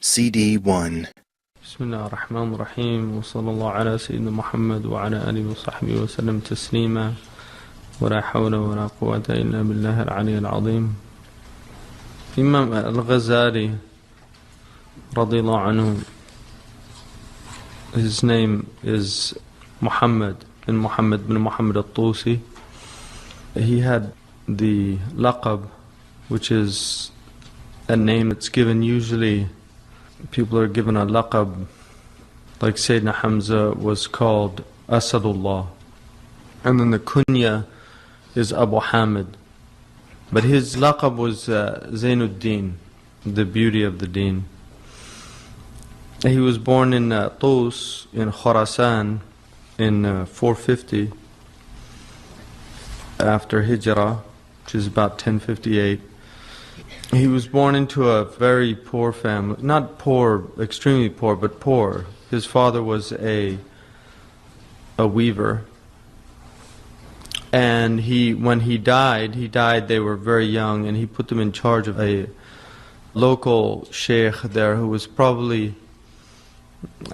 CD 1. بسم الله الرحمن الرحيم وصلى الله على سيدنا محمد وعلى آله وصحبه وسلم تسليما ولا حول ولا قوة إلا بالله العلي العظيم. Imam al-Ghazali رضي الله عنه, his name is Muhammad bin Muhammad al-Tusi. He had the laqab, which is a name that's given usually. People are given a laqab, like Sayyidina Hamza was called Asadullah, and then the kunya is Abu Hamid, but his laqab was Zainuddin, the beauty of the deen. He was born in Tus in Khurasan in 450 after Hijrah, which is about 1058. He was born into a very poor family, not poor, extremely poor, but poor. His father was a weaver, and when he died, they were very young, and he put them in charge of a local Shaykh there who was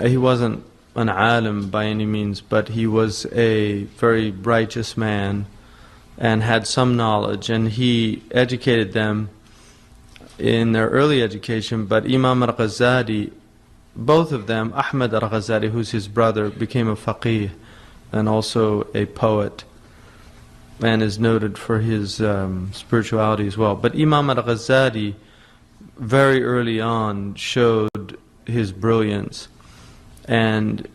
he wasn't an alim by any means, but he was a very righteous man and had some knowledge, and he educated them in their early education. But Imam al-Ghazali, both of them, Ahmad al-Ghazali, who's his brother, became a faqih and also a poet and is noted for his spirituality as well. But Imam al-Ghazali very early on showed his brilliance, and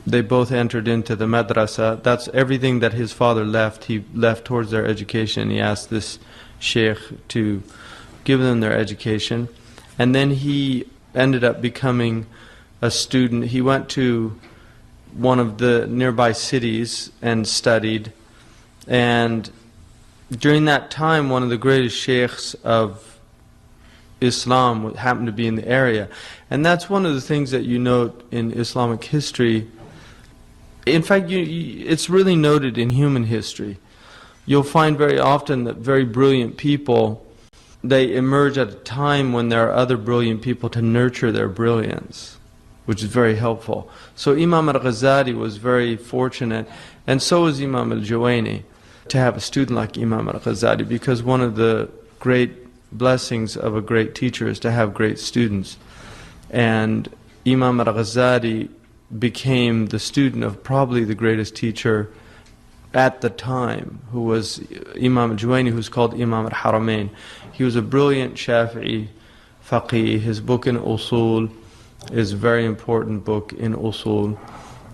they both entered into the madrasa. That's everything that his father left. He left towards their education. He asked this Shaykh to give them their education, and then he ended up becoming a student. He went to one of the nearby cities and studied, and during that time one of the greatest sheikhs of Islam happened to be in the area. And that's one of the things that you note in Islamic history. In fact, it's really noted in human history. You'll find very often that very brilliant people, they emerge at a time when there are other brilliant people to nurture their brilliance, which is very helpful. So Imam al-Ghazali was very fortunate, and so was Imam al-Juwayni, to have a student like Imam al-Ghazali, because one of the great blessings of a great teacher is to have great students. And Imam al-Ghazali became the student of probably the greatest teacher at the time, who was Imam al-Juwayni, who's called Imam al-Haramain. He was a brilliant Shafi'i faqih. His book in Usul is a very important book in Usul.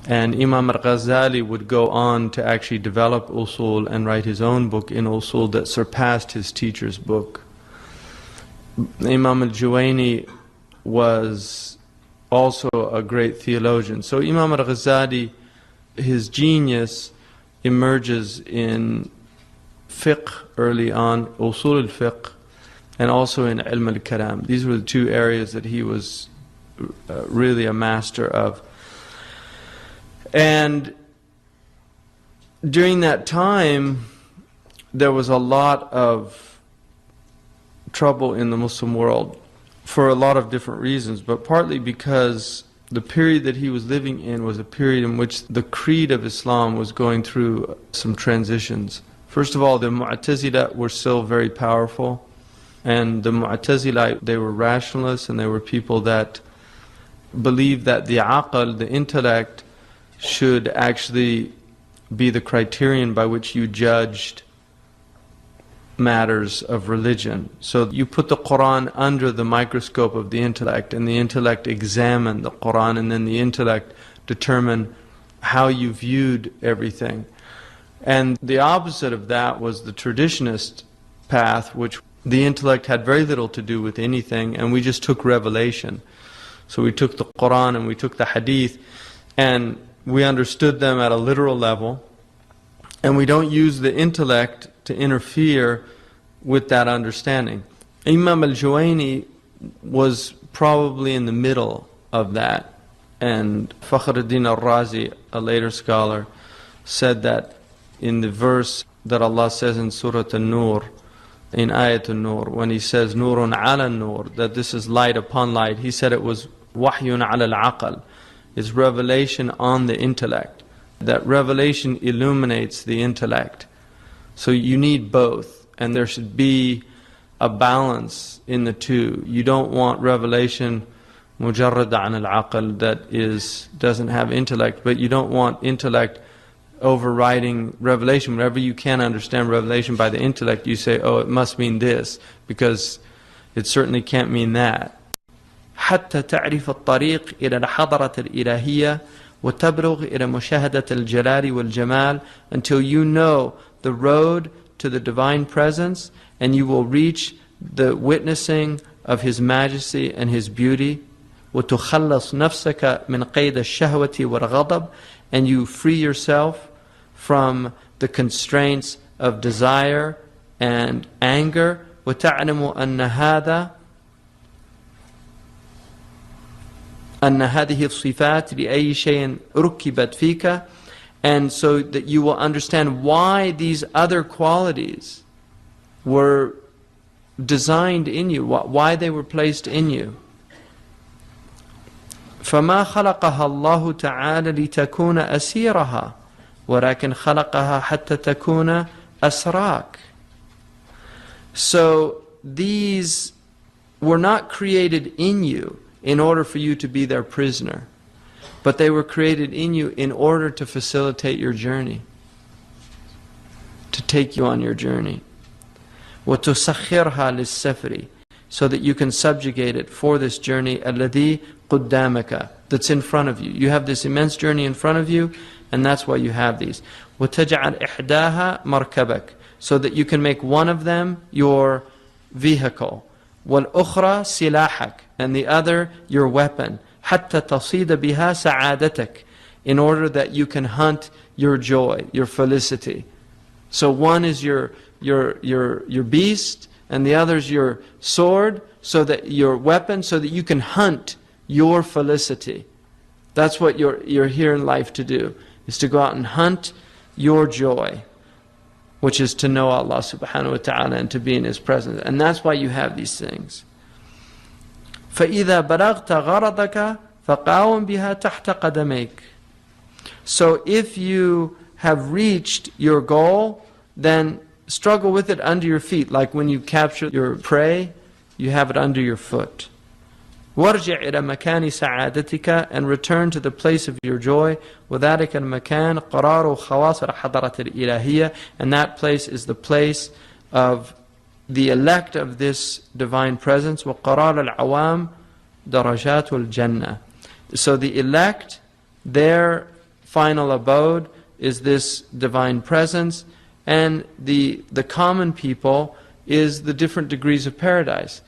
And Imam al-Ghazali would go on to actually develop Usul and write his own book in Usul that surpassed his teacher's book. Imam al-Juwayni was also a great theologian. So Imam al-Ghazali, his genius emerges in fiqh early on, usul al-fiqh, and also in ilm al-kalam. These were the two areas that he was really a master of. And during that time, there was a lot of trouble in the Muslim world for a lot of different reasons, but partly because the period that he was living in was a period in which the creed of Islam was going through some transitions. First of all, the Mu'tazila were still very powerful, and the Mu'tazila, they were rationalists, and they were people that believed that the aql, the intellect, should actually be the criterion by which you judged matters of religion. So you put the Quran under the microscope of the intellect, and the intellect examined the Quran, and then the intellect determined how you viewed everything. And the opposite of that was the traditionist path, which the intellect had very little to do with anything, and we just took revelation. So we took the Quran and we took the Hadith, and we understood them at a literal level, and we don't use the intellect to interfere with that understanding. Imam al-Juwayni was probably in the middle of that, and Fakhruddin al-Razi, a later scholar, said that in the verse that Allah says in Surah An-Nur, in Ayatul Nur, when he says Nurun ala Nur, that this is light upon light, he said it was Wahyun ala al-aqal, it's revelation on the intellect. That revelation illuminates the intellect. So you need both, and there should be a balance in the two. You don't want revelation mujarrad an al-aqal, that doesn't have intellect, but you don't want intellect overriding revelation. Whenever you can't understand revelation by the intellect, you say, oh, it must mean this, because it certainly can't mean that. حتى تعرف الطريق إلى الحضرة الإلهية وتبلغ إلى مشاهدة الجلال والجمال, until you know the road to the divine presence, and you will reach the witnessing of His majesty and His beauty. وتخلص نفسك من قيد الشهوة والغضب, and you free yourself from the constraints of desire and anger. وتعلم أن هذه الصفات لأي شيء ركبت فيك, and so that you will understand why these other qualities were designed in you, why they were placed in you. فما خلقها الله تعالى لتكون أسيرها ولكن خلقها حتى تكون أسراك. So these were not created in you in order for you to be their prisoner, but they were created in you in order to facilitate your journey, to take you on your journey. وتسخرها للسفر, so that you can subjugate it for this journey, الذي قدامك, that's in front of you. You have this immense journey in front of you, and that's why you have these. وتجعل إحداها مركبك, so that you can make one of them your vehicle. والأخرى سلاحك, and the other your weapon. حتى تصيد بها سعادتك, in order that you can hunt your joy, your felicity. So one is your beast, and the other is your sword, so that your weapon, so that you can hunt your felicity. That's what you're here in life to do, is to go out and hunt your joy, which is to know Allah subhanahu wa ta'ala and to be in His presence. And that's why you have these things. فَإِذَا بَلَغْتَ غَرَضَكَ فَقَاوَمْ بِهَا تَحْتَ قَدَمَيْكَ. So if you have reached your goal, then struggle with it under your feet. Like when you capture your prey, you have it under your foot. وَارْجِعْ إِلَى مَكَانِ سَعَادَتِكَ, and return to the place of your joy. وَذَلِكَ الْمَكَانِ قَرَارُ خَوَاصِ الْحَضَرَةِ الْإِلَهِيَّةِ, and that place is the place of the elect of this divine presence. وَقَرَارُ الْعَوَامِ دَرَجَاتُ الْجَنَّةِ. So the elect, their final abode is this divine presence, and the common people is the different degrees of paradise.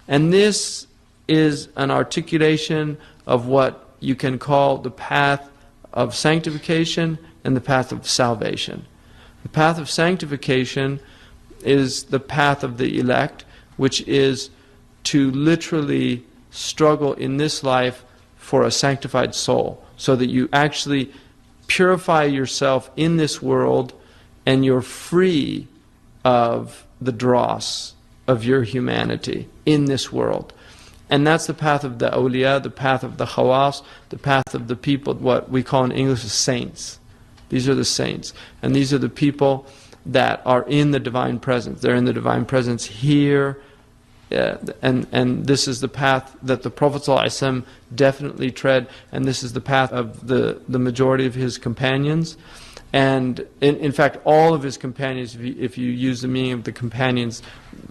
And this is an articulation of what you can call the path of sanctification and the path of salvation. The path of sanctification is the path of the elect, which is to literally struggle in this life for a sanctified soul, so that you actually purify yourself in this world and you're free of the dross of your humanity in this world. And that's the path of the awliya, the path of the khawas, the path of the people, what we call in English the saints. These are the saints. And these are the people that are in the divine presence. They're in the divine presence here. And this is the path that the Prophet ﷺ definitely tread. And this is the path of the majority of his companions. And in fact, all of his companions, if you use the meaning of the companions,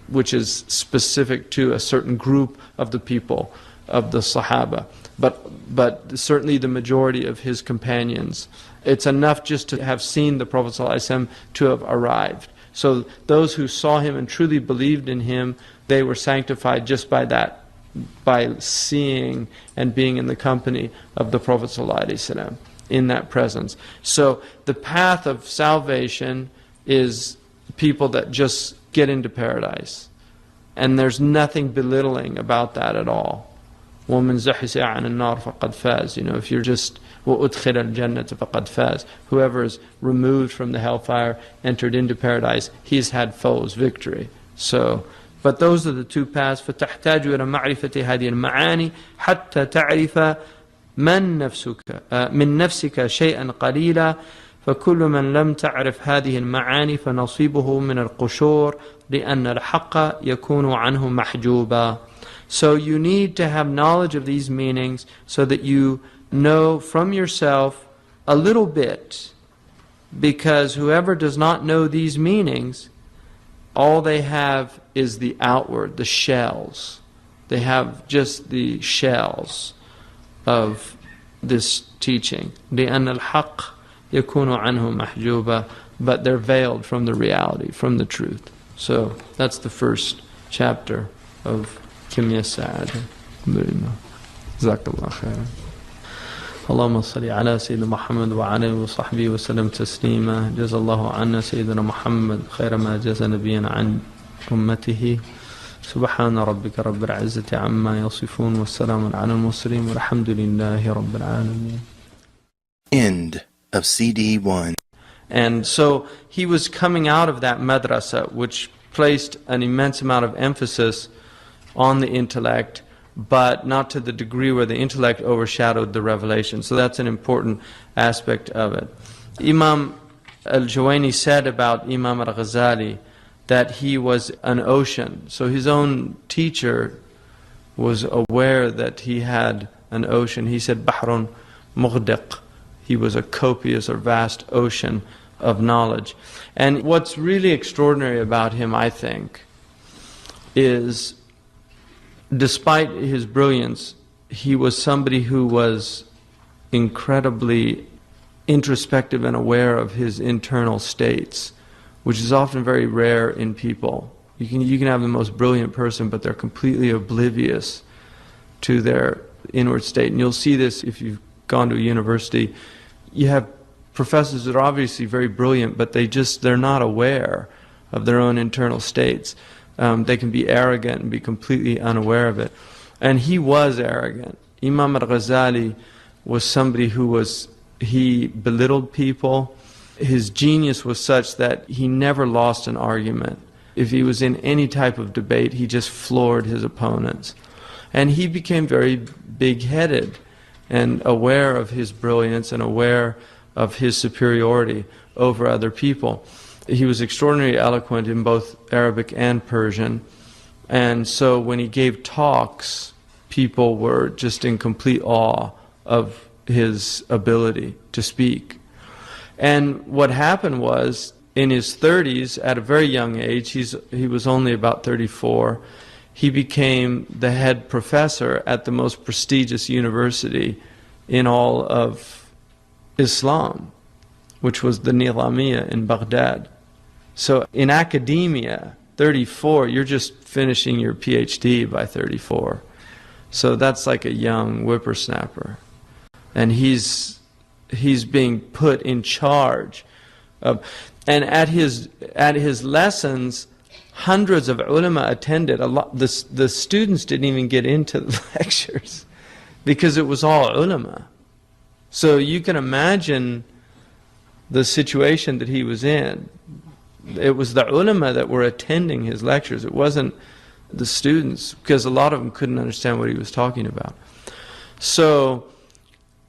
which is specific to a certain group of the people, of the Sahaba, but certainly the majority of his companions, it's enough just to have seen the Prophet ﷺ to have arrived. So those who saw him and truly believed in him, they were sanctified just by that, by seeing and being in the company of the Prophet ﷺ. In that presence. So the path of salvation is people that just get into paradise. And there's nothing belittling about that at all. وَمَنْ زَحِزِحَ عَنِ النَّارِ فَقَدْ فَازَ. You know, if you're just وَأُدْخِلَ الْجَنَّةَ فَقَدْ فَازَ. Whoever is removed from the hellfire, entered into paradise, he's had foes, victory. So, but those are the two paths. فَتَحْتَاجُ إِلَى مَعْرِفَةِ هَذِهِ الْمَعَانِ حَتَّى تَعْرِفَ من نفسك شيئا قليلا فكل من لم تعرف هذه المعاني فنصيبه من القشور لأن الحق يكون عنه محجوبا. So you need to have knowledge of these meanings so that you know from yourself a little bit, because whoever does not know these meanings, all they have is the outward, the shells. They have just the shells of this teaching. لأن الحق يكون عنه محجوبا, but they're veiled from the reality, from the truth. So that's the first chapter of كمية السعادة. جزاك الله خيرا. اللهم صل على سيدنا محمد وعلى آله وصحبه وسلم تسليما. جزا الله عنا سيدنا محمد خير ما جزى نبينا عن أمته. سبحان ربك رب العزة عما يصفون والسلام على المرسلين والحمد لله رب العالمين. End of CD 1. And so he was coming out of that madrasa, which placed an immense amount of emphasis on the intellect, but not to the degree where the intellect overshadowed the revelation. So that's an important aspect of it. Imam al-Juwayni said about Imam al-Ghazali that he was an ocean. So his own teacher was aware that he had an ocean. He said, Bahrun Mughdiq. He was a copious or vast ocean of knowledge. And what's really extraordinary about him, I think, is despite his brilliance, he was somebody who was incredibly introspective and aware of his internal states, which is often very rare in people. You can have the most brilliant person, but they're completely oblivious to their inward state. And you'll see this if you've gone to a university. You have professors that are obviously very brilliant, but they're not aware of their own internal states. They can be arrogant and be completely unaware of it. And he was arrogant. Imam al-Ghazali was somebody he belittled people. His genius was such that he never lost an argument. If he was in any type of debate, he just floored his opponents. And he became very big-headed and aware of his brilliance and aware of his superiority over other people. He was extraordinarily eloquent in both Arabic and Persian. And so when he gave talks, people were just in complete awe of his ability to speak. And what happened was, in his 30s, at a very young age, he was only about 34, he became the head professor at the most prestigious university in all of Islam, which was the Nizamiya in Baghdad. So in academia, 34, you're just finishing your PhD by 34. So that's like a young whippersnapper. And he's being put in charge of, and at his lessons, hundreds of ulama attended. The students didn't even get into the lectures because it was all ulama. So you can imagine the situation that he was in. It was the ulama that were attending his lectures. It wasn't the students, because a lot of them couldn't understand what he was talking about. So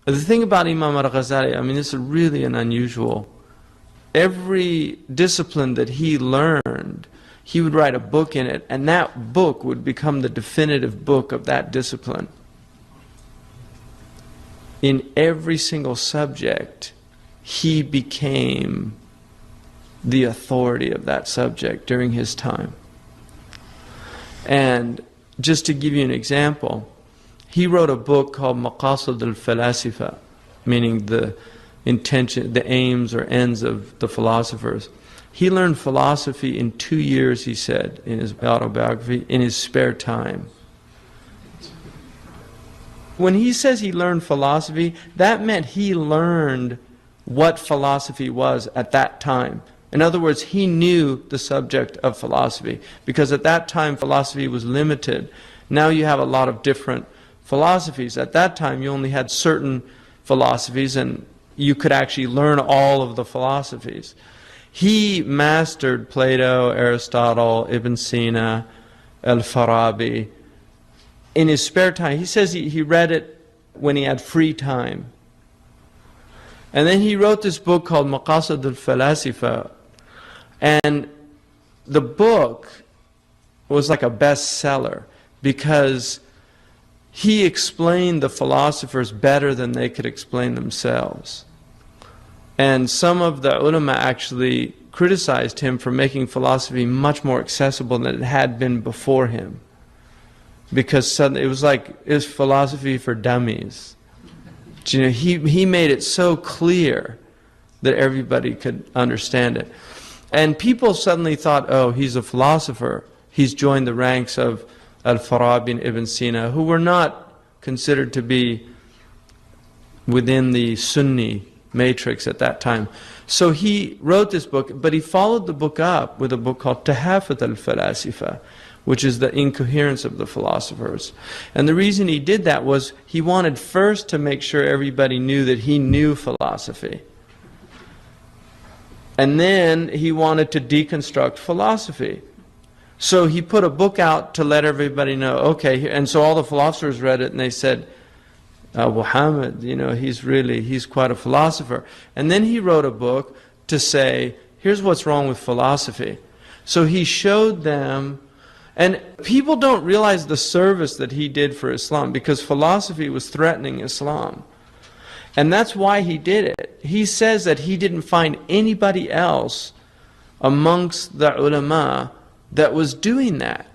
the thing about Imam al-Ghazali, I mean, this is really an unusual. Every discipline that he learned, he would write a book in it, and that book would become the definitive book of that discipline. In every single subject, he became the authority of that subject during his time. And just to give you an example, he wrote a book called Maqasid al-Falasifa, meaning the intention, the aims or ends of the philosophers. He learned philosophy in 2 years, he said, in his autobiography, in his spare time. When he says he learned philosophy, that meant he learned what philosophy was at that time. In other words, he knew the subject of philosophy, because at that time philosophy was limited. Now you have a lot of different philosophies. At that time you only had certain philosophies, and you could actually learn all of the philosophies. He mastered Plato, Aristotle, Ibn Sina, Al-Farabi in his spare time. He says he read it when he had free time. And then he wrote this book called Maqasid al-Falasifa. And the book was like a bestseller because he explained the philosophers better than they could explain themselves. And some of the ulama actually criticized him for making philosophy much more accessible than it had been before him. Because suddenly it was philosophy for dummies. You know, he made it so clear that everybody could understand it. And people suddenly thought, oh, he's a philosopher. He's joined the ranks of Al-Farabi and Ibn Sina, who were not considered to be within the Sunni matrix at that time. So he wrote this book, but he followed the book up with a book called Tahafut al-Falasifa, which is the incoherence of the philosophers. And the reason he did that was he wanted first to make sure everybody knew that he knew philosophy. And then he wanted to deconstruct philosophy. So he put a book out to let everybody know, okay, and so all the philosophers read it and they said, Muhammad, you know, he's quite a philosopher. And then he wrote a book to say, here's what's wrong with philosophy. So he showed them, and people don't realize the service that he did for Islam, because philosophy was threatening Islam. And that's why he did it. He says that he didn't find anybody else amongst the ulama that was doing that.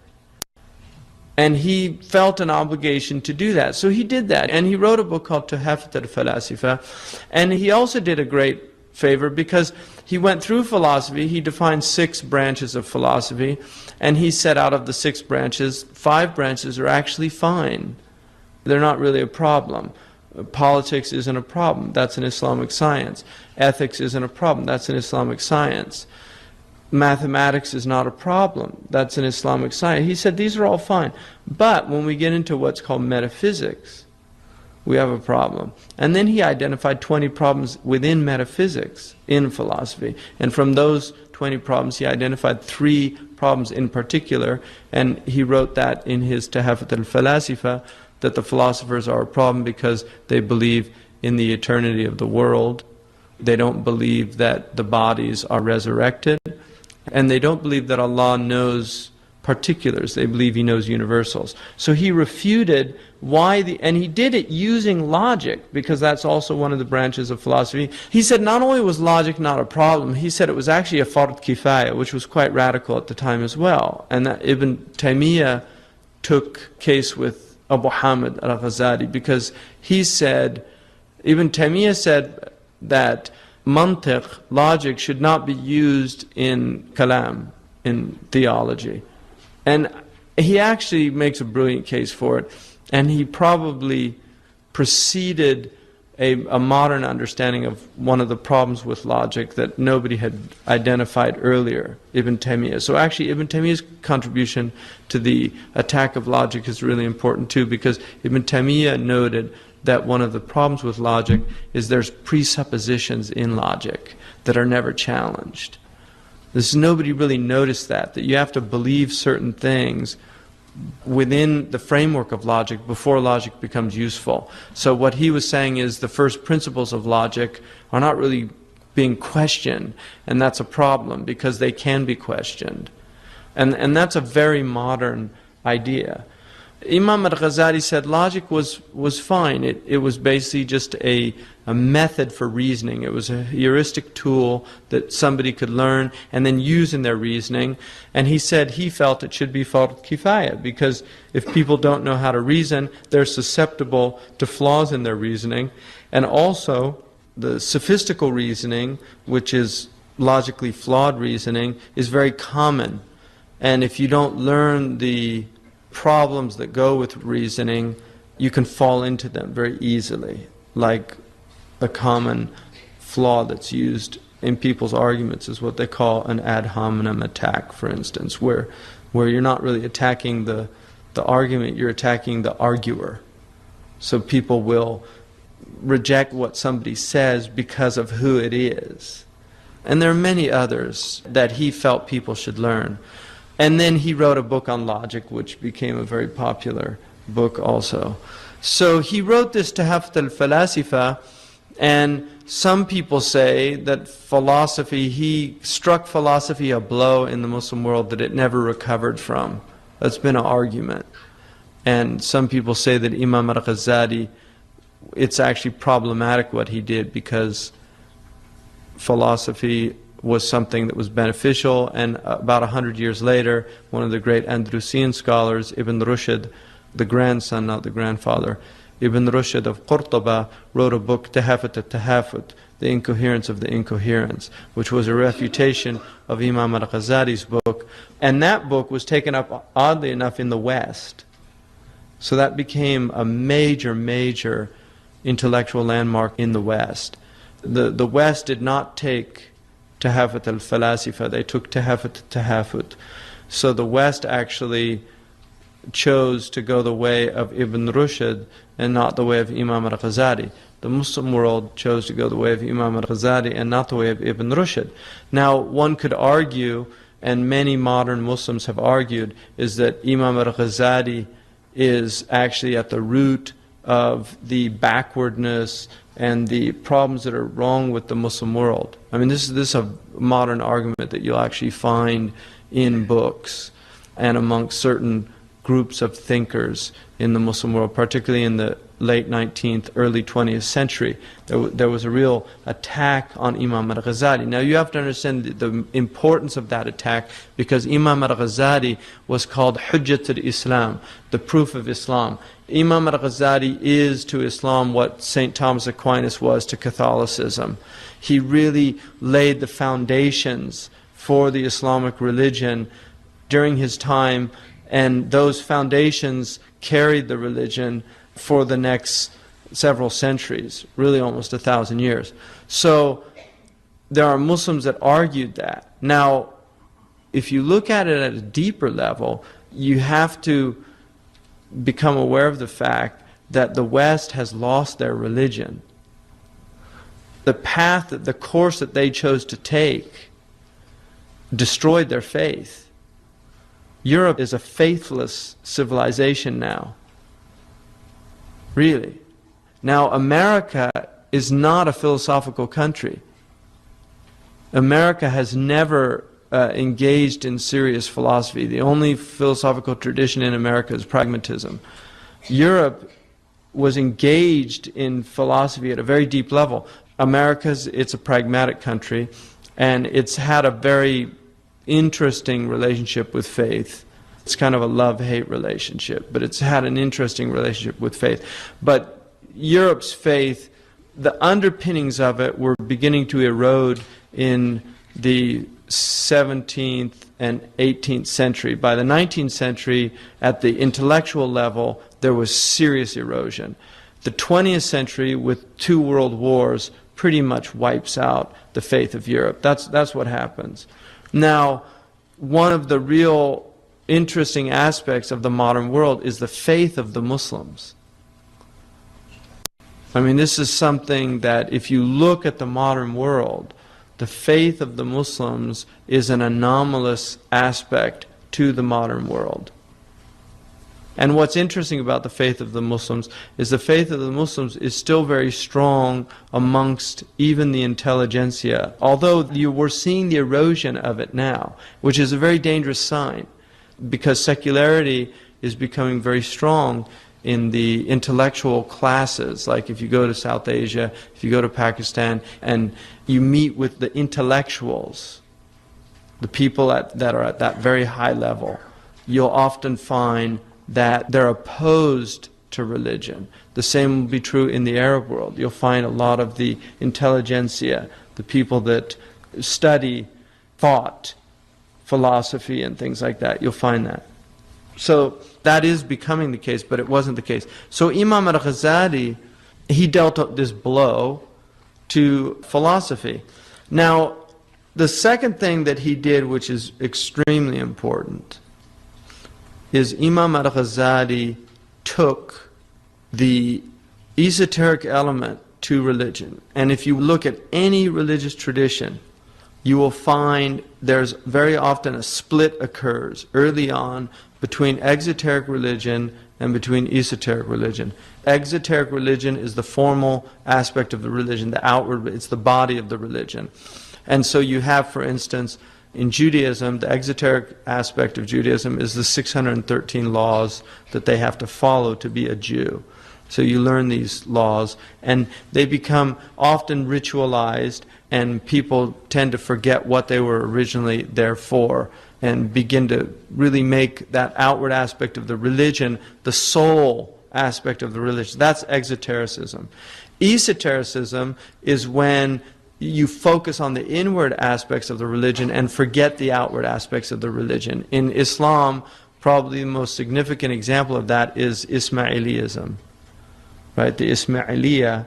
And he felt an obligation to do that. So he did that. And he wrote a book called Tuhafat al-Falasifa. And he also did a great favor because he went through philosophy. He defined 6 branches of philosophy. And he said out of the 6 branches, 5 branches are actually fine. They're not really a problem. Politics isn't a problem. That's an Islamic science. Ethics isn't a problem. That's an Islamic science. Mathematics is not a problem. That's an Islamic science. He said these are all fine. But when we get into what's called metaphysics, we have a problem. And then he identified 20 problems within metaphysics in philosophy. And from those 20 problems, he identified 3 problems in particular. And he wrote that in his Tahafut al-Falasifa, that the philosophers are a problem because they believe in the eternity of the world. They don't believe that the bodies are resurrected. And they don't believe that Allah knows particulars. They believe He knows universals. So he refuted and he did it using logic, because that's also one of the branches of philosophy. He said not only was logic not a problem, he said it was actually a fard kifaya, which was quite radical at the time as well. And that Ibn Taymiyyah took case with Abu Hamid al-Ghazali, because Ibn Taymiyyah said that mantiq, logic, should not be used in kalam, in theology. And he actually makes a brilliant case for it. And he probably preceded a modern understanding of one of the problems with logic that nobody had identified earlier, Ibn Taymiyyah. So actually Ibn Taymiyyah's contribution to the attack of logic is really important too, because Ibn Taymiyyah noted that one of the problems with logic is there's presuppositions in logic that are never challenged. Nobody really noticed that you have to believe certain things within the framework of logic before logic becomes useful. So what he was saying is the first principles of logic are not really being questioned, and that's a problem because they can be questioned. And that's a very modern idea. Imam al-Ghazali said logic was fine. It was basically just a method for reasoning. It was a heuristic tool that somebody could learn and then use in their reasoning. And he said he felt it should be fard kifaya, because if people don't know how to reason, they're susceptible to flaws in their reasoning. And also, the sophistical reasoning, which is logically flawed reasoning, is very common. And if you don't learn the problems that go with reasoning, you can fall into them very easily, like a common flaw that's used in people's arguments is what they call an ad hominem attack, for instance, where you're not really attacking the argument, you're attacking the arguer. So people will reject what somebody says because of who it is. And there are many others that he felt people should learn. And then he wrote a book on logic, which became a very popular book also. So he wrote this Tahafut al-Falasifa, and some people say that philosophy, he struck philosophy a blow in the Muslim world that it never recovered from. That's been an argument. And some people say that Imam al-Ghazali, it's actually problematic what he did, because philosophy was something that was beneficial, and about 100 years later, one of the great Andalusian scholars, Ibn Rushd, the grandson, not the grandfather, Ibn Rushd of Qurtuba, wrote a book, Tahafut al-Tahafut, The Incoherence of the Incoherence, which was a refutation of Imam al-Ghazali's book. And that book was taken up, oddly enough, in the West. So that became a major, major intellectual landmark in the West. The West did not take Tahafut al-Falasifa, they took Tahafut al-Tahafut. So the West actually chose to go the way of Ibn Rushd and not the way of Imam al-Ghazali. The Muslim world chose to go the way of Imam al-Ghazali and not the way of Ibn Rushd. Now, one could argue, and many modern Muslims have argued, is that Imam al-Ghazali is actually at the root of the backwardness and the problems that are wrong with the Muslim world. I mean, this is a modern argument that you'll actually find in books and amongst certain groups of thinkers in the Muslim world, particularly in the late 19th, early 20th century. There was a real attack on Imam al-Ghazali. Now you have to understand the importance of that attack, because Imam al-Ghazali was called Hujjat al-Islam, the proof of Islam. Imam al-Ghazali is to Islam what St. Thomas Aquinas was to Catholicism. He really laid the foundations for the Islamic religion during his time, and those foundations carried the religion for the next several centuries, really almost 1,000 years. So there are Muslims that argued that. Now, if you look at it at a deeper level, you have to become aware of the fact that the West has lost their religion. The path, the course that they chose to take destroyed their faith. Europe is a faithless civilization now. Really. Now, America is not a philosophical country. America has never engaged in serious philosophy. The only philosophical tradition in America is pragmatism. Europe was engaged in philosophy at a very deep level. It's a pragmatic country, and it's had a very interesting relationship with faith. It's kind of a love-hate relationship, but it's had an interesting relationship with faith. But Europe's faith, the underpinnings of it were beginning to erode in the 17th and 18th century. By the 19th century, at the intellectual level, there was serious erosion. The 20th century, with 2 world wars, pretty much wipes out the faith of Europe. That's what happens. Now, one of the real interesting aspects of the modern world is the faith of the Muslims. I mean, this is something that if you look at the modern world, the faith of the Muslims is an anomalous aspect to the modern world. And what's interesting about the faith of the Muslims is the faith of the Muslims is still very strong amongst even the intelligentsia, although we're seeing the erosion of it now, which is a very dangerous sign, because secularity is becoming very strong in the intellectual classes. Like if you go to South Asia, if you go to Pakistan, and you meet with the intellectuals, the people that are at that very high level, you'll often find that they're opposed to religion. The same will be true in the Arab world. You'll find a lot of the intelligentsia, the people that study thought, philosophy and things like that. You'll find that. So that is becoming the case, but it wasn't the case. So Imam al-Ghazali, he dealt this blow to philosophy. Now, the second thing that he did, which is extremely important, is Imam al-Ghazali took the esoteric element to religion. And if you look at any religious tradition, you will find there's very often a split occurs early on between exoteric religion and between esoteric religion. Exoteric religion is the formal aspect of the religion, the outward, it's the body of the religion. And so you have, for instance, in Judaism, the exoteric aspect of Judaism is the 613 laws that they have to follow to be a Jew. So you learn these laws, and they become often ritualized, and people tend to forget what they were originally there for, and begin to really make that outward aspect of the religion the sole aspect of the religion. That's exotericism. Esotericism is when you focus on the inward aspects of the religion and forget the outward aspects of the religion. In Islam, probably the most significant example of that is Ismailism. Right? The Ismailiyah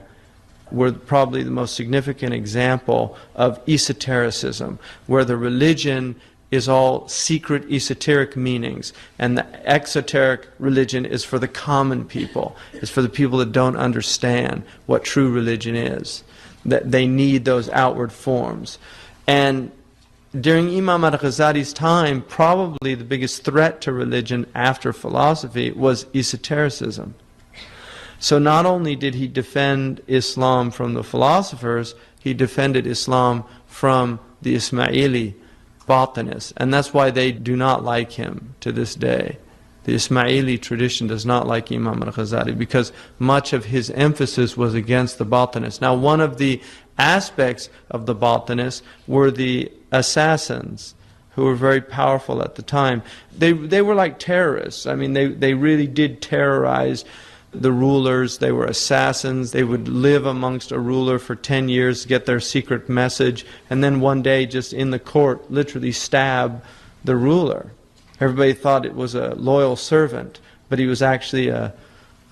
were probably the most significant example of esotericism, where the religion is all secret esoteric meanings, and the exoteric religion is for the common people. It's for the people that don't understand what true religion is, that they need those outward forms. And during Imam al-Ghazali's time, probably the biggest threat to religion after philosophy was esotericism. So not only did he defend Islam from the philosophers, he defended Islam from the Ismaili Batinists. And that's why they do not like him to this day. The Ismaili tradition does not like Imam al-Ghazali because much of his emphasis was against the Batinists. Now, one of the aspects of the Batinists were the assassins, who were very powerful at the time. They were like terrorists. I mean, they really did terrorize the rulers. They were assassins. They would live amongst a ruler for 10 years to get their secret message, and then one day just in the court literally stab the ruler. Everybody thought it was a loyal servant, but he was actually a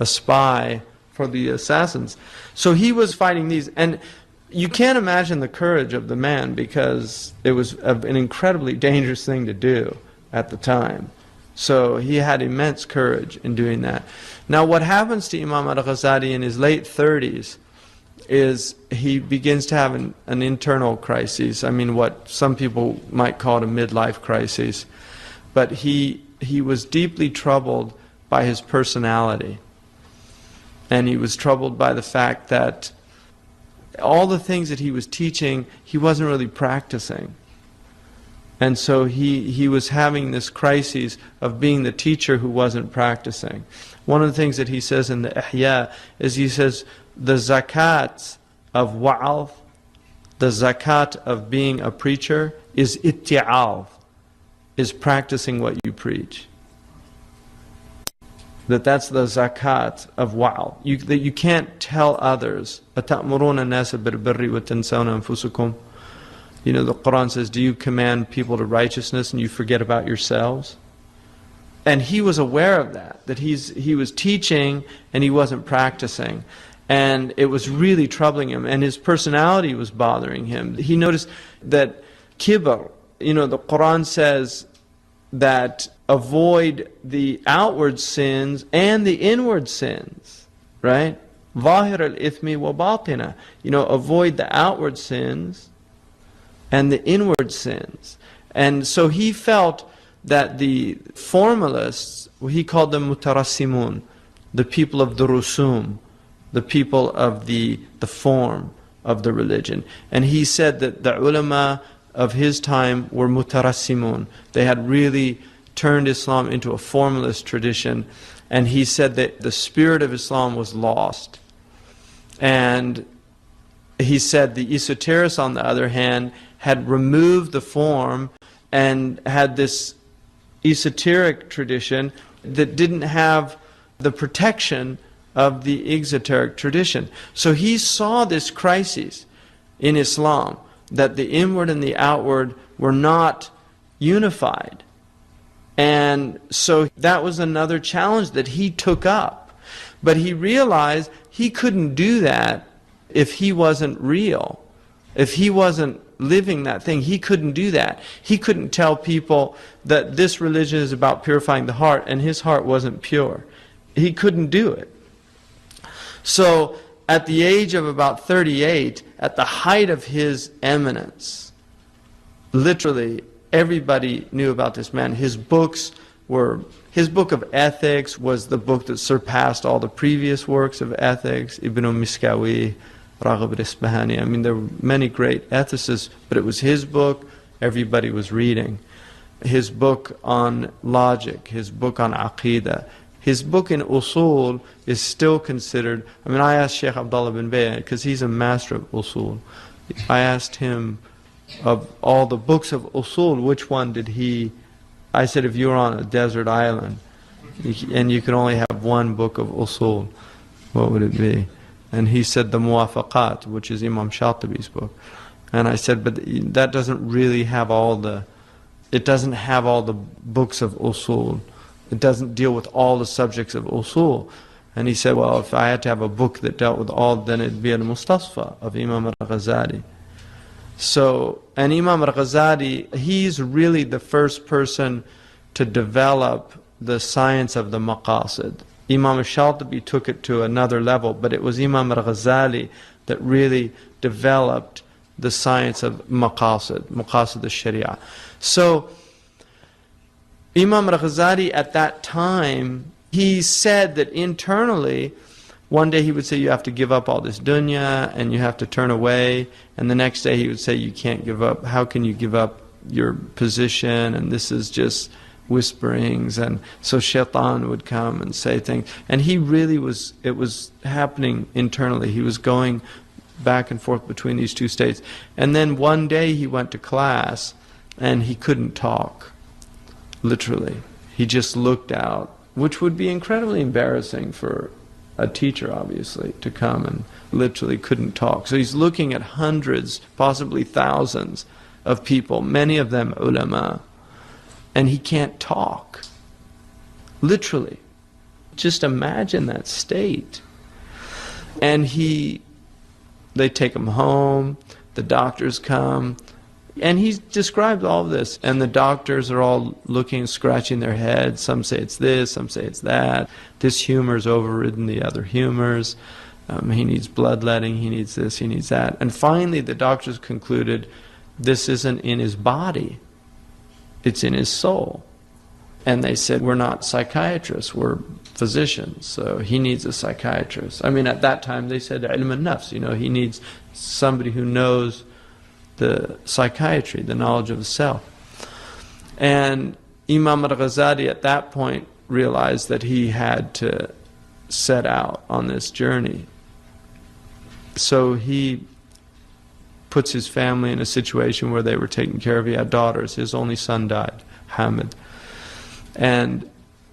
spy for the assassins. So he was fighting these, and you can't imagine the courage of the man, because it was an incredibly dangerous thing to do at the time. So he had immense courage in doing that. Now what happens to Imam al-Ghazali in his late 30s is he begins to have an internal crisis. I mean, what some people might call it a midlife crisis. But he was deeply troubled by his personality. And he was troubled by the fact that all the things that he was teaching, he wasn't really practicing. And so he was having this crisis of being the teacher who wasn't practicing. One of the things that he says in the Ihya is, he says, the zakat of wa'al, the zakat of being a preacher, is itti'al, is practicing what you preach. That's the zakat of wa'al. That you can't tell others. أَتَأْمُرُونَ النَّاسَ بِالْبِرِّ وَتَنْسَوْنَ أَنفُسَكُمْ. You know, the Quran says, do you command people to righteousness and you forget about yourselves? And he was aware of that he was teaching and he wasn't practicing. And it was really troubling him, and his personality was bothering him. He noticed that kibr, you know, the Quran says that avoid the outward sins and the inward sins, right? ظاهر الإثم وباطنه. You know, avoid the outward sins and the inward sins. And so he felt that the formalists, he called them mutarassimun, the people of the rusum, the people of the form of the religion. And he said that the ulama of his time were mutarassimun. They had really turned Islam into a formalist tradition. And he said that the spirit of Islam was lost. And he said the esoterics, on the other hand, had removed the form and had this esoteric tradition that didn't have the protection of the exoteric tradition. So he saw this crisis in Islam, that the inward and the outward were not unified. And so that was another challenge that he took up. But he realized he couldn't do that if he wasn't real. If he wasn't living that thing, he couldn't do that. He couldn't tell people that this religion is about purifying the heart, and his heart wasn't pure. He couldn't do it. So at the age of about 38, at the height of his eminence, Literally, everybody knew about this man. His book of ethics was the book that surpassed all the previous works of ethics. Ibn Miskawi, Raghib al-Isbahani. I mean, there were many great ethicists, but it was his book everybody was reading. His book on logic, his book on aqidah, his book in usul is still considered. I mean, I asked Shaykh Abdullah bin Bayy, because he's a master of usul. I asked him, of all the books of usul, which one did he... I said, if you were on a desert island and you could only have one book of usul, what would it be? And he said the Muwafaqat, which is Imam Shatibi's book. And I said, but that doesn't really have all the... It doesn't have all the books of usul. It doesn't deal with all the subjects of usul. And he said, well, if I had to have a book that dealt with all, then it'd be al-Mustasfa of Imam al-Ghazali. So, and Imam al-Ghazali, he's really the first person to develop the science of the maqasid. Imam al-Shatibi took it to another level, but it was Imam al-Ghazali that really developed the science of maqasid al-Sharia. So, Imam al-Ghazali at that time, he said that internally, one day he would say, you have to give up all this dunya and you have to turn away. And the next day he would say, you can't give up. How can you give up your position? And this is just whisperings. And so shaitan would come and say things. And he really was, it was happening internally. He was going back and forth between these two states. And then one day he went to class and he couldn't talk, literally. He just looked out, which would be incredibly embarrassing for a teacher, obviously, to come and literally couldn't talk. So he's looking at hundreds, possibly thousands of people, many of them ulama, and he can't talk. Literally. Just imagine that state. And they take him home, the doctors come, and he described all of this. And the doctors are all looking, scratching their heads. Some say it's this, some say it's that. This humor's overridden the other humors. He needs bloodletting, he needs this, he needs that. And finally the doctors concluded, this isn't in his body, it's in his soul. And they said, we're not psychiatrists, we're physicians, so he needs a psychiatrist. I mean, at that time they said, ilm al-nafs, he needs somebody who knows the psychiatry, the knowledge of the self. And Imam al-Ghazali at that point realized that he had to set out on this journey. So he puts his family in a situation where they were taken care of. He had daughters. His only son died, Hamid. And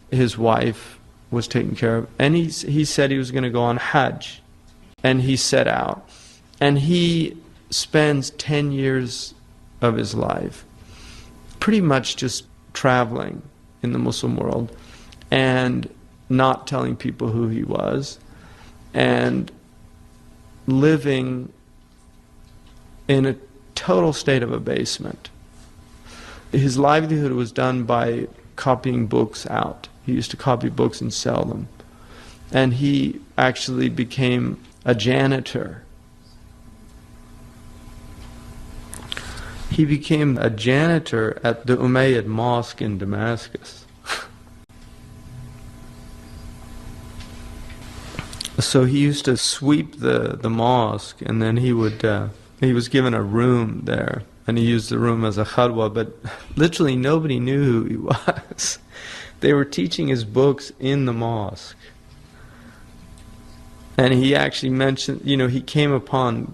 his wife was taken care of. And he said he was going to go on Hajj. And he set out. And he spends 10 years of his life pretty much just traveling in the Muslim world and not telling people who he was and living in a total state of abasement. His livelihood was done by copying books out. He used to copy books and sell them. And he actually became a janitor. He became a janitor at the Umayyad Mosque in Damascus. So he used to sweep the mosque, and then he was given a room there, and he used the room as a khalwa, but literally nobody knew who he was. They were teaching his books in the mosque. And he actually mentioned, he came upon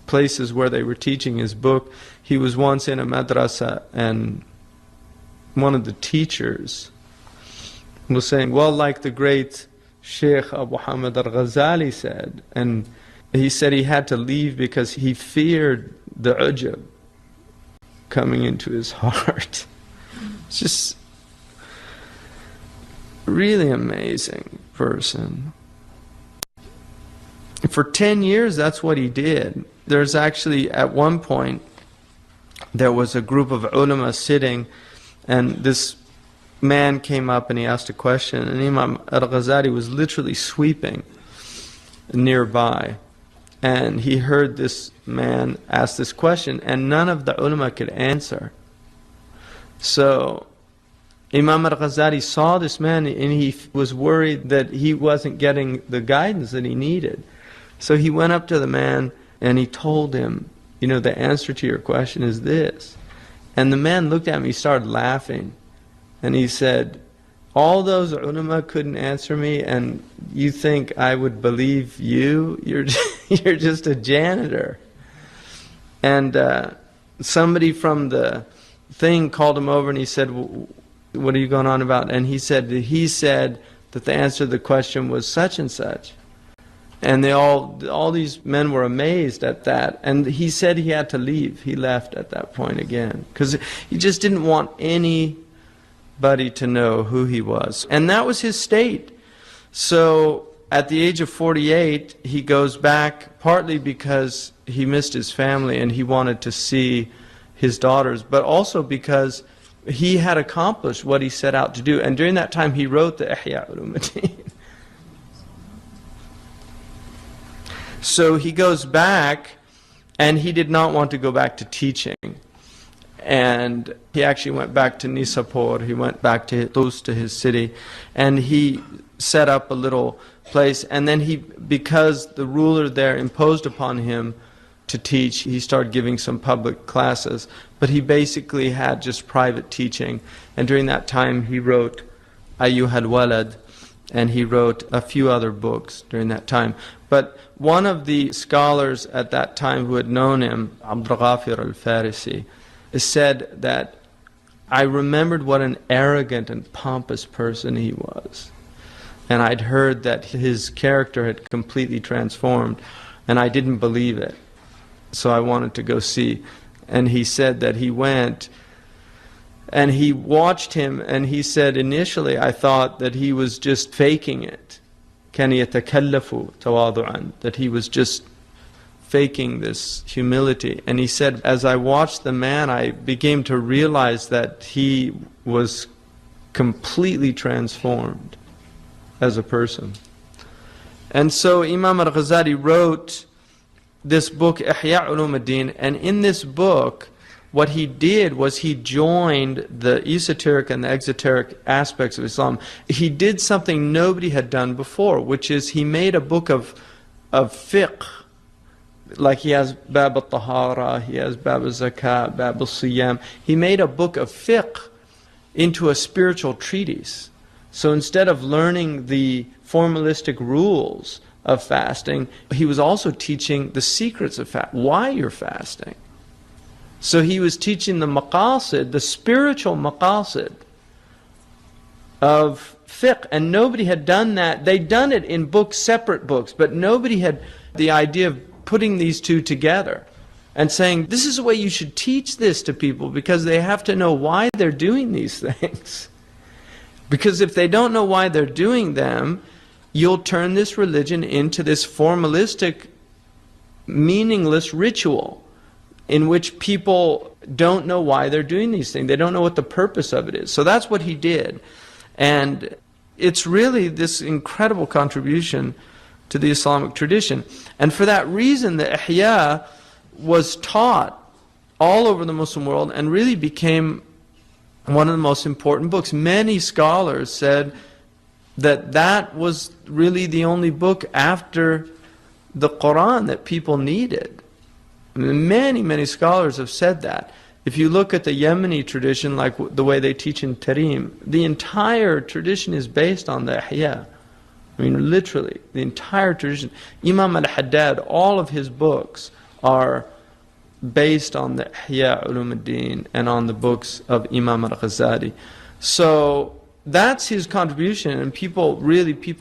places where they were teaching his book. He was once in a madrasa, and one of the teachers was saying, well, like the great Shaykh Abu Hamid al-Ghazali said, and he said he had to leave because he feared the ujab coming into his heart. It's just really amazing person. For 10 years, that's what he did. There's actually, at one point, there was a group of ulama sitting, and this man came up and he asked a question, and Imam al-Ghazali was literally sweeping nearby. and he heard this man ask this question, and none of the ulama could answer. So Imam al-Ghazali saw this man, and he was worried that he wasn't getting the guidance that he needed. So he went up to the man and he told him, you know, the answer to your question is this. And the man looked at me, he started laughing, and he said, all those ulama couldn't answer me, and you think I would believe you? You're just a janitor. And somebody from the thing called him over and he said, what are you going on about? And he said that the answer to the question was such and such. And all these men were amazed at that. And he said he had to leave. He left at that point again, because he just didn't want anybody to know who he was. And that was his state. So at the age of 48, he goes back, partly because he missed his family and he wanted to see his daughters, but also because he had accomplished what he set out to do. And during that time, he wrote the Ihya Ulumuddin. So he goes back, and he did not want to go back to teaching. And he actually went back to Nisapur, he went back to Tus, to his city, and he set up a little place. And then because the ruler there imposed upon him to teach, he started giving some public classes. But he basically had just private teaching. And during that time, he wrote Ayyuhal Walad, and he wrote a few other books during that time. But one of the scholars at that time who had known him, Abdul Ghafir al-Farisi, said that I remembered what an arrogant and pompous person he was. And I'd heard that his character had completely transformed, and I didn't believe it. So I wanted to go see. And he said that he went, and he watched him, and he said, initially I thought that he was just faking it. كَانَ يَتَكَلَّفُ تَوَاضُعًا, that he was just faking this humility. And he said, as I watched the man, I began to realize that he was completely transformed as a person. And so Imam al-Ghazali wrote this book, Ihya Ulumuddin, and in this book, what he did was he joined the esoteric and the exoteric aspects of Islam. He did something nobody had done before, which is he made a book of fiqh. Like he has Bab al-Tahara, he has Bab al-Zakat, Bab al-Siyam. He made a book of fiqh into a spiritual treatise. So instead of learning the formalistic rules of fasting, he was also teaching the secrets of fasting, why you're fasting. So he was teaching the maqasid, the spiritual maqasid of fiqh, and nobody had done that. They'd done it in books, separate books, but nobody had the idea of putting these two together and saying, this is the way you should teach this to people, because they have to know why they're doing these things. Because if they don't know why they're doing them, you'll turn this religion into this formalistic, meaningless ritual in which people don't know why they're doing these things. They don't know what the purpose of it is. So that's what he did. And it's really this incredible contribution to the Islamic tradition. And for that reason, the Ihya was taught all over the Muslim world and really became one of the most important books. Many scholars said that that was really the only book after the Quran that people needed. I mean, many scholars have said that. If you look at the Yemeni tradition, like the way they teach in Tarim, the entire tradition is based on the Ihya. I mean, literally, the entire tradition. Imam al-Haddad, all of his books are based on the Ihya Ulumuddin and on the books of Imam al-Ghazali. So that's his contribution, and people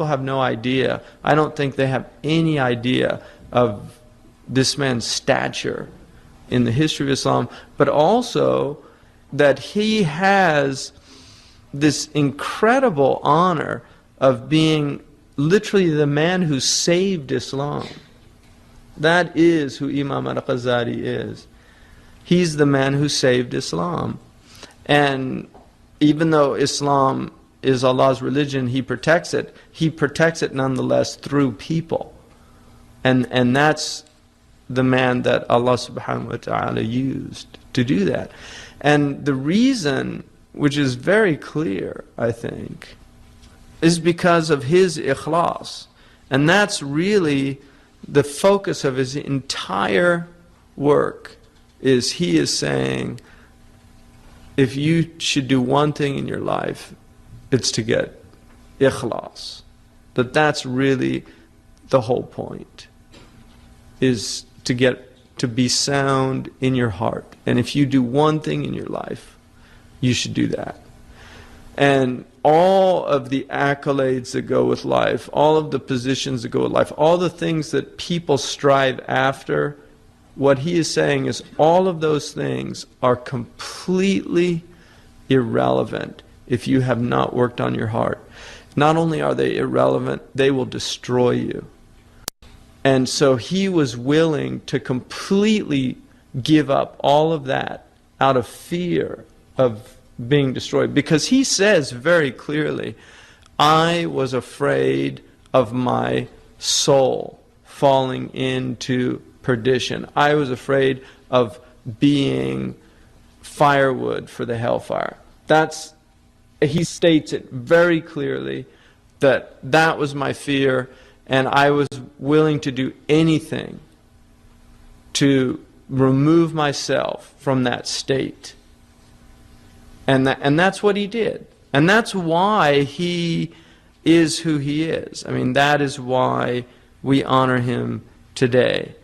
have no idea. I don't think they have any idea of this man's stature in the history of Islam, but also that he has this incredible honor of being literally the man who saved Islam. That is who Imam al-Ghazali is. He's the man who saved Islam. And even though Islam is Allah's religion, He protects it nonetheless through people. And that's the man that Allah subhanahu wa ta'ala used to do that. And the reason, which is very clear, I think, is because of his ikhlas. And that's really the focus of his entire work, is he is saying, if you should do one thing in your life, it's to get ikhlas. That's really the whole point, is to be sound in your heart. And if you do one thing in your life, you should do that. And all of the accolades that go with life, all of the positions that go with life, all the things that people strive after, what he is saying is all of those things are completely irrelevant if you have not worked on your heart. Not only are they irrelevant, they will destroy you. And so he was willing to completely give up all of that out of fear of being destroyed. Because he says very clearly, I was afraid of my soul falling into perdition. I was afraid of being firewood for the hellfire. He states it very clearly that was my fear, and I was willing to do anything to remove myself from that state. And that's what he did. And that's why he is who he is. I mean, that is why we honor him today.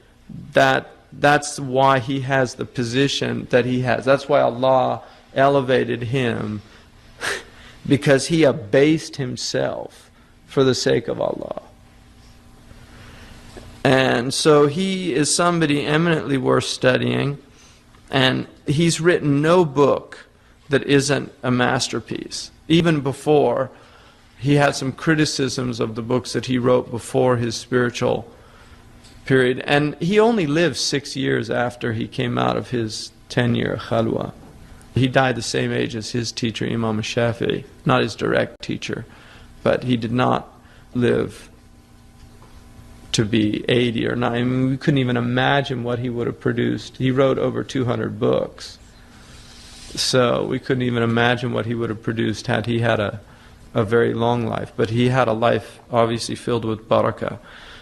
That's why he has the position that he has. That's why Allah elevated him, because he abased himself for the sake of Allah. And so he is somebody eminently worth studying, and he's written no book that isn't a masterpiece. Even before, he had some criticisms of the books that he wrote before his spiritual period. And he only lived 6 years after he came out of his 10-year khalwa. He died the same age as his teacher, Imam Shafi'i, not his direct teacher, but he did not live to be 80 or 90. I mean, we couldn't even imagine what he would have produced. He wrote over 200 books. So we couldn't even imagine what he would have produced had he had a very long life. But he had a life obviously filled with barakah.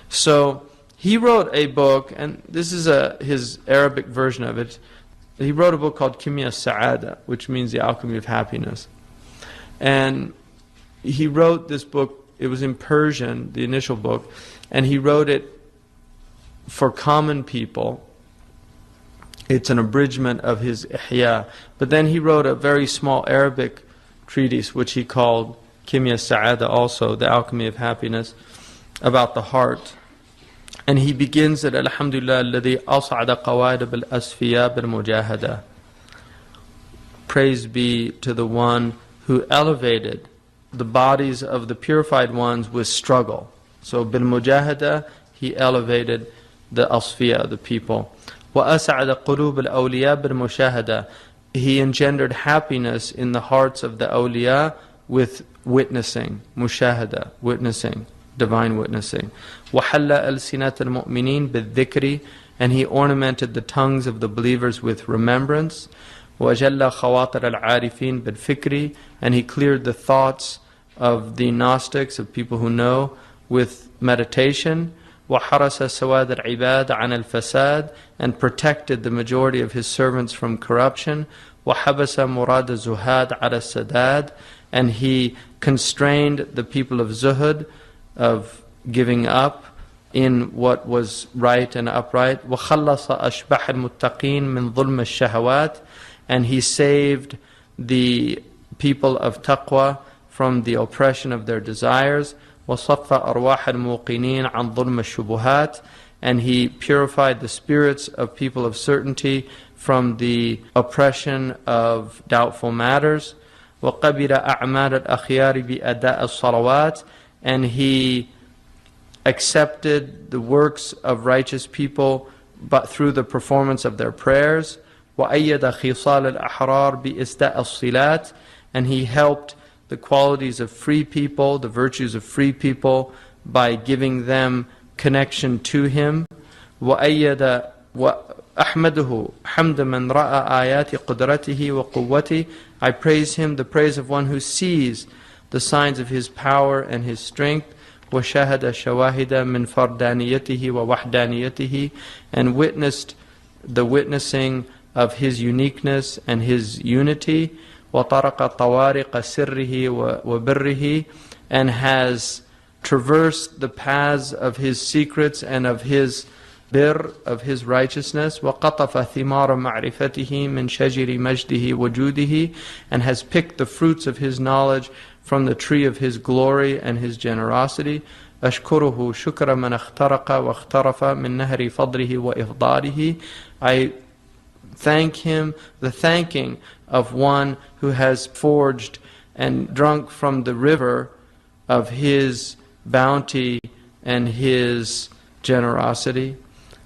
So he wrote a book, and this is his Arabic version of it. He wrote a book called Kimya Sa'ada, which means the alchemy of happiness. And he wrote this book, it was in Persian, the initial book, and he wrote it for common people. It's an abridgment of his Ihya. But then he wrote a very small Arabic treatise, which he called Kimya Sa'ada, also, the alchemy of happiness, about the heart. And he begins it, Alhamdulillah, الذي أصعد قواعد بالأسفياء بالمجاهدة. Praise be to the one who elevated the bodies of the purified ones with struggle. So بالمجاهدة, he elevated the asfiya, the people. وأسعد قلوب الأولياء بالمشاهدة. He engendered happiness in the hearts of the awliya with witnessing, mushahada, witnessing, divine witnessing. وحل ألسنة المؤمنين بالذكر. And he ornamented the tongues of the believers with remembrance. وجل خواطر العارفين بالفكر. And he cleared the thoughts of the Gnostics, of people who know, with meditation. وحرس سواد العباد عن الفساد. And protected the majority of his servants from corruption. وحبس مراد الزهاد على السداد. And he constrained the people of zuhud, of giving up in what was right and upright. وخلص أشباح المتقين من ظلم الشهوات. And he saved the people of taqwa from the oppression of their desires. وصف أرواح الموقنين عن ظلم الشبهات. And he purified the spirits of people of certainty from the oppression of doubtful matters. وقبل أعمال الأخيار بأداء الصلوات. And he accepted the works of righteous people but through the performance of their prayers. وأيد خصال الأحرار بإسداء الصلات. And he helped the qualities of free people, the virtues of free people, by giving them connection to him. وأيد وأحمده حمد من رأى آيات قدرته وقوته. I praise him, the praise of one who sees the signs of his power and his strength. وشاهد شواهد من فردانيته ووحدانيته, and witnessed the witnessing of his uniqueness and his unity. وطرق طوارق سره وبره, and has traversed the paths of his secrets and of his bir, of his righteousness. وقطف ثمار معرفته من شجر مجده وجوده, and has picked the fruits of his knowledge from the tree of his glory and his generosity. أشكره شكر من اخترق واخترف من نهر فضله وإفضاله. I thank him the thanking of one who has forged and drunk from the river of his bounty and his generosity.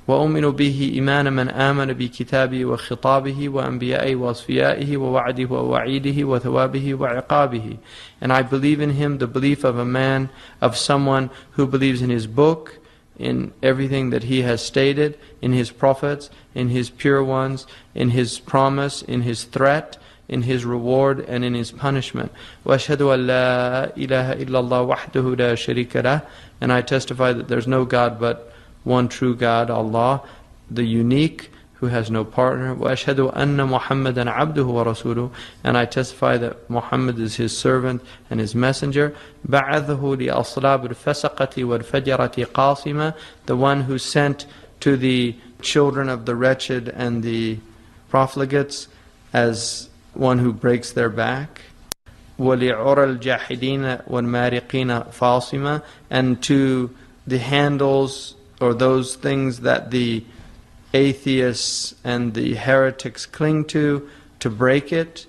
وأؤمن به إيمان من آمن بكتابه وخطابه وأنبيائه وأصفيائه ووعده ووعيده وثوابه وعقابه. And I believe in him the belief of a man, of someone who believes in his book, in everything that he has stated, in his prophets, in his pure ones, in his promise, in his threat, in his reward, and in his punishment. وأشهد أن لا إله إلا الله وحده لا شريك له. And I testify that there's no God but one true God, Allah, the unique, who has no partner. وأشهد أن محمدا عبده ورسوله. And I testify that Muhammad is his servant and his messenger. بعثه لأصلاب الفسقة والفجرة قاصمة. The one who sent to the children of the wretched and the profligates as one who breaks their back. وَلِعُرَى الْجَاحِدِينَ وَالْمَارِقِينَ فَاصِمًا. And to the handles, or those things that the atheists and the heretics cling to break it.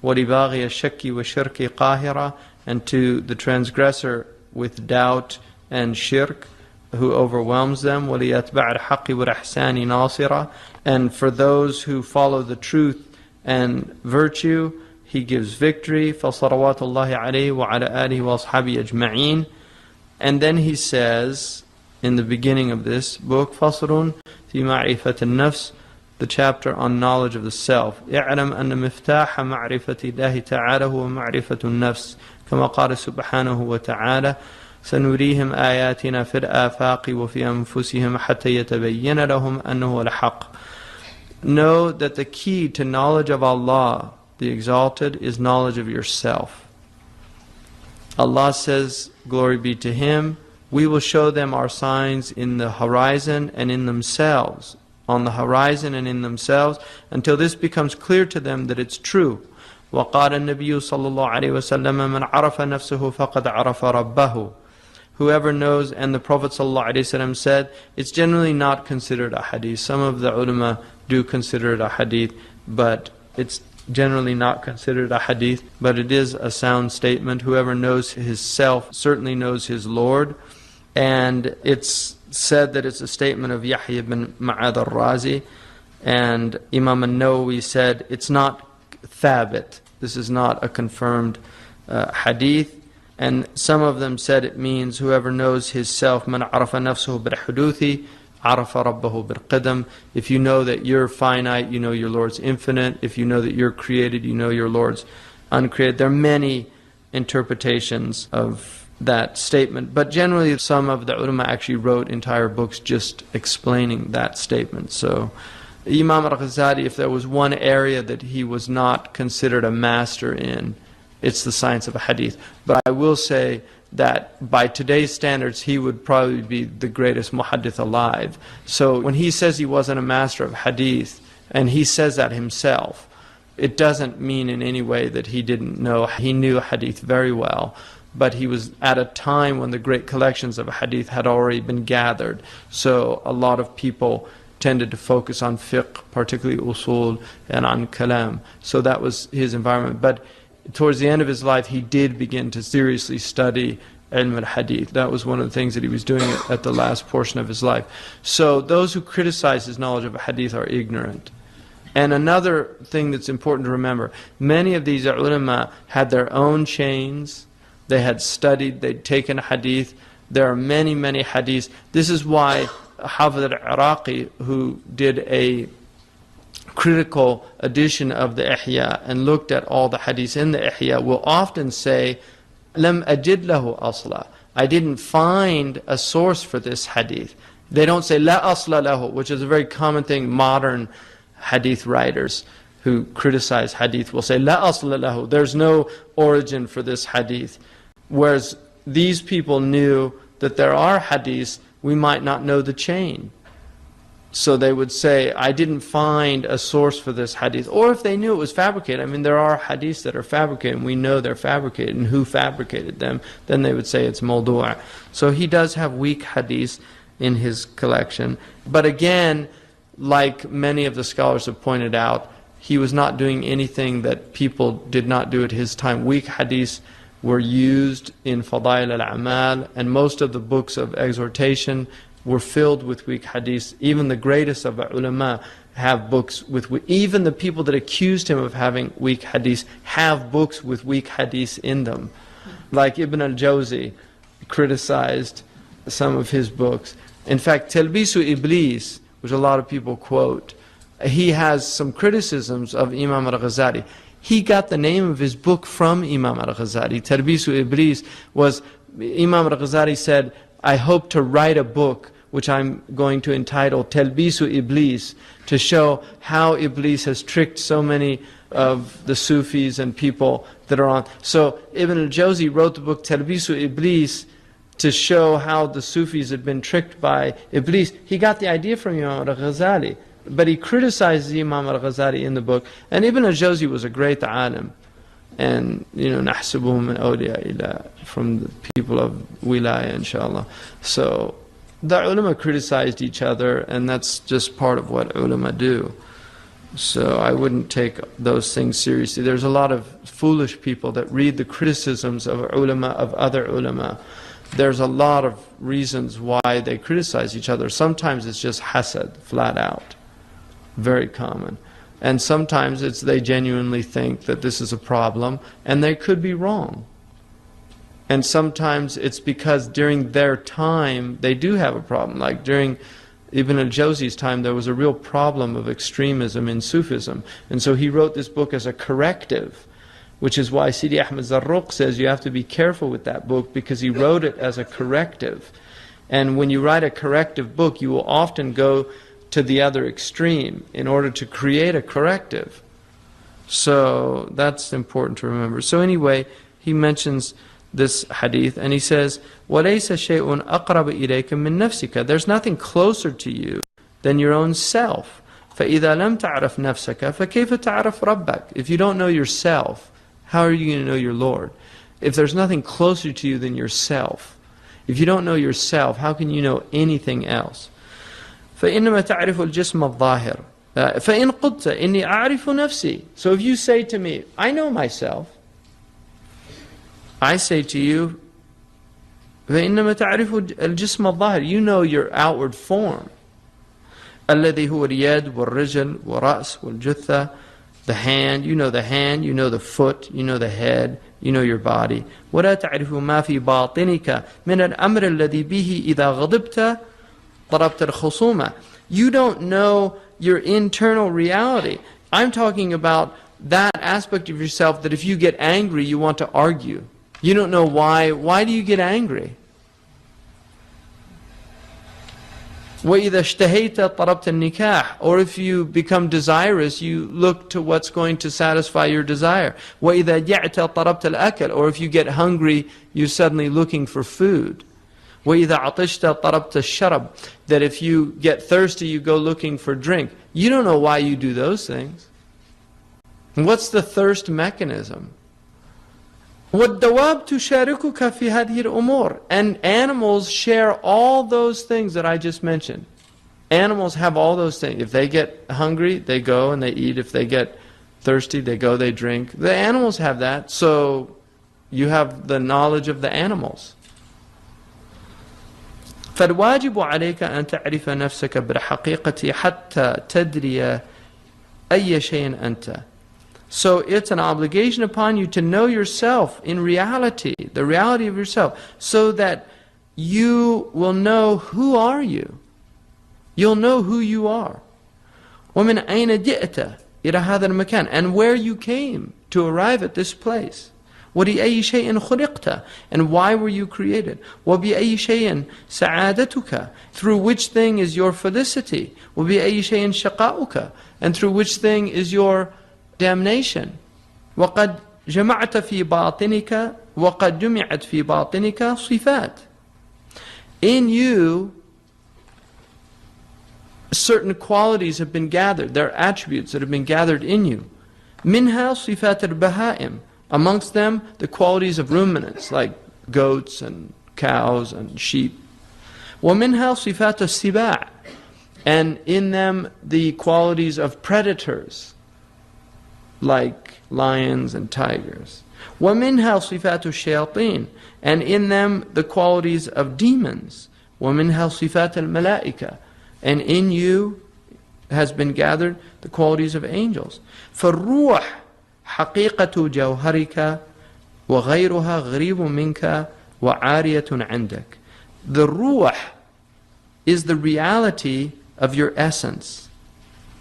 وَلِبَاغِيَ الشَّكِّ وَشِرْكِ قَاهِرًا. And to the transgressor with doubt and shirk, who overwhelms them. وَلِيَتْبَعَ الْحَقِّ وَالْإِحْسَانِ نَاصِرًا. And for those who follow the truth and virtue, he gives victory. فَصَلَوَاتُ اللَّهِ عَلَيْهِ وَعَلَى آلِهِ وَأَصْحَابِهِ أَجْمَعِينَ. And then he says, in the beginning of this book, فَصْلٌ فِي مَعْرِفَةِ النَّفْسِ, the chapter on knowledge of the self. اعلم أن مفتاح معرفة الله تعالى هو معرفة النفس كما قال سبحانه وتعالى سنريهم آياتنا في الآفاق وفي أنفسهم حتى يتبين لهم أنه الحق. Know that the key to knowledge of Allah, the Exalted, is knowledge of yourself. Allah says, glory be to Him, we will show them our signs in the horizon and in themselves, on the horizon and in themselves, until this becomes clear to them that it's true. وقال النبي صلى الله عليه وسلم من عرف نفسه فقد عرف ربه. Whoever knows, and the Prophet ﷺ said, it's generally not considered a hadith. Some of the ulama do consider it a hadith, but it's generally not considered a hadith, but it is a sound statement. Whoever knows his self certainly knows his Lord. And it's said that it's a statement of Yahya ibn Ma'ad al-Razi, and Imam al-Nawawi said it's not thabit. This is not a confirmed hadith. And some of them said it means whoever knows his self, man arafa nafsuhu bil-huduthi, arafa rabbahu bil-qidam. If you know that you're finite, you know your Lord's infinite. If you know that you're created, you know your Lord's uncreated. There are many interpretations of that statement, but generally some of the ulama actually wrote entire books just explaining that statement. So Imam al-Ghazali, if there was one area that he was not considered a master in, it's the science of a hadith. But I will say that by today's standards, he would probably be the greatest muhaddith alive. So when he says he wasn't a master of hadith, and he says that himself, it doesn't mean in any way that he didn't know. He knew hadith very well, but he was at a time when the great collections of hadith had already been gathered. So a lot of people tended to focus on fiqh, particularly usul, and on kalam. So that was his environment. But towards the end of his life, he did begin to seriously study ilm al-hadith. That was one of the things that he was doing at the last portion of his life. So those who criticize his knowledge of hadith are ignorant. And another thing that's important to remember, many of these ulama had their own chains. They had studied, they'd taken hadith. There are many, many hadiths. This is why Hafiz al-Iraqi, who did a critical edition of the Ihya and looked at all the hadiths in the Ihya, will often say, "Lam ajid lahu asla." I didn't find a source for this hadith. They don't say "la asla lahu," which is a very common thing. Modern hadith writers who criticize hadith will say "la asla lahu." There's no origin for this hadith. Whereas these people knew that there are hadiths, we might not know the chain. So they would say, I didn't find a source for this hadith. Or if they knew it was fabricated, I mean, there are hadiths that are fabricated, and we know they're fabricated, and who fabricated them, then they would say it's mawdu'. So he does have weak hadiths in his collection. But again, like many of the scholars have pointed out, he was not doing anything that people did not do at his time. Weak hadiths were used in Fadail al-A'mal, and most of the books of exhortation were filled with weak hadiths. Even the greatest of ulama have books with even the people that accused him of having weak hadiths have books with weak hadiths in them. Like Ibn al-Jawzi criticized some of his books. In fact, Talbisu Iblis, which a lot of people quote, he has some criticisms of Imam al-Ghazali. He got the name of his book from Imam al-Ghazali. Talbisu Iblis was, Imam al-Ghazali said, I hope to write a book which I'm going to entitle Talbisu Iblis, to show how Iblis has tricked so many of the Sufis and people that are on. So Ibn al-Jawzi wrote the book Talbisu Iblis to show how the Sufis had been tricked by Iblis. He got the idea from Imam al-Ghazali, but he criticizes Imam al-Ghazali in the book. And Ibn al-Jawzi was a great alim. And, نحسبهم من أولياء الله, from the people of wilaya, inshallah. So the ulama criticized each other, and that's just part of what ulama do. So I wouldn't take those things seriously. There's a lot of foolish people that read the criticisms of ulama, of other ulama. There's a lot of reasons why they criticize each other. Sometimes it's just hasad, flat out. Very common. And sometimes it's they genuinely think that this is a problem, and they could be wrong. And sometimes it's because during their time they do have a problem. Like during Ibn al-Jawzi's time, there was a real problem of extremism in Sufism. And so he wrote this book as a corrective, which is why Sidi Ahmed Zarruq says you have to be careful with that book, because he wrote it as a corrective. And when you write a corrective book, you will often go to the other extreme in order to create a corrective. So that's important to remember. So anyway, he mentions this hadith and he says, وَلَيْسَ شَيْءٌ أَقْرَبَ إِلَيْكَ مِن نَفْسِكَ. There's nothing closer to you than your own self. فَإِذَا لَمْ تَعْرَفْ نَفْسَكَ فَكَيْفَ تَعْرَفْ رَبَّكَ. If you don't know yourself, how are you going to know your Lord? If there's nothing closer to you than yourself, if you don't know yourself, how can you know anything else? فإنما تعرف الجسم الظاهر فإن قلت إني أعرف نفسي. So if you say to me, I know myself, I say to you, فإنما تعرف الجسم الظاهر, you know your outward form. الذي هو اليد والرجل والرأس والجثة, the hand, you know the foot, you know the head, you know your body. ولا تعرف ما في باطنك من الأمر الذي به إذا غضبت ضربت الخصومة. You don't know your internal reality. I'm talking about that aspect of yourself that if you get angry, you want to argue. You don't know why. Why do you get angry? وَإِذَا اشْتَهَيْتَ طَرَبْتَ النِّكَاحِ. Or if you become desirous, you look to what's going to satisfy your desire. وَإِذَا جَعْتَ طَرَبْتَ الْأَكَلِ. Or if you get hungry, you're suddenly looking for food. وَإِذَا عَطِشْتَ طَرَبْتَ الشَّرَبِ. That if you get thirsty, you go looking for drink. You don't know why you do those things. And what's the thirst mechanism? وَالدَّوَابُ تُشَارِكُكَ فِي هَذِهِ الْأُمُورِ. And animals share all those things that I just mentioned. Animals have all those things. If they get hungry, they go and they eat. If they get thirsty, they go, they drink. The animals have that, so you have the knowledge of the animals. فالواجب عليك أن تعرف نفسك بالحقيقة حتى تدري أي شيء أنت. So it's an obligation upon you to know yourself in reality, the reality of yourself, so that you will know who are you. you'll know who you are. وَمِنْ أَيْنَ جِئْتَ إِلَى هَذَا الْمَكَانِ, and where you came to arrive at this place. وَلِأَيِّ شَيْءٍ خُلِقْتَ, and why were you created? وَبِأَيِّ شَيْءٍ سَعَادَتُكَ, through which thing is your felicity? وَبِأَيِّ شَيْءٍ شَقَاؤُكَ, and through which thing is your damnation? وَقَدْ جَمَعْتَ فِي بَاطِنِكَ وَقَدْ جُمِعَتْ فِي بَاطِنِكَ صِفَاتٍ. In you, certain qualities have been gathered. There are attributes that have been gathered in you. مِنْهَا صِفَاتَ الْبَهَائِمِ, amongst them the qualities of ruminants, like goats and cows and sheep. وَمِنْهَا صِفَاتَ السِّبَاعِ, and in them the qualities of predators, like lions and tigers. وَمِنْهَا صِفَاتُ الشَّيَاطِينِ, and in them the qualities of demons. وَمِنْهَا صِفَاتَ الْمَلَائِكَةِ, and in you has been gathered the qualities of angels. فَالرُّوحِ حَقِيقَةُ جَوْهَرِكَ وَغَيْرُهَا غَرِيبٌ مِنْكَ وَعَارِيَةٌ عِنْدَكَ. The ruh is the reality of your essence,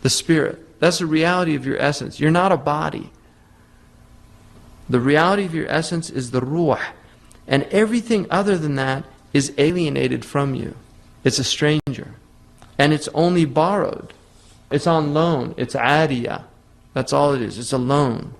the spirit. That's the reality of your essence. You're not a body. The reality of your essence is the ruh, and everything other than that is alienated from you. It's a stranger, and it's only borrowed. It's on loan. It's عارية. That's all it is. It's a loan.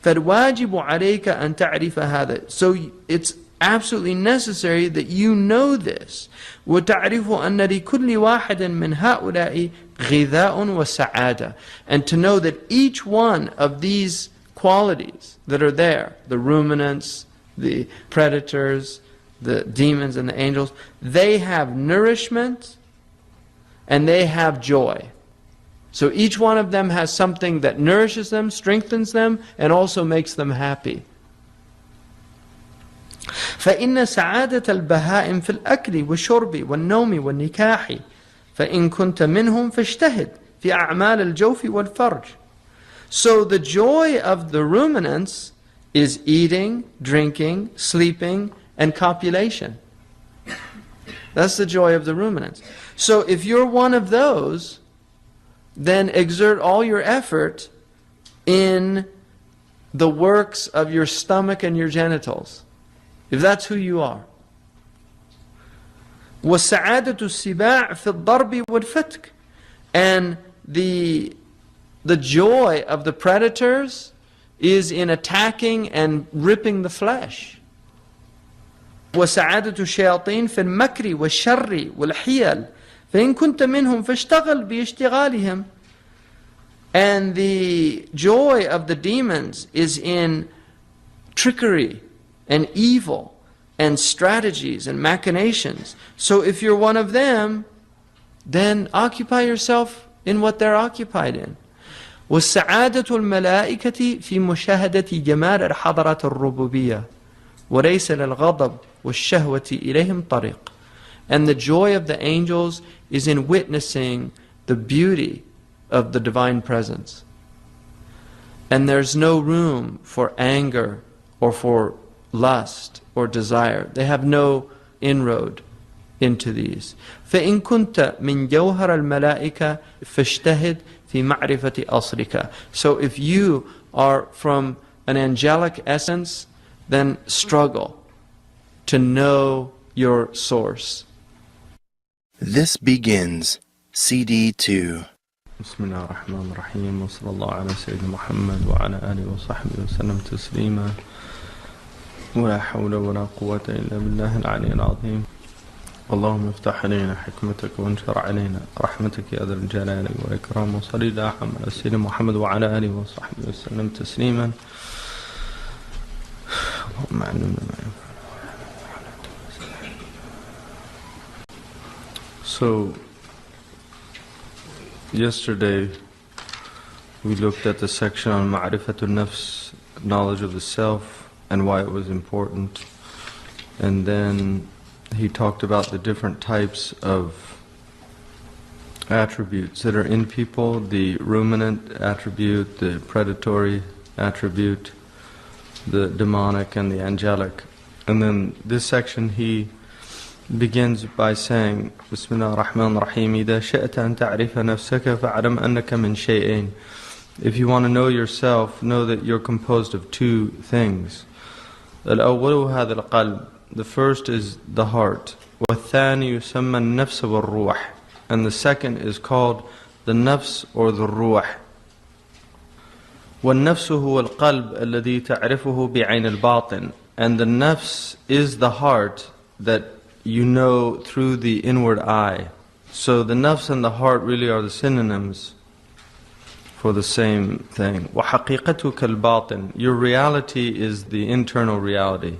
فَالْوَاجِبُ عَلَيْكَ أَن تَعْرِفَ هَذَا. So it's absolutely necessary that you know this. وَتَعْرِفُ أَنَّ لِكُلِّ وَاحِدٍ مِّنْ هَؤُلَاءِ غِذَاءٌ وَسَعَادَةٌ. And to know that each one of these qualities that are there, the ruminants, the predators, the demons and the angels, they have nourishment and they have joy. So each one of them has something that nourishes them, strengthens them, and also makes them happy. فإن سعادة البهائم في الأكل والشرب والنوم والنكاح فإن كنت منهم فاجتهد في أعمال الجوف والفرج. So the joy of the ruminants is eating, drinking, sleeping, and copulation. That's the joy of the ruminants. So if you're one of those, then exert all your effort in the works of your stomach and your genitals, if that's who you are. وَسَعَادَةُ السِّبَاعِ فِي الضَّرْبِ وَالْفَتْكِ. And the joy of the predators is in attacking and ripping the flesh. وَسَعَادَةُ الشَّيَاطِينِ فِي الْمَكْرِ وَالشَّرِّ وَالْحِيَلِ فَإِن كُنْتَ مِنْهُمْ فَاشْتَغَلْ بِاشْتِغَالِهِمْ. And the joy of the demons is in trickery and evil and strategies and machinations. So if you're one of them, then occupy yourself in what they're occupied in. وَالسَّعَادَةُ الْمَلَائِكَةِ فِي مُشَاهَدَةِ جَمَالِ الْحَضَرَةِ الرُّبُوبِيَّةِ وَلَيْسَ لِلْغَضَبِ وَالشَّهْوَةِ إِلَيْهِمْ طَرِيقٌ. And the joy of the angels is in witnessing the beauty of the divine presence. And there's no room for anger or for lust or desire. They have no inroad into these. فَإِن كُنْتَ مِنْ جَوْهَرَ الْمَلَائِكَةِ فَاشْتَهِدْ فِي مَعْرِفَةِ أَصْلِكَ. So if you are from an angelic essence, then struggle to know your source. This begins CD 2. بسم الله الرحمن الرحيم وصلى الله على سيدنا محمد وعلى آله وصحبه وسلم تسليما ولا حول ولا قوة إلا بالله العلي العظيم. اللهم افتح علينا حكمتك وانشر علينا رحمتك يا ذا الجلال والإكرام. وصلي اللهم على سيدنا محمد وعلى آله وصحبه وسلم تسليما. اللهم علمنا ما ينفعنا. So yesterday we looked at the section on Ma'rifatul Nafs, knowledge of the self, and why it was important. And then he talked about the different types of attributes that are in people, the ruminant attribute, the predatory attribute, the demonic and the angelic. And then this section he begins by saying, Bismillah ar-Rahman ar-Rahim, إذا شئت أن تعرف نفسك فاعلم أنك من شيئين. If you want to know yourself, know that you're composed of two things. الأول هذا القلب. The first is the heart. والثاني يسمى النفس والروح. And the second is called the nafs or the ruh. والنفس هو القلب الذي تعرفه بعين الباطن. And the nafs is the heart that you know through the inward eye. So the nafs and the heart really are the synonyms for the same thing. وحقيقتك الباطن. Your reality is the internal reality.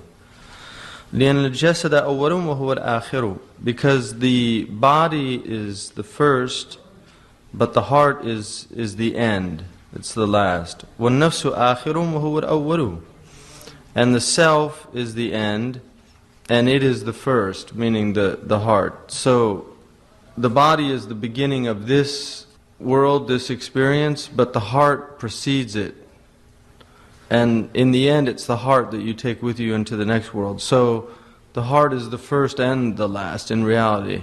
لأن الجسد أول وهو الآخر. Because the body is the first, but the heart is the end. It's the last. والنفس آخر وهو الأول. And the self is the end, and it is the first, meaning the heart. So the body is the beginning of this world, this experience, but the heart precedes it. And in the end, it's the heart that you take with you into the next world. So the heart is the first and the last in reality.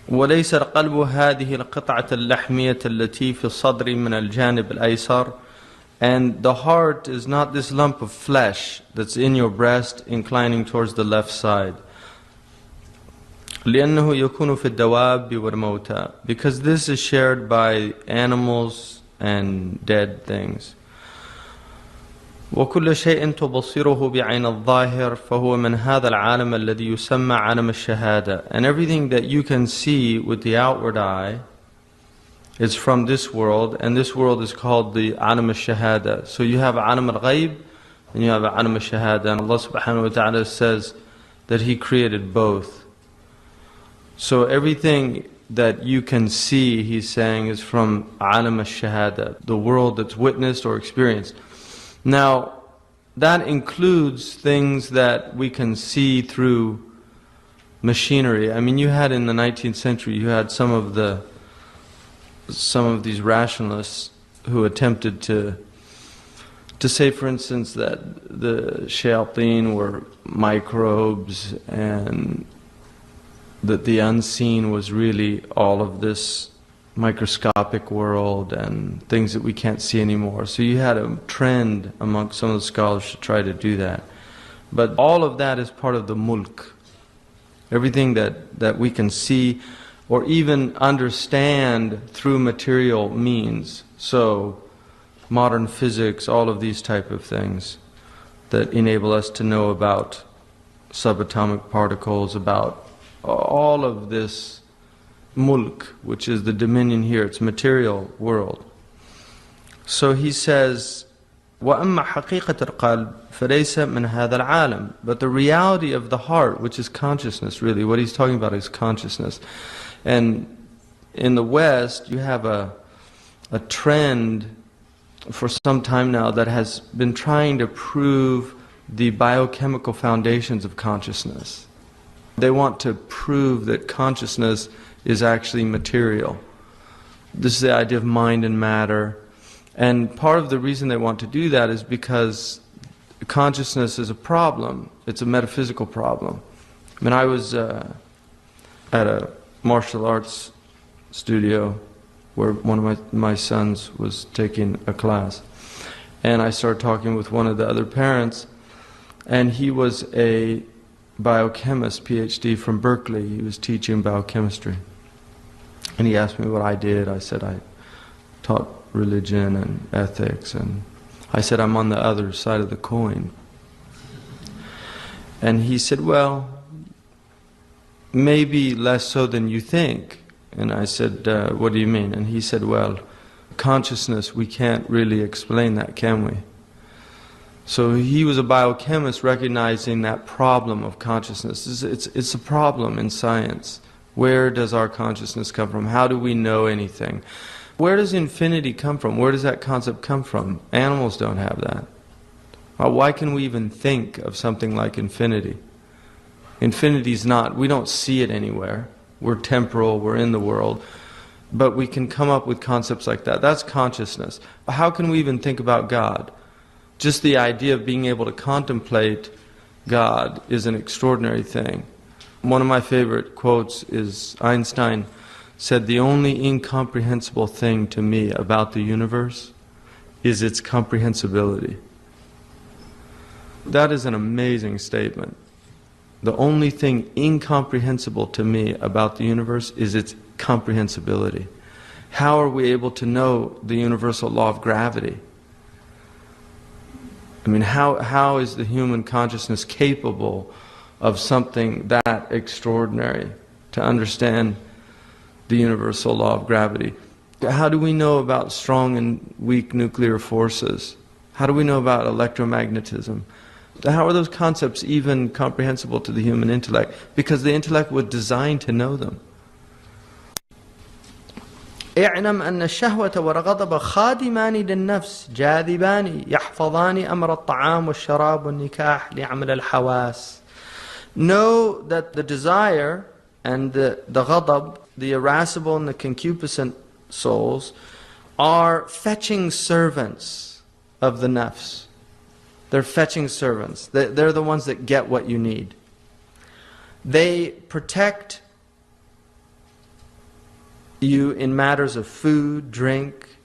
وليس القلب هذه القطعة اللحمية التي في الصدر من الجانب الأيسر. And the heart is not this lump of flesh that's in your breast inclining towards the left side. لأنه يكون في الدواب والموتى. Because this is shared by animals and dead things. وكل شيء تبصره بعين الظاهر فهو من هذا العالم الذي يسمى عالم الشهادة. And everything that you can see with the outward eye is from this world, and this world is called the عالم الشهادة. So you have عالم الغيب and you have عالم الشهادة. And Allah subhanahu wa ta'ala says that He created both. So everything that you can see, He's saying, is from عالم الشهادة, the world that's witnessed or experienced. Now, that includes things that we can see through machinery. I mean, you had in the 19th century, you had some of these rationalists who attempted to say, for instance, that the shayateen were microbes and that the unseen was really all of this microscopic world and things that we can't see anymore. So you had a trend among some of the scholars to try to do that. But all of that is part of the mulk. Everything that we can see or even understand through material means. So modern physics, all of these type of things that enable us to know about subatomic particles, about all of this mulk, which is the dominion here, it's material world. So he says, وَأَمَّا حَقِيقَةَ الْقَلْبِ فَلَيْسَ مِنْ هَذَا الْعَالَمِ. But the reality of the heart, which is consciousness really, what he's talking about is consciousness. And in the West, you have a trend for some time now that has been trying to prove the biochemical foundations of consciousness. They want to prove that consciousness is actually material. This is the idea of mind and matter. And part of the reason they want to do that is because consciousness is a problem. It's a metaphysical problem. When I was at a martial arts studio where one of my sons was taking a class, and I started talking with one of the other parents, and he was a biochemist, PhD from Berkeley. He was teaching biochemistry. And he asked me what I did. I said I taught religion and ethics, and I said I'm on the other side of the coin. And he said, well, maybe less so than you think. And I said, what do you mean? And he said, well, consciousness, we can't really explain that, can we? So he was a biochemist recognizing that problem of consciousness. It's a problem in science. Where does our consciousness come from? How do we know anything? Where does infinity come from? Where does that concept come from? Animals don't have that. Why can we even think of something like infinity? Infinity's not, we don't see it anywhere. We're temporal, we're in the world. But we can come up with concepts like that. That's consciousness. How can we even think about God? Just the idea of being able to contemplate God is an extraordinary thing. One of my favorite quotes is Einstein said, "The only incomprehensible thing to me about the universe is its comprehensibility." That is an amazing statement. The only thing incomprehensible to me about the universe is its comprehensibility. How are we able to know the universal law of gravity? I mean, how is the human consciousness capable of something that extraordinary to understand the universal law of gravity? How do we know about strong and weak nuclear forces? How do we know about electromagnetism? How are those concepts even comprehensible to the human intellect? Because the intellect was designed to know them. اعلم أن الشهوة والغضب خادمان للنفس جاذبان يحفظان أمر الطعام والشراب والنكاح لعمل الحواس. Know that the desire and the ghadab, the irascible and the concupiscent souls, are fetching servants of the nafs. They're fetching servants. They're the ones that get what you need. They protect you in matters of food, drink,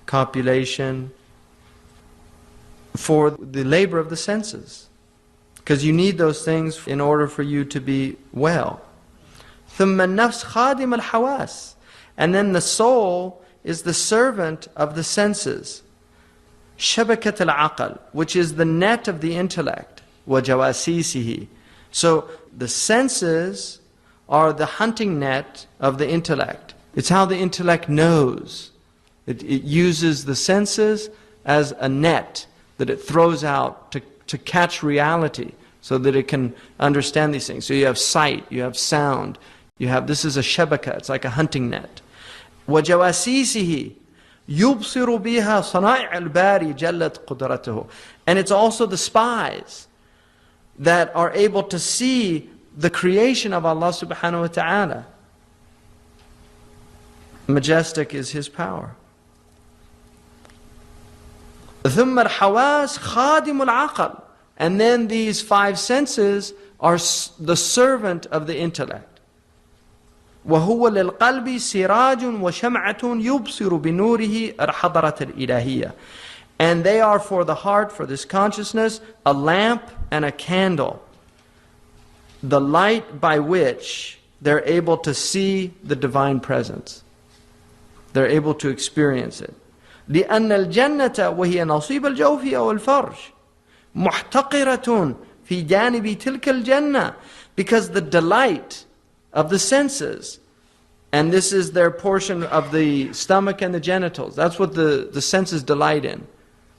copulation, for the labor of the senses. Because you need those things in order for you to be well. ثُمَّ النَّفْسِ خَادِمَ الْحَوَاسِ. And then the soul is the servant of the senses. شَبَكَةَ الْعَقَلِ, which is the net of the intellect. وَجَوَاسِيسِهِ. So the senses are the hunting net of the intellect. It's how the intellect knows. It uses the senses as a net that it throws out to catch reality so that it can understand these things. So you have sight, you have sound, this is a shabaka, it's like a hunting net. وَجَوَاسِيسِهِ يُبْصِرُ بِهَا صَنَائِعَ الْبَارِ جَلَّتْ قُدْرَتُهُ. And it's also the spies that are able to see the creation of Allah subhanahu wa ta'ala. Majestic is His power. ثُمَّ الْحَوَاسِ خَادِمُ الْعَقَلِ. And then these five senses are the servant of the intellect. وَهُوَ لِلْقَلْبِ سِرَاجٌ وَشَمْعَةٌ يُبْصِرُ بِنُورِهِ الْحَضَرَةَ الْإِلَهِيَّةِ. And they are for the heart, for this consciousness, a lamp and a candle. The light by which they're able to see the divine presence. They're able to experience it. لأن الجنة وهي نصيب الجوف أو الفرج محتقرة في جانب تلك الجنة. Because the delight of the senses, and this is their portion of the stomach and the genitals, that's what the senses delight in.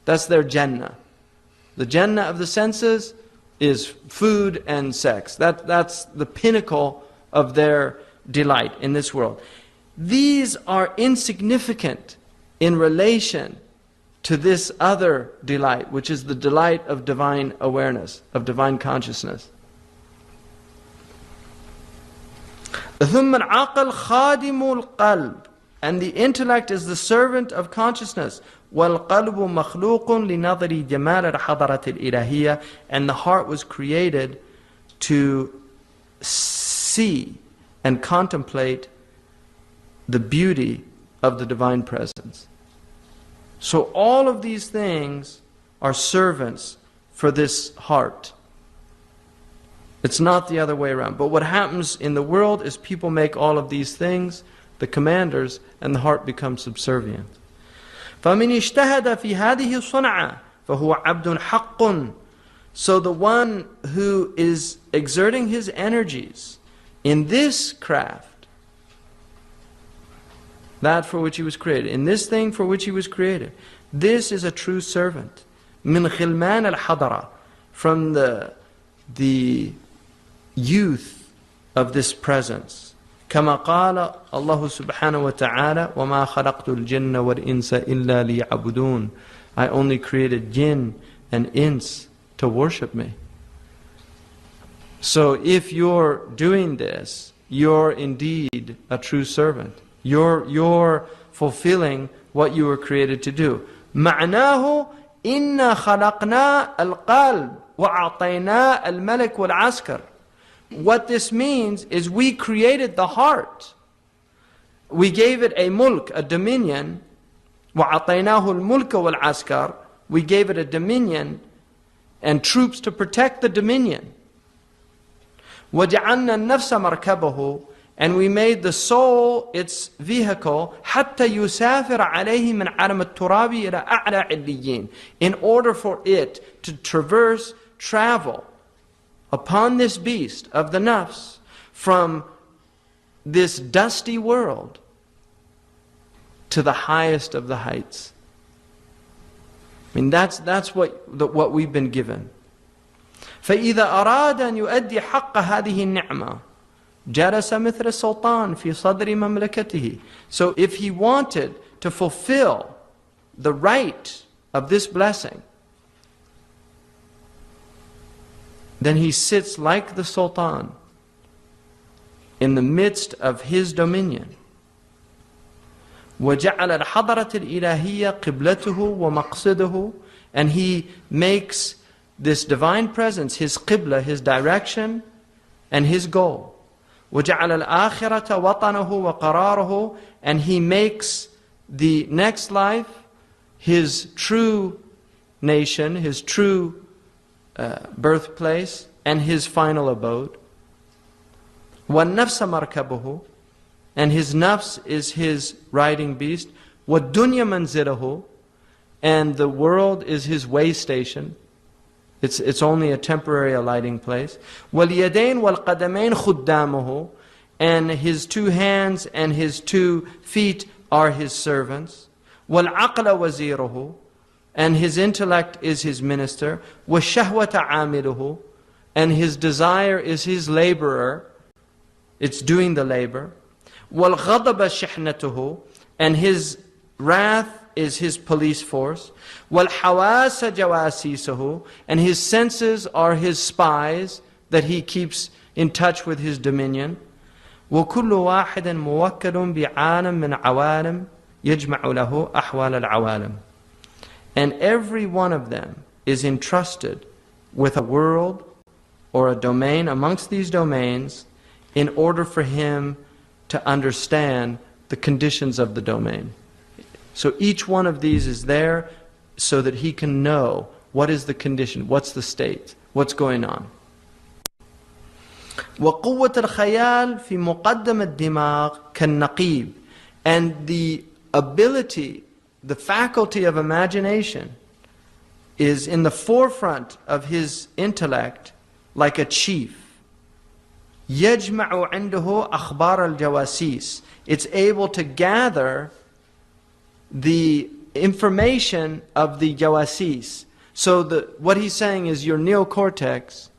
That's their Jannah. The Jannah of the senses is food and sex. That's the pinnacle of their delight in this world. These are insignificant in relation to this other delight, which is the delight of divine awareness, of divine consciousness. ثُمَّ الْعَقْلُ خَادِمُ الْقَلْبِ. And the intellect is the servant of consciousness. وَالْقَلْبُ مَخْلُوقٌ لِنَظْرِ جَمَالِ الْحَضَرَةِ الْإِلَهِيَّةِ. And the heart was created to see and contemplate the beauty of the divine presence. So all of these things are servants for this heart. It's not the other way around. But what happens in the world is people make all of these things the commanders, and the heart becomes subservient. فَمِنْ اجْتَهَدَ فِي هَذِهِ الصُّنْعَةِ فَهُوَ عَبْدٌ حَقٌّ. So the one who is exerting his energies in this craft, that for which he was created, in this thing for which he was created, this is a true servant. مِنْ خِلْمَانَ الْحَضَرَةِ. From the youth of this presence. كما قال الله سبحانه وتعالى وما خلقت الجن والإنس إلا ليعبدون. I only created jinn and ins to worship me. So if you're doing this, you're indeed a true servant. You're fulfilling what you were created to do. معناه إنا خلقنا القلب وَأَعْطَيْنَا الْمَلَكُ وَالْعَسْكَرِ. What this means is we created the heart. We gave it a mulk, a dominion. وَأَعْطَيْنَاهُ الْمُلْكَ وَالْعَسْكَرِ. We gave it a dominion and troops to protect the dominion. وَجَعَلْنَا النَّفْسَ مَرْكَبَهُ. And we made the soul its vehicle حَتَّى يُسَافِرَ عَلَيْهِ مِنْ عَالَمِ التُّرَابِ إِلَى أَعْلَى عِلِّيِّينَ. In order for it to travel upon this beast of the nafs from this dusty world to the highest of the heights. I mean, that's what we've been given. فَإِذَا أَرَادَ أَنْ يُؤَدِّي حَقَّ هَذِهِ النِّعْمَةِ جَلَسَ مِثْلَ السُّلْطَانِ فِي صَدْرِ مَمْلَكَتِهِ. So if he wanted to fulfill the right of this blessing, then he sits like the sultan in the midst of his dominion. وَجَعَلَ الْحَضَرَةِ الْإِلَهِيَّةِ قِبْلَتُهُ وَمَقْصِدُهُ. And he makes this divine presence his qibla, his direction, and his goal. وَجَعَلَ الْآخِرَةَ وَطَنَهُ وَقَرَارُهُ. And he makes the next life his true nation, his true birthplace, and his final abode. وَالنَّفْسَ مَرْكَبُهُ. And his nafs is his riding beast. وَالدُّنْيَا مَنْزِلَهُ. And the world is his way station. It's only a temporary alighting place. وَالْيَدَيْنِ وَالْقَدَمَيْنِ خُدَّامُهُ. And his two hands and his 2 feet are his servants. وَالْعَقْلَ وَزِيرُهُ. And his intellect is his minister. وَالشَّهْوَةَ عَامِلُهُ. And his desire is his laborer. It's doing the labor. وَالْغَضَبَ شِحْنَتُهُ. And his wrath is his police force. وَالْحَوَاسَ جَوَاسِيسُهُ. And his senses are his spies that he keeps in touch with his dominion. وَكُلُّ وَاحِدٍ مُوَكَّلٌ بِعَالَمٍ مِنْ عَوَالِمٍ يَجْمَعُ لَهُ أَحْوَالَ الْعَوَالِمِ. And every one of them is entrusted with a world or a domain amongst these domains in order for him to understand the conditions of the domain. So each one of these is there so that he can know what is the condition, what's the state, what's going on. وَقُوَّةَ الْخَيَالِ فِي مُقَدَّمَ الدِّمَاغِ كَالنَّقِيبِ. And the ability, the faculty of imagination is in the forefront of his intellect like a chief. يَجْمَعُ عِنْدَهُ أَخْبَارَ الْجَوَاسِيسِ. It's able to gather the information of the jawasis. So what he's saying is your neocortex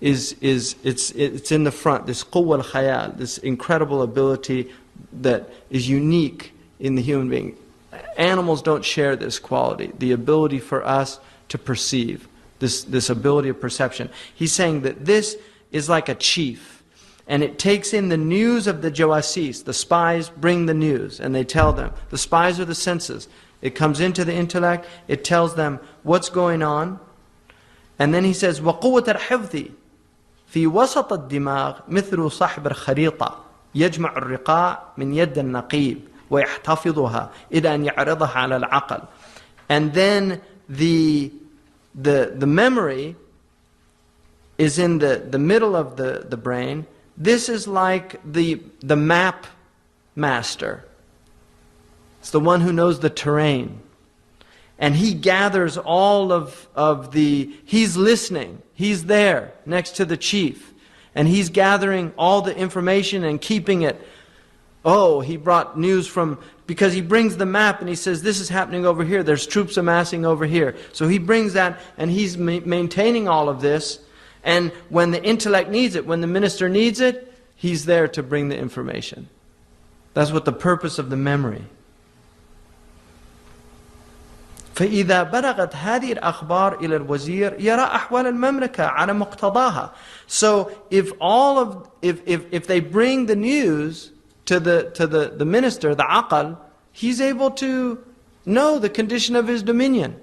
it's in the front, this quwwa al-khayal, this incredible ability that is unique in the human being. Animals don't share this quality, the ability for us to perceive, this ability of perception. He's saying that this is like a chief, and it takes in the news of the jawasis. The spies bring the news, and they tell them. The spies are the senses. It comes into the intellect, it tells them what's going on. And then he says, وَقُوَّةَ الْحِفْظِ في وسط الدماغ مثل صاحب الخريطة يجمع الرقاع من يد النقيب ويحتفظها إلى أن يعرضها على العقل. And then the memory is in the middle of the brain. This is like the map master. It's the one who knows the terrain. And he gathers all of he's listening. He's there next to the chief. And he's gathering all the information and keeping it. Oh, he brought news because he brings the map and he says, this is happening over here. There's troops amassing over here. So he brings that and he's maintaining all of this. And when the intellect needs it, when the minister needs it, he's there to bring the information. That's what the purpose of the memory. فإذا بلغت هذه الأخبار إلى الوزير يرى أحوال المملكة على مقتضاها. So if they bring the news to the minister, the aqal, he's able to know the condition of his dominion.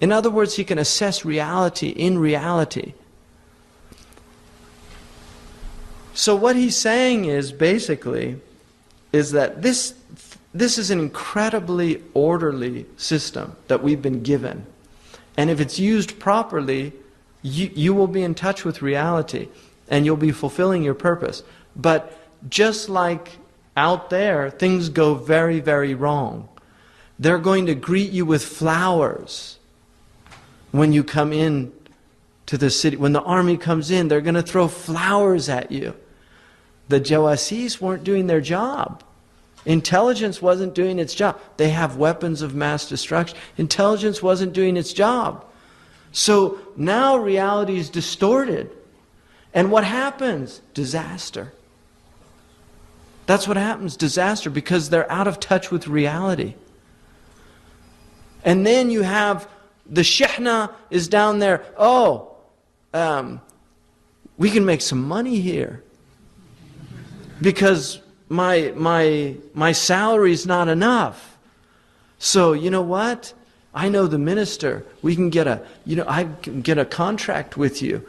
In other words, he can assess reality in reality. So what he's saying is basically is that this is an incredibly orderly system that we've been given. And if it's used properly, you will be in touch with reality and you'll be fulfilling your purpose. But just like out there, things go very, very wrong. They're going to greet you with flowers when you come in to the city. When the army comes in, they're going to throw flowers at you. The Jawasis weren't doing their job. Intelligence wasn't doing its job. They have weapons of mass destruction. Intelligence wasn't doing its job. So now reality is distorted. And what happens? Disaster. That's what happens, disaster, because they're out of touch with reality. And then you have the shihna is down there. Oh, we can make some money here because my salary's not enough. So you know what? I know the minister. We can get I can get a contract with you.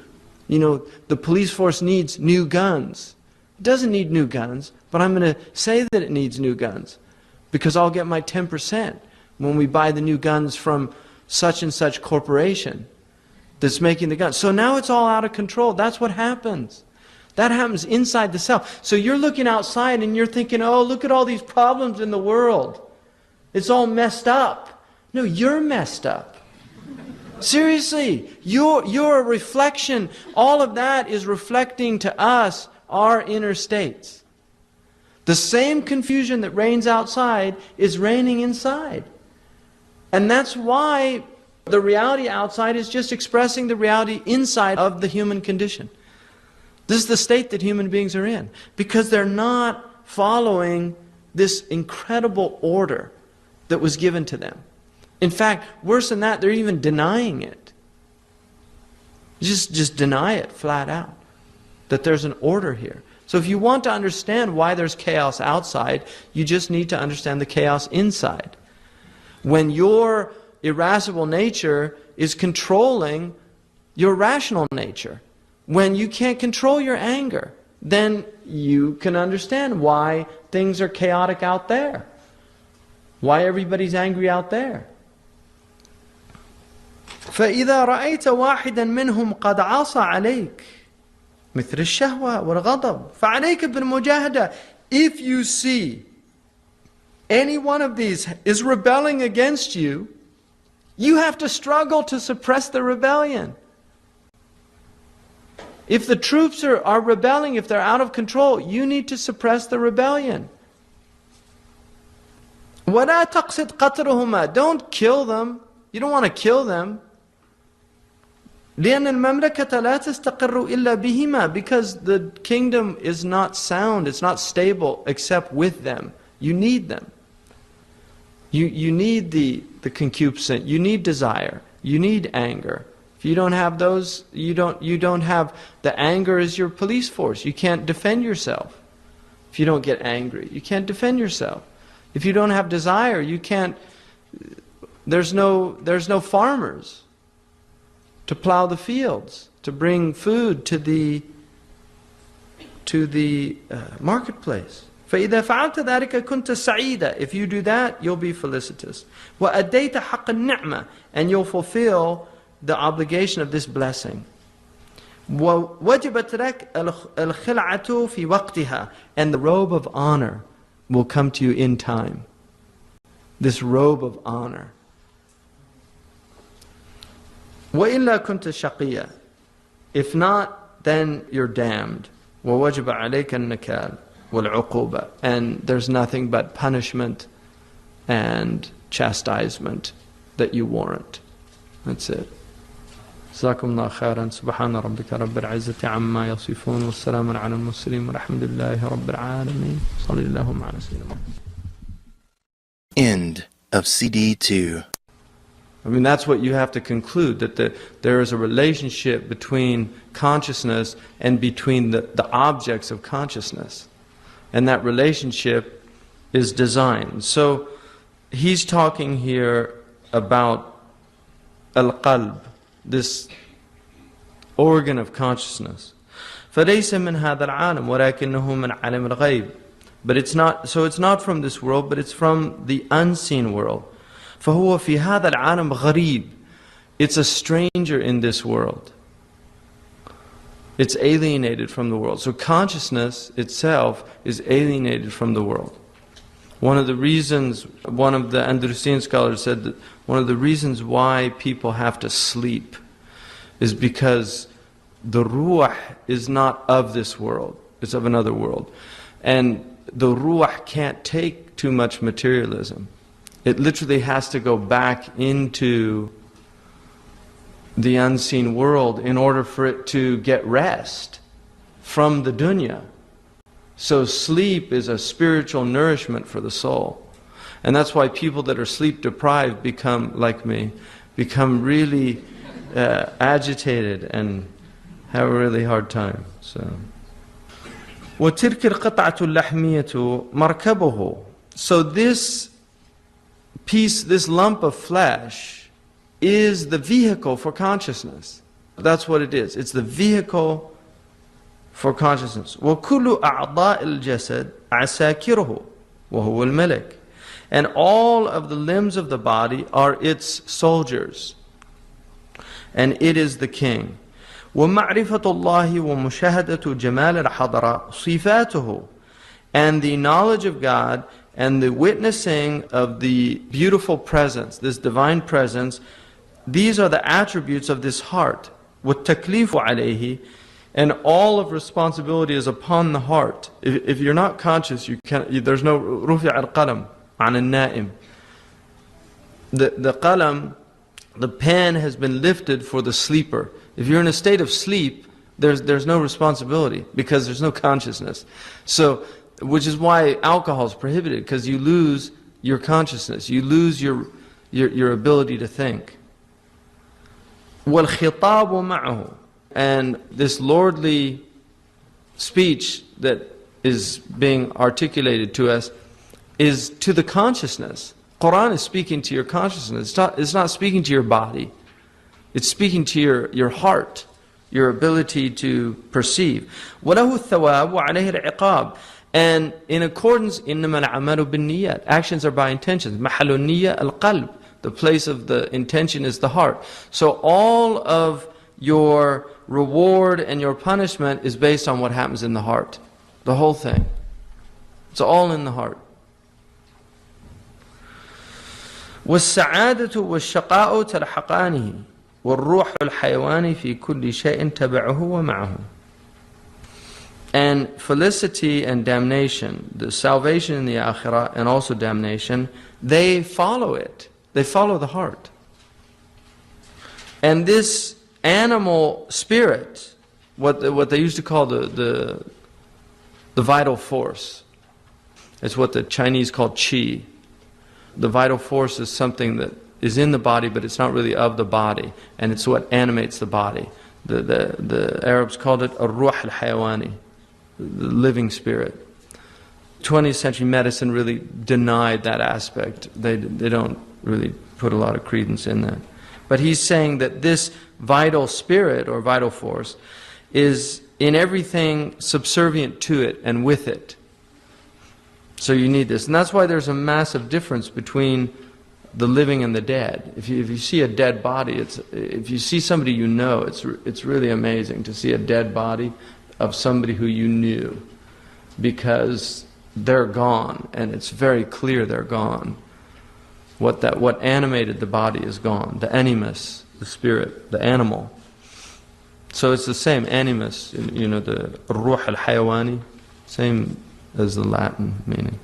The police force needs new guns. It doesn't need new guns, but I'm going to say that it needs new guns because I'll get my 10% when we buy the new guns from such and such corporation that's making the guns. So now it's all out of control. That's what happens. That happens inside the cell. So you're looking outside and you're thinking, oh, look at all these problems in the world. It's all messed up. No, you're messed up. Seriously, you're a reflection. All of that is reflecting to us our inner states. The same confusion that reigns outside is reigning inside. And that's why the reality outside is just expressing the reality inside of the human condition. This is the state that human beings are in. Because they're not following this incredible order that was given to them. In fact, worse than that, they're even denying it. Just deny it flat out. That there's an order here. So if you want to understand why there's chaos outside, you just need to understand the chaos inside. When your irascible nature is controlling your rational nature, when you can't control your anger, then you can understand why things are chaotic out there. Why everybody's angry out there. فإذا رأيت واحدا منهم قد عصى عليك مثل الشهوة والغضب فعليك بالمجاهدة. If you see any one of these is rebelling against you, you have to struggle to suppress the rebellion. If the troops are rebelling, if they're out of control, you need to suppress the rebellion. وَلَا تَقْصِدْ قَتْرُهُمَا. Don't kill them. You don't want to kill them. لأن المملكة لا تستقر إلا بهما. Because the kingdom is not sound, it's not stable except with them. You need them. You need the concupiscence, you need desire, you need anger. If you don't have those, you don't have, the anger is your police force. You can't defend yourself. If you don't get angry, you can't defend yourself. If you don't have desire, you can't, there's no farmers to plow the fields, to bring food to the marketplace. فإذا فعلت ذلك كنت سعيدا. If you do that, you'll be felicitous. وأديت حق النعمة. And you'll fulfill the obligation of this blessing. ووجبت لك الخلعة في وقتها. And the robe of honor will come to you in time. This robe of honor. وإلا كنت شقيا. If not, then you're damned. ووجب عليك النكال والعقوبة. And there's nothing but punishment and chastisement that you warrant. That's it. جزاكم الله خيرا. سبحان ربك رب العزة عما يصفون والسلام على المرسلين والحمد لله رب العالمين. صلى الله على سيدنا محمد. End of CD 2. I mean, that's what you have to conclude, that there is a relationship between consciousness and between the objects of consciousness. And that relationship is designed. So he's talking here about al-qalb, this organ of consciousness. فَلَيْسَ مِنْ هَذَا الْعَالَمِ وَلَكِنَّهُ مِنْ عَالَمِ الْغَيْبِ. But it's not from this world, but it's from the unseen world. فَهُوَ فِي هَذَا الْعَالَمِ غَرِيبٌ. It's a stranger in this world. It's alienated from the world. So consciousness itself is alienated from the world. One of the reasons, one of the Andalusian scholars said that one of the reasons why people have to sleep is because the ruh is not of this world, it's of another world. And the ruh can't take too much materialism. It literally has to go back into the unseen world in order for it to get rest from the dunya. So sleep is a spiritual nourishment for the soul. And that's why people that are sleep deprived become, like me, become really agitated and have a really hard time. وَتِلْكِ الْقَطْعَةُ اللَّحْمِيَّةُ مَرْكَبُهُ. So this piece, this lump of flesh, is the vehicle for consciousness. That's what it is. It's the vehicle for consciousness. وَكُلُّ أَعْضَاءِ الْجَسَدِ عَسَاكِرُهُ وَهُوَ الْمَلَكِ. And all of the limbs of the body are its soldiers. And it is the king. وَمَعْرِفَةُ اللَّهِ وَمُشَاهَدَةُ جَمَالِ الْحَضْرَةِ صِفَاتُهُ. And the knowledge of God and the witnessing of the beautiful presence, this divine presence, these are the attributes of this heart. وَالتَّكْلِيفُ عَلَيْهِ. And all of responsibility is upon the heart. If you're not conscious, there's no رُفِعَ الْقَلَمْ عَنِ النَّائِمِ. The qalam, the pen has been lifted for the sleeper. If you're in a state of sleep, there's no responsibility because there's no consciousness. So, which is why alcohol is prohibited, because you lose your consciousness, you lose your ability to think. وَالْخِطَابُ مَعَهُ. And this lordly speech that is being articulated to us is to the consciousness. Quran is speaking to your consciousness. It's not speaking to your body. It's speaking to your heart, your ability to perceive. وَلَهُ الثَّوَابُ وَعَلَيْهِ الْعِقَابُ. And in accordance, إِنَّمَا الْعَمَلُ بِالنِّيَّاتِ. Actions are by intentions. مَحَلُ النِّيَّةِ الْقَلْبِ. The place of the intention is the heart. So all of your reward and your punishment is based on what happens in the heart. The whole thing. It's all in the heart. وَالسَّعَادَةُ وَالشَّقَاءُ تَلْحَقَانِهِ وَالرُّوحُ الْحَيَوَانِ فِي كُلِّ شَيْءٍ تَبَعُهُ وَمَعَهُ. And felicity and damnation, the salvation in the akhirah and also damnation, they follow it. They follow the heart. And this animal spirit, what they used to call the vital force, it's what the Chinese call qi. The vital force is something that is in the body, but it's not really of the body, and it's what animates the body. The Arabs called it ar-ruh al-hayawani, the living spirit. 20th century medicine really denied that aspect. They don't really put a lot of credence in that. But he's saying that this vital spirit or vital force is in everything subservient to it and with it. So you need this. And that's why there's a massive difference between the living and the dead. If you see a dead body, if you see somebody you know, it's really amazing to see a dead body of somebody who you knew, because they're gone, and it's very clear they're gone. What animated the body is gone. The animus, the spirit, the animal. So it's the same animus, the ruh al-hayawani, same as the Latin meaning.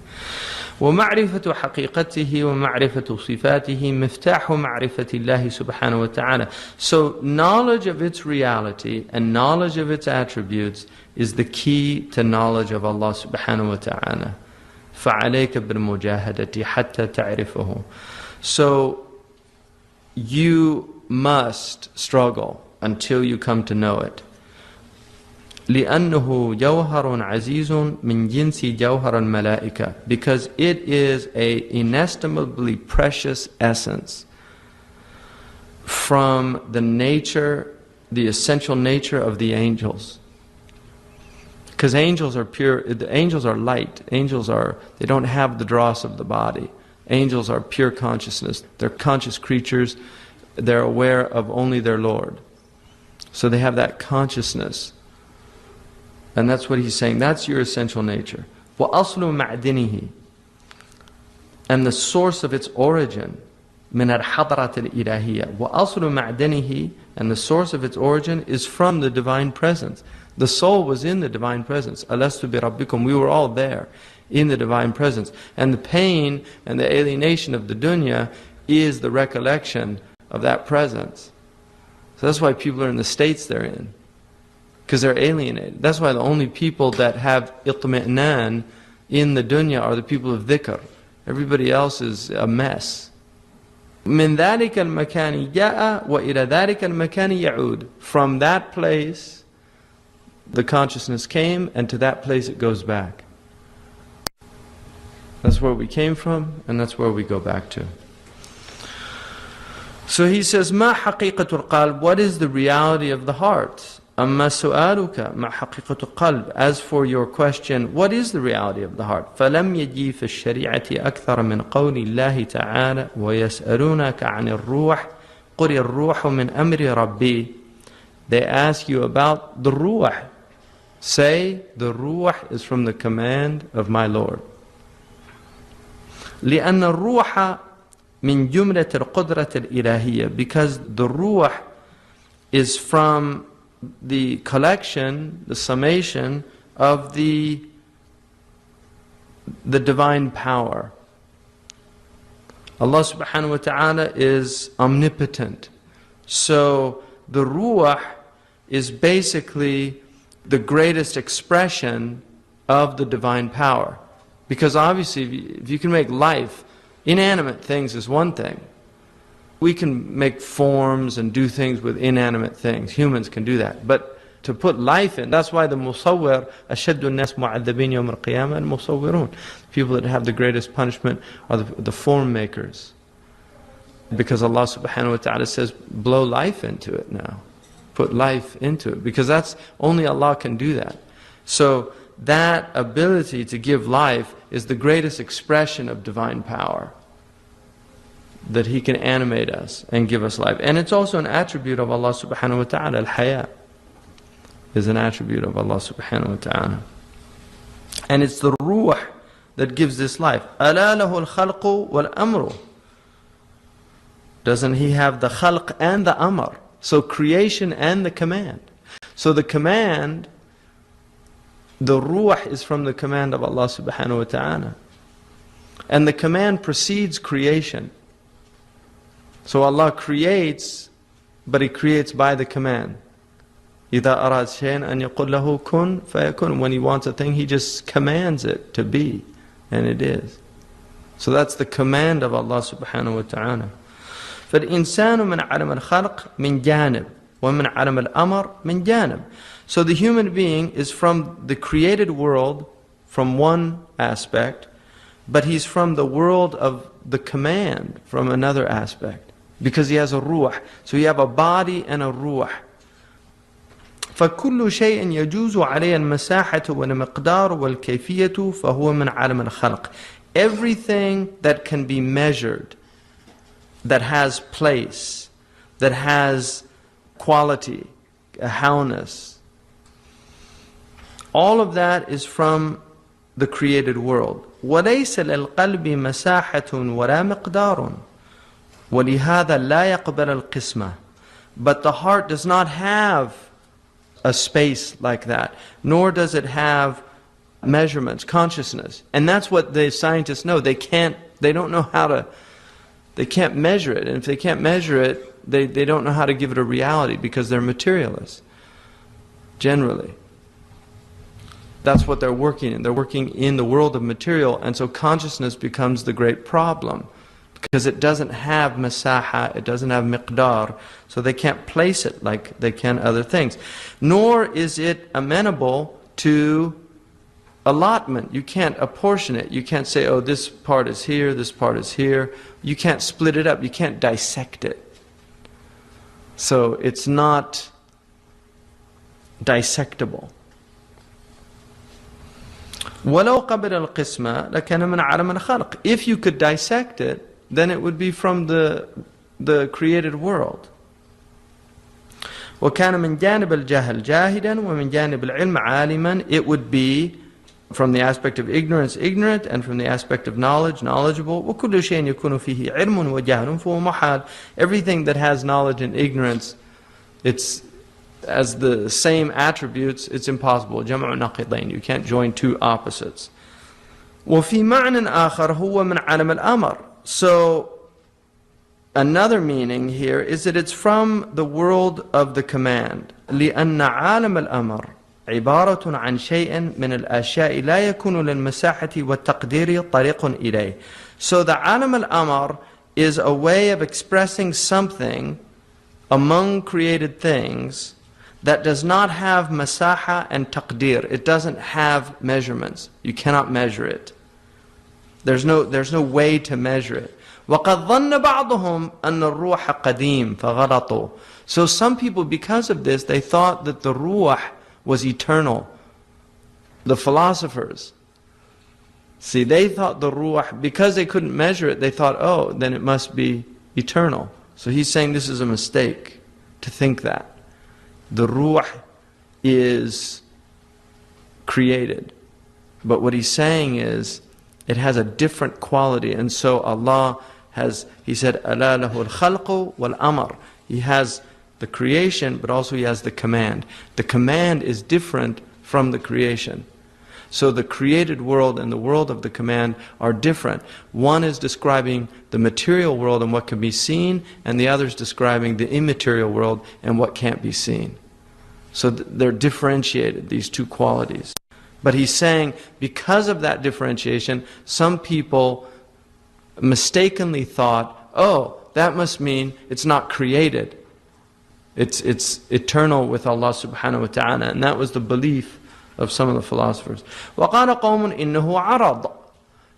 وَمَعْرِفَةُ حَقِيقَتِهِ وَمَعْرِفَةُ صِفَاتِهِ مِفْتَاحُ مَعْرِفَةِ اللَّهِ سُبْحَانَهُ وَتَعَالَى. So knowledge of its reality and knowledge of its attributes is the key to knowledge of Allah subhanahu wa ta'ala. فَعَلَيْكَ بِالْمُجَاهَدَةِ حَتَّى تَعْرِفَهُ. So you must struggle until you come to know it. لأنه جوهر عزيز من جنس جوهر الملائكة, because it is an inestimably precious essence from the nature, the essential nature of the angels. Because angels are pure, the angels are light. Angels are, they don't have the dross of the body. Angels are pure consciousness. They're conscious creatures. They're aware of only their Lord. So they have that consciousness. And that's what he's saying. That's your essential nature. وَأَصْلُ مَعْدِنِهِ. And the source of its origin, مِنَ الْحَضْرَةِ الْإِلَهِيَّةِ. وَأَصْلُ مَعْدِنِهِ. And the source of its origin is from the divine presence. The soul was in the divine presence. أَلَسْتُ بِرَبِّكُمْ. We were all there in the divine presence. And the pain and the alienation of the dunya is the recollection of that presence. So that's why people are in the states they're in. Because they're alienated. That's why the only people that have itmi'nan in the dunya are the people of dhikr. Everybody else is a mess. مِنْ ذَلِكَ الْمَكَانِ جَاءَ وَإِلَى ذَلِكَ الْمَكَانِ يَعُودُ. From that place, the consciousness came, and to that place it goes back. That's where we came from, and that's where we go back to. So he says, مَا حَقِيقَةُ الْقَلْبِ. What is the reality of the heart? أَمَّا سُؤَالُكَ مَا حَقِيقَةُ الْقَلْبِ. As for your question, what is the reality of the heart? فَلَمْ يَجِي فِي الشَّرِيعَةِ أَكْثَرَ مِنْ قَوْلِ اللَّهِ تَعَالَى وَيَسْأَلُونَكَ عَنِ الرُّوحِ قُلِ الرُّوحُ مِنْ أَمْرِ رَبِّي. They ask you about the ruh. Say, the ruh is from the command of my Lord. لأن الروح من جملة القدرة الإلهية. Because the ruh is from the collection, the summation of the divine power. Allah subhanahu wa ta'ala is omnipotent. So the ruh is basically the greatest expression of the divine power. Because obviously, if you can make life, inanimate things is one thing. We can make forms and do things with inanimate things. Humans can do that. But to put life in, that's why the musawwir, أَشَدُّ النَّاسِ مُعَذَّبِينَ يَوْمَ الْقِيَامَةِ الْمُصَوِّرُونَ. People that have the greatest punishment are the form makers. Because Allah subhanahu wa ta'ala says, blow life into it now. Put life into it. Because that's, only Allah can do that. So that ability to give life is the greatest expression of divine power. That He can animate us and give us life. And it's also an attribute of Allah subhanahu wa ta'ala. Al-haya is an attribute of Allah subhanahu wa ta'ala. And it's the ruh that gives this life. أَلَا لَهُ الْخَلْقُ وَالْأَمْرُ. Doesn't He have the khalq and the amr? So creation and the command. So the command, the ruh is from the command of Allah subhanahu wa ta'ala. And the command precedes creation. So Allah creates, but He creates by the command. إِذَا أَرَادَ شَيْئًا أَنْ يَقُلْ لَهُ كُنْ فَيَكُنْ. When He wants a thing, He just commands it to be, and it is. So that's the command of Allah subhanahu wa ta'ala. فَالْإِنسَانُ مِنْ عَلَمَ الْخَلْقِ مِنْ جَانِبٍ وَمِنْ عَلَمَ الْأَمْرِ مِنْ جَانِبٍ. So the human being is from the created world, from one aspect, but he's from the world of the command, from another aspect. Because he has a ruh. So you have a body and a ruh. فَكُلُّ شَيْءٍ يَجُوزُ عَلَيْهِ الْمَسَاحَةُ وَالْمِقْدَارُ وَالْكَيْفِيَّةُ فَهُوَ مِنْ عَالَمِ الْخَلْقِ. Everything that can be measured, that has place, that has quality, a howness, all of that is from the created world. وَلَيْسَ لِلْقَلْبِ مَسَاحَةٌ وَلَا مِقْدَارٌ وَلِهَذَا لَا يَقْبَلَ الْقِسْمَةِ. But the heart does not have a space like that, nor does it have measurements, consciousness. And that's what the scientists know. They don't know how to, they can't measure it. And if they can't measure it, they don't know how to give it a reality because they're materialists, generally. That's what they're working in. They're working in the world of material, and so consciousness becomes the great problem. Because it doesn't have masaha, it doesn't have miqdar, so they can't place it like they can other things. Nor is it amenable to allotment. You can't apportion it. You can't say, oh, this part is here, this part is here. You can't split it up. You can't dissect it. So it's not dissectable. وَلَوْ قَبِلَ الْقِسْمَ لَكَانَ مِنْ عَالَمِ الْخَلْقِ. If you could dissect it, then it would be from the created world. وَكَانَ مِنْ جَانِبِ الْجَهْلِ جَاهِدًا وَمِنْ جَانِبِ الْعِلْمِ عَالِمًا. It would be from the aspect of ignorance, ignorant, and from the aspect of knowledge, knowledgeable. وَكُلُّ شَيْءٍ يَكُونُ فِيهِ عِلْمٌ وَجَهْلٌ فَهُوَ مُحَالٌ. Everything that has knowledge and ignorance, it's as the same attributes, it's impossible. جَمْعُ نَقِضَيْنِ. You can't join two opposites. وَفِي مَعْنٍ آخَرْ هُوَ مِنْ عَالَمِ الْأَمْرِ. So another meaning here is that it's from the world of the command. لِأَنَّ عَالَمَ الْأَمْرِ عبارة عن شيء من الأشياء لا يكون للمساحة والتقدير طريق إليه. So the alam al-amr is a way of expressing something among created things that does not have masaha and taqdir. It doesn't have measurements. You cannot measure it. There's no way to measure it. وَقَدْ ظَنَّ بَعْضُهُمْ أَنَّ الرُّوحَ قَدِيمٌ فَغَلَطُوا. So some people, because of this, they thought that the ruh was eternal. The philosophers, see, they thought the ruh, because they couldn't measure it, they thought, oh, then it must be eternal. So he's saying this is a mistake to think that. The ruh is created. But what he's saying is, it has a different quality. And so Allah has, he said, أَلَا لَهُ الْخَلْقُ وَالْأَمْرُ. He has the creation, but also he has the command. The command is different from the creation. So the created world and the world of the command are different. One is describing the material world and what can be seen, and the other is describing the immaterial world and what can't be seen. So they're differentiated, these two qualities. But he's saying, because of that differentiation, some people mistakenly thought, oh, that must mean it's not created. It's eternal with Allah subhanahu wa ta'ala. And that was the belief of some of the philosophers. وَقَالَ قَوْمٌ إِنَّهُ عَرَضٌ.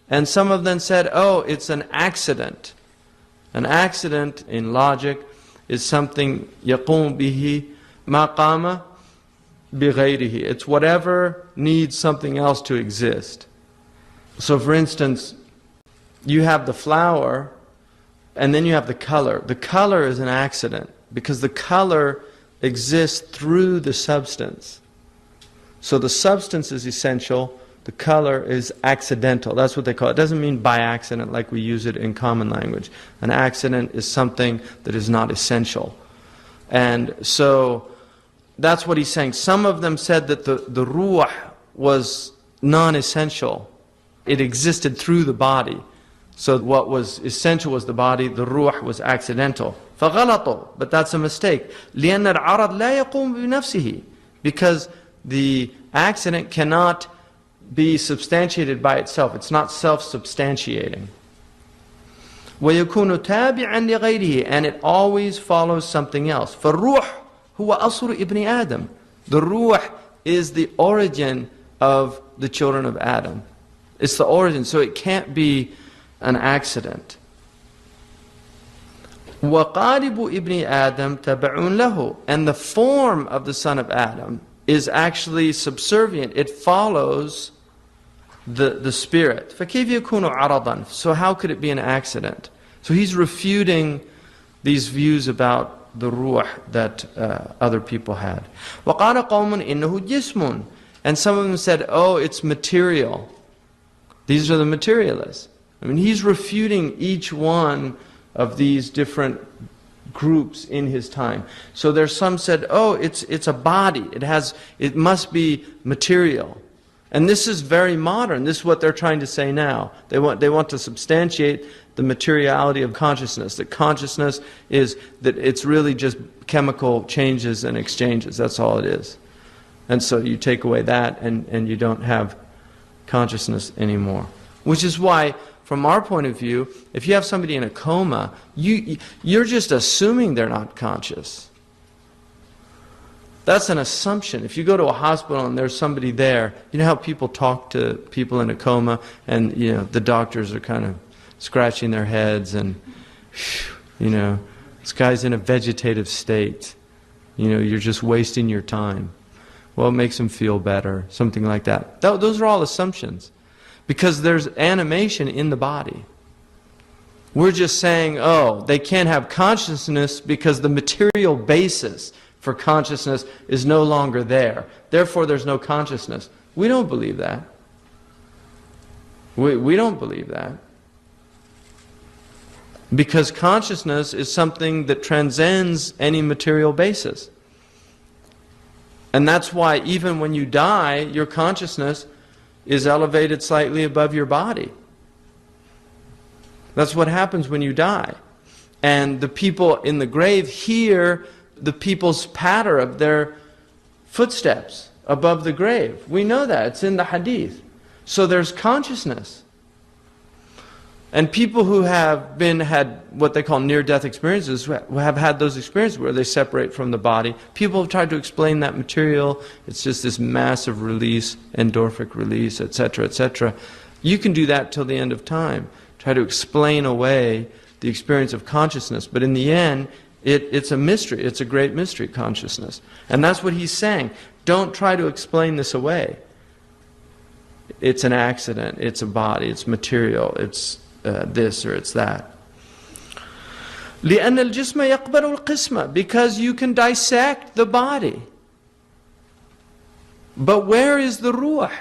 And some of them said, oh, it's an accident. An accident in logic is something يَقُومُ بِهِ مَا قَامَ بِغَيْرِهِ. It's whatever needs something else to exist. So for instance, you have the flower, and then you have the color. The color is an accident, because the color exists through the substance. So the substance is essential, the color is accidental. That's what they call it. It doesn't mean by accident like we use it in common language. An accident is something that is not essential. And so that's what he's saying. Some of them said that the ruh was non-essential. It existed through the body. So what was essential was the body, the ruh was accidental. فَغَلَطُوا. But that's a mistake. لِأَنَّ الْعَرَضْ لَا يَقُومُ بِنَفْسِهِ. Because the accident cannot be substantiated by itself. It's not self-substantiating. وَيَكُونُ تَابِعًا لِغَيْرِهِ. And it always follows something else. فَالرُّوحُ هُوَ أَصْرُ إِبْنِ آدَمَ. The ruh is the origin of the children of Adam. It's the origin, so it can't be an accident. وَقَالِبُ إِبْنِ آدَمَ تَبَعٌ لَهُ. And the form of the son of Adam is actually subservient. It follows the spirit. فَكَيْفَ يَكُونُ عَرَضًا. So how could it be an accident? So he's refuting these views about the ruh that other people had. وَقَالَ قَوْمٌ إِنَّهُ جِسْمٌ. And some of them said, oh, it's material. These are the materialists. I mean, he's refuting each one of these different groups in his time. So there's some said, oh, it's a body. It must be material. And this is very modern. This is what they're trying to say now. They want to substantiate the materiality of consciousness. That consciousness is that it's really just chemical changes and exchanges. That's all it is. And so you take away that and you don't have consciousness anymore. Which is why, from our point of view, if you have somebody in a coma, you're just assuming they're not conscious. That's an assumption. If you go to a hospital and there's somebody there, you know how people talk to people in a coma, and the doctors are kind of scratching their heads and This guy's in a vegetative state. You know, you're just wasting your time. Well, it makes him feel better, something like that. Those are all assumptions. Because there's animation in the body. We're just saying, oh, they can't have consciousness because the material basis for consciousness is no longer there. Therefore, there's no consciousness. We don't believe that. We don't believe that. Because consciousness is something that transcends any material basis. And that's why even when you die, your consciousness is elevated slightly above your body. That's what happens when you die. And the people in the grave hear the people's patter of their footsteps above the grave. We know that. It's in the hadith. So there's consciousness. And people who have had what they call near-death experiences, who have had those experiences where they separate from the body, people have tried to explain that material. It's just this massive release, endorphic release, etc., etc. You can do that till the end of time. Try to explain away the experience of consciousness. But in the end, it's a mystery. It's a great mystery, consciousness. And that's what he's saying. Don't try to explain this away. It's an accident. It's a body. It's material. It's this or it's that. لأن الجسم يقبل القسمة, because you can dissect the body. But where is the ruh?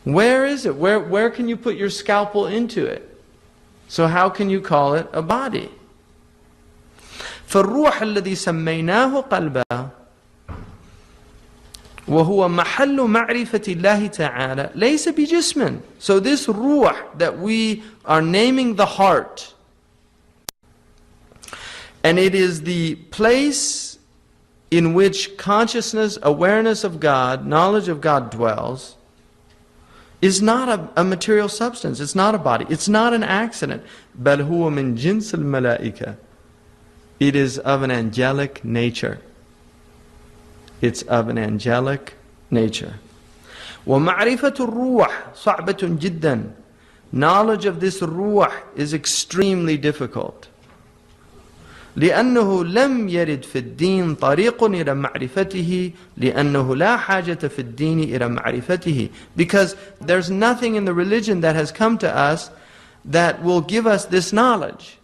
Where is it? Where can you put your scalpel into it? So how can you call it a body? فالروح الذي سميناه قلبا وهو محل معرفة الله تعالى ليس بجسم. So this ruh that we are naming the heart, and it is the place in which consciousness, awareness of God, knowledge of God dwells, is not a material substance. It's not a body. It's not an accident. بل هو من جنس الملائكة. It is of an angelic nature. It's of an angelic nature. وَمَعْرِفَةُ الرُّوحِ صَعْبَةٌ جِدًّا. Knowledge of this ruh is extremely difficult. لأنه لم يرد في الدين طريق إلى معرفته لأنه لا حاجة في الدين إلى معرفته. Because there's nothing in the religion that has come to us that will give us this knowledge.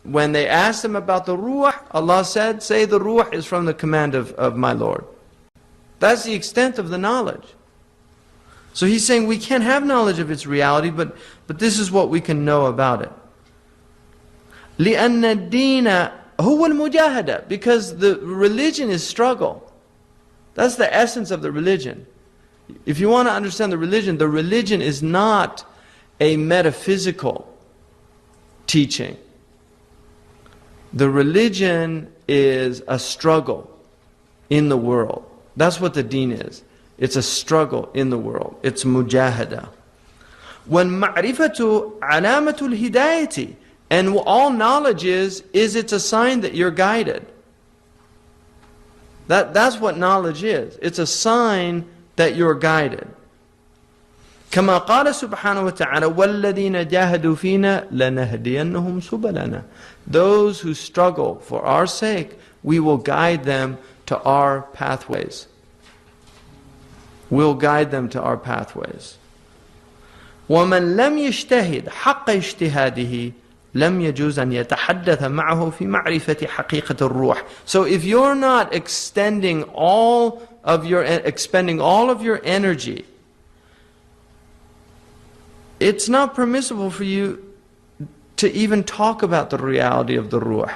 When they asked him about the ruh, Allah said, say the ruh is from the command of my Lord. That's the extent of the knowledge. So he's saying we can't have knowledge of its reality, but this is what we can know about it. لأن الدين هو المجاهدة, because the religion is struggle. That's the essence of the religion. If you want to understand the religion is not a metaphysical teaching. The religion is a struggle in the world. That's what the deen is. It's a struggle in the world. It's mujahada. وَالْمَعْرِفَةُ عَلَامَةُ الْهِدَايَةِ. And all knowledge is it's a sign that you're guided. That's what knowledge is. It's a sign that you're guided. كما قال سبحانه وتعالى والذين جاهدوا فينا لنهدينهم سبلنا. Those who struggle for our sake, we will guide them to our pathways. We'll guide them to our pathways. ومن لم يجتهد حق اجتهاده لم يجوز أن يتحدث معه في معرفة حقيقة الروح. So if you're not expending all of your energy, it's not permissible for you to even talk about the reality of the ruh.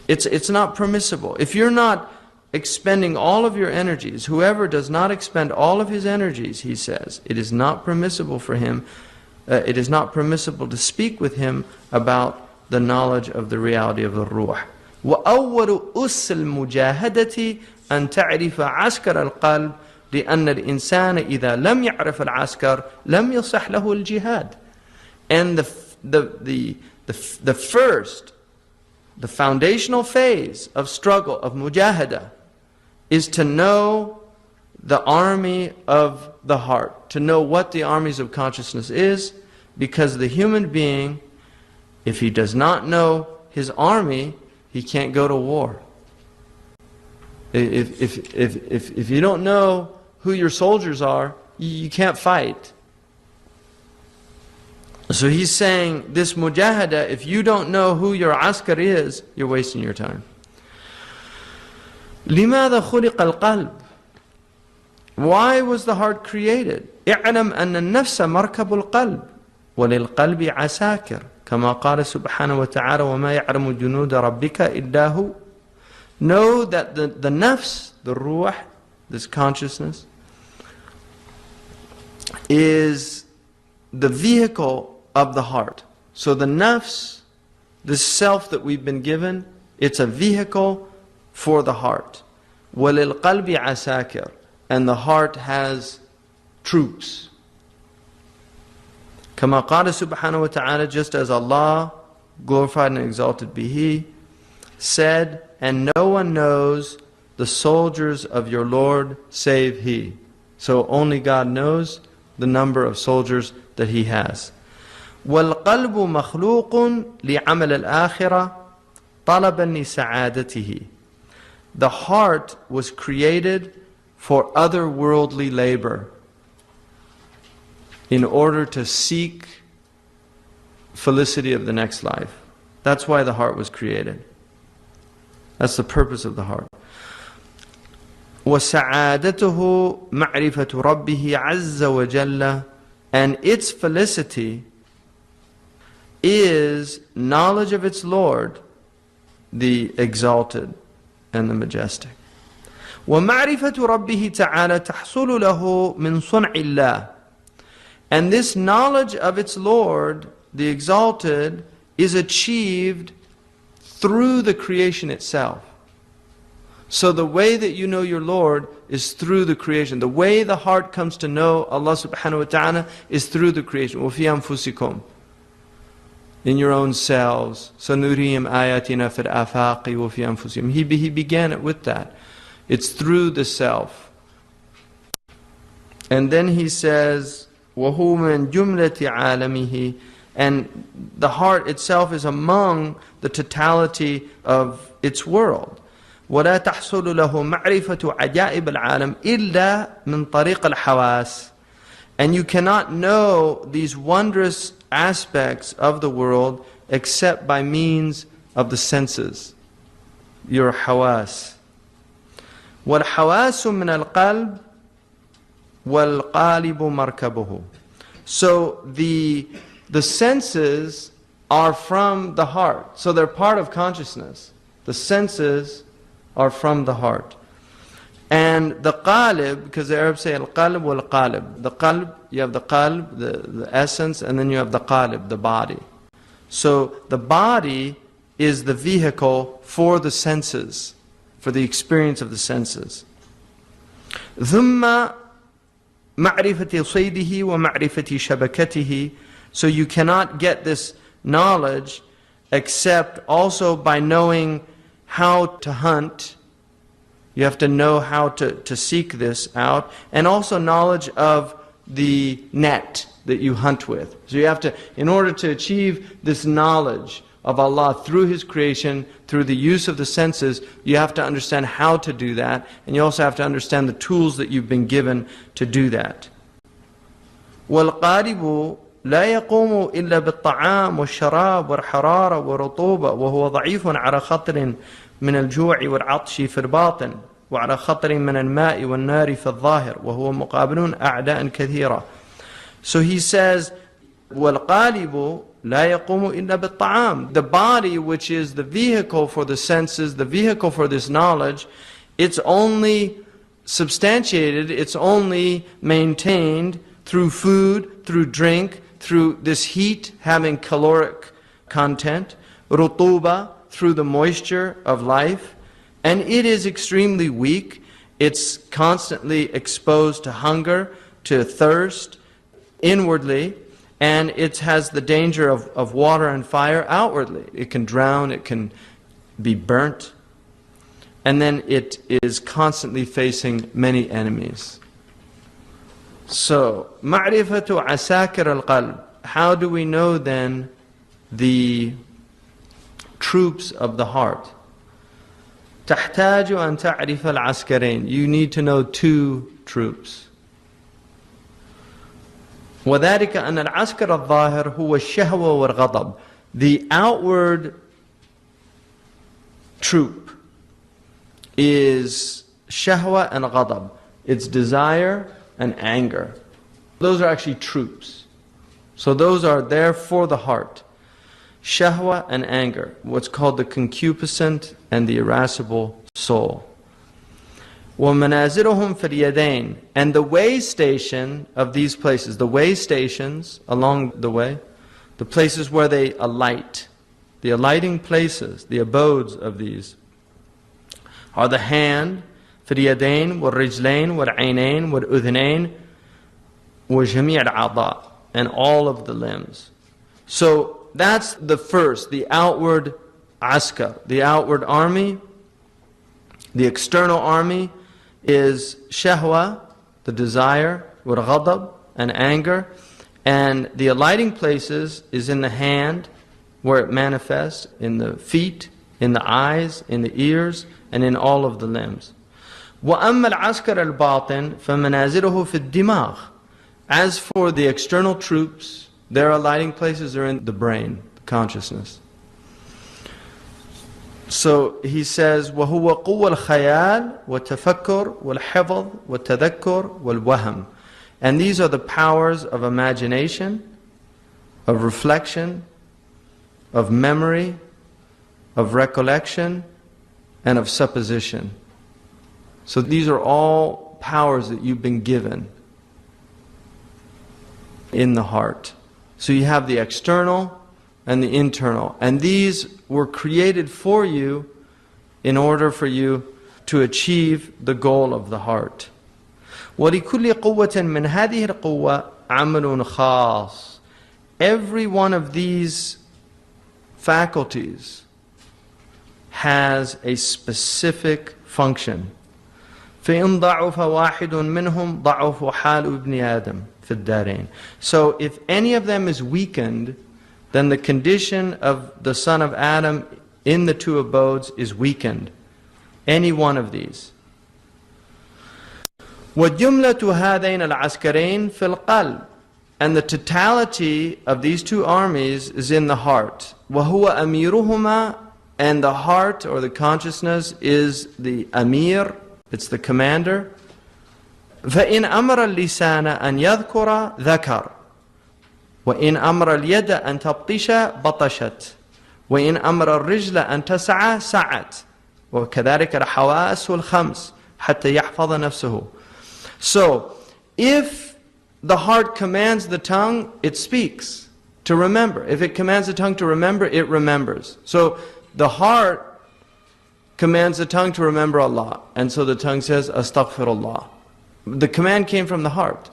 It's not permissible. If you're not expending all of your energies, whoever does not expend all of his energies, he says, it is not permissible for him, it is not permissible to speak with him about the knowledge of the reality of the ruh. وَأَوَّلُ أُسِّ الْمُجَاهَدَةِ أَن تَعْرِفَ عَسْكَرَ الْقَلْبِ لأن الإنسان إذا لم يعرف العسكر لم يصح له الجهاد. And the first, the foundational phase of struggle, of mujahada, is to know the army of the heart, to know what the armies of consciousness is, because the human being If he does not know his army, he can't go to war. If you don't know who your soldiers are, you can't fight. So he's saying, this mujahada, if you don't know who your askar is, you're wasting your time. لماذا خلق القلب? Why was the heart created? اعلم أن النفس مركب القلب وللقلب عساكر كما قال سبحانه وتعالى وما يعلم جنود ربك إلا هو. Know that the nafs, the ruh, this consciousness, is the vehicle of the heart. So the nafs, this self that we've been given, it's a vehicle for the heart. وَلِلْقَلْبِ عَسَاكِرٌ. And the heart has troops. كما قال سبحانه وتعالى, just as Allah, glorified and exalted be He, said, and no one knows the soldiers of your Lord save He. So only God knows the number of soldiers that He has. وَالْقَلْبُ مَخْلُوقٌ لِعَمَلِ الْآخِرَةِ طَلَبًا لِسَعَادَتِهِ. The heart was created for otherworldly labor in order to seek felicity of the next life. That's why the heart was created. That's the purpose of the heart. وَسَعَادَتُهُ مَعْرِفَةُ رَبِّهِ عَزَّ وَجَلَّ. And its felicity is knowledge of its Lord, the exalted and the majestic. وَمَعْرِفَةُ رَبِّهِ تَعَالَى تَحْصُلُ لَهُ مِنْ صُنْعِ اللَّهِ. And this knowledge of its Lord, the exalted, is achieved through the creation itself. So the way that you know your Lord is through the creation. The way the heart comes to know Allah subhanahu wa ta'ala is through the creation. وَفِي أَنفُسِكُمْ. In your own selves. سَنُرِيهِمْ آيَاتِنَا فِي الْآفَاقِ وَفِي أَنفُسِهِمْ. He began it with that. It's through the self. And then he says, وَهُوَ مِنْ جُمْلَةِ عَالَمِهِ. And the heart itself is among the totality of its world. وَلَا تَحْصُلُ لَهُ مَعْرِفَةُ عَجَائِبِ الْعَالَمِ إِلَّا مِنْ طَرِيقِ الْحَوَاسِ. And you cannot know these wondrous aspects of the world except by means of the senses, your hawas. وَالْحَوَاسُ مِنَ الْقَلْبِ وَالْقَالِبُ مَرْكَبُهُ. So the senses are from the heart. So they're part of consciousness. The senses are from the heart. And the qalib, because the Arabs say al-qalb wal-qalib. The qalb, you have the qalb, the essence, and then you have the qalib, the body. So the body is the vehicle for the senses, for the experience of the senses. ثُمَّ مَعْرِفَةِ صَيْدِهِ وَمَعْرِفَةِ شَبَكَتِهِ. So you cannot get this knowledge except also by knowing how to hunt. You have to know how to seek this out. And also knowledge of the net that you hunt with. So you have to, in order to achieve this knowledge of Allah through His creation, through the use of the senses, you have to understand how to do that. And you also have to understand the tools that you've been given to do that. وَالْقَارِبُ لا يقوم إلا بالطعام والشراب والحرارة والرطوبة وهو ضعيف على خطر من الجوع والعطش في الباطن وعلى خطر من الماء والنار في الظاهر وهو مقابل أعداء كثيرة. So he says, والقالب لا يقوم إلا بالطعام. The body, which is the vehicle for the senses, the vehicle for this knowledge, it's only substantiated, it's only maintained through food, through drink, through this heat having caloric content, rutuba, through the moisture of life, and it is extremely weak. It's constantly exposed to hunger, to thirst inwardly, and it has the danger of water and fire outwardly. It can drown, it can be burnt, and then it is constantly facing many enemies. So, ma'rifatu asakir al-qalb. How do we know then the troops of the heart. تحتاج أن تعرف العسكرين. You need to know two troops. وذلك أن العسكر الظاهر هو الشهوة والغضب. The outward troop is shahwa and ghadab. It's desire and anger. Those are actually troops. So those are there for the heart. Shahwa and anger, what's called the concupiscent and the irascible soul. وَمَنَازِلُهُمْ فِي الْيَدَيْنِ. And the way station of these places, the way stations along the way, the places where they alight, the alighting places, the abodes of these, are the hand, في اليدين والرجلين والعينين والأذنين وجميع الأعضاء, and all of the limbs. So that's the first, the outward askar, the outward army. The external army is shahwa, the desire, والغضب, and anger. And the alighting places is in the hand, where it manifests, in the feet, in the eyes, in the ears, and in all of the limbs. وَأَمَّا الْعَسْكَرَ الْبَاطِنِ فَمَنَازِلُهُ فِي الدِّمَاغِ. As for the external troops, their alighting places are in the brain, consciousness. So he says, وَهُوَ قُوَّ الْخَيَالِ وَالتَّفَكُّرِ وَالْحِفْظِ وَالتَّذَكُّرِ وَالْوَهْمِ. And these are the powers of imagination, of reflection, of memory, of recollection, and of supposition. So these are all powers that you've been given in the heart. So you have the external and the internal. And these were created for you in order for you to achieve the goal of the heart. وَلِكُلِّ قُوَّةٍ مِّنْ هَذِهِ الْقُوَّةِ عَمَلٌ خَاصٌ. Every one of these faculties has a specific function. فَإِنْ ضَعُفَ وَاحِدٌ مِّنْهُمْ ضَعُفُ حَالُ ابْنِ آدَمَ فِي الدَّارَيْنِ. So if any of them is weakened, then the condition of the son of Adam in the two abodes is weakened. Any one of these. وَجُمْلَةُ هَذَيْنَ الْعَسْكَرَيْنِ فِي الْقَلْبِ. And the totality of these two armies is in the heart. وَهُوَ أَمِيرُهُمَا. And the heart, or the consciousness, is the amir, it's the commander. فَإِنْ أَمْرَ اللِّسَانَ أَنْ يَذْكُرَ ذَكَرَ وَإِنْ أَمْرَ الْيَدَ أَنْ تَبْطِشَ بَطَشَتْ وَإِنْ أَمْرَ الرِّجْلَ أَنْ تَسْعَى سَعَتْ وَكَذَلِكَ الْحَوَاسُ الْخَمْسِ حَتَّى يَحْفَظَ نَفْسَهُ. So, if the heart commands the tongue, it speaks to remember. If it commands the tongue to remember, it remembers. So, the heart commands the tongue to remember Allah. And so the tongue says, Astaghfirullah. The command came from the heart.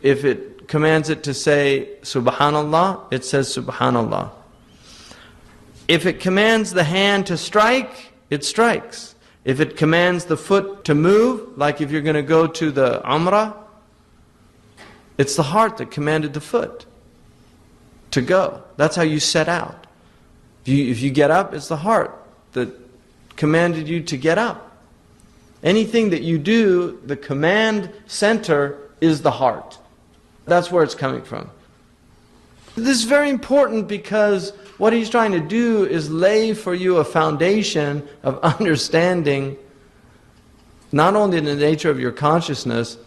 If it commands it to say Subhanallah, it says Subhanallah. If it commands the hand to strike, it strikes. If it commands the foot to move, like if you're going to go to the Umrah, it's the heart that commanded the foot to go. That's how you set out. If you get up, it's the heart that commanded you to get up. Anything that you do, the command center is the heart. That's where it's coming from. This is very important because what he's trying to do is lay for you a foundation of understanding not only the nature of your consciousness,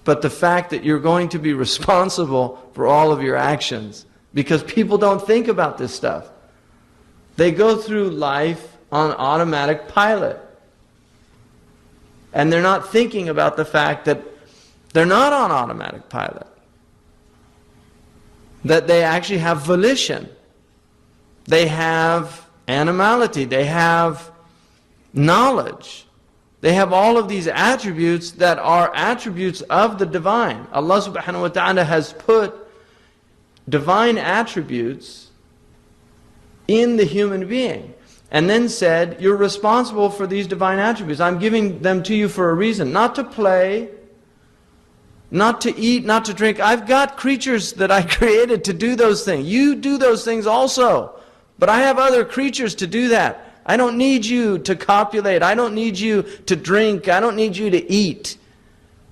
but the fact that you're going to be responsible for all of your actions. Because people don't think about this stuff. They go through life on automatic pilot. And they're not thinking about the fact that they're not on automatic pilot. That they actually have volition. They have animality. They have knowledge. They have all of these attributes that are attributes of the divine. Allah subhanahu wa ta'ala has put divine attributes in the human being. And then said, you're responsible for these divine attributes. I'm giving them to you for a reason. Not to play, not to eat, not to drink. I've got creatures that I created to do those things. You do those things also. But I have other creatures to do that. I don't need you to copulate. I don't need you to drink. I don't need you to eat.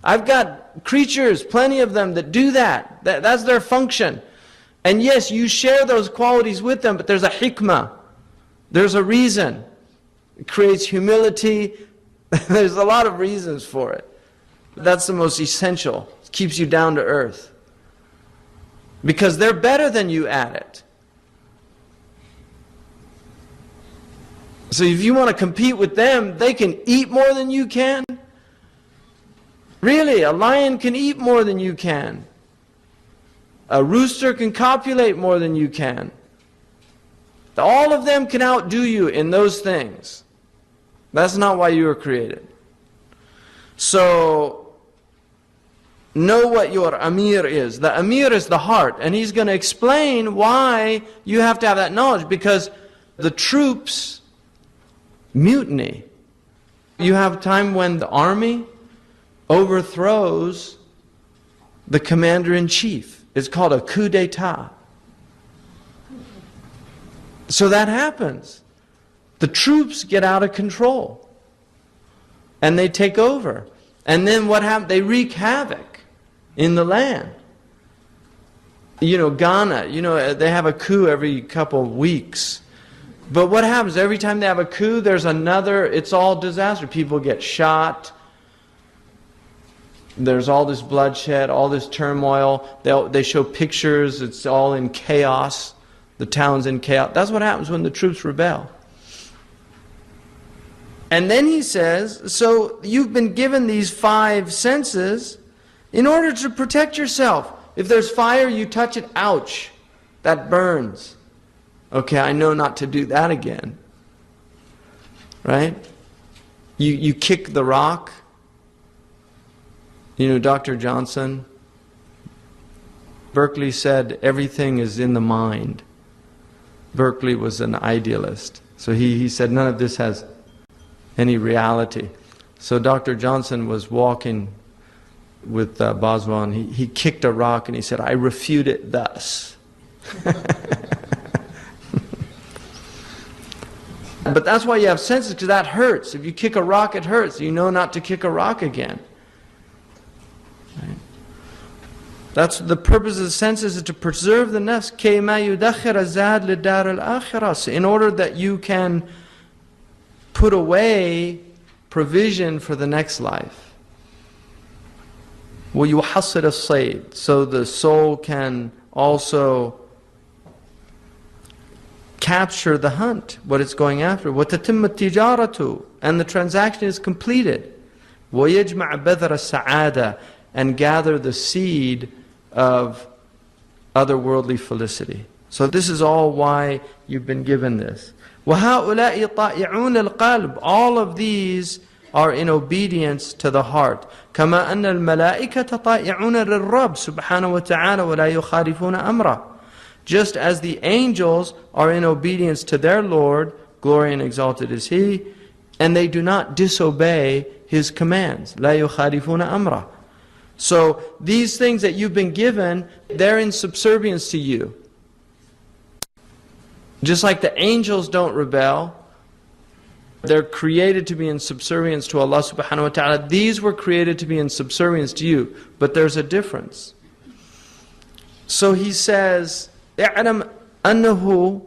I've got creatures, plenty of them, that do that. That's their function. And yes, you share those qualities with them, but there's a hikmah. There's a reason. It creates humility. There's a lot of reasons for it. That's the most essential. It keeps you down to earth. Because they're better than you at it. So if you want to compete with them, they can eat more than you can. Really, a lion can eat more than you can. A rooster can copulate more than you can. All of them can outdo you in those things. That's not why you were created. So, know what your Amir is. The Amir is the heart, and he's going to explain why you have to have that knowledge, because the troops mutiny. You have a time when the army overthrows the commander-in-chief. It's called a coup d'etat. So that happens. The troops get out of control. And they take over. And then what happens? They wreak havoc in the land. You know, Ghana, they have a coup every couple of weeks. But what happens? Every time they have a coup, there's another, it's all disaster. People get shot. There's all this bloodshed, all this turmoil. They show pictures, it's all in chaos. The town's in chaos. That's what happens when the troops rebel. And then he says, so you've been given these 5 senses in order to protect yourself. If there's fire, you touch it, ouch, that burns. Okay, I know not to do that again. Right? You kick the rock. You know, Dr. Johnson, Berkeley said everything is in the mind. Berkeley was an idealist. So he said none of this has any reality. So Dr. Johnson was walking with Boswell, and he kicked a rock and he said, I refute it thus. But that's why you have senses, because that hurts. If you kick a rock, it hurts. You know not to kick a rock again. Right? That's the purpose of the senses, is to preserve the nafs. كَيْمَا يُدَخِّرَ الزَّادِ لِلدَّارِ الْآخِرَةِ. In order that you can put away provision for the next life. وَيُحَصِّرَ الصَّيْدِ. So the soul can also capture the hunt, what it's going after. وَتَتِمَّ التِّجَارَةُ. And the transaction is completed. وَيَجْمَعَ بَذْرَ السَّعَادَةِ. And gather the seed of otherworldly felicity. So this is all why you've been given this. وَهَؤُلَاءِ طَائِعُونَ الْقَلْبِ. All of these are in obedience to the heart. كَمَا أَنَّ الْمَلَائِكَةَ طَائِعُونَ لِلرَّبِّ سُبْحَانَهُ وَتَعَالَى وَلَا يُخَالِفُونَ أَمْرَهُ. Just as the angels are in obedience to their Lord, glory and exalted is He, and they do not disobey His commands. لَا يُخَالِفُونَ أَمْرَهُ. So these things that you've been given, they're in subservience to you. Just like the angels don't rebel, they're created to be in subservience to Allah subhanahu wa ta'ala. These were created to be in subservience to you. But there's a difference. So he says, اعلم أنه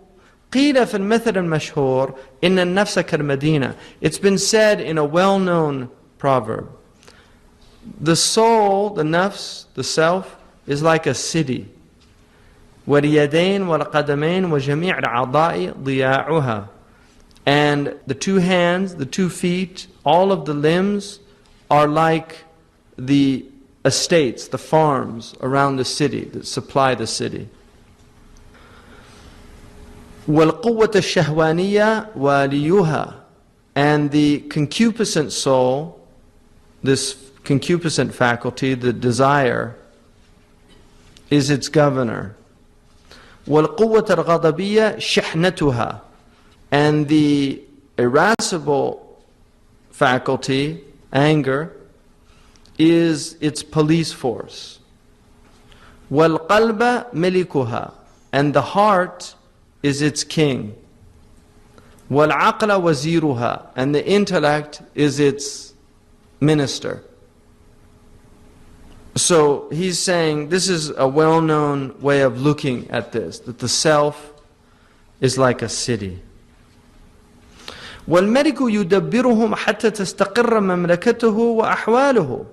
قيل في المثل المشهور إن النفس كالمدينة. It's been said in a well-known proverb. The soul, the nafs, the self, is like a city. وَالْيَدَيْنِ وَالْقَدَمَيْنِ وَجَمِيعَ الْأَعْضَاءِ ضِيَاعُهَا. And the 2 hands, the 2 feet, all of the limbs are like the estates, the farms around the city that supply the city. وَالْقُوَّةَ الشَّهْوَانِيَّةِ وَالِيُّهَا. And the concupiscent soul, this concupiscent faculty, the desire, is its governor. وَالْقُوَّةَ الْغَضَبِيَّةِ شَحْنَتُهَا. And the irascible faculty, anger, is its police force. وَالْقَلْبَ مِلِكُهَا, and the heart is its king. وَالْعَقْلَ وَزِيرُهَا, and the intellect is its minister. So he's saying this is a well-known way of looking at this, that the self is like a city. وَالْمَلِكُ يُدَبِّرُهُمْ حَتَّى تَسْتَقِرَّ مَمْلَكَتُهُ وَأَحْوَالُهُ,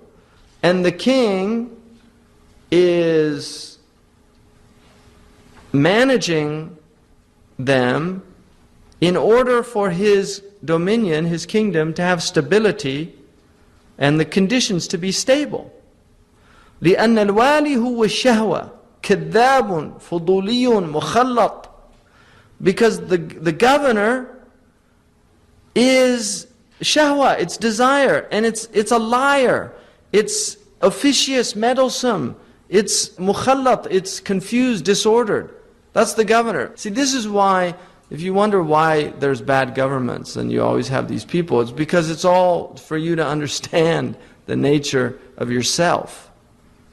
and the king is managing them in order for his dominion, his kingdom, to have stability and the conditions to be stable. لأن الوالي هو الشهوة كذاب فضولي مخلط, because the governor is shahwa, it's desire, and it's a liar, it's officious, meddlesome, it's mukhallat, it's confused, disordered. That's the governor. See, this is why, if you wonder why there's bad governments and you always have these people, it's because it's all for you to understand the nature of yourself.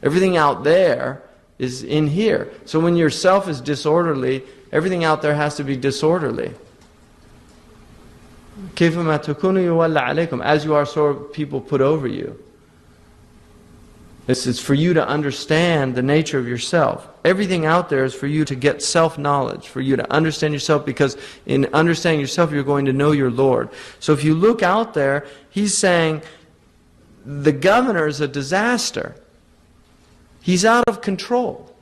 Everything out there is in here. So when yourself is disorderly, everything out there has to be disorderly. كيفما تكونوا يولى عليكم, as you are, so people put over you. It's for you to understand the nature of yourself. Everything out there is for you to get self-knowledge, for you to understand yourself, because in understanding yourself you're going to know your Lord. So if you look out there, he's saying the governor is a disaster. He's out of control.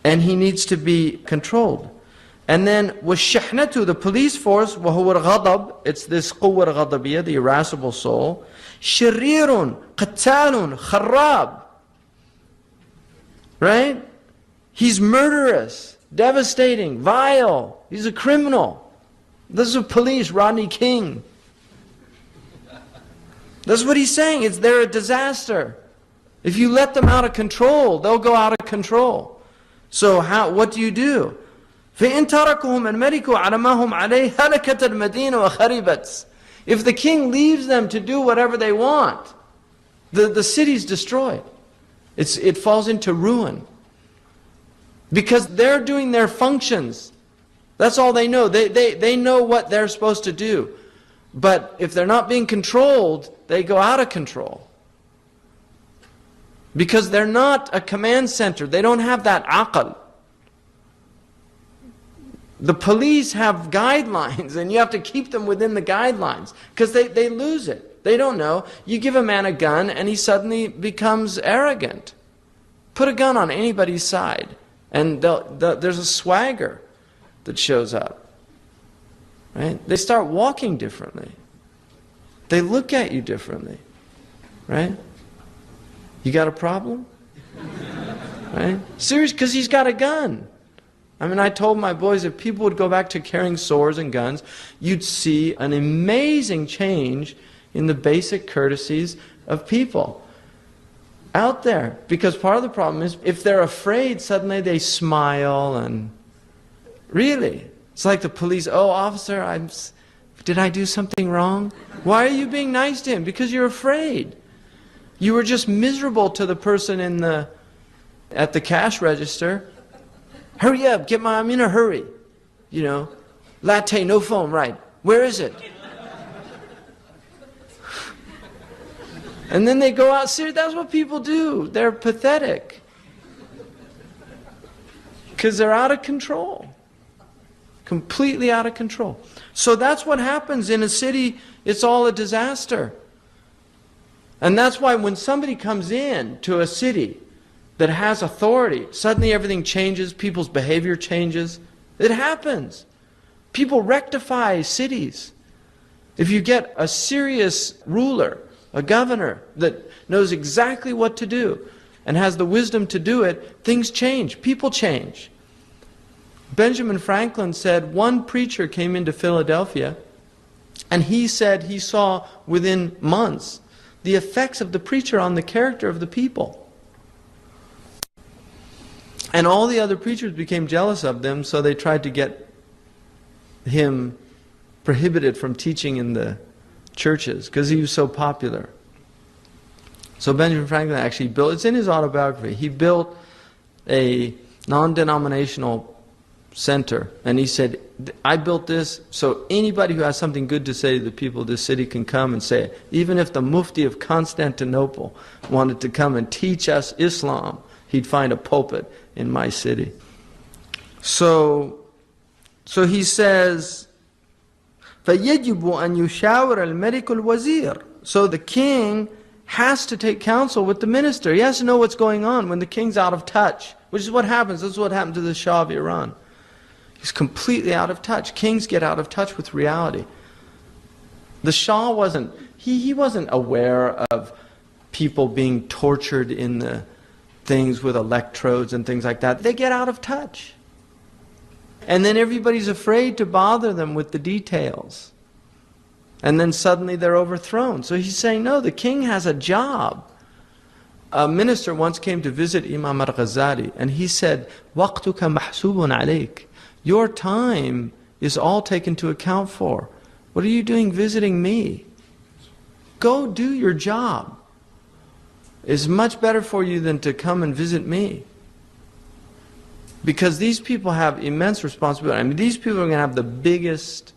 And he needs to be controlled. And then وَالشَّحْنَةُ, the police force, وَهُوَ الْغَضَبِ, it's this قُوَّة الْغَضَبِيَّة, the irascible soul. شَرِيرٌ قَتَّالٌ خَرَّابٌ, right? He's murderous, devastating, vile. He's a criminal. This is a police, Rodney King. That's what he's saying. They're a disaster. If you let them out of control, they'll go out of control. So what do you do? فَإِن تَرَكُهُمْ الْمَلِكُ عَلَى مَا هُمْ عَلَيْهِ هَلَكَتِ الْمَدِينَ وَخَرِبَتْ. If the king leaves them to do whatever they want, the city's destroyed. It falls into ruin. Because they're doing their functions. That's all they know. They know what they're supposed to do. But if they're not being controlled, they go out of control. Because they're not a command center. They don't have that aql. The police have guidelines, and you have to keep them within the guidelines, because they lose it. They don't know. You give a man a gun, and he suddenly becomes arrogant. Put a gun on anybody's side, and there's a swagger that shows up. Right? They start walking differently. They look at you differently. Right? You got a problem? Right? Seriously, because he's got a gun. I mean, I told my boys, if people would go back to carrying swords and guns, you'd see an amazing change in the basic courtesies of people out there. Because part of the problem is, if they're afraid, suddenly they smile, and really, it's like the police, oh, officer, did I do something wrong? Why are you being nice to him? Because you're afraid. You were just miserable to the person at the cash register. Hurry up, I'm in a hurry. You know, latte, no foam, right. Where is it? And then they go out, seriously, that's what people do. They're pathetic. Because they're out of control. Completely out of control. So that's what happens in a city. It's all a disaster. And that's why when somebody comes in to a city that has authority, suddenly everything changes, people's behavior changes. It happens. People rectify cities. If you get a serious ruler, a governor that knows exactly what to do and has the wisdom to do it, things change, people change. Benjamin Franklin said one preacher came into Philadelphia, and he said he saw within months the effects of the preacher on the character of the people. And all the other preachers became jealous of them, so they tried to get him prohibited from teaching in the churches because he was so popular. So Benjamin Franklin actually built, it's in his autobiography, he built a non-denominational center, and he said, I built this so anybody who has something good to say to the people of this city can come and say it. Even if the Mufti of Constantinople wanted to come and teach us Islam, he'd find a pulpit in my city. So he says, فَيَجِبُ أَن يُشَاوِرَ الْمَلِكُ الْوَزِيرُ. So the king has to take counsel with the minister. He has to know what's going on when the king's out of touch, which is what happens. This is what happened to the Shah of Iran. He's completely out of touch. Kings get out of touch with reality. The Shah wasn't, he wasn't aware of people being tortured in the things with electrodes and things like that. They get out of touch. And then everybody's afraid to bother them with the details. And then suddenly they're overthrown. So he's saying, no, the king has a job. A minister once came to visit Imam al-Ghazali, and he said, وَقْتُكَ مَحْسُوبٌ عَلَيْكَ. Your time is all taken into account for. What are you doing visiting me? Go do your job. It's much better for you than to come and visit me. Because these people have immense responsibility. I mean, these people are going to have the biggest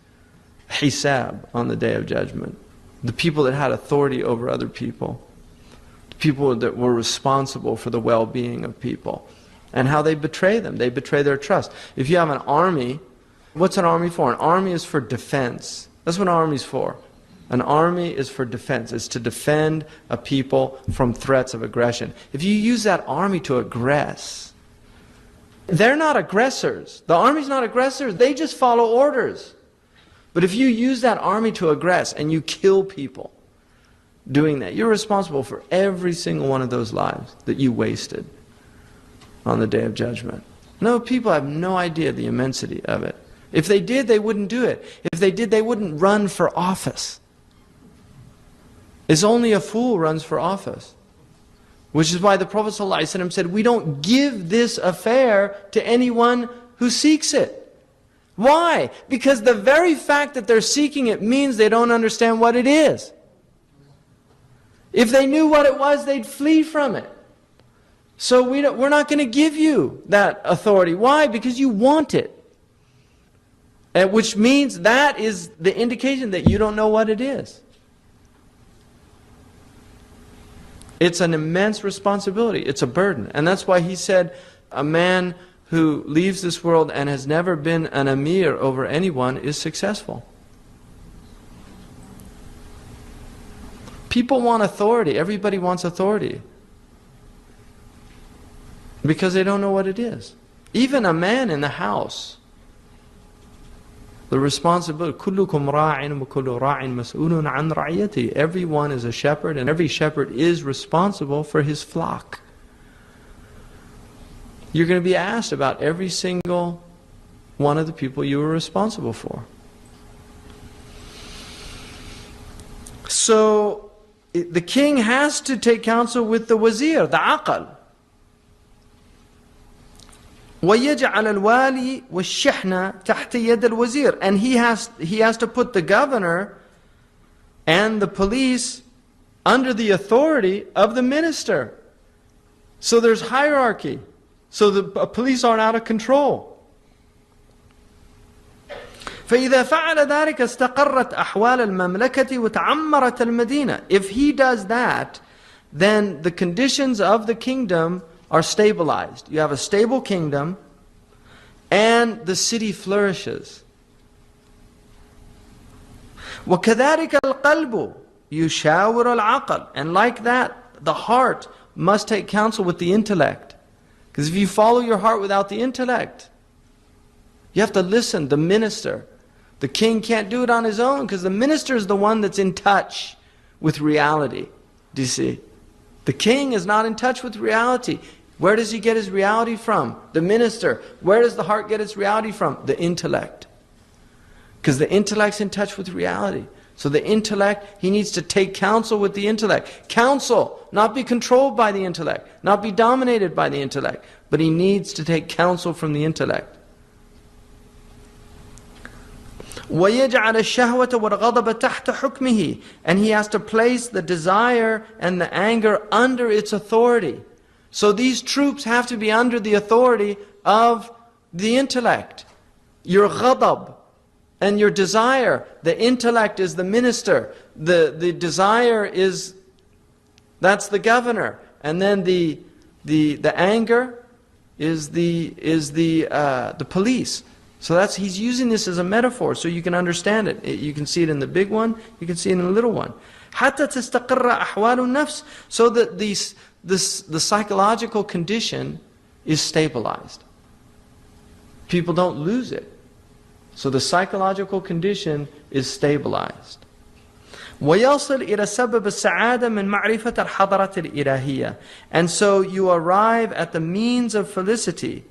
hisab on the Day of Judgment. The people that had authority over other people. The people that were responsible for the well-being of people. And how they betray them. They betray their trust. If you have an army, what's an army for? An army is for defense. That's what an army is for. An army is for defense. It's to defend a people from threats of aggression. If you use that army to aggress, they're not aggressors. The army's not aggressors. They just follow orders. But if you use that army to aggress and you kill people doing that, you're responsible for every single one of those lives that you wasted on the Day of Judgment. No, people have no idea the immensity of it. If they did, they wouldn't do it. If they did, they wouldn't run for office. It's only a fool runs for office. Which is why the Prophet ﷺ said, we don't give this affair to anyone who seeks it. Why? Because the very fact that they're seeking it means they don't understand what it is. If they knew what it was, they'd flee from it. So we're not going to give you that authority. Why? Because you want it. And which means that is the indication that you don't know what it is. It's an immense responsibility. It's a burden. And that's why he said, a man who leaves this world and has never been an emir over anyone is successful. People want authority. Everybody wants authority. Because they don't know what it is. Even a man in the house. The responsibility, كُلُّكُمْ رَاعٍ وَكُلُّ رَاعٍ مَسْئُولٌ عَنْ رَعِيَّتِهِ. Everyone is a shepherd, and every shepherd is responsible for his flock. You're going to be asked about every single one of the people you were responsible for. So, the king has to take counsel with the wazir, the aqal. وَيَجْعَلَ الْوَالِي وَالشِّحْنَ تَحْتَ يَدَ الْوَزِيرِ. And he has to put the governor and the police under the authority of the minister. So there's hierarchy. So the police aren't out of control. فَإِذَا فَعَلَ ذَلِكَ اسْتَقَرَّتْ أَحْوَالَ الْمَمْلَكَةِ وَتَعَمَّرَتْ الْمَدِينَةِ. If he does that, then the conditions of the kingdom are stabilized. You have a stable kingdom, and the city flourishes. وَكَذَلِكَ الْقَلْبُ يُشَاوِرُ الْعَقْلِ. And like that, the heart must take counsel with the intellect. Because if you follow your heart without the intellect, you have to listen. The minister, the king can't do it on his own, because the minister is the one that's in touch with reality. Do you see? The king is not in touch with reality. Where does he get his reality from? The minister. Where does the heart get its reality from? The intellect. Because the intellect's in touch with reality. So the intellect, he needs to take counsel with the intellect. Counsel, not be controlled by the intellect, not be dominated by the intellect, but he needs to take counsel from the intellect. وَيَجْعَلَ الشَّهْوَةَ وَالْغَضَبَ تَحْتَ حُكْمِهِ. And he has to place the desire and the anger under its authority. So these troops have to be under the authority of the intellect. Your ghadab and your desire, the intellect is the minister, the desire is, that's the governor, and then the anger is the police. So he's using this as a metaphor so you can understand it. You can see it in the big one, you can see it in the little one. حتى تستقر أحوال النفس, so that the psychological condition is stabilized. People don't lose it. So the psychological condition is stabilized. ويصل إلى سبب السعادة من معرفة الحضرة الإلهية. And so you arrive at the means of felicity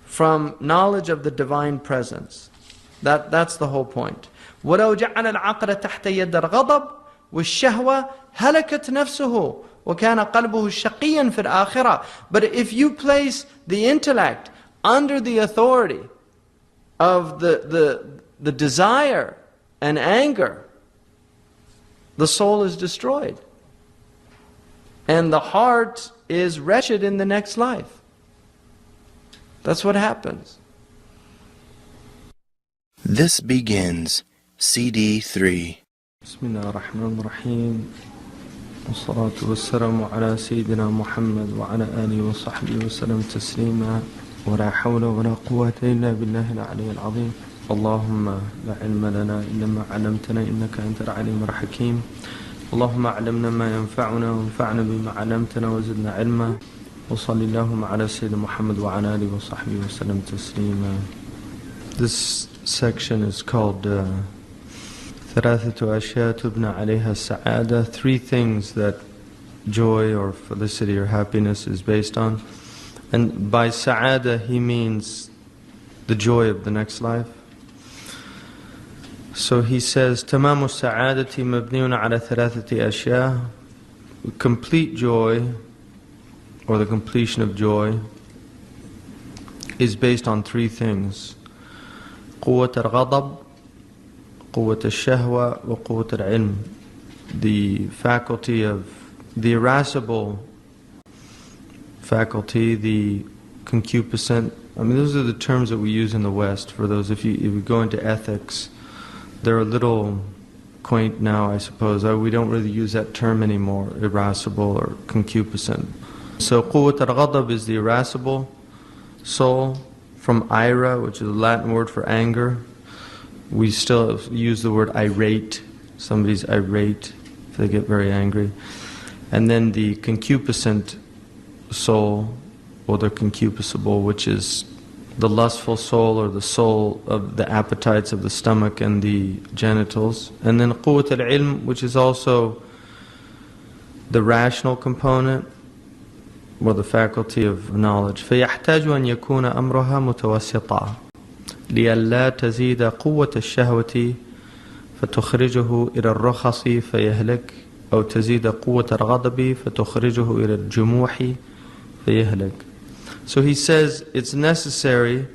from knowledge of the divine presence. That's the whole point. ولو جعل العقل تحت يد الغضب والشهوة هلكت نفسه وكان قلبه شقيا في الآخرة. But if you place the intellect under the authority of the desire and anger, the soul is destroyed. And the heart is wretched in the next life. That's what happens. This begins CD 3. Bismillah ar-Rahman ar-Rahim. Wassalatu wassalamu ala Sayyidina Muhammad wa ala alihi wa sahbihi wa sallam taslima. Wa la hawla wa la quwwata illa billahi al-'ali al-'azim. Allahumma la ilma lana illa ma 'allamtana innaka antal 'alim al-hakim. Allahumma 'allimna ma yanfa'una wanfa'na bima 'allamtana wa zidna 'ilma. وصلى اللهم على سيدنا محمد وعلى آله وصحبه وسلم تسليما. This section is called ثلاثة أشياء تبنى عليها السعادة, 3 things that joy or felicity or happiness is based on. And by sa'ada he means the joy of the next life. So he says تمام السعادة مبني على ثلاثة أشياء. Complete joy, or the completion of joy, is based on 3 things: قوة الغضب, قوة الشهوة, وقوة العلم. The faculty of the irascible faculty, the concupiscent. I mean, those are the terms that we use in the West. For those, if you go into ethics, they're a little quaint now, I suppose. We don't really use that term anymore, irascible or concupiscent. So قوة الغضب is the irascible soul, from ira, which is a Latin word for anger. We still use the word irate. Somebody's irate if they get very angry. And then the concupiscent soul, or the concupiscible, which is the lustful soul, or the soul of the appetites of the stomach and the genitals. And then قوة العلم, which is also the rational component, or the faculty of knowledge. فيحتاج أن يكون أمرها متوسطا لئلا تزيد قوة الشهوة فتخرجه إلى الرخص فيهلك، أو تزيد قوة الغضب فتخرجه إلى الجموح فيهلك. So he says it's necessary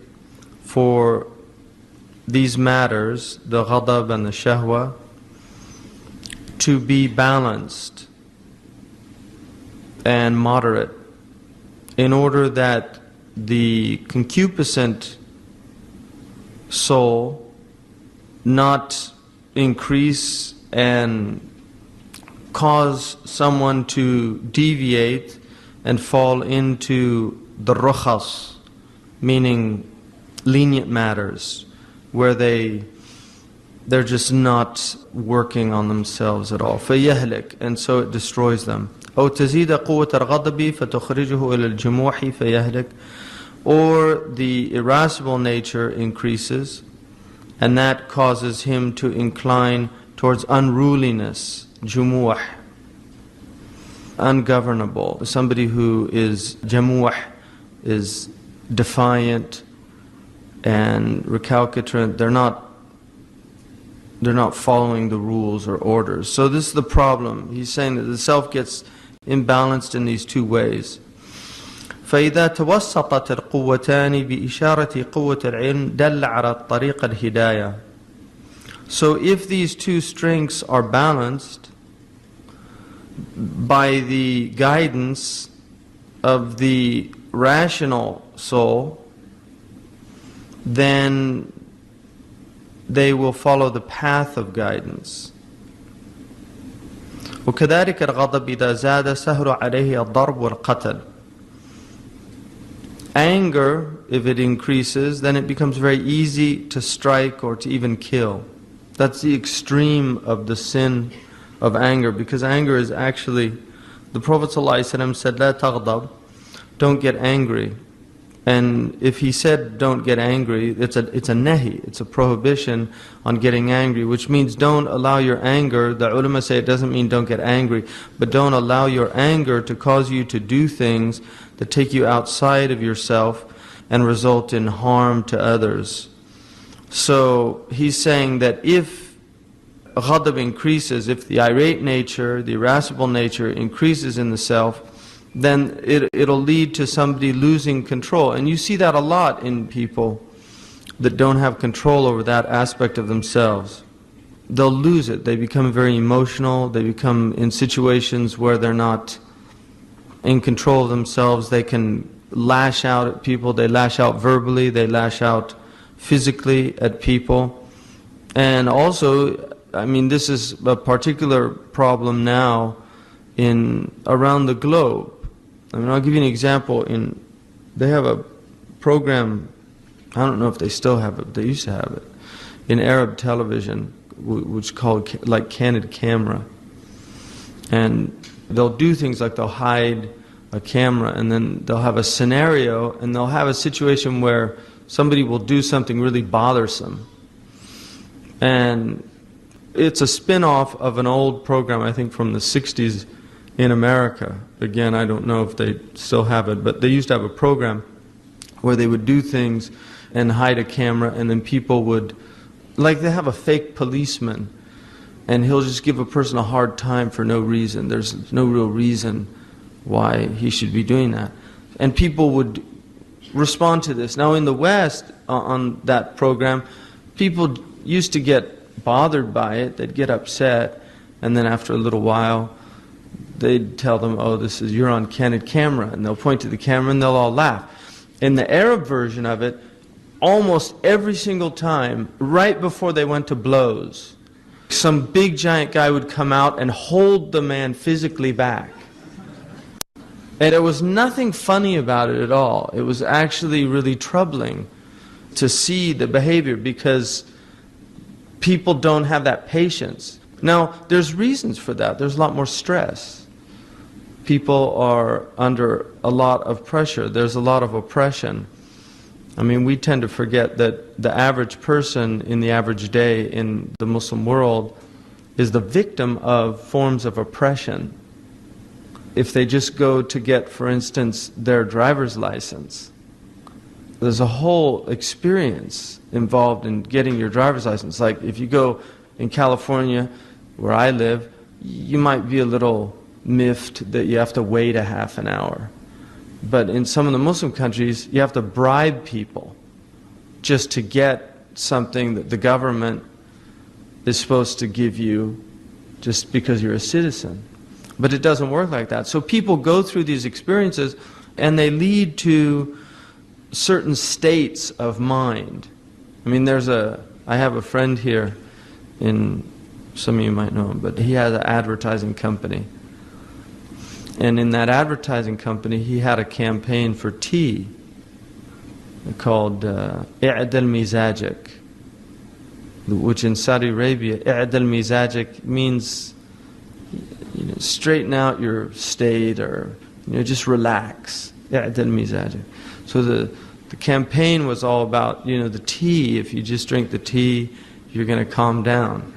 for these matters, the ghadab and the shahwa, to be balanced and moderate, in order that the concupiscent soul not increase and cause someone to deviate and fall into the rukhas, meaning lenient matters, where they're just not working on themselves at all. فَيَهْلِكْ, and so it destroys them. أو تزيد قوة الغضب فتخرجه إلى الجموح فيهلك. Or the irascible nature increases, and that causes him to incline towards unruliness, jumuh, ungovernable. Somebody who is jamuh is defiant and recalcitrant. They're not following the rules or orders. So this is the problem. He's saying that the self gets imbalanced in these 2 ways. فإذا توسطت القوتان بإشارة قوة العلم دل على طريق الهداية. So if these two strengths are balanced by the guidance of the rational soul, then they will follow the path of guidance. وكذلك الغضب إذا زاد سهل عليه الضرب والقتل. Anger, if it increases, then it becomes very easy to strike or to even kill. That's the extreme of the sin of anger, because anger is actually, the Prophet ﷺ said, لا تغضب, don't get angry. And if he said don't get angry, it's a nahi, it's a prohibition on getting angry, which means don't allow your anger, the ulama say it doesn't mean don't get angry, but don't allow your anger to cause you to do things that take you outside of yourself and result in harm to others. So he's saying that if ghadab increases, if the irate nature, the irascible nature increases in the self, then it'll lead to somebody losing control. And you see that a lot in people that don't have control over that aspect of themselves. They'll lose it. They become very emotional. They become in situations where they're not in control of themselves. They can lash out at people. They lash out verbally. They lash out physically at people. And also, I mean, this is a particular problem now around the globe. I mean, I'll give you an example. They have a program, I don't know if they still have it, but they used to have it, in Arab television, which is called like Candid Camera. And they'll do things like they'll hide a camera, and then they'll have a scenario, and they'll have a situation where somebody will do something really bothersome. And it's a spin-off of an old program, I think from the 60s in America. Again, I don't know if they still have it, but they used to have a program where they would do things and hide a camera, and then people would, like they have a fake policeman, and he'll just give a person a hard time for no reason. There's no real reason why he should be doing that. And people would respond to this. Now in the West, on that program, people used to get bothered by it, they'd get upset, and then after a little while, they'd tell them, oh, you're on candid camera, and they'll point to the camera and they'll all laugh. In the Arab version of it, almost every single time, right before they went to blows, some big giant guy would come out and hold the man physically back. And it was nothing funny about it at all. It was actually really troubling to see the behavior, because people don't have that patience. Now, there's reasons for that. There's a lot more stress. People are under a lot of pressure. There's a lot of oppression. I mean, we tend to forget that the average person in the average day in the Muslim world is the victim of forms of oppression. If they just go to get, for instance, their driver's license, there's a whole experience involved in getting your driver's license. Like if you go in California, where I live, you might be a little miffed that you have to wait a half an hour. But in some of the Muslim countries, you have to bribe people just to get something that the government is supposed to give you just because you're a citizen. But it doesn't work like that. So people go through these experiences and they lead to certain states of mind. I mean, I have a friend here some of you might know him, but he has an advertising company. And in that advertising company, he had a campaign for tea called I'dal Mizajak, which in Saudi Arabia, I'dal Mizajak means straighten out your state, or just relax. I'dal Mizajak. So the campaign was all about the tea. If you just drink the tea, you're going to calm down.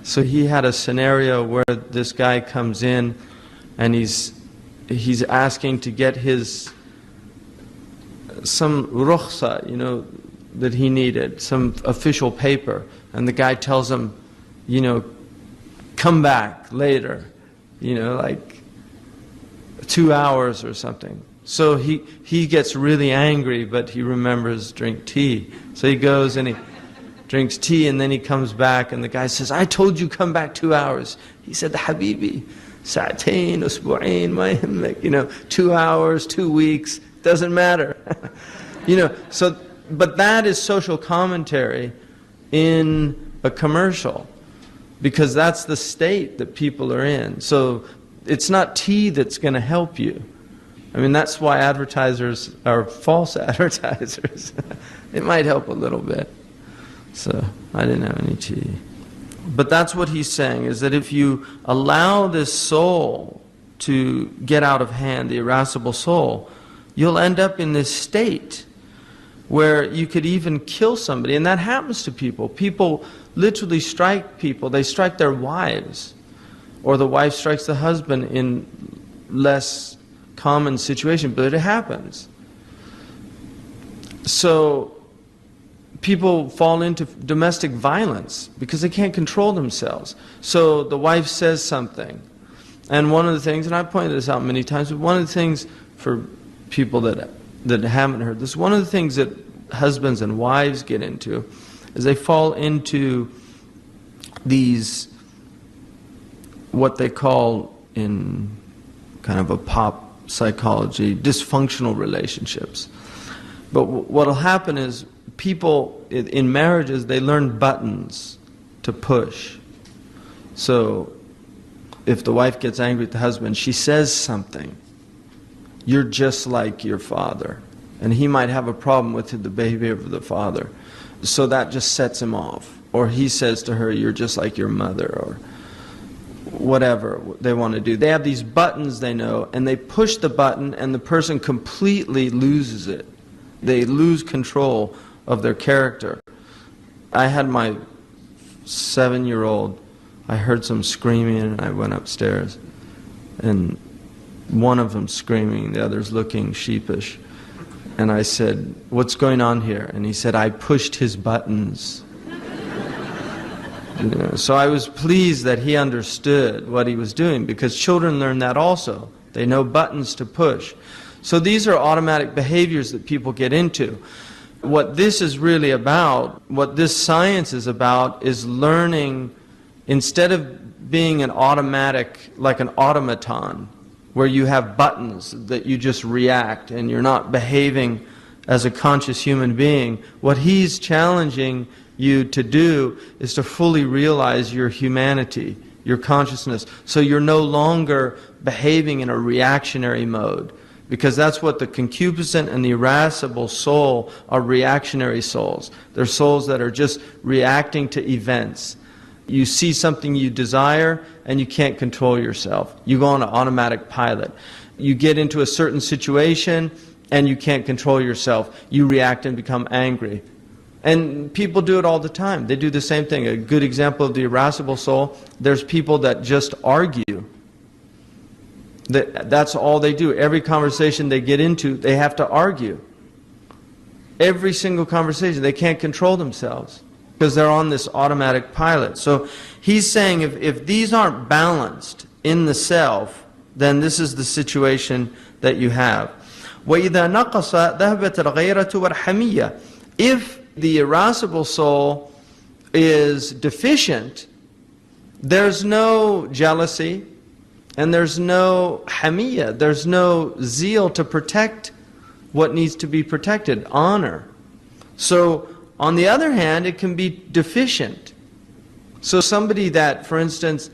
So he had a scenario where this guy comes in and he's asking to get some rukhsa, that he needed, some official paper, and the guy tells him, come back later, like 2 hours or something. So he gets really angry, but he remembers drink tea. So he goes and he drinks tea, and then he comes back, and the guy says, I told you come back 2 hours. He said, Habibi, sa'atain, usbu'ain, ma yahimmak, 2 hours, 2 weeks, doesn't matter. So, but that is social commentary in a commercial, because that's the state that people are in. So it's not tea that's going to help you. I mean, that's why advertisers are false advertisers. It might help a little bit. So I didn't have any tea. But that's what he's saying, is that if you allow this soul to get out of hand, the irascible soul, you'll end up in this state where you could even kill somebody. And that happens to people. People literally strike people. They strike their wives. Or the wife strikes the husband in less common situation, but it happens. So people fall into domestic violence because they can't control themselves. So the wife says something. And one of the things, and I've pointed this out many times, but one of the things for people that haven't heard this, one of the things that husbands and wives get into is they fall into these, what they call in kind of a pop psychology, dysfunctional relationships. But what'll happen is people in marriages, they learn buttons to push. So if the wife gets angry at the husband, she says something. You're just like your father. And he might have a problem with the behavior of the father. So that just sets him off. Or he says to her, you're just like your mother, or whatever they want to do. They have these buttons they know, and they push the button, and the person completely loses it. They lose control of their character. I had my 7-year-old, I heard some screaming, and I went upstairs. And one of them screaming, the other's looking sheepish. And I said, what's going on here? And he said, I pushed his buttons. So I was pleased that he understood what he was doing, because children learn that also. They know buttons to push. So these are automatic behaviors that people get into. What this is really about, what this science is about, is learning, instead of being an automatic, like an automaton, where you have buttons that you just react and you're not behaving as a conscious human being. What he's challenging you to do is to fully realize your humanity, your consciousness. So you're no longer behaving in a reactionary mode, because that's what the concupiscent and the irascible soul are. Reactionary souls. They're souls that are just reacting to events. You see something you desire and you can't control yourself. You go on an automatic pilot. You get into a certain situation and you can't control yourself. You react and become angry. And people do it all the time. They do the same thing. A good example of the irascible soul, there's people that just argue. That's all they do. Every conversation they get into, they have to argue. Every single conversation, they can't control themselves because they're on this automatic pilot. So he's saying if these aren't balanced in the self, then this is the situation that you have. وَإِذَا نَقَصَ ذَهَبَتِ الْغَيْرَةُ وَالْحَمِيَّةُ. If the irascible soul is deficient, there's no jealousy and there's no hamiyya, there's no zeal to protect what needs to be protected, honor. So on the other hand, it can be deficient. So somebody that, for instance,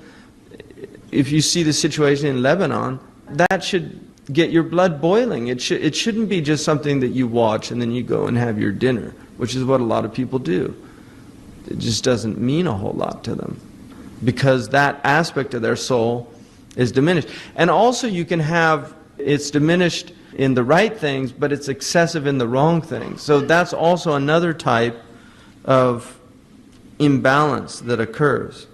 if you see the situation in Lebanon, that should get your blood boiling. It shouldn't be just something that you watch and then you go and have your dinner, which is what a lot of people do. It just doesn't mean a whole lot to them, because that aspect of their soul is diminished. And also you can have, it's diminished in the right things, but it's excessive in the wrong things. So that's also another type of imbalance that occurs.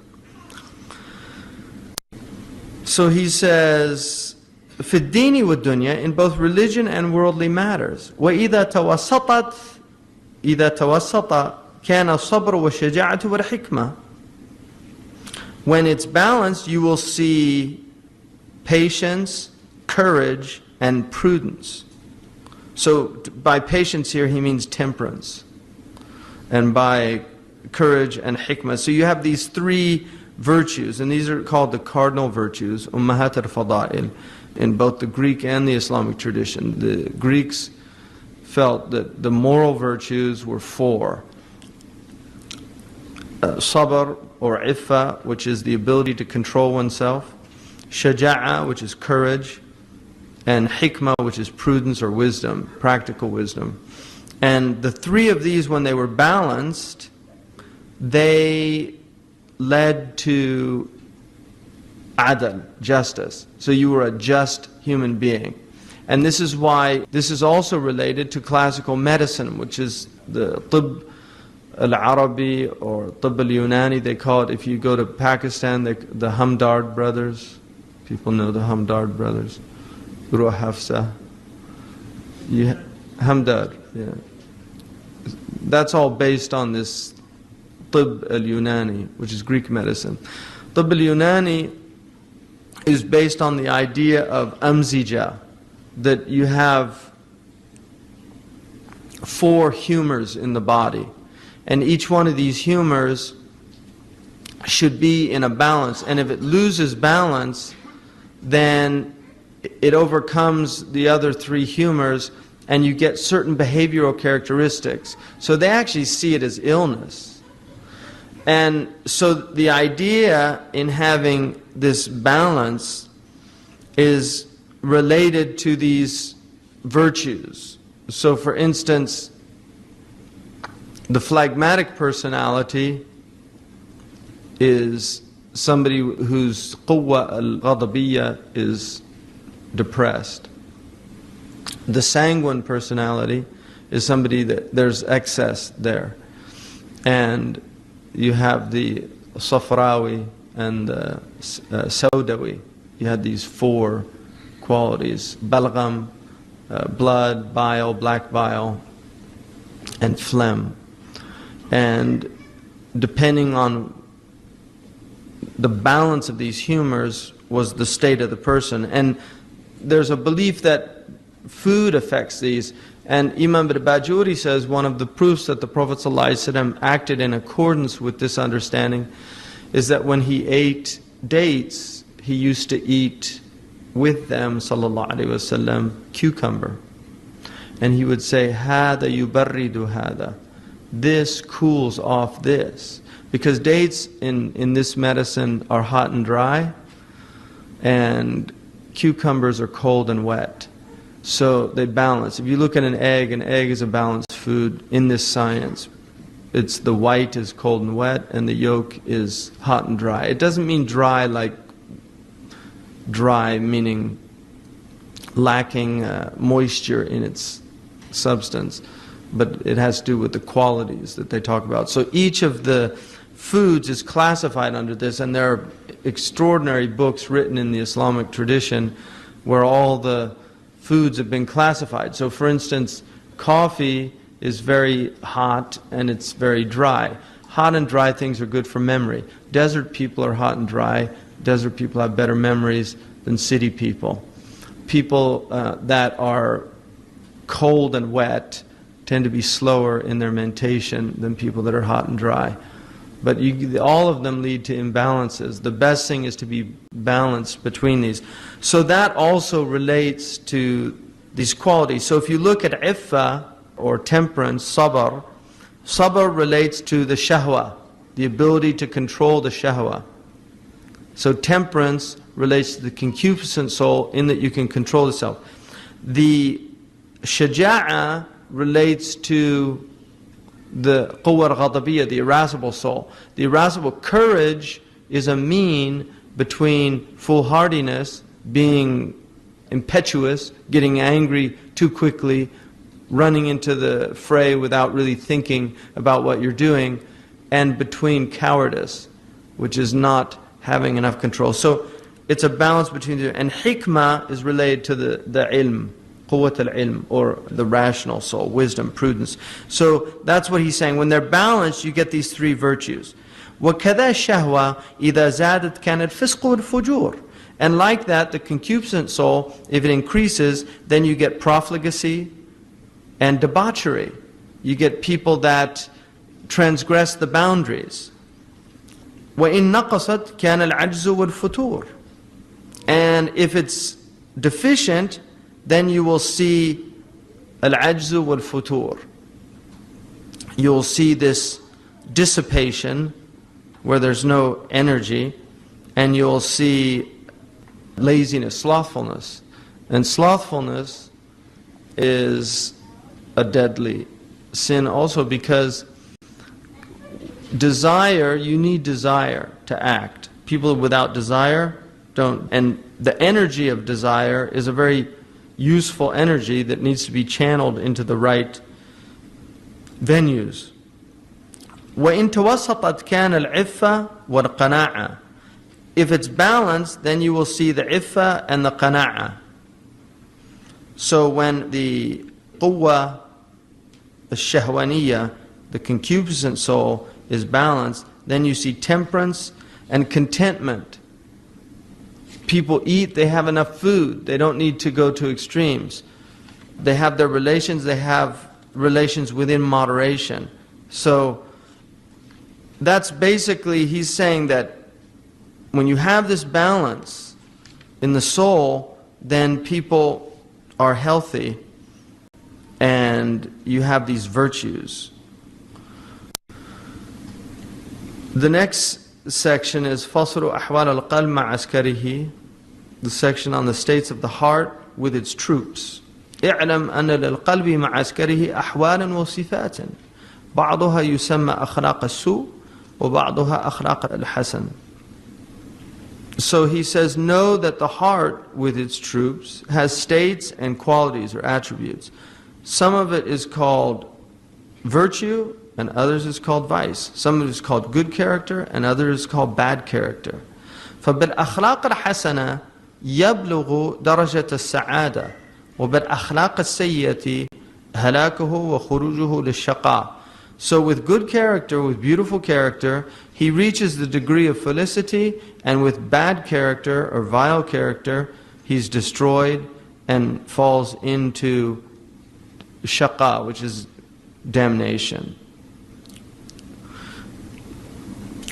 So he says, في الدين والدنيا, in both religion and worldly matters. وإذا توسطت كان الصبر والشجاعة والحكمة. When it's balanced, you will see patience, courage, and prudence. So by patience here, he means temperance. And by courage, and hikmah. So you have these three virtues, and these are called the cardinal virtues, ummahat al-fada'il, in both the Greek and the Islamic tradition. The Greeks felt that the moral virtues were four. Sabr or iffa, which is the ability to control oneself. Shaja'a, which is courage. And hikmah, which is prudence or wisdom, practical wisdom. And the three of these, when they were balanced, they led to adl, justice. So you were a just human being. And this is why this is also related to classical medicine, which is the tibb al-Arabi or tibb al-Yunani, they call it. If you go to Pakistan, the Hamdard brothers, people know the Hamdard brothers. Guru Hamza, Hamdard, yeah. That's all based on this Tibb al-Yunani, which is Greek medicine. Tibb al-Yunani is based on the idea of amzija, that you have four humors in the body, and each one of these humors should be in a balance, and if it loses balance, then it overcomes the other three humors, and you get certain behavioral characteristics. So they actually see it as illness. And so the idea in having this balance is related to these virtues. So for instance, the phlegmatic personality is somebody whose quwwa al-ghadabiyya is depressed. The sanguine personality is somebody that there's excess there. And you have the safrawi and the sawdawi. You had these four qualities: balgham, blood, bile, black bile, and phlegm. And depending on the balance of these humors was the state of the person. And there's a belief that food affects these. And Imam al-Bajuri says one of the proofs that the Prophet ﷺ acted in accordance with this understanding is that when he ate dates, he used to eat with them, sallallahu alaihi wasallam, cucumber. And he would say, "Hada yubarridu hada." This cools off this. Because dates in this medicine are hot and dry, and cucumbers are cold and wet. So they balance. If you look at an egg is a balanced food in this science. It's the white is cold and wet, and the yolk is hot and dry. It doesn't mean dry like dry, meaning lacking moisture in its substance, but it has to do with the qualities that they talk about. So each of the foods is classified under this, and there are extraordinary books written in the Islamic tradition where all the foods have been classified. So for instance, coffee is very hot and it's very dry. Hot and dry things are good for memory. Desert people are hot and dry. Desert people have better memories than city people. People that are cold and wet tend to be slower in their mentation than people that are hot and dry. But all of them lead to imbalances. The best thing is to be balanced between these. So that also relates to these qualities. So if you look at iffa or temperance, sabr, sabr relates to the shahwa, the ability to control the shahwa. So temperance relates to the concupiscent soul in that you can control the self. The shaja'a relates to the quwwa al-ghadabiyya, the irascible soul. The irascible courage is a mean between foolhardiness, being impetuous, getting angry too quickly, running into the fray without really thinking about what you're doing, and between cowardice, which is not having enough control. So it's a balance between the two. And hikmah is related to the ilm, quwwat al-ilm, or the rational soul, wisdom, prudence. So that's what he's saying. When they're balanced, you get these three virtues. وَكَذَا الشَّهْوَةِ إِذَا زَادَتْ كَانَتْ فِسْقُ الْفُجُورِ. And like that, the concupiscent soul, if it increases, then you get profligacy and debauchery. You get people that transgress the boundaries. وَإِن نَقَصَتْ كَانَ الْعَجْزُ وَالْفُتُورُ. And if it's deficient, then you will see al-ajzu wal-futur. You'll see this dissipation where there's no energy, and you'll see laziness, slothfulness. And slothfulness is a deadly sin also, because desire, you need desire to act. People without desire don't. And the energy of desire is a very useful energy that needs to be channeled into the right venues. وَإِن تَوَسَطَتْ كَانَ الْعِفَّةِ وَالْقَنَاعَةِ. If it's balanced, then you will see the iffa and the qana'a. So when the quwwa, the shahwaniyya, the concupiscent soul is balanced, then you see temperance and contentment. People eat, they have enough food, they don't need to go to extremes. They have their relations, they have relations within moderation. So that's basically, he's saying that when you have this balance in the soul, then people are healthy and you have these virtues. The next section is فَصْلُ أَحْوَالَ الْقَلْبِ مَعَ عَسْكَرِهِ, the section on the states of the heart with its troops. اعلم أن للقلب مع عسكره أحوالا وصفات بعضها يسمى أخلاق السوء وبعضها أخلاق الحسن. So he says, know that the heart with its troops has states and qualities or attributes. Some of it is called virtue and others is called vice. Some of it is called good character and others is called bad character. فبالأخلاق الحسنة يبلغ درجة السعادة وبالأخلاق السيئة هلاكه وخروجه للشقاء. So with good character, with beautiful character, he reaches the degree of felicity, and with bad character or vile character, he's destroyed and falls into shaqa, which is damnation.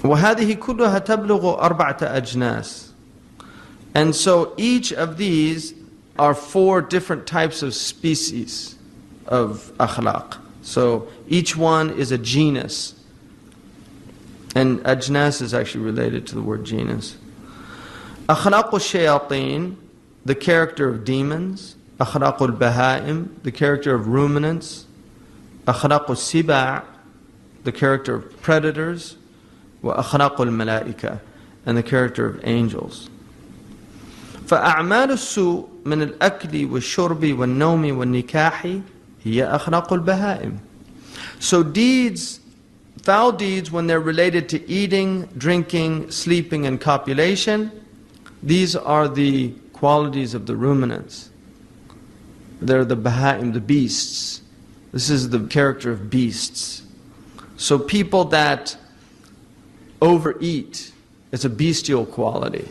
وهذه كلها تبلغ أربعة أجناس. And so each of these are 4 different types of species of akhlaq. So each one is a genus. And ajnas is actually related to the word genus. أخلاق الشياطين, the character of demons. أخلاق البهائم, the character of ruminants. أخلاق السباع, the character of predators. وأخلاق الملائكة, and the character of angels. فأعمال السوء من الأكل والشرب والنوم والنكاح هي أخلاق البهائم. So deeds, foul deeds, when they're related to eating, drinking, sleeping, and copulation, these are the qualities of the ruminants. They're the bahaim, the beasts. This is the character of beasts. So people that overeat, it's a bestial quality.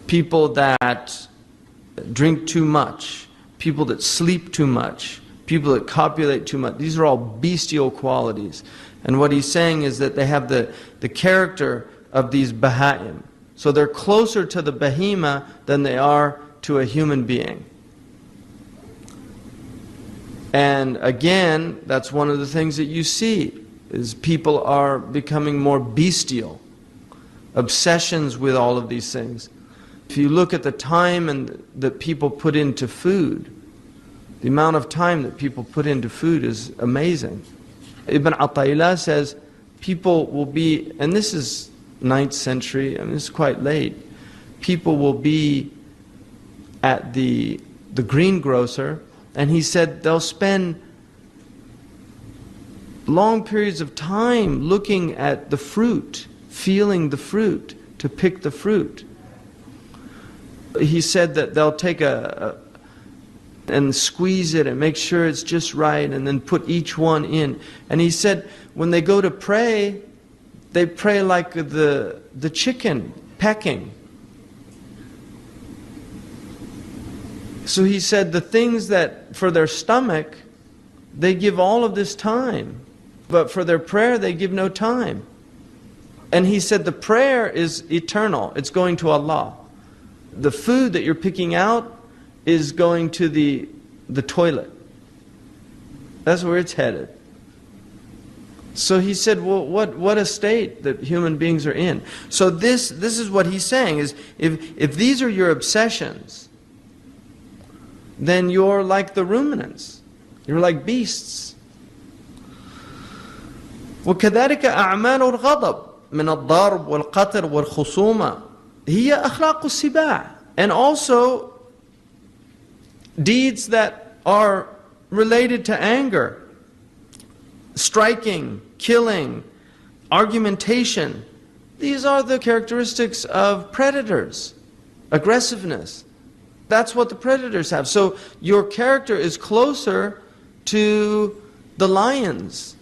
People that drink too much, people that sleep too much, people that copulate too much, these are all bestial qualities. And what he's saying is that they have the character of these bahaim. So they're closer to the bahima than they are to a human being. And again, that's one of the things that you see, is people are becoming more bestial. Obsessions with all of these things. If you look at the time that people put into food, the amount of time that people put into food is amazing. Ibn Ata'illah says people will be, and this is 9th century, I mean it's quite late, people will be at the greengrocer, and he said they'll spend long periods of time looking at the fruit, feeling the fruit, to pick the fruit. He said that they'll take and squeeze it and make sure it's just right and then put each one in. And he said when they go to pray, they pray like the chicken, pecking. So he said the things that for their stomach, they give all of this time. but for their prayer they give no time. And he said the prayer is eternal, it's going to Allah. The food that you're picking out is going to the toilet. That's where it's headed. So he said, well, what a state that human beings are in. So this is what he's saying, is if these are your obsessions, then you're like the ruminants. You're like beasts. وكذلك أعمال الغضب من الضرب والقتل والخصومة هي أخلاق السباع. And also deeds that are related to anger, striking, killing, argumentation. These are the characteristics of predators. Aggressiveness. That's what the predators have. So your character is closer to the lions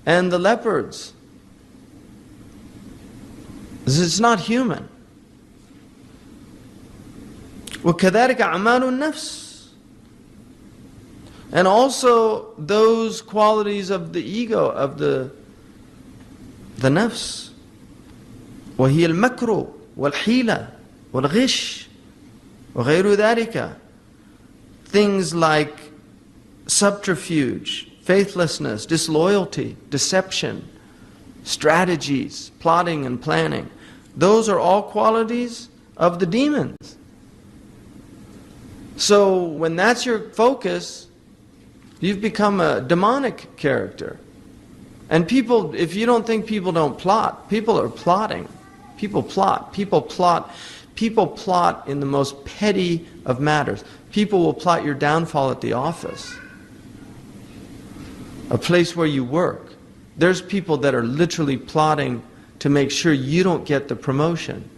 and the leopards. It's not human. وَكَذَلِكَ أَعْمَالُ النَّفْسِ. And also those qualities of the ego, of the nafs. وَهِيَ الْمَكْرُ وَالْحِيلَةِ وَالْغِشِ وَغَيْرُ ذَلِكَ. Things like subterfuge, faithlessness, disloyalty, deception, strategies, plotting and planning. Those are all qualities of the demons. So when that's your focus, you've become a demonic character. And people, if you don't think people don't plot, people are plotting. People plot. People plot. People plot in the most petty of matters. People will plot your downfall at the office, a place where you work. There's people that are literally plotting to make sure you don't get the promotion.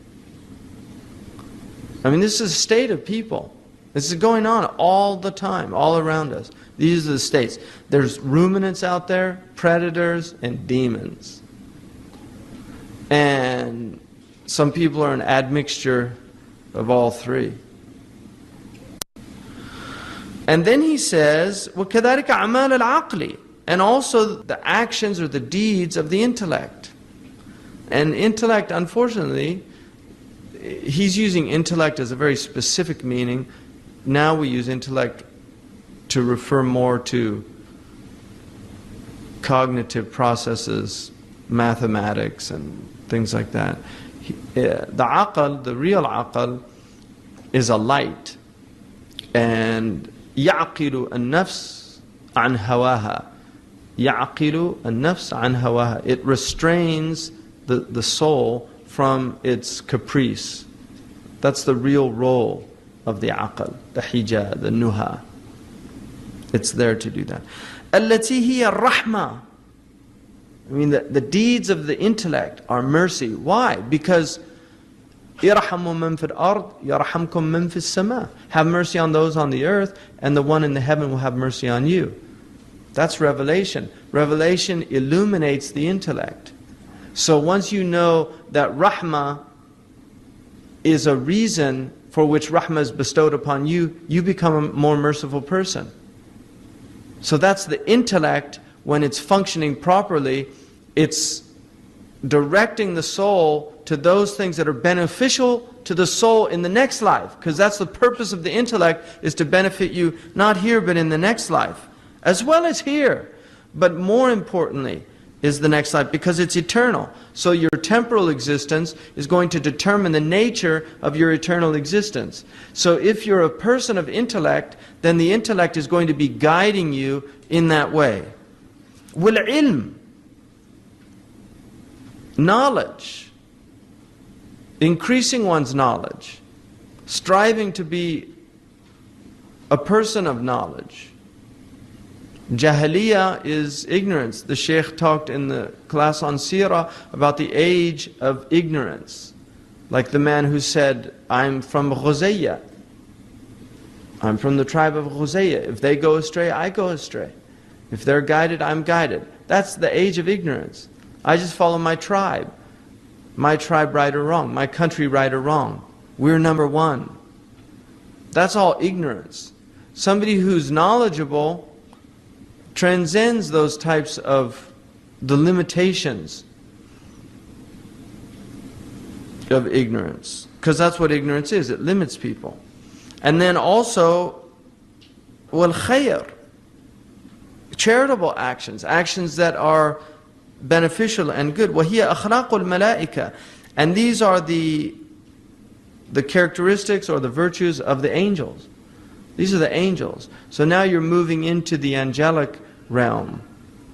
I mean, this is a state of people. This is going on all the time, all around us. These are the states. There's ruminants out there, predators, and demons. And some people are an admixture of all three. And then he says, وَكَذَلِكَ أَعْمَالَ الْعَقْلِ. And also the actions or the deeds of the intellect. And intellect, unfortunately, he's using intellect as a very specific meaning. Now we use intellect to refer more to cognitive processes, mathematics and things like that. The aql, the real aql, is a light. And يعقل النفس عن هواها. يعقل النفس عن هواها. It restrains the soul from its caprice. That's the real role of the aql, the hijab, the nuha. It's there to do that. التي هي الرحمة. I mean, the deeds of the intellect are mercy. Why? Because يرحم من في الأرض يرحمكم من في السماء. Have mercy on those on the earth, and the one in the heaven will have mercy on you. That's revelation. Revelation illuminates the intellect. So once you know that rahmah is a reason for which rahmah is bestowed upon you, you become a more merciful person. So that's the intellect. When it's functioning properly, it's directing the soul to those things that are beneficial to the soul in the next life. Because that's the purpose of the intellect, is to benefit you not here but in the next life. As well as here. But more importantly is the next life, because it's eternal. So your temporal existence is going to determine the nature of your eternal existence. So if you're a person of intellect, then the intellect is going to be guiding you in that way. وَالْعِلْمِ, knowledge, increasing one's knowledge, striving to be a person of knowledge. Jahiliyyah is ignorance. The Shaykh talked in the class on Sirah about the age of ignorance. Like the man who said, I'm from Ghuzayya. I'm from the tribe of Ghuzayya. If they go astray, I go astray. If they're guided, I'm guided. That's the age of ignorance. I just follow my tribe. My tribe right or wrong. My country right or wrong. We're number one. That's all ignorance. Somebody who's knowledgeable transcends those types of the limitations of ignorance, because that's what ignorance is, it limits people. And then also, wal khayr, charitable actions, actions that are beneficial and good. وَهِيَ أَخْلَاقُ الْمَلَائِكَةِ, and these are the characteristics or the virtues of the angels. These are the angels. So now you're moving into the angelic realm.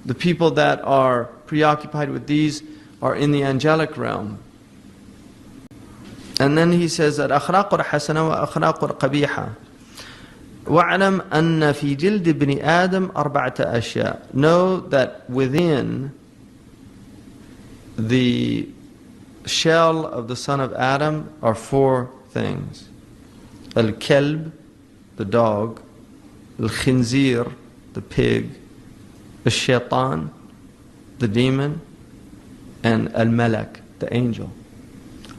The people that are preoccupied with these are in the angelic realm. And then he says that أخلاق الحسنة وأخلاق القبيحة. وَاعْلَمْ أَنَّ فِي جِلْدِ ابْنِ آدَمْ أَرْبَعَةَ أَشْيَاء. Know that within the shell of the son of Adam are four things. Al-Kalb, the dog. Al-Khinzir, the pig. Al-Shaitan, the demon. And Al-Malak, the angel.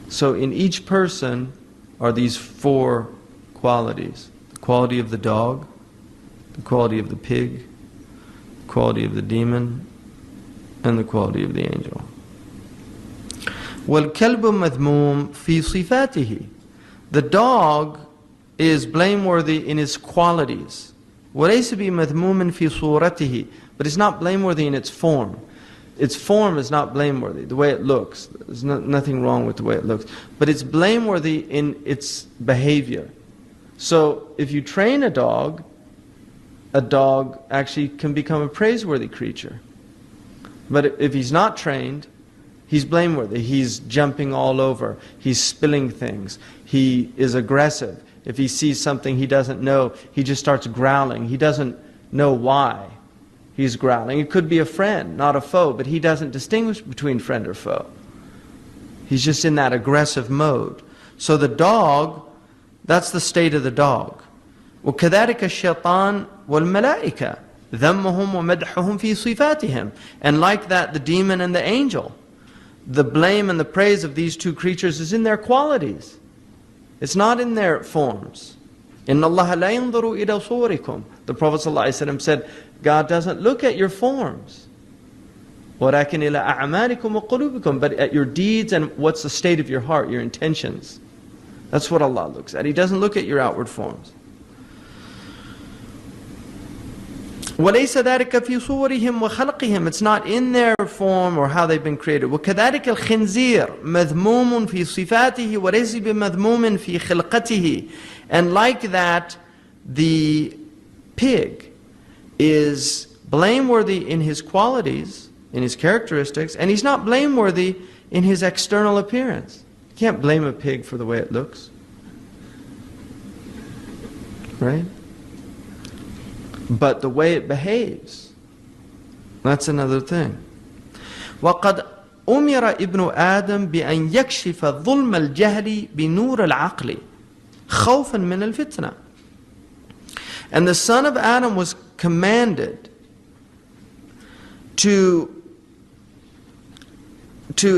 So in each person are these four qualities. The quality of the dog, the quality of the pig, the quality of the demon, and the quality of the angel. وَالْكَلْبُ مَذْمُومٌ فِي صِفَاتِهِ. The dog is blameworthy in his qualities. وَلَيْسَ بِمَذْمُومٍ فِي صُورَتِهِ. But it's not blameworthy in its form. Its form is not blameworthy, the way it looks. There's nothing wrong with the way it looks. But it's blameworthy in its behavior. So if you train a dog actually can become a praiseworthy creature. But if he's not trained, he's blameworthy. He's jumping all over. He's spilling things. He is aggressive. If he sees something he doesn't know, he just starts growling. He doesn't know why he's growling. It could be a friend, not a foe, but he doesn't distinguish between friend or foe. He's just in that aggressive mode. So the dog, that's the state of the dog. وَكَذَلِكَ الشَّيْطَانِ وَالْمَلَائِكَةِ ذَمُّهُمْ وَمَدْحُهُمْ فِي صِفَاتِهِمْ. And like that, the demon and the angel, the blame and the praise of these two creatures is in their qualities. It's not in their forms. إِنَّ اللَّهَ لَا يَنظُرُ إِلَى صُوَرِكُمْ. The Prophet ﷺ said, God doesn't look at your forms. وَلَكِنْ إِلَى أَعْمَالِكُمْ وَقُلُوبِكُمْ. But at your deeds and what's the state of your heart, your intentions. That's what Allah looks at. He doesn't look at your outward forms. وَلَيْسَ ذَلِكَ فِي صُوَرِهِمْ وَخَلْقِهِمْ. It's not in their form or how they've been created. وَكَذَلِكَ الْخِنْزِيرُ مَذْمُومٌ فِي صِفَاتِهِ وَلَيْسَ بِمَذْمُومٍ فِي خِلْقَتِهِ. And like that, the pig is blameworthy in his qualities, in his characteristics, and he's not blameworthy in his external appearance. You can't blame a pig for the way it looks. Right? But the way it behaves, that's another thing. وَقَدْ أُمِرَ ابْنُ آدَمْ بِأَنْ يَكْشِفَ ظُلْمَ الْجَهْلِ بِنُورِ الْعَقْلِ خوفا من الفتنة. And the son of Adam was commanded to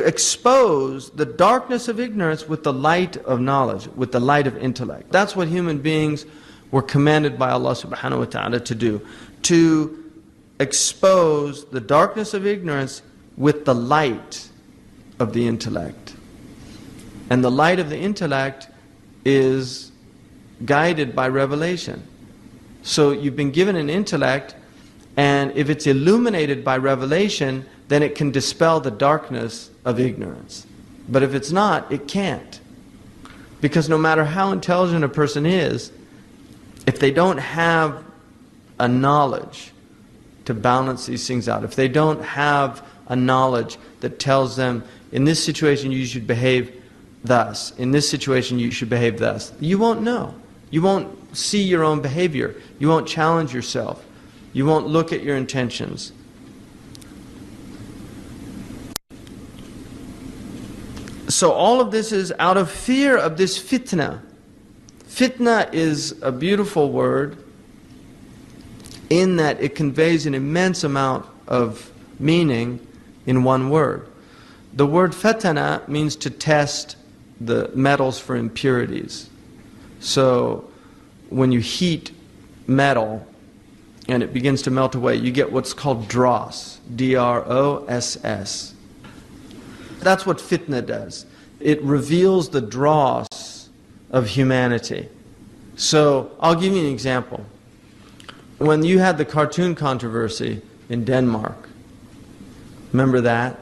expose the darkness of ignorance with the light of knowledge, with the light of intellect. That's what human beings were commanded by Allah subhanahu wa ta'ala to do. To expose the darkness of ignorance with the light of the intellect. And the light of the intellect is guided by revelation. So you've been given an intellect, and if it's illuminated by revelation, then it can dispel the darkness of ignorance. But if it's not, it can't. Because no matter how intelligent a person is, if they don't have a knowledge to balance these things out, if they don't have a knowledge that tells them, in this situation you should behave thus, in this situation you should behave thus, you won't know. You won't see your own behavior. You won't challenge yourself. You won't look at your intentions. So all of this is out of fear of this fitna. Fitna is a beautiful word in that it conveys an immense amount of meaning in one word. The word fatana means to test the metals for impurities. So when you heat metal and it begins to melt away, you get what's called dross, D-R-O-S-S. That's what fitna does. It reveals the dross of humanity. So I'll give you an example. When you had the cartoon controversy in Denmark, remember that?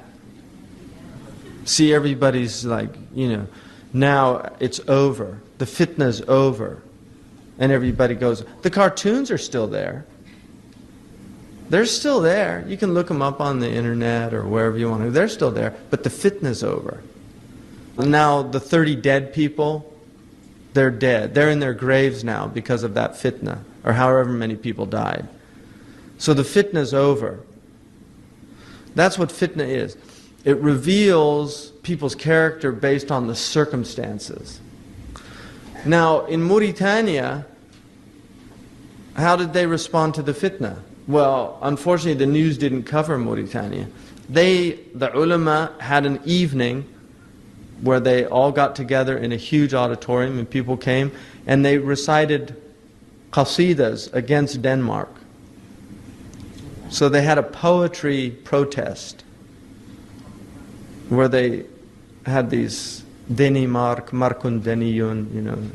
See, everybody's like, now it's over. The fitna's over. And everybody goes, the cartoons are still there. They're still there. You can look them up on the internet or wherever you want to. They're still there, but the fitna's over. Now the 30 dead people, they're dead. They're in their graves now because of that fitna, or however many people died. So the fitna's over. That's what fitna is. It reveals people's character based on the circumstances. Now, in Mauritania, how did they respond to the fitna? Well, unfortunately, the news didn't cover Mauritania. The ulama had an evening where they all got together in a huge auditorium and people came and they recited qasidas against Denmark. So they had a poetry protest where they had these Danimark, Markun Daniyun,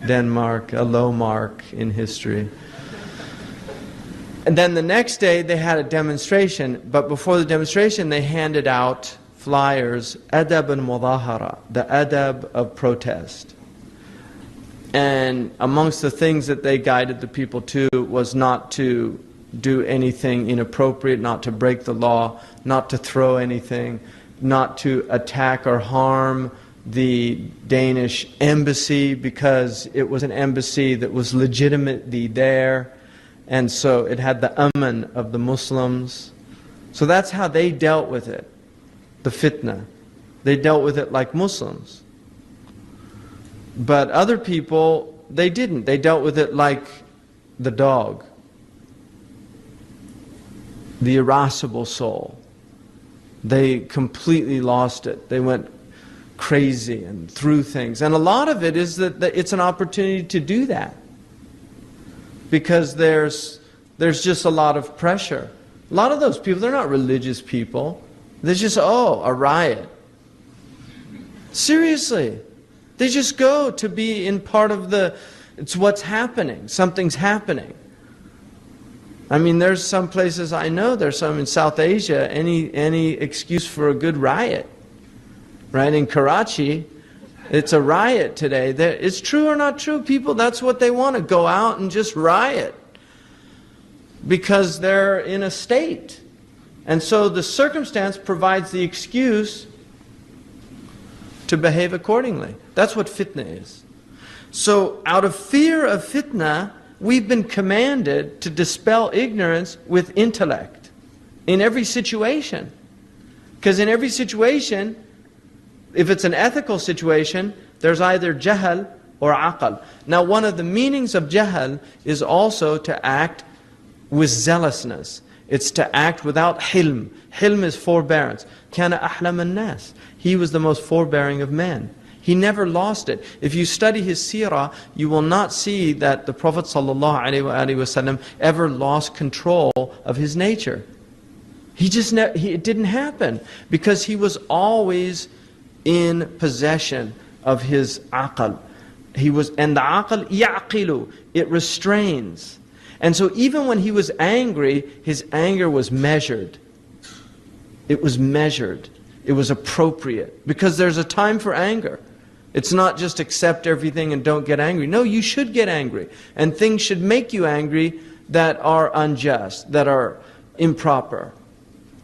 Denmark, a low mark in history. And then the next day they had a demonstration, but before the demonstration they handed out flyers, adab and mudahara, the adab of protest. And amongst the things that they guided the people to was not to do anything inappropriate, not to break the law, not to throw anything, not to attack or harm the Danish embassy, because it was an embassy that was legitimately there, and so it had the aman of the Muslims. So that's how they dealt with it, the fitna. They dealt with it like Muslims. But other people, they didn't. They dealt with it like the dog, the irascible soul. They completely lost it. They went crazy and threw things. And a lot of it is that it's an opportunity to do that. Because there's just a lot of pressure. A lot of those people, they're not religious people. They're just, a riot. Seriously. They just go to be in part of it's what's happening. Something's happening. I mean, there's some places I know, there's some in South Asia, any excuse for a good riot. Right, in Karachi, it's a riot today. It's true or not true, people, that's what they want, to go out and just riot. Because they're in a state. And so the circumstance provides the excuse to behave accordingly. That's what fitna is. So out of fear of fitna, we've been commanded to dispel ignorance with intellect in every situation. Because in every situation, if it's an ethical situation, there's either jahl or aql. Now one of the meanings of jahl is also to act with zealousness. It's to act without hilm. Hilm is forbearance. Kana ahlam an-nas. He was the most forbearing of men. He never lost it. If you study his seerah, you will not see that the Prophet ﷺ ever lost control of his nature. It didn't happen, because he was always in possession of his aql. And the aql ya'qilu, it restrains. And so even when he was angry, his anger was measured. It was measured. It was appropriate. Because there's a time for anger. It's not just accept everything and don't get angry. No, you should get angry. And things should make you angry that are unjust, that are improper.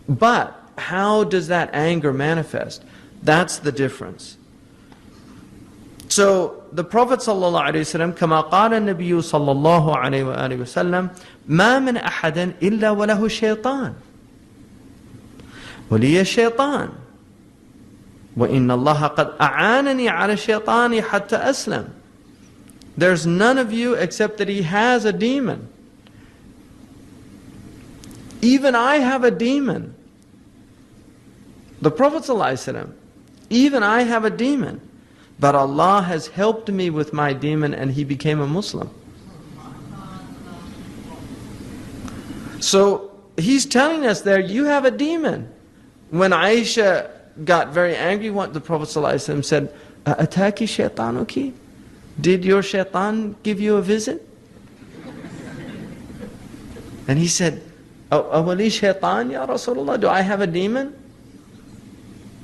But how does that anger manifest? That's the difference. So the Prophet ﷺ, كما قال النبي صلى الله عليه وآله وسلم, ما من أحد إلا وله شيطان ولي شيطان وإن الله قد أعانني على الشيطان حتى أسلم. There's none of you except that he has a demon. Even I have a demon. The Prophet ﷺ, even I have a demon, but Allah has helped me with my demon and he became a Muslim. So he's telling us there, you have a demon. When Aisha got very angry, what the Prophet ﷺ said, Ataki shaitanuki? Did your shaitan give you a visit? And he said, Awali shaitan ya Rasulullah, do I have a demon?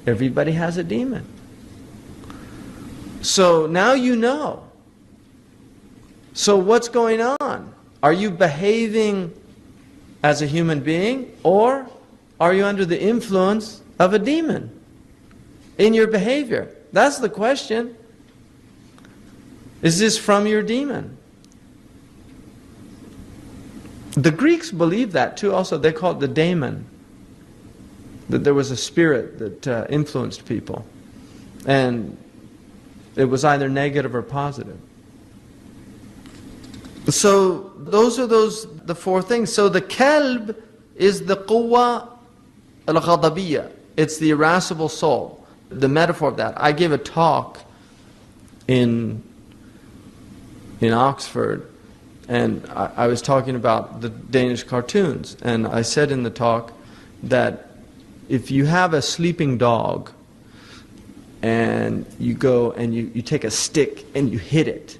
Everybody has a demon. So now you know. So what's going on? Are you behaving as a human being, or are you under the influence of a demon in your behavior? That's the question. Is this from your demon? The Greeks believed that too also. They called it the daemon. That there was a spirit that influenced people. And it was either negative or positive. So those are the four things. So the kalb is the quwwa al-ghadabiyya. It's the irascible soul. The metaphor of that. I gave a talk in Oxford, and I was talking about the Danish cartoons. And I said in the talk that if you have a sleeping dog and you go and you take a stick and you hit it,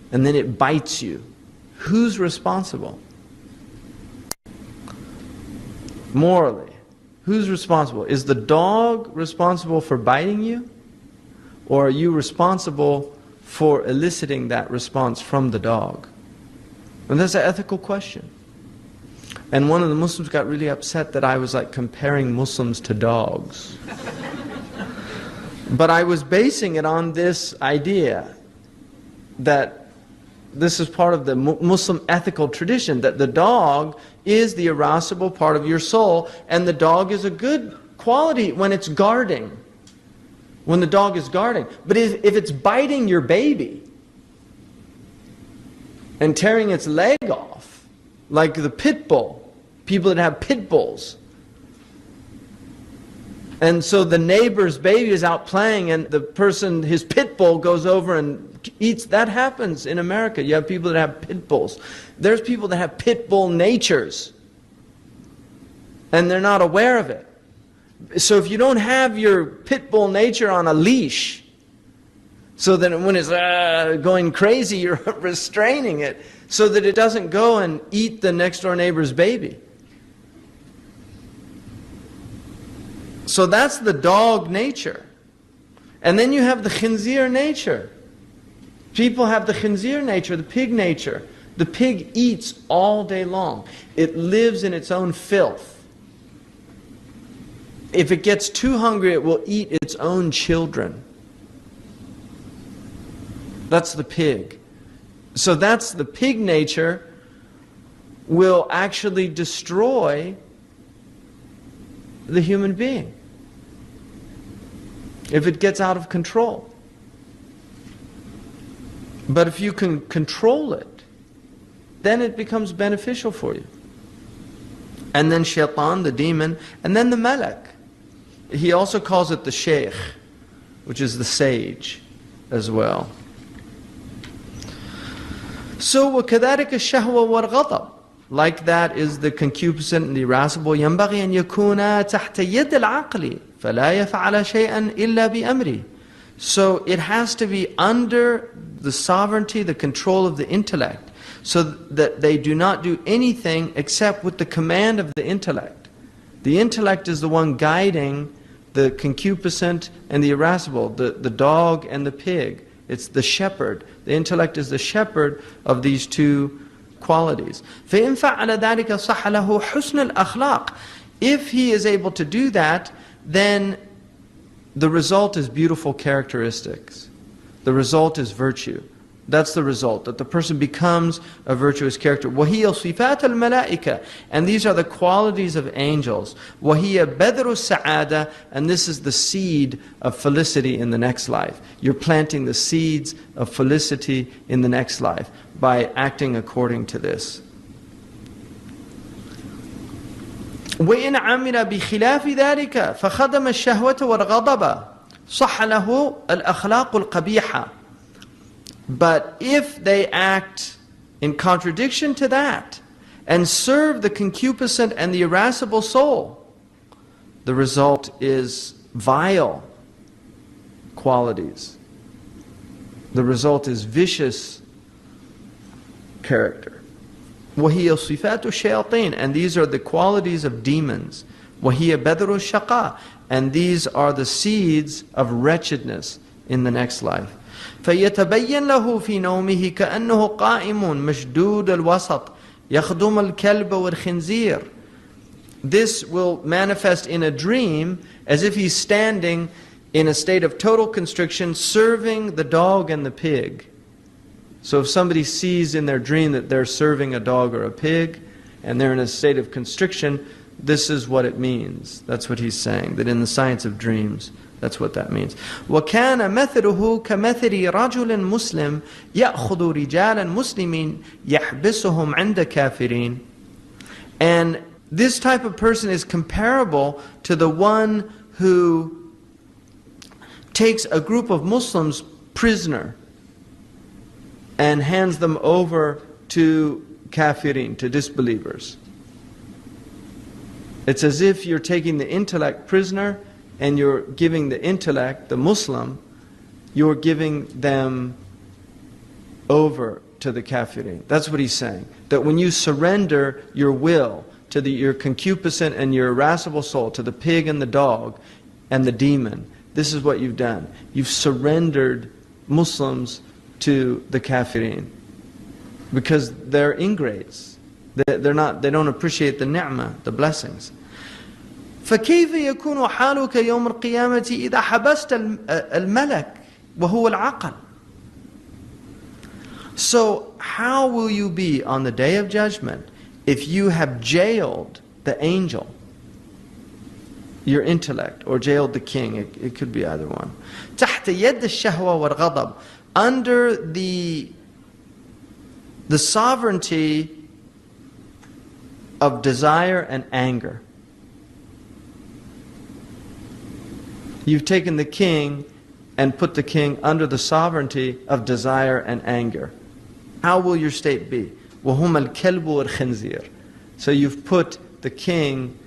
and then it bites you, who's responsible? Morally, who's responsible? Is the dog responsible for biting you? Or are you responsible for eliciting that response from the dog? And that's an ethical question. And one of the Muslims got really upset that I was like comparing Muslims to dogs. But I was basing it on this idea that this is part of the Muslim ethical tradition, that the dog is the irascible part of your soul, and the dog is a good quality when it's guarding. When the dog is guarding. But if it's biting your baby and tearing its leg off, like the pit bull, people that have pit bulls, and so the neighbor's baby is out playing and the person, his pit bull goes over and eats. That happens in America. You have people that have pit bulls. There's people that have pit bull natures and they're not aware of it. So if you don't have your pit bull nature on a leash, so that when it's going crazy, you're restraining it so that it doesn't go and eat the next door neighbor's baby. So that's the dog nature. And then you have the khinzir nature. People have the khinzir nature, the pig nature. The pig eats all day long. It lives in its own filth. If it gets too hungry, it will eat its own children. That's the pig. So that's the pig nature will actually destroy the human being if it gets out of control. But if you can control it, then it becomes beneficial for you. And then shaitan, the demon, and then the malak. He also calls it the Shaykh, which is the sage as well. So وَكَذَلِكَ الشَّهْوَ وَالْغَضَبِ. Like that is the concupiscent and the irascible. ينبغي أن يكون تحت يد العقل فلا يفعل شيئا إلا بأمره. So it has to be under the sovereignty, the control of the intellect, so that they do not do anything except with the command of the intellect. The intellect is the one guiding the concupiscent and the irascible, the dog and the pig. It's the shepherd. The intellect is the shepherd of these two qualities. فَإِنْ فَعَلَ ذَلِكَ صَحَ لَهُ حُسْنُ الْأَخْلَاقِ. If he is able to do that, then the result is beautiful characteristics. The result is virtue. That's the result, that the person becomes a virtuous character. وَهِيَ صِفَاتَ الْمَلَائِكَةِ. And these are the qualities of angels. وَهِيَ بَذْرُ السَّعَادَةِ. And this is the seed of felicity in the next life. You're planting the seeds of felicity in the next life by acting according to this. وَإِنْ عَمِلَ بِخِلَافِ ذَلِكَ فَخَدَمَ الشَّهْوَةَ وَالْغَضَبَ صَحَّ لَهُ الْأَخْلَاقُ الْقَبِيحَةِ. But if they act in contradiction to that, and serve the concupiscent and the irascible soul, the result is vile qualities. The result is vicious character. وَهِيَ صِفَاتُ الشَّيَاطِينَ, and these are the qualities of demons. وَهِيَ بَذْرُ الشَّقَاء, and these are the seeds of wretchedness in the next life. فَيَتَبَيَّنْ لَهُ فِي نَوْمِهِ كَأَنَّهُ قَائِمٌ مَشْدُودَ الْوَسَطِ يَخْدُمُ الْكَلْبَ وَالْخِنْزِيرَ. This will manifest in a dream as if he's standing in a state of total constriction, serving the dog and the pig. So if somebody sees in their dream that they're serving a dog or a pig, and they're in a state of constriction, this is what it means. That's what he's saying, that in the science of dreams, that's what that means. وَكَانَ مَثْلُهُ كَمَثْلِ رَجُلٍ مُسْلِمٍ يَأْخُذُ رِجَالًا مُسْلِمِينَ يَحْبِسُهُمْ عِنْدَ كَافِرِينَ. And this type of person is comparable to the one who takes a group of Muslims prisoner and hands them over to kafirin, to disbelievers. It's as if you're taking the intellect prisoner and you're giving the intellect, the Muslim, you're giving them over to the kafirin. That's what he's saying. That when you surrender your will to your concupiscent and your irascible soul, to the pig and the dog and the demon, this is what you've done. You've surrendered Muslims to the kafirin, because they're ingrates. They don't appreciate the ni'mah, the blessings. فكيف يكون حالك يوم القيامة إذا حبست الملك وهو العقل? So how will you be on the day of judgment if you have jailed the angel, your intellect, or jailed the king? It could be either one. تحت يد الشهوة والغضب, under the sovereignty of desire and anger. You've taken the king and put the king under the sovereignty of desire and anger. How will your state be? وَهُمَ الْكَلْبُ وَالْخِنْزِيرُ. So you've put the king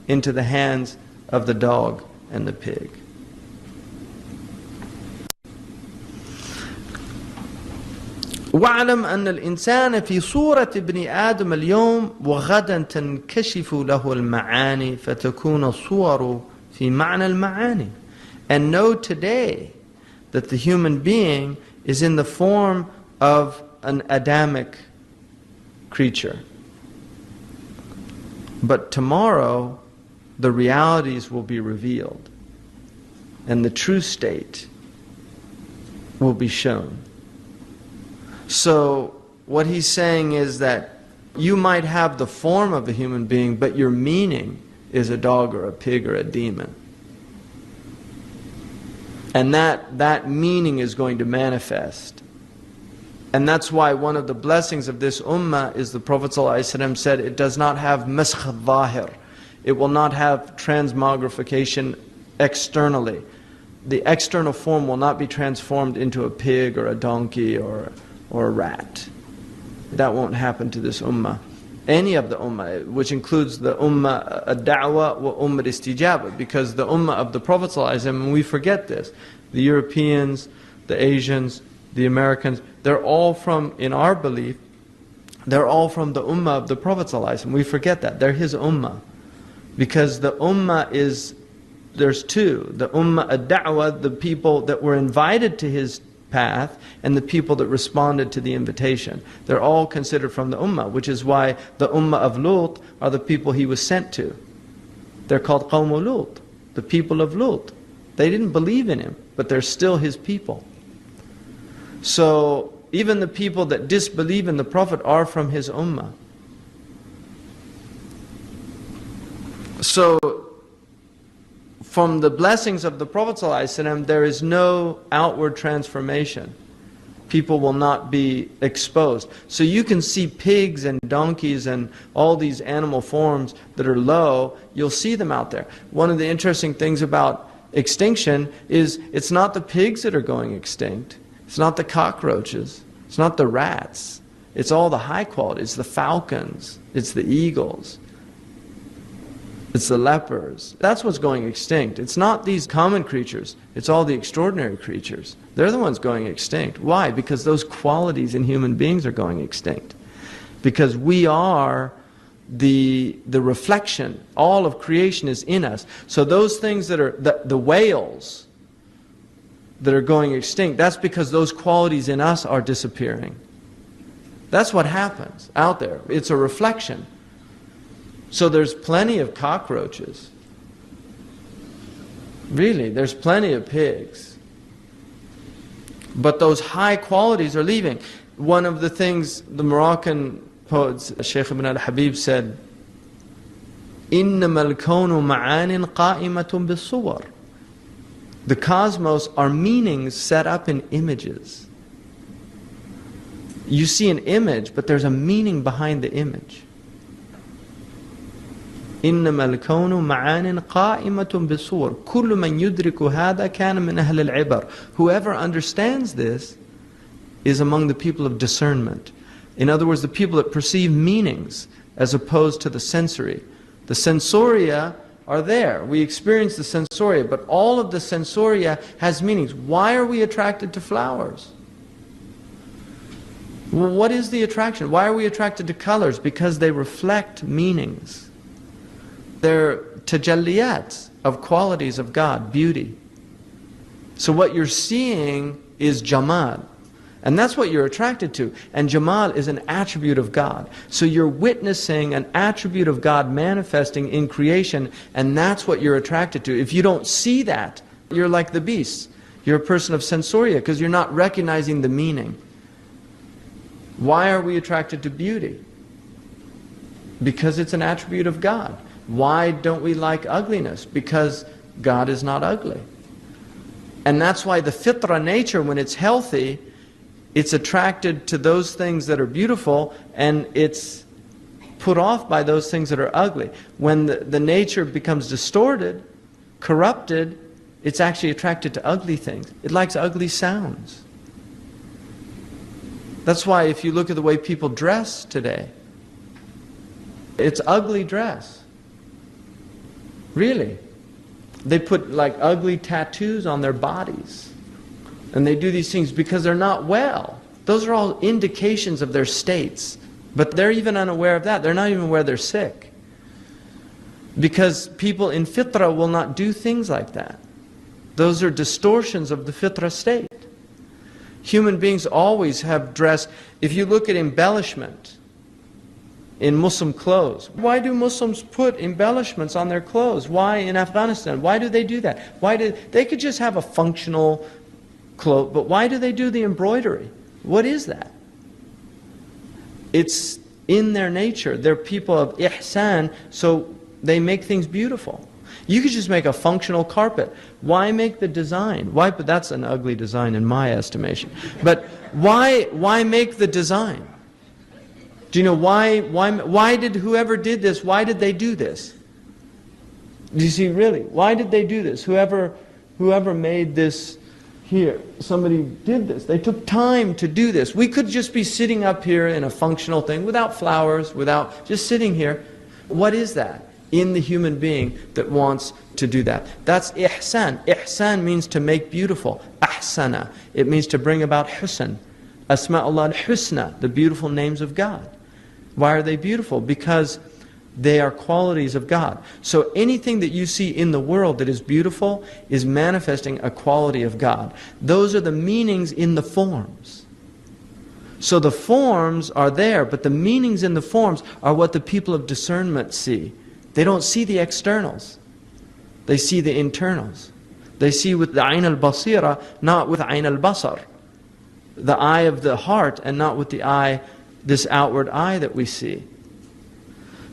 into the hands of the dog and the pig. وَاعْلَمْ أَنَّ الْإِنسَانَ فِي صُورَةِ ابْنِ آدَمَ الْيَوْمِ وَغَدًا تَنْكَشِفُ لَهُ الْمَعَانِي فَتَكُونَ الصُّوَرُ فِي مَعْنَى الْمَعَانِي. And know today that the human being is in the form of an Adamic creature. But tomorrow, the realities will be revealed, and the true state will be shown. So what he's saying is that you might have the form of a human being, but your meaning is a dog or a pig or a demon. And that meaning is going to manifest. And that's why one of the blessings of this ummah is the Prophet ﷺ said it does not have maskh al-zahir. It will not have transmogrification externally. The external form will not be transformed into a pig or a donkey or a rat. That won't happen to this ummah. Any of the ummah, which includes the ummah ad-da'wah wa ummah istijabah, because the ummah of the Prophet ﷺ, and we forget this, the Europeans, the Asians, the Americans, they're all from, in our belief, they're all from the ummah of the Prophet ﷺ. We forget that. They're his ummah. Because the ummah is, there's two. The ummah ad-da'wah, the people that were invited to his path, and the people that responded to the invitation. They're all considered from the ummah, which is why the ummah of Lut are the people he was sent to. They're called Qawm Lut, the people of Lut. They didn't believe in him, but they're still his people. So even the people that disbelieve in the Prophet are from his ummah. So from the blessings of the Prophet ﷺ, there is no outward transformation. People will not be exposed. So you can see pigs and donkeys and all these animal forms that are low, you'll see them out there. One of the interesting things about extinction is it's not the pigs that are going extinct. It's not the cockroaches. It's not the rats. It's all the high quality. It's the falcons. It's the eagles. It's the leopards. That's what's going extinct. It's not these common creatures. It's all the extraordinary creatures. They're the ones going extinct. Why? Because those qualities in human beings are going extinct. Because we are the reflection. All of creation is in us. So those things that are, the whales that are going extinct, that's because those qualities in us are disappearing. That's what happens out there. It's a reflection. So there's plenty of cockroaches. Really, there's plenty of pigs. But those high qualities are leaving. One of the things the Moroccan poets, Shaykh ibn al-Habib said, إِنَّمَا الْكَوْنُ مَعَانٍ قَائِمَةٌ بِالصُّوَرِ. The cosmos are meanings set up in images. You see an image, but there's a meaning behind the image. إنما الكون معان قائمة بالصور كل من يدرك هذا كان من أهل العبر. Whoever understands this is among the people of discernment. In other words, the people that perceive meanings as opposed to the sensory. The sensoria are there. We experience the sensoria, but all of the sensoria has meanings. Why are we attracted to flowers? Well, what is the attraction? Why are we attracted to colors? Because they reflect meanings. They're tajalliyat of qualities of God, beauty. So what you're seeing is jamal. And that's what you're attracted to. And jamal is an attribute of God. So you're witnessing an attribute of God manifesting in creation, and that's what you're attracted to. If you don't see that, you're like the beasts. You're a person of sensoria because you're not recognizing the meaning. Why are we attracted to beauty? Because it's an attribute of God. Why don't we like ugliness? Because God is not ugly. And that's why the fitra nature, when it's healthy, it's attracted to those things that are beautiful, and it's put off by those things that are ugly. When the nature becomes distorted, corrupted, it's actually attracted to ugly things. It likes ugly sounds. That's why if you look at the way people dress today, it's ugly dress. Really. They put like ugly tattoos on their bodies. And they do these things because they're not well. Those are all indications of their states. But they're even unaware of that. They're not even aware they're sick. Because people in fitra will not do things like that. Those are distortions of the fitra state. Human beings always have dress. If you look at embellishment in Muslim clothes, why do Muslims put embellishments on their clothes? Why in Afghanistan? Why do they do that? They could just have a functional cloak, but why do they do the embroidery? What is that? It's in their nature. They're people of ihsan, so they make things beautiful. You could just make a functional carpet. Why make the design? Why? But that's an ugly design in my estimation. But why make the design? Do you know why did whoever did this, why did they do this? Do you see, really? Why did they do this? Whoever made this here, somebody did this. They took time to do this. We could just be sitting up here in a functional thing without flowers, without just sitting here. What is that in the human being that wants to do that? That's ihsan. Ihsan means to make beautiful. Ahsana. It means to bring about husn. Asma'ullah al-husna, the beautiful names of God. Why are they beautiful? Because they are qualities of God. So anything that you see in the world that is beautiful is manifesting a quality of God. Those are the meanings in the forms. So the forms are there, but the meanings in the forms are what the people of discernment see. They don't see the externals. They see the internals. They see with the ayn al-basira, not with ayn al-basar. The eye of the heart and not with the eye, this outward eye that we see.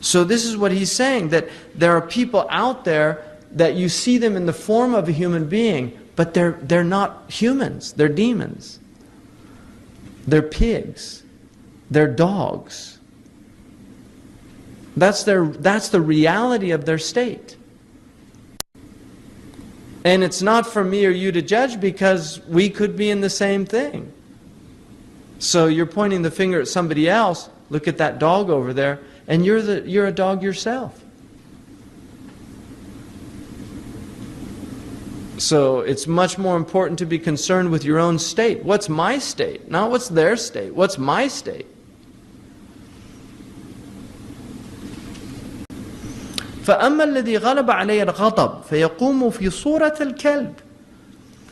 So this is what he's saying, that there are people out there that you see them in the form of a human being, but they're not humans, they're demons. They're pigs. They're dogs. That's the reality of their state. And it's not for me or you to judge, because we could be in the same thing. So you're pointing the finger at somebody else, look at that dog over there, and you're a dog yourself. So it's much more important to be concerned with your own state. What's my state? Not what's their state. What's my state? فَأَمَّا الَّذِي غَلَبَ عَلَيَّ الْغَضَبُ فَيَقُومُ فِي صُورَةِ الْكَلْبِ.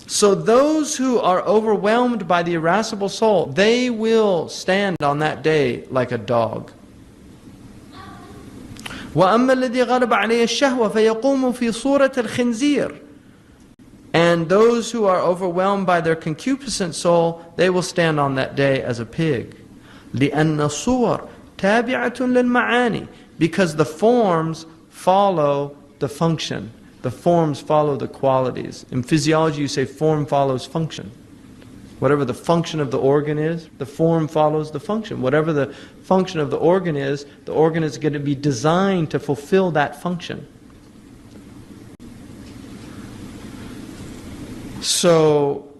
So those who are overwhelmed by the irascible soul, they will stand on that day like a dog. وَأَمَّا الَّذِي غَلَبَ عَلَيَّ الشَّهْوَ فَيَقُومُ فِي صُورَةِ الْخِنْزِيرِ. And those who are overwhelmed by their concupiscent soul, they will stand on that day as a pig. لِأَنَّ الصُّوَرَ تَابِعَةٌ لِلْمَعَانِي. Because the forms follow the function. The forms follow the qualities. In physiology you say form follows function. Whatever the function of the organ is, the form follows the function. Whatever the function of the organ is going to be designed to fulfill that function. So,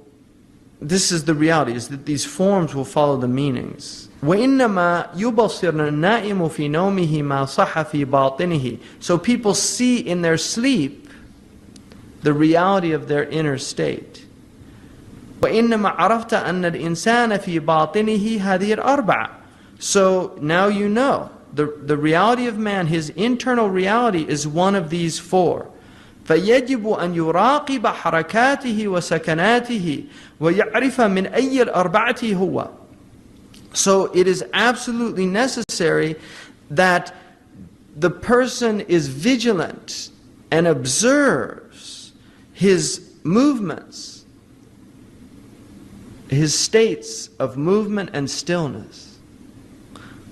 this is the reality, is that these forms will follow the meanings. وَإِنَّمَا يُبَصِرْنَ النَّائِمُ فِي نَوْمِهِ مَا صَحَّ فِي بَاطِنِهِ. So people see in their sleep the reality of their inner state. وَإِنَّمَا عَرَفْتَ أَنَّ الْإِنسَانَ فِي بَاطِنِهِ هَذِهِ الْأَرْبَعَةِ. So now you know, the reality of man, his internal reality is one of these four. فَيَجِبُ أَنْ يُرَاقِبَ حَرَكَاتِهِ وَسَكَنَاتِهِ وَيَعْرِفَ مِنْ أَيِّ الْأَرْبَعَةِ هُوَ. So it is absolutely necessary that the person is vigilant and observes his movements, his states of movement and stillness,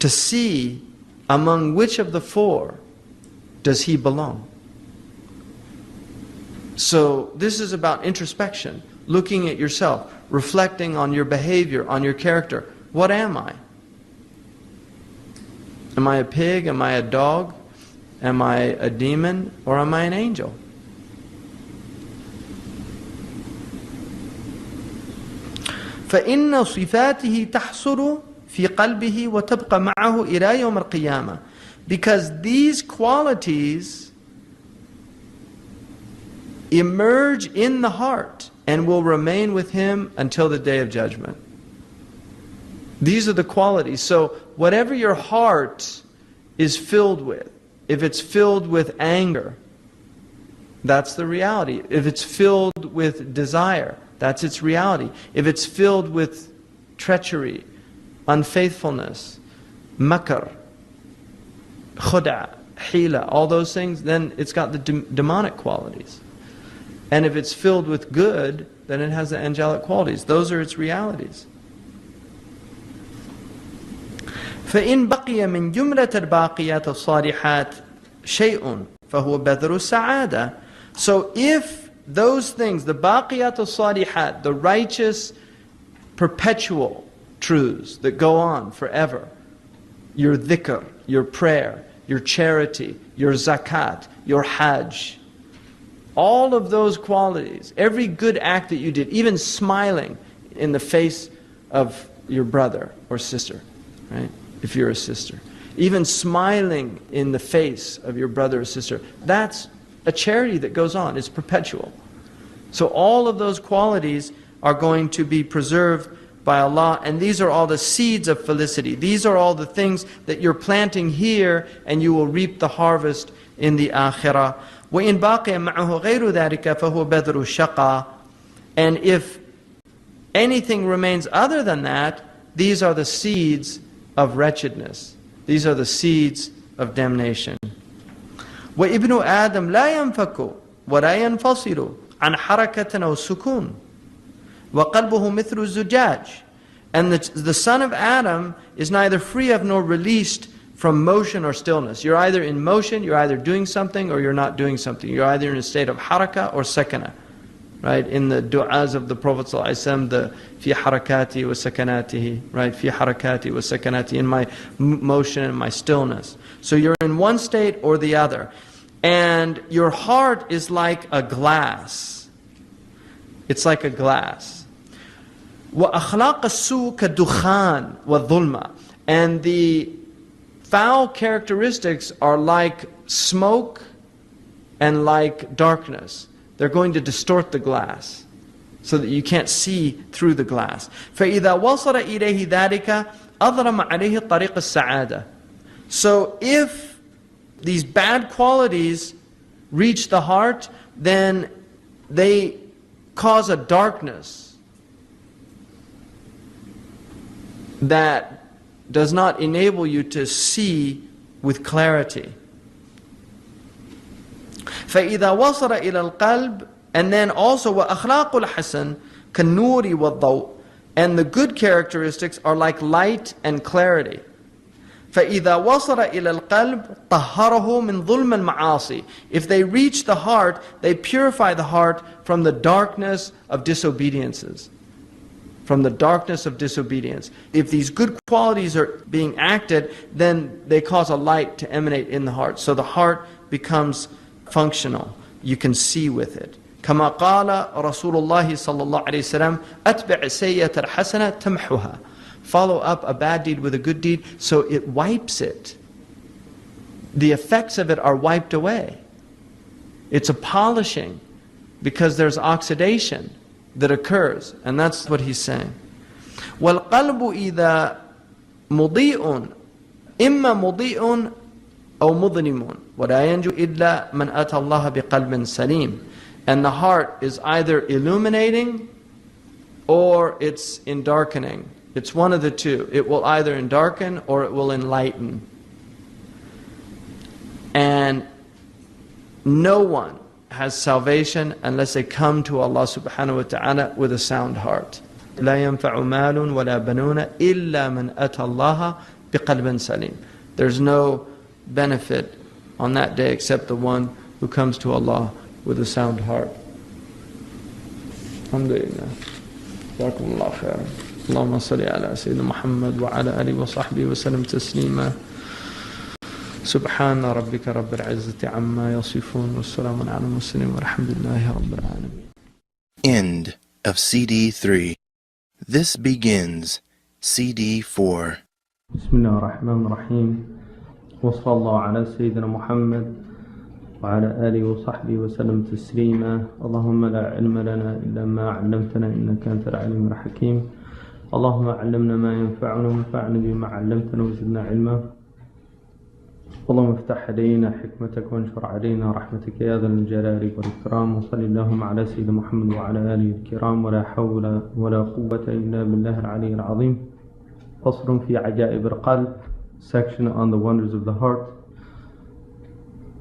to see among which of the four does he belong. So this is about introspection, looking at yourself, reflecting on your behavior, on your character. What am I? Am I a pig? Am I a dog? Am I a demon? Or am I an angel? فإن صفاته تحصر في قلبه وتبقى معه إلى يوم القيامة. Because these qualities emerge in the heart and will remain with him until the day of judgment. These are the qualities. So whatever your heart is filled with, if it's filled with anger, that's the reality. If it's filled with desire, that's its reality. If it's filled with treachery, unfaithfulness, makr, khuda, hila, all those things, then it's got the demonic qualities. And if it's filled with good, then it has the angelic qualities. Those are its realities. فإن بقي من جملة الباقيات الصالحات شيء فهو بذر السعادة. So if those things, the baqiyat al-salihat, the righteous, perpetual truths that go on forever, your dhikr, your prayer, your charity, your zakat, your hajj, all of those qualities, every good act that you did, even smiling in the face of your brother or sister, right? If you're a sister, even smiling in the face of your brother or sister, that's a charity that goes on. It's perpetual. So all of those qualities are going to be preserved by Allah, and these are all the seeds of felicity. These are all the things that you're planting here, and you will reap the harvest in the akhirah. وَإِن بَاقِيَ مَعَهُ غَيْرُ ذَلِكَ فَهُوَ بَذْرُ الشَّقَى. And if anything remains other than that, these are the seeds of wretchedness. These are the seeds of damnation. وَإِبْنُ آدَمْ لَا يَنْفَكُ وَلَا يَنْفَصِلُ عَنْ حَرَكَةٍ أَوْ سُكُونٍ وَقَلْبُهُ مِثْلُ الزُّجَاجِ. And the son of Adam is neither free of nor released from motion or stillness. You're either in motion, you're either doing something, or you're not doing something. You're either in a state of harakah or sakana. Right? In the du'as of the Prophet ﷺ, the fi harakati wa sakanatihi, right? Fi harakati wa sakanati, in my motion and my stillness. So you're in one state or the other. And your heart is like a glass. It's like a glass. وأخلاق السوء كالدخان والظلمة. And the foul characteristics are like smoke and like darkness. They're going to distort the glass so that you can't see through the glass. فإذا وصل إليه ذلك أضرم عليه طريق السعادة. So if these bad qualities reach the heart, then they cause a darkness that does not enable you to see with clarity. فإذا وصل إلى القلب, and then also وأخلاق الحسن كالنور والضوء, and the good characteristics are like light and clarity. فإذا وصل إلى القلب طهره من ظلم المعاصي. If they reach the heart, they purify the heart from the darkness of disobediences. From the darkness of disobedience. If these good qualities are being acted, then they cause a light to emanate in the heart. So the heart becomes functional. You can see with it. كما قال رسول الله صلى الله عليه وسلم أتبع السيئة الحسنة تمحها. Follow up a bad deed with a good deed, so it wipes it. The effects of it are wiped away. It's a polishing because there's oxidation that occurs, and that's what he's saying. وَالْقَلْبُ إِذَا مُضِيءٌ إِمَّا مُضِيءٌ أَوْ مُظْلِمٌ وَلَا يَنْجُو إِلَّا مَنْ أَتَى اللَّهَ بِقَلْبٍ سَلِيمٍ. And the heart is either illuminating or it's in darkening. It's one of the two. It will either darken or it will enlighten. And no one has salvation unless they come to Allah subhanahu wa ta'ala with a sound heart. لا ينفع مال ولا بنون إلا من أتى الله بقلب سليم. There's no benefit on that day except the one who comes to Allah with a sound heart. Alhamdulillah. Jazakumullah khair. اللهم صل على سيدنا محمد وعلى آله وصحبه وسلم تسليما. سبحان ربك رب العزة عما يصفون والسلام على المرسلين والحمد لله رب العالمين. End of CD 3. This begins CD 4. بسم الله الرحمن الرحيم وصلى الله على سيدنا محمد وعلى آله وصحبه وسلم تسليما. اللهم لا علم لنا إلا ما علمتنا إنك أنت العليم الحكيم. اللهم علمنا ما ينفعنا وانفعنا بما علمتنا وزدنا علما. اللهم افتح علينا حكمتك وانشر علينا رحمتك يا ذا الجلال والإكرام. وصل اللهم على سيدنا محمد وعلى آله الكرام. ولا حول ولا قوة إلا بالله العلي العظيم. فصل في عجائب القلب, section on the wonders of the heart.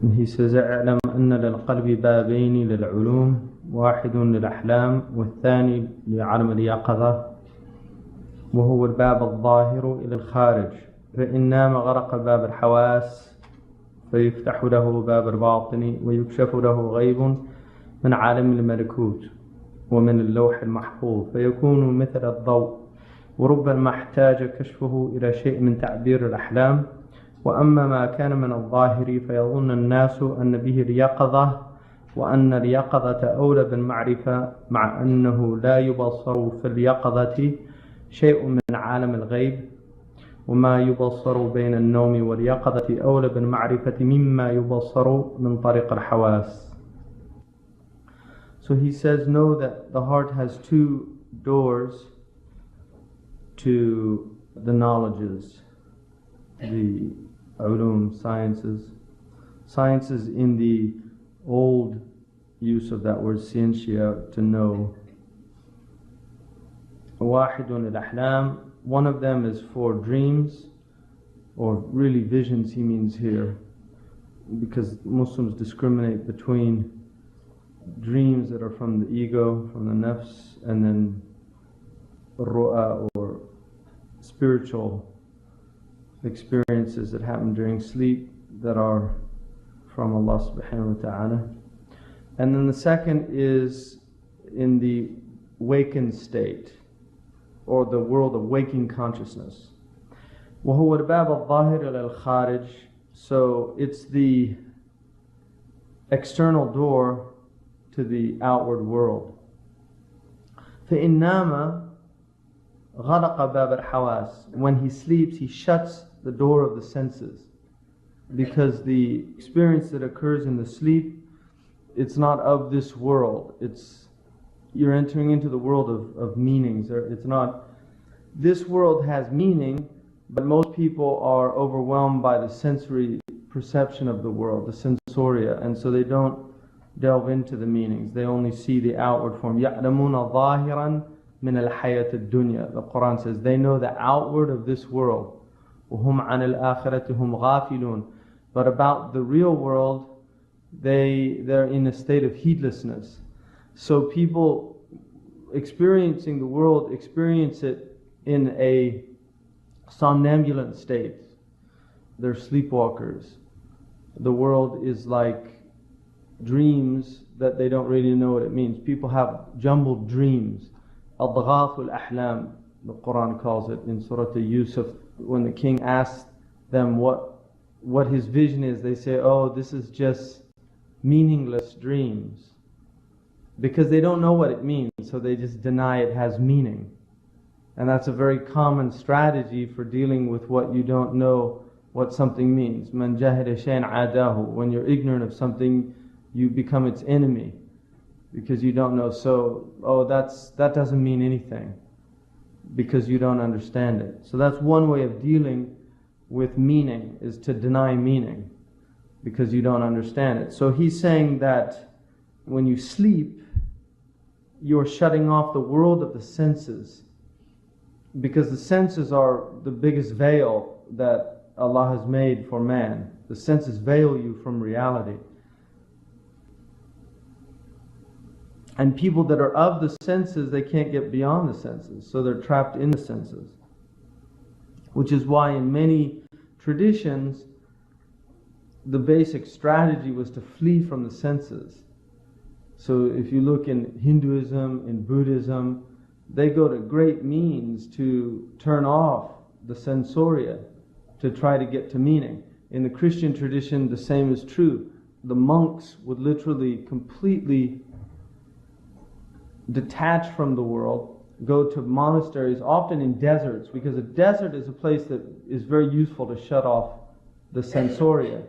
And he says اعلم أن للقلب بابين للعلوم, واحد للأحلام والثاني لعالم اليقظة, وهو الباب الظاهر إلى الخارج. فإن نام غرق باب الحواس فيفتح له باب الباطن ويكشف له غيب من عالم الملكوت ومن اللوح المحفوظ فيكون مثل الضوء, وربما احتاج كشفه إلى شيء من تعبير الأحلام. وأما ما كان من الظاهر فيظن الناس أن به اليقظة, وأن اليقظة أولى بالمعرفة, مع أنه لا يبصر في اليقظة شيء من عالم الغيب, وما يبصر بين النوم واليقظة أولى بالمعرفة مما يبصر من طريق الحواس. So he says, know that the heart has two doors to the knowledges, the ulum, sciences. Sciences in the old use of that word scientia, to know. واحد للأحلام, one of them is for dreams, or really visions he means here, because Muslims discriminate between dreams that are from the ego, from the nafs, and then ru'a, or spiritual experiences that happen during sleep that are from Allah subhanahu wa ta'ala. And then the second is in the wakened state, or the world of waking consciousness. وهو الباب الظاهر إلى الخارج, so it's the external door to the outward world. فإن نام, غَلَقَ بَابَ الْحَوَاسِ. When he sleeps, he shuts the door of the senses. Because the experience that occurs in the sleep, it's not of this world. You're entering into the world of meanings. It's not, this world has meaning, but most people are overwhelmed by the sensory perception of the world, the sensoria, and so they don't delve into the meanings. They only see the outward form. يَعْلَمُونَ ظَاهِرًا مِنَ الْحَيَاةِ الدُّنْيَا. The Quran says they know the outward of this world. وَهُمْ عَنِ الْآخِرَةِ هُمْ غَافِلُونَ. But about the real world, they're in a state of heedlessness. So people experiencing the world experience it in a somnambulant state. They're sleepwalkers. The world is like dreams that they don't really know what it means. People have jumbled dreams. أَضْغَاثُ الْأَحْلَامِ, the Quran calls it in Surah Yusuf. When the king asks them what his vision is, they say, oh, this is just meaningless dreams. Because they don't know what it means, so they just deny it has meaning. And that's a very common strategy for dealing with what you don't know what something means. مَنْ جَهِلَ شَيْءٍ عَادَاهُ. When you're ignorant of something, you become its enemy because you don't know. So, that doesn't mean anything because you don't understand it. So that's one way of dealing with meaning, is to deny meaning because you don't understand it. So he's saying that when you sleep, you're shutting off the world of the senses, because the senses are the biggest veil that Allah has made for man. The senses veil you from reality. And people that are of the senses, they can't get beyond the senses, so they're trapped in the senses. Which is why in many traditions, the basic strategy was to flee from the senses. So if you look in Hinduism, in Buddhism, they go to great means to turn off the sensoria to try to get to meaning. In the Christian tradition, the same is true. The monks would literally completely detach from the world, go to monasteries, often in deserts, because a desert is a place that is very useful to shut off the sensoria,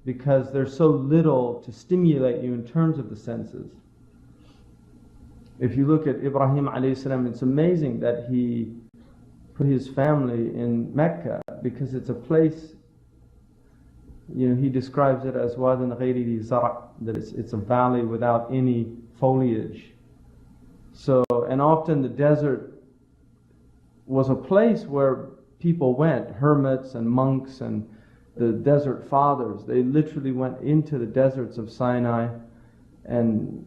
because there's so little to stimulate you in terms of the senses. If you look at Ibrahim alayhi salam, it's amazing that he put his family in Mecca, because it's a place, he describes it as wadan ghayri zara', that it's a valley without any foliage. So, and often the desert was a place where people went, hermits and monks and the desert fathers. They literally went into the deserts of Sinai and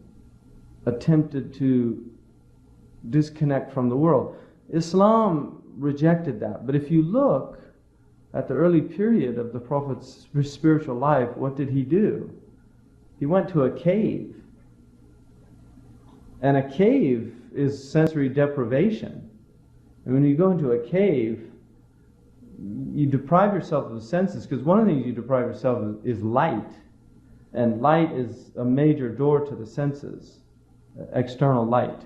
attempted to disconnect from the world. Islam rejected that. But if you look at the early period of the Prophet's spiritual life, what did he do? He went to a cave. And a cave is sensory deprivation. And when you go into a cave, you deprive yourself of the senses, because one of the things you deprive yourself of is light. And light is a major door to the senses, external light.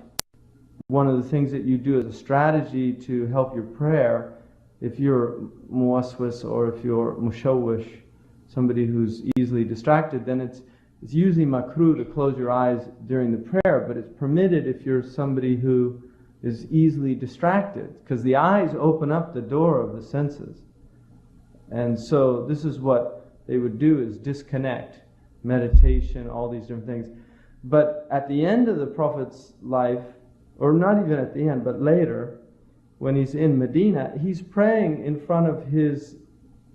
One of the things that you do as a strategy to help your prayer, if you're muwaswis or if you're mushawwish, somebody who's easily distracted, then it's usually makruh to close your eyes during the prayer, but it's permitted if you're somebody who is easily distracted, because the eyes open up the door of the senses. And so this is what they would do, is disconnect, meditation, all these different things. But at the end of the Prophet's life, or not even at the end, but later, when he's in Medina, he's praying in front of his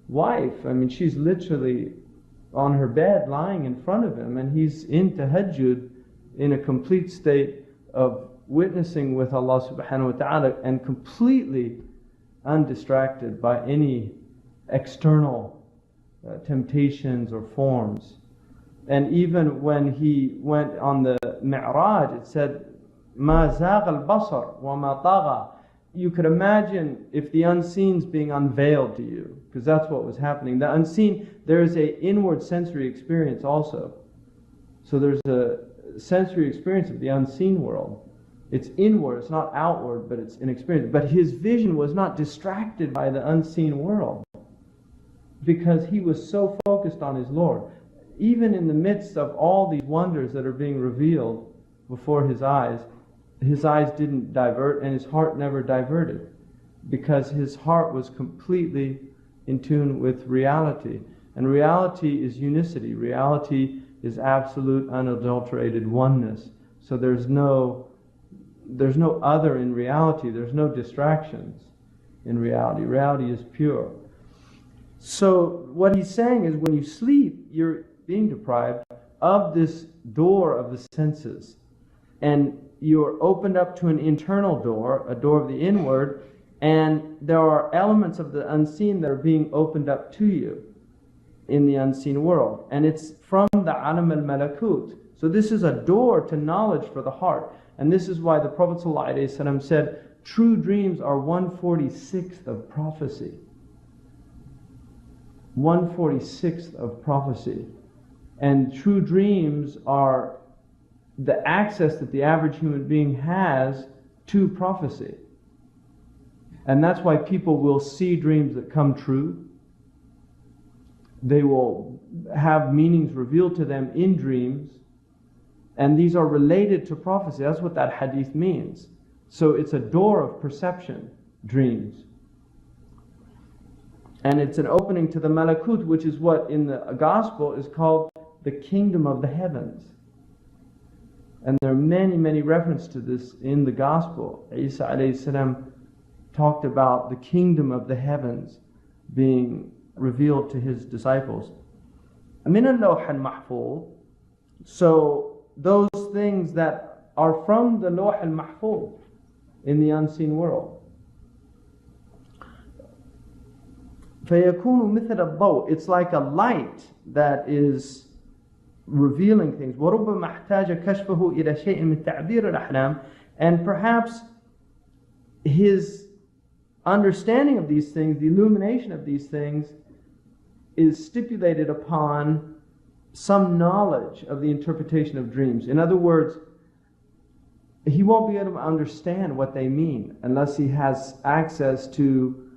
wife. I mean, she's literally on her bed lying in front of him, and he's in tahajjud in a complete state of witnessing with Allah subhanahu wa ta'ala, and completely undistracted by any external temptations or forms. And even when he went on the Mi'raj, it said, مَا زَاغَ الْبَصَرُ وَمَا طَغَى. You could imagine if the unseen's being unveiled to you, because that's what was happening. The unseen, there is an inward sensory experience also. So there's a sensory experience of the unseen world. It's inward, it's not outward, but it's an experience. But his vision was not distracted by the unseen world because he was so focused on his Lord. Even in the midst of all these wonders that are being revealed before his eyes didn't divert and his heart never diverted because his heart was completely in tune with reality. And reality is unicity. Reality is absolute, unadulterated oneness. So there's no other in reality. There's no distractions in reality. Reality is pure. So what he's saying is when you sleep, you're being deprived of this door of the senses. And you're opened up to an internal door, a door of the inward, and there are elements of the unseen that are being opened up to you in the unseen world. And it's from the alam al-malakut. So this is a door to knowledge for the heart. And this is why the Prophet ﷺ said, true dreams are 1/46th of prophecy. 1/46th of prophecy. And true dreams are the access that the average human being has to prophecy. And that's why people will see dreams that come true. They will have meanings revealed to them in dreams. And these are related to prophecy. That's what that hadith means. So it's a door of perception, dreams. And it's an opening to the malakut, which is what in the gospel is called the kingdom of the heavens. And there are many, many references to this in the gospel. Isa alayhi salam talked about the kingdom of the heavens being revealed to his disciples. Min al-lawh al-mahfuz. So those things that are from the lawh al-mahfuz in the unseen world. فَيَكُونُ مِثْلَ الضَّوْء. It's like a light that is revealing things. وَرُبَّمَا احْتَاجَ كَشْفَهُ إِلَى شَيْءٍ مِنْ تَعْبِيرِ الْأَحْلَامِ. And perhaps his understanding of these things, the illumination of these things, is stipulated upon some knowledge of the interpretation of dreams. In other words, he won't be able to understand what they mean unless he has access to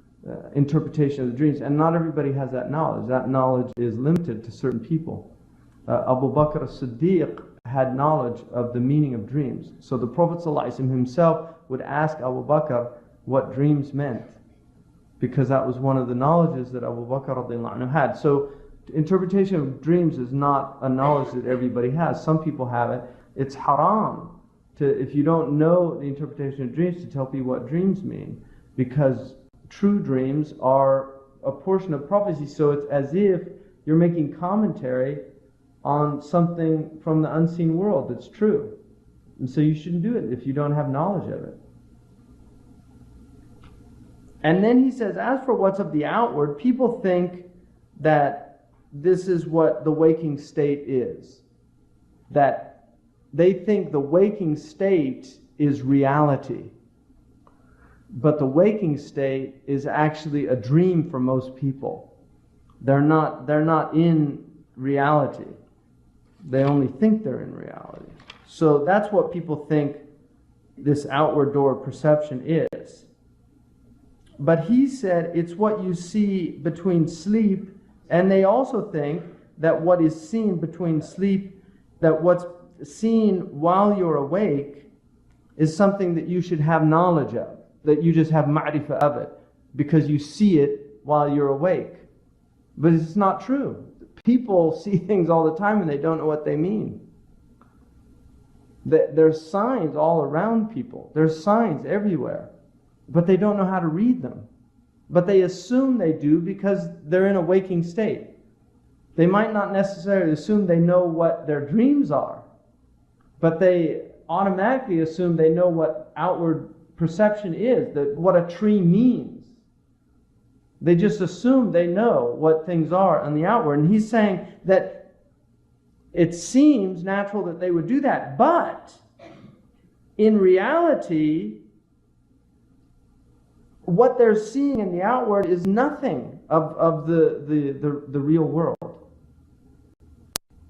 interpretation of the dreams. And not everybody has that knowledge. That knowledge is limited to certain people. Abu Bakr as-Siddiq had knowledge of the meaning of dreams. So the Prophet ﷺ himself would ask Abu Bakr what dreams meant, because that was one of the knowledges that Abu Bakr radiallahu anhu had. So interpretation of dreams is not a knowledge that everybody has. Some people have it. It's haram to, if you don't know the interpretation of dreams, to tell people what dreams mean, because true dreams are a portion of prophecy. So it's as if you're making commentary on something from the unseen world that's true. And so you shouldn't do it if you don't have knowledge of it. And then he says, as for what's of the outward, people think that this is what the waking state is. That they think the waking state is reality. But the waking state is actually a dream for most people. They're not in reality. They only think they're in reality. So that's what people think this outward door of perception is. But he said it's what you see between sleep, and they also think that what is seen between sleep, that what's seen while you're awake is something that you should have knowledge of, that you just have ma'rifah of it, because you see it while you're awake. But it's not true. People see things all the time and they don't know what they mean. There's signs all around people. There's signs everywhere. But they don't know how to read them. But they assume they do because they're in a waking state. They might not necessarily assume they know what their dreams are, but they automatically assume they know what outward perception is, that what a tree means. They just assume they know what things are on the outward. And he's saying that it seems natural that they would do that, but in reality, what they're seeing in the outward is nothing of the real world.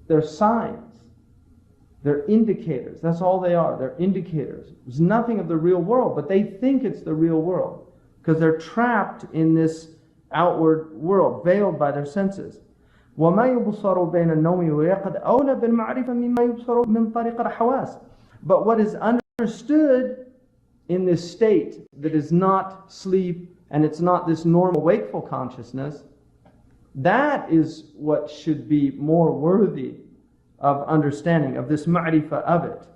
They're signs. They're indicators. That's all they are. They're indicators. There's nothing of the real world, but they think it's the real world because they're trapped in this outward world, veiled by their senses. وما يبصر بين النوم واليقظة أولى بالمعرفة مما يبصر من طريق الحواس. But what is understood in this state that is not sleep and it's not this normal wakeful consciousness, that is what should be more worthy of understanding, of this ma'rifah of it,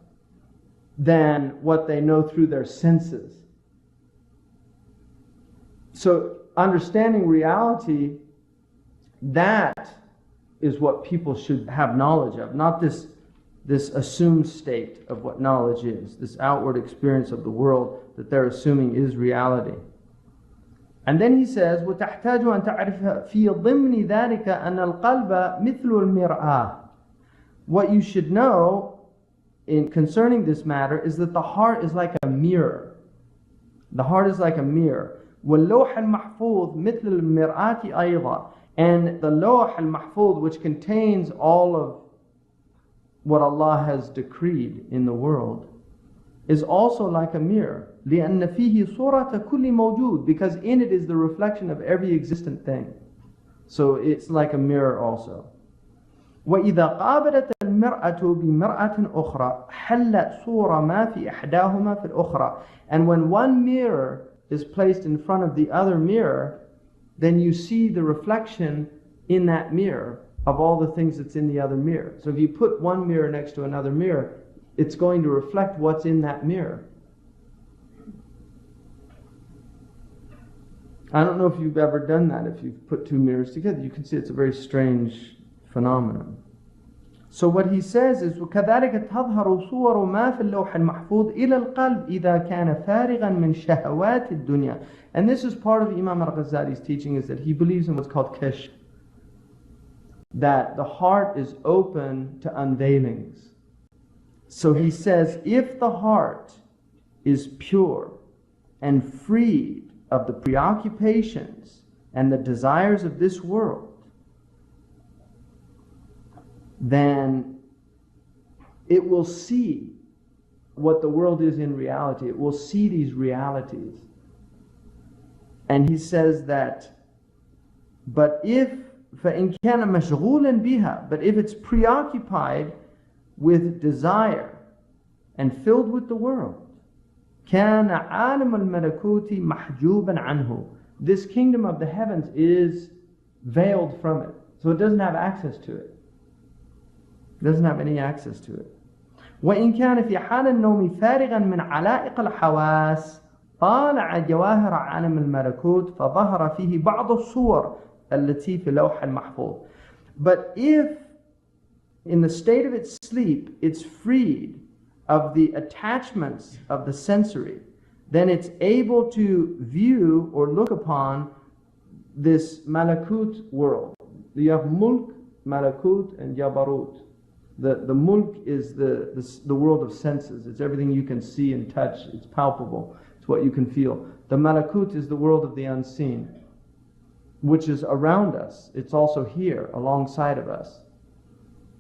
than what they know through their senses. So understanding reality, that is what people should have knowledge of, not this assumed state of what knowledge is, this outward experience of the world that they're assuming is reality. And then he says, وَتَحْتَاجُ أَن تَعْرِفَ فِي ضِمْنِ ذَلِكَ أَنَّ الْقَلْبَ مِثْلُ الْمِرْآةِ. What you should know in concerning this matter is that the heart is like a mirror. The heart is like a mirror. وَاللَّوْحَ الْمَحْفُوظ مِثْلُ الْمِرْآةِ أَيْضًا. And the lawh al-mahfuz, which contains all of what Allah has decreed in the world, is also like a mirror. لِأَنَّ فِيهِ صُورَةَ كُلِّ مَوْجُودٍ. Because in it is the reflection of every existent thing. So it's like a mirror also. وَإِذَا قَابَلَتْ الْمِرْأَةُ بِمِرْأَةٍ أُخْرَى حَلَّتْ صُورَ مَا فِي إِحْدَاهُمَا فِي الْأُخْرَى. And when one mirror is placed in front of the other mirror, then you see the reflection in that mirror of all the things that's in the other mirror. So if you put one mirror next to another mirror, it's going to reflect what's in that mirror. I don't know if you've ever done that. If you've put two mirrors together, you can see it's a very strange phenomenon. So what he says is, وَكَذَلِكَ تَظْهَرُ صُوَرُ مَا فِي اللَّوْحِ الْمَحْفُوظِ إِلَى الْقَلْبِ إِذَا كَانَ فَارِغًا مِنْ شَهَوَاتِ الدُّنْيَا. And this is part of Imam al-Ghazali's teaching, is that he believes in what's called kashf, that the heart is open to unveilings. So he says, if the heart is pure and freed of the preoccupations and the desires of this world, then it will see what the world is in reality. It will see these realities. And he says that, but if فَإِنْ كَانَ مَشْغُولًا بِهَا, but if it's preoccupied with desire and filled with the world, كَانَ عَالِمَ الْمَلَكُوتِ مَحْجُوبًا عَنْهُ. This kingdom of the heavens is veiled from it. So it doesn't have access to it. It doesn't have any access to it. وإن كان في حال النوم فارغا من علائق الحواس طالع جواهر عالم الملكوت فظهر فيه بعض الصور التي في لوح المحفوظ. But if in the state of its sleep it's freed of the attachments of the sensory, then it's able to view or look upon this malakut world. You have mulk, malakut, and jabarut. The mulk is the world of senses. It's everything you can see and touch. It's palpable. It's what you can feel. The malakut is the world of the unseen, which is around us. It's also here, alongside of us.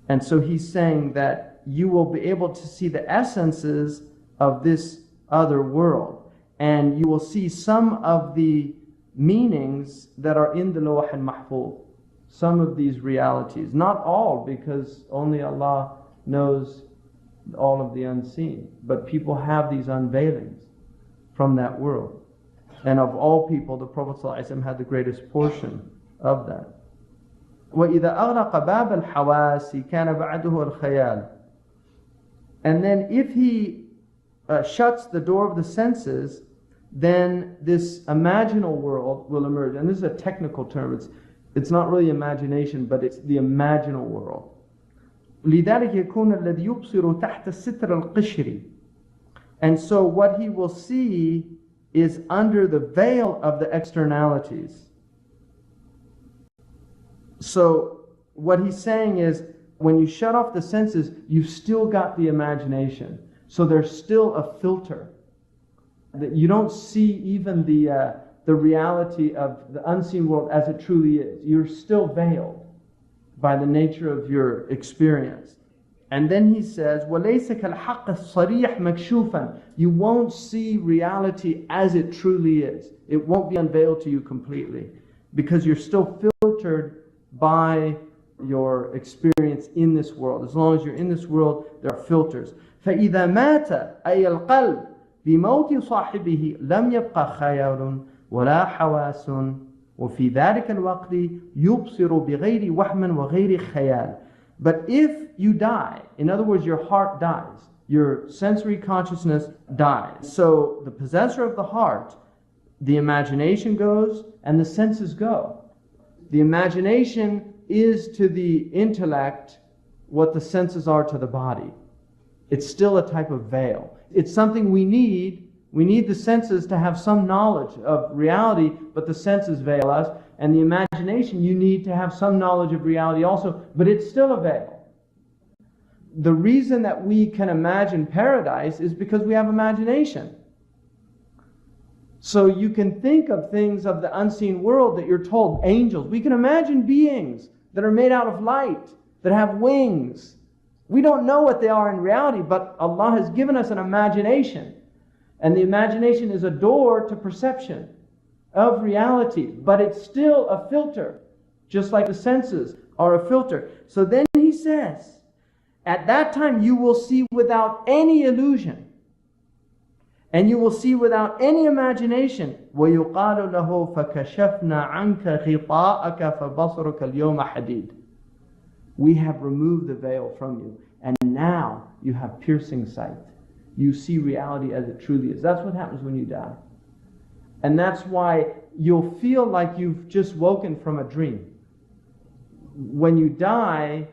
And so he's saying that you will be able to see the essences of this other world. And you will see some of the meanings that are in the Lawh al-Mahfuz. Some of these realities. Not all, because only Allah knows all of the unseen. But people have these unveilings from that world. And of all people, the Prophet ﷺ had the greatest portion of that. وَإِذَا أَغْلَقَ بَابَ الْحَوَاسِ كَانَ بَعْدُهُ الْخَيَالِ. And then if he shuts the door of the senses, then this imaginal world will emerge. And this is a technical term. It's not really imagination, but it's the imaginal world. لذلك يكون الذي يبصر تحت الستر القشري. And so what he will see is under the veil of the externalities. So what he's saying is, when you shut off the senses, you've still got the imagination. So there's still a filter. That you don't see even the reality of the unseen world as it truly is. You're still veiled by the nature of your experience. And then he says, وَلَيْسَ كَالْحَقَّ الصَّرِيحِ مَكْشُوفًا. You won't see reality as it truly is. It won't be unveiled to you completely because you're still filtered by your experience in this world. As long as you're in this world, there are filters. فَإِذَا مَاتَ أَيَ الْقَلْبِ بِمَوْتِ صَاحِبِهِ لَمْ يَبْقَ خَيَالٌ وَلَا حَوَاسٌ وَفِي ذَلِكَ الْوَقْتِ يُبْصِرُ بِغَيْرِ وَهْمٍ وَغَيْرِ خَيَالٍ. But if you die, in other words, your heart dies, your sensory consciousness dies. So the possessor of the heart, the imagination goes and the senses go. The imagination is to the intellect what the senses are to the body. It's still a type of veil. It's something we need. We need the senses to have some knowledge of reality, but the senses veil us. And the imagination, you need to have some knowledge of reality also, but it's still a veil. The reason that we can imagine paradise is because we have imagination. So you can think of things of the unseen world that you're told, angels. We can imagine beings that are made out of light, that have wings. We don't know what they are in reality, but Allah has given us an imagination. And the imagination is a door to perception of reality, but it's still a filter, just like the senses are a filter. So then he says, at that time you will see without any illusion, and you will see without any imagination. وَيُقَالُ لَهُ فَكَشَفْنَا عَنْكَ غِطَاءَكَ فَبَصَرُكَ الْيَوْمَ حَدِيدٌ. We have removed the veil from you, and now you have piercing sight. You see reality as it truly is. That's what happens when you die. And that's why you'll feel like you've just woken from a dream. When you die,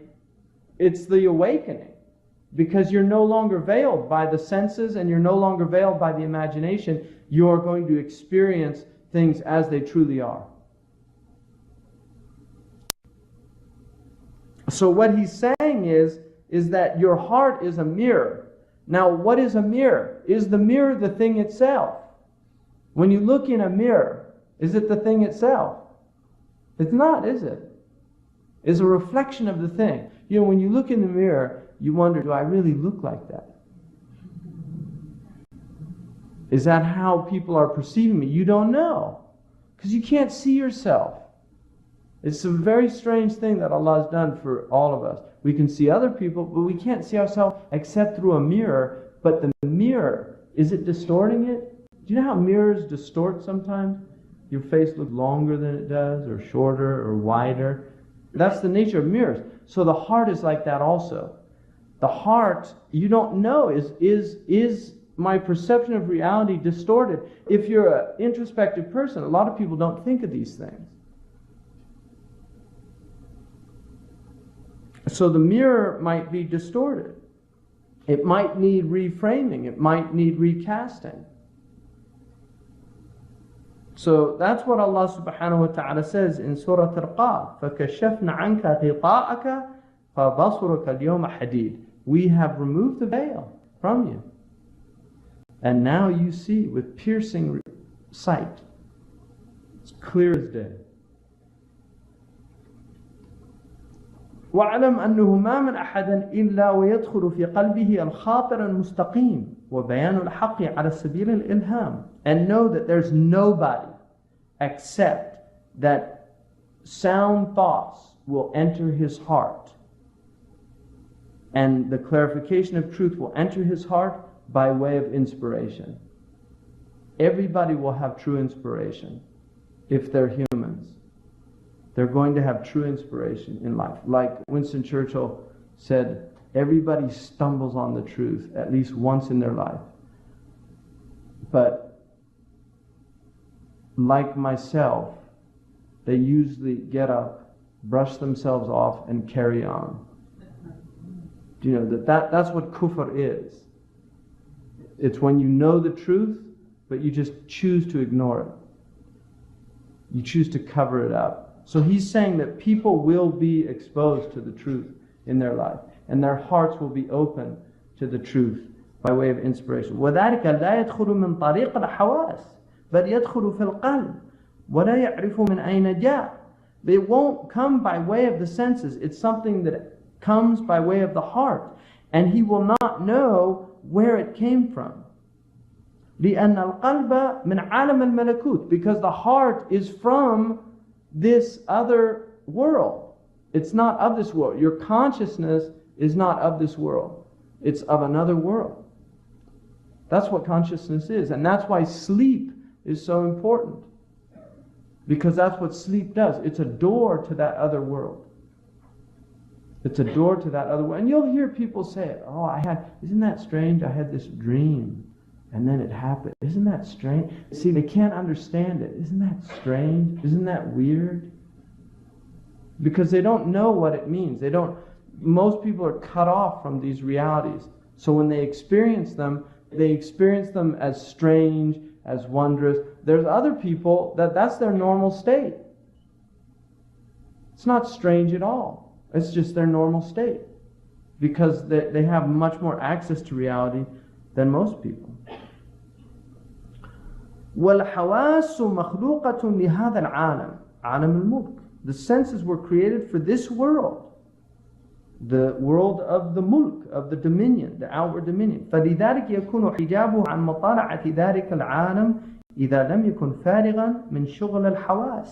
it's the awakening, because you're no longer veiled by the senses and you're no longer veiled by the imagination. You're going to experience things as they truly are. So what he's saying is that your heart is a mirror. Now, what is a mirror? Is the mirror the thing itself? When you look in a mirror, is it the thing itself? It's not, is it? It's a reflection of the thing. You know, when you look in the mirror, you wonder, do I really look like that? Is that how people are perceiving me? You don't know, because you can't see yourself. It's a very strange thing that Allah has done for all of us. We can see other people, but we can't see ourselves except through a mirror. But the mirror, is it distorting it? Do you know how mirrors distort sometimes? Your face looks longer than it does, or shorter, or wider. That's the nature of mirrors. So the heart is like that also. The heart, you don't know, is my perception of reality distorted? If you're an introspective person, a lot of people don't think of these things. So the mirror might be distorted. It might need reframing. It might need recasting. So that's what Allah subhanahu wa ta'ala says in Surah Al-Qaf. فَكَشَفْنَا عَنْكَ غِطَاءَكَ فَبَصُرُكَ الْيَوْمَ حَدِيدٌ. We have removed the veil from you. And now you see with piercing sight. It's clear as day. وَاعْلَمْ أَنَّهُ مَا مِنْ أَحَدٍ إِلَّا وَيَدْخُلُ فِي قَلْبِهِ الْخَاطِرَ الْمُسْتَقِيمِ وَبَيَانُ الْحَقِّ عَلَى سَبِيلِ الْإِلْهَامِ. And know that there's nobody except that sound thoughts will enter his heart. And the clarification of truth will enter his heart by way of inspiration. Everybody will have true inspiration if they're humans. They're going to have true inspiration in life. Like Winston Churchill said, everybody stumbles on the truth at least once in their life. But like myself, they usually get up, brush themselves off, and carry on. Do you know that's what kufr is? It's when you know the truth, but you just choose to ignore it. You choose to cover it up. So he's saying that people will be exposed to the truth in their life, and their hearts will be open to the truth by way of inspiration. وَذَلِكَ لَا يَدْخُلُ مِنْ طَرِيقِ الْحَوَاسِ بَلْ يَدْخُلُ فِي الْقَلْبِ وَلَا يَعْرِفُ مِنْ أَيْنَ جَاءَ. It won't come by way of the senses. It's something that comes by way of the heart. and he will not know where it came from. لأن القلب من عالم الملكوت, because the heart is from this other world. It's not of this world. Your consciousness is not of this world. It's of another world. That's what consciousness is. And that's why sleep is so important. Because that's what sleep does. It's a door to that other world. It's a door to that other world. And you'll hear people say, oh, isn't that strange? I had this dream. And then it happened. Isn't that strange? See, they can't understand it. Isn't that strange? Isn't that weird? Because they don't know what it means. Most people are cut off from these realities. So when they experience them as strange, as wondrous. There's other people that's their normal state. It's not strange at all. It's just their normal state. Because they have much more access to reality than most people. وَالْحَوَاسُ مَخْلُوقَةٌ لِهَذَا الْعَالَمِ عَالَمُ الْمُلْكِ. The senses were created for this world. The world of the mulk, of the dominion, the outward dominion. فَلِذَلِكَ يَكُونُ حِجَابُهُ عَنْ مُطَالَعَةِ ذَلِكَ الْعَالَمِ إِذَا لَمْ يَكُنْ فَارِغًا مِنْ شُغْلِ الْحَوَاسِ.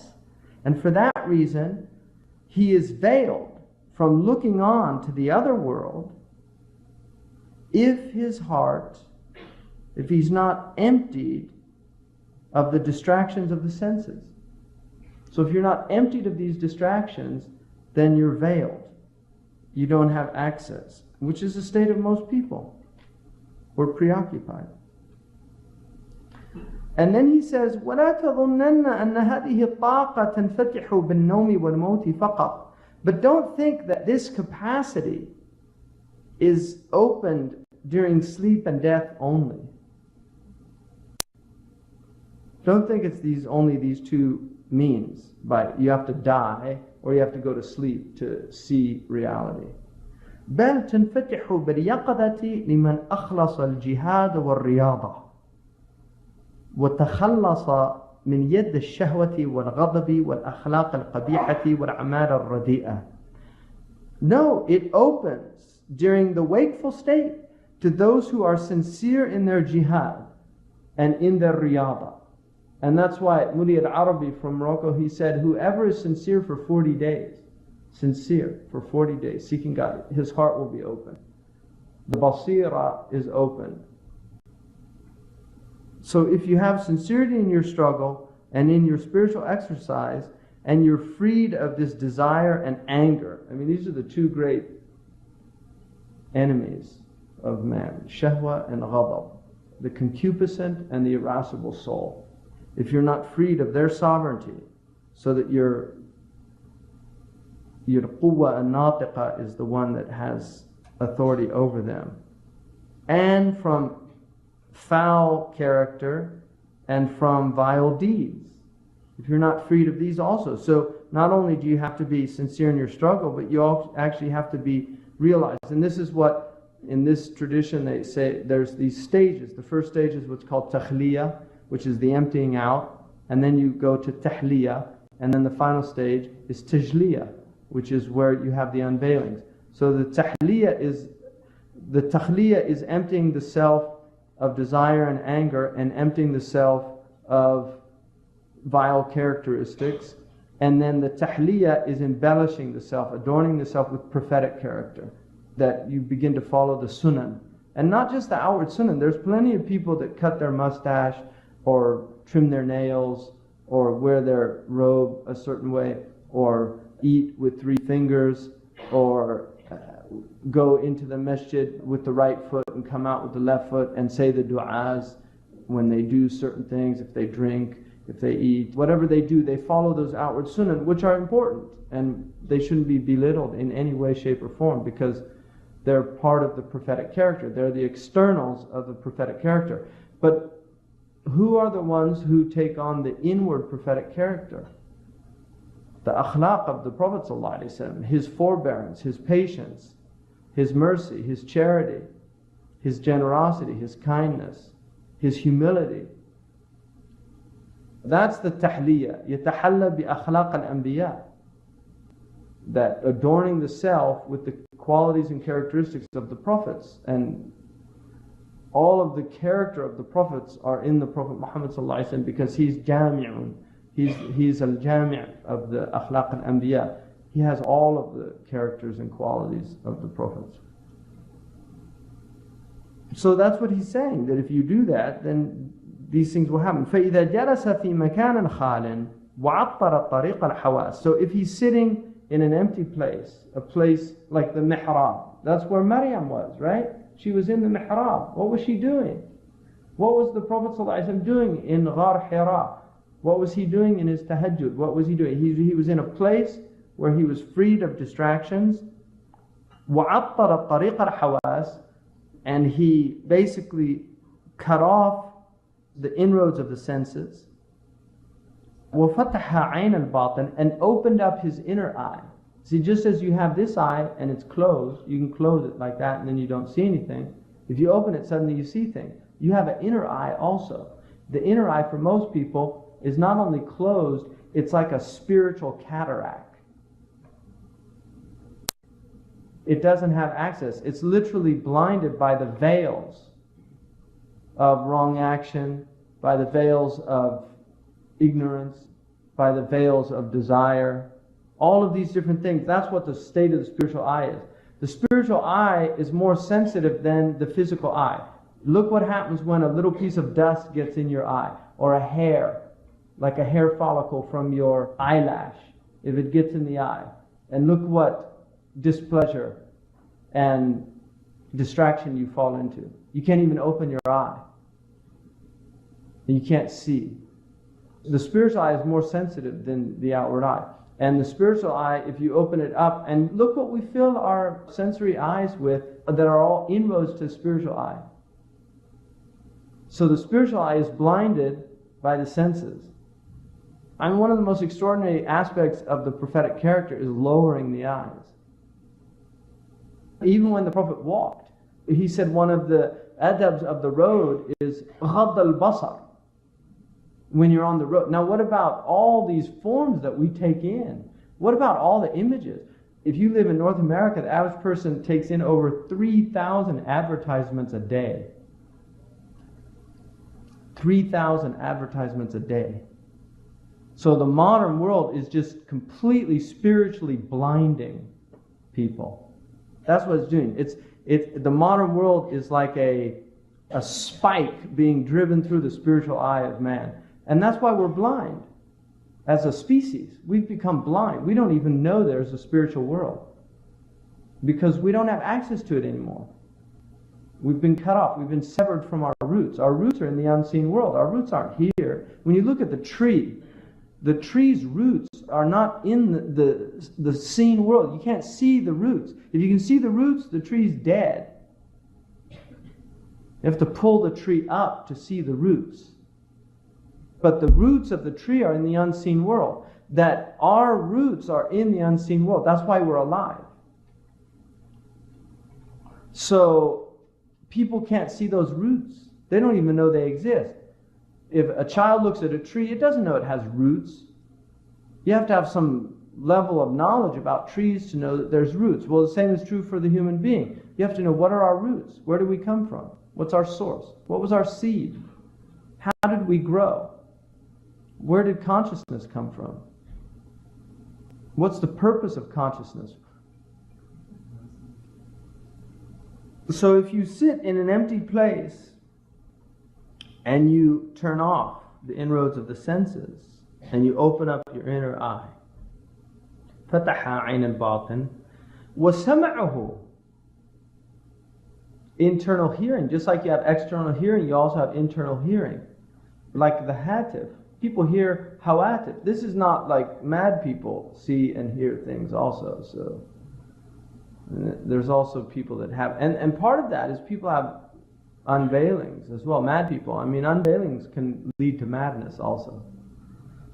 And for that reason, he is veiled from looking on to the other world if his heart, if he's not emptied of the distractions of the senses. So if you're not emptied of these distractions, then you're veiled. You don't have access, which is the state of most people. We're preoccupied. And then he says, وَلَا تَظُنَّنَّ أَنَّ هَذِهِ الطَّاقَةَ تَنْفَتِحُ بِالنَّوْمِ وَالْمَوْتِ فَقَطْ. But don't think that this capacity is opened during sleep and death only. Don't think it's only these two means. You have to die or you have to go to sleep to see reality. بل تنفتح باليقظة لمن أخلص الجهاد والرياضة وتخلص من يد الشهوة والغضب والأخلاق القبيحة والأعمال الرديئة. No, it opens during the wakeful state to those who are sincere in their jihad and in their riyada. And that's why Muli al-Arabi from Morocco, he said, whoever is sincere for 40 days, seeking God, his heart will be open. The basira is open. So if you have sincerity in your struggle and in your spiritual exercise, and you're freed of this desire and anger, I mean, these are the two great enemies of man, shahwa and ghadab, the concupiscent and the irascible soul. If you're not freed of their sovereignty, so that your quwwa an-natiqa is the one that has authority over them, and from foul character and from vile deeds, if you're not freed of these also. So not only do you have to be sincere in your struggle, but you also actually have to be realized. And this is what, in this tradition, they say there's these stages. The first stage is what's called takhliya, which is the emptying out, and then you go to tahliya, and then the final stage is tajliya, which is where you have the unveilings. So the takhliya is emptying the self of desire and anger, and emptying the self of vile characteristics, and then the tahliya is embellishing the self, adorning the self with prophetic character, that you begin to follow the sunan. And not just the outward sunan, there's plenty of people that cut their mustache, or trim their nails, or wear their robe a certain way, or eat with 3 fingers, or go into the masjid with the right foot and come out with the left foot and say the du'as when they do certain things, if they drink, if they eat, whatever they do, they follow those outward sunnah, which are important, and they shouldn't be belittled in any way, shape, or form, because they're part of the prophetic character. They're the externals of the prophetic character. But who are the ones who take on the inward prophetic character? The akhlaq of the Prophet ﷺ, his forbearance, his patience, his mercy, his charity, his generosity, his kindness, his humility. That's the tahliya. يتحلى بأخلاق الأنبياء. that adorning the self with the qualities and characteristics of the prophets. And all of the character of the prophets are in the Prophet Muhammad ﷺ, because he's jami'un. He's al-jami' of the akhlaq al-anbiya. He has all of the characters and qualities of the prophets. So that's what he's saying, that if you do that, then these things will happen. فَإِذَا جَلَسَ فِي مَكَانٍ خَالٍ وَعَطَّرَ طَرِيقَ الْحَوَاسِ. So if he's sitting in an empty place, a place like the mihrab, that's where Maryam was, right? She was in the mihrab. What was she doing? What was the Prophet ﷺ doing in Ghar Hira? What was he doing in his tahajjud? What was he doing? He was in a place where he was freed of distractions. وَعَطَّرَ طَرِيقَ الْحَوَاسِ. And he basically cut off the inroads of the senses. وَفَتَحَ عَيْنَ الْبَاطِنِ. And opened up his inner eye. See, just as you have this eye and it's closed, you can close it like that and then you don't see anything. If you open it, suddenly you see things. You have an inner eye also. The inner eye for most people is not only closed, it's like a spiritual cataract. It doesn't have access. It's literally blinded by the veils of wrong action, by the veils of ignorance, by the veils of desire. All of these different things. That's what the state of the spiritual eye is. The spiritual eye is more sensitive than the physical eye. Look what happens when a little piece of dust gets in your eye, or a hair, like a hair follicle from your eyelash, if it gets in the eye. And look what displeasure and distraction you fall into. You can't even open your eye. You can't see. The spiritual eye is more sensitive than the outward eye. And the spiritual eye, if you open it up, and look what we fill our sensory eyes with, that are all inroads to the spiritual eye. So the spiritual eye is blinded by the senses. I mean, one of the most extraordinary aspects of the prophetic character is lowering the eyes. Even when the Prophet walked, he said one of the adabs of the road is ghadd al-basar, when you're on the road. Now what about all these forms that we take in? What about all the images? If you live in North America, the average person takes in over 3,000 advertisements a day. 3,000 advertisements a day. So the modern world is just completely spiritually blinding people. That's what it's doing. The modern world is like a spike being driven through the spiritual eye of man. And that's why we're blind. As a species, we've become blind. We don't even know there's a spiritual world, because we don't have access to it anymore. We've been cut off. We've been severed from our roots. Our roots are in the unseen world. Our roots aren't here. When you look at the tree's roots are not in the seen world. You can't see the roots. If you can see the roots, the tree's dead. You have to pull the tree up to see the roots. But the roots of the tree are in the unseen world. That our roots are in the unseen world. That's why we're alive. So people can't see those roots. They don't even know they exist. If a child looks at a tree, it doesn't know it has roots. You have to have some level of knowledge about trees to know that there's roots. Well, the same is true for the human being. You have to know, what are our roots? Where do we come from? What's our source? What was our seed? How did we grow? Where did consciousness come from? What's the purpose of consciousness? So if you sit in an empty place and you turn off the inroads of the senses and you open up your inner eye, فَتَحَ عَيْنَ الْبَاطِنِ وَسَمَعُهُ, internal hearing. Just like you have external hearing, you also have internal hearing. Like the hatif. People hear hawatif. This is not like mad people see and hear things also. So there's also people that have, and part of that is people have unveilings as well. Mad people, I mean, unveilings can lead to madness also.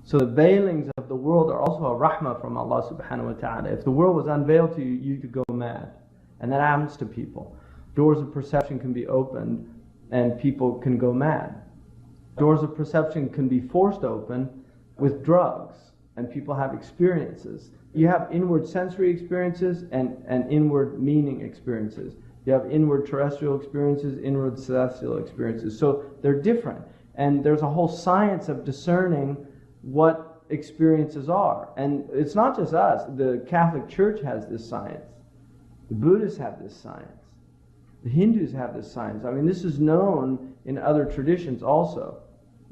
So the veilings of the world are also a rahmah from Allah subhanahu wa ta'ala. If the world was unveiled to you, you could go mad. And that happens to people. Doors of perception can be opened and people can go mad. Doors of perception can be forced open with drugs, and people have experiences You have inward sensory experiences and inward meaning experiences. You have inward terrestrial experiences, inward celestial experiences. So they're different. And there's a whole science of discerning what experiences are. And it's not just us. The Catholic Church has this science. The Buddhists have this science. The Hindus have this science. I mean, this is known in other traditions also.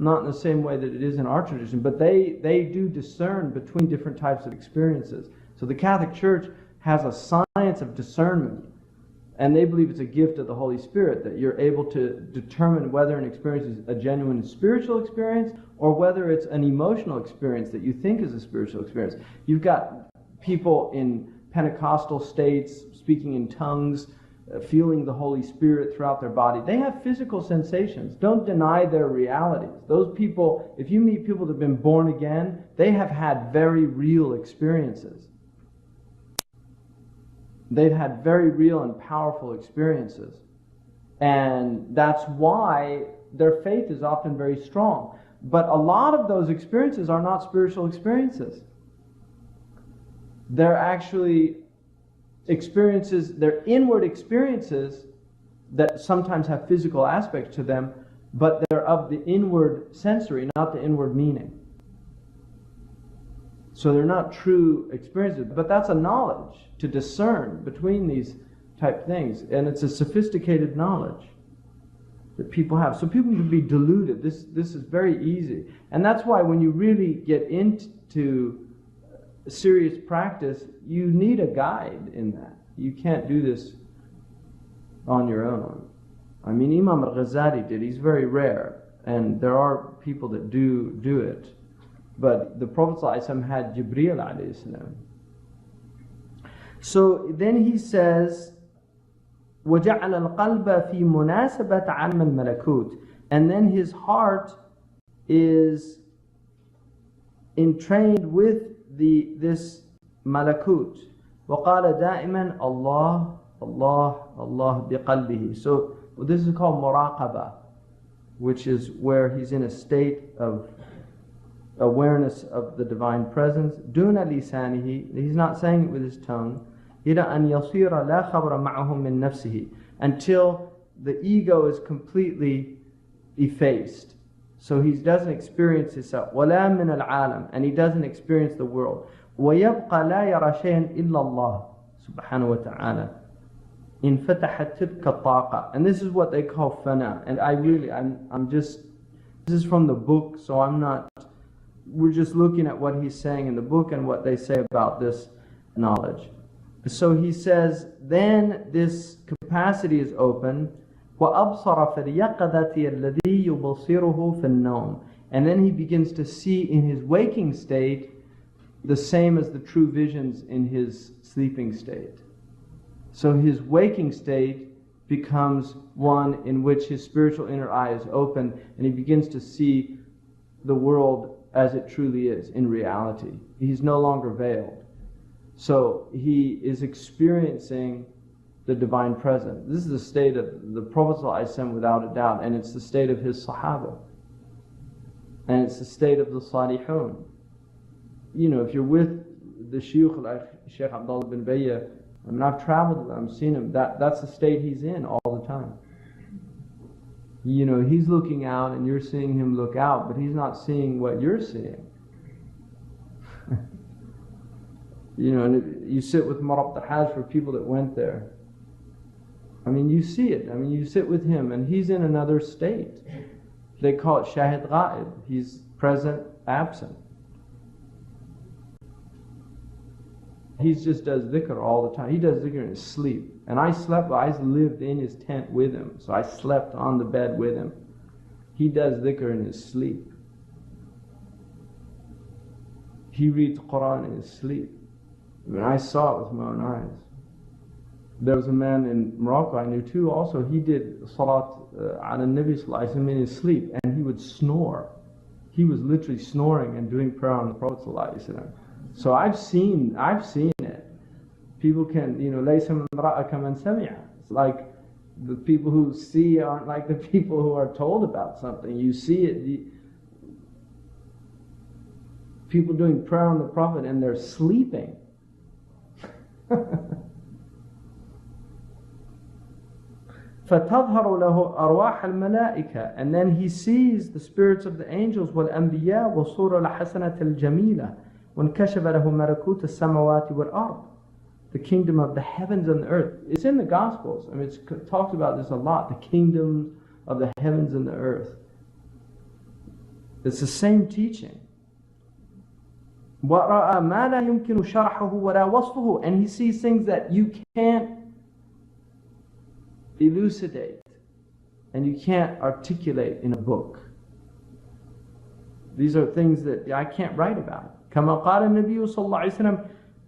Not in the same way that it is in our tradition, but they do discern between different types of experiences. So the Catholic Church has a science of discernment, and they believe it's a gift of the Holy Spirit, that you're able to determine whether an experience is a genuine spiritual experience or whether it's an emotional experience that you think is a spiritual experience. You've got people in Pentecostal states speaking in tongues, feeling the Holy Spirit throughout their body. They have physical sensations. Don't deny their realities. Those people, if you meet people that have been born again, they have had very real experiences. They've had very real and powerful experiences. And that's why their faith is often very strong. But a lot of those experiences are not spiritual experiences. They're actually experiences, they're inward experiences that sometimes have physical aspects to them, but they're of the inward sensory, not the inward meaning. So they're not true experiences, but that's a knowledge to discern between these type things, and it's a sophisticated knowledge that people have. So people can be deluded. This is very easy, and that's why when you really get into serious practice, you need a guide in that. You can't do this on your own. I mean, Imam al-Ghazali did. He's very rare, and there are people that do it. But the Prophet ﷺ had Jibreel alayhi salam. So then he says, وَجَعَلَ الْقَلْبَ فِي مُنَاسَبَةَ عَلْمَ الْمَلَكُوتِ. And then his heart is entrained with this malakut. وَقَالَ دَائِمًا Allah, Allah, Allah بِقَلْبِهِ. So this is called muraqabah, which is where he's in a state of awareness of the divine presence. دُونَ لِسَانِهِ. He's not saying it with his tongue. إِلَى أَنْ يَصِيرَ لَا خَبْرَ مَعَهُ مِنْ نَفْسِهِ. Until the ego is completely effaced. So he doesn't experience himself. وَلَا مِنَ الْعَالَمِ. And he doesn't experience the world. وَيَبْقَى لَا يَرَى شَيْئًا إِلَّا اللَّهِ سبحانه وتعالى. إِنْ فَتَحَتْ تِلْكَ الطَّاقَةِ. And this is what they call fana. And I'm just, this is from the book, so we're just looking at what he's saying in the book and what they say about this knowledge. So he says, then this capacity is open. وَأَبْصَرَ فَالْيَقَظَةِ الَّذِي يُبَصِرُهُ فِي النَّوْمِ. And then he begins to see in his waking state the same as the true visions in his sleeping state. So his waking state becomes one in which his spiritual inner eye is open, and he begins to see the world as it truly is, in reality. He's no longer veiled. So he is experiencing the divine presence. This is the state of the Prophet ﷺ without a doubt, and it's the state of his Sahaba. And it's the state of the Salihun. You know, if you're with the Shaykh, like Shaykh Abdullah bin Bayya, I mean, I've traveled with him, I've seen him, that's the state he's in all the time. You know, he's looking out and you're seeing him look out, but he's not seeing what you're seeing. You know, and you sit with Marab al-Hajj for people that went there. I mean, you see it. I mean, you sit with him and he's in another state. They call it Shahid Ghaib. He's present, absent. He just does dhikr all the time. He does dhikr in his sleep. And I lived in his tent with him. So I slept on the bed with him. He does dhikr in his sleep. He reads Quran in his sleep. I mean, I saw it with my own eyes. There was a man in Morocco I knew too also. He did Salat ala Nabi Sallallahu Alaihi Wasallam in his sleep, and he would snore. He was literally snoring and doing prayer on the Prophet Sallallahu Alaihi Wasallam. So I've seen it. People can, you know, لَيْسَ مَنْ رَأَكَ مَنْ سَمِعَ. It's like the people who see aren't like the people who are told about something. You see it. People doing prayer on the Prophet and they're sleeping. فَتَظْهَرُ لَهُ أَرْوَاحَ الْمَلَائِكَةِ, and then he sees the spirits of the angels, وَالْأَنْبِيَاءِ وَصُورَ الْحَسَنَةِ الْجَمِيلَةِ وَانْكَشَفَ لَهُ مَلَكُوتَ السَّمَوَاتِ وَالْأَرْضِ, the kingdom of the heavens and the earth. It's in the Gospels. I mean, it's talked about this a lot, the kingdom of the heavens and the earth. It's the same teaching. وَرَأَى مَا لَا يُمْكِنُ شَرْحُهُ وَلَا وَصْفُهُ, and he sees things that you can't elucidate and you can't articulate in a book. These are things that I can't write about. كما قال النبي صلى الله عليه وسلم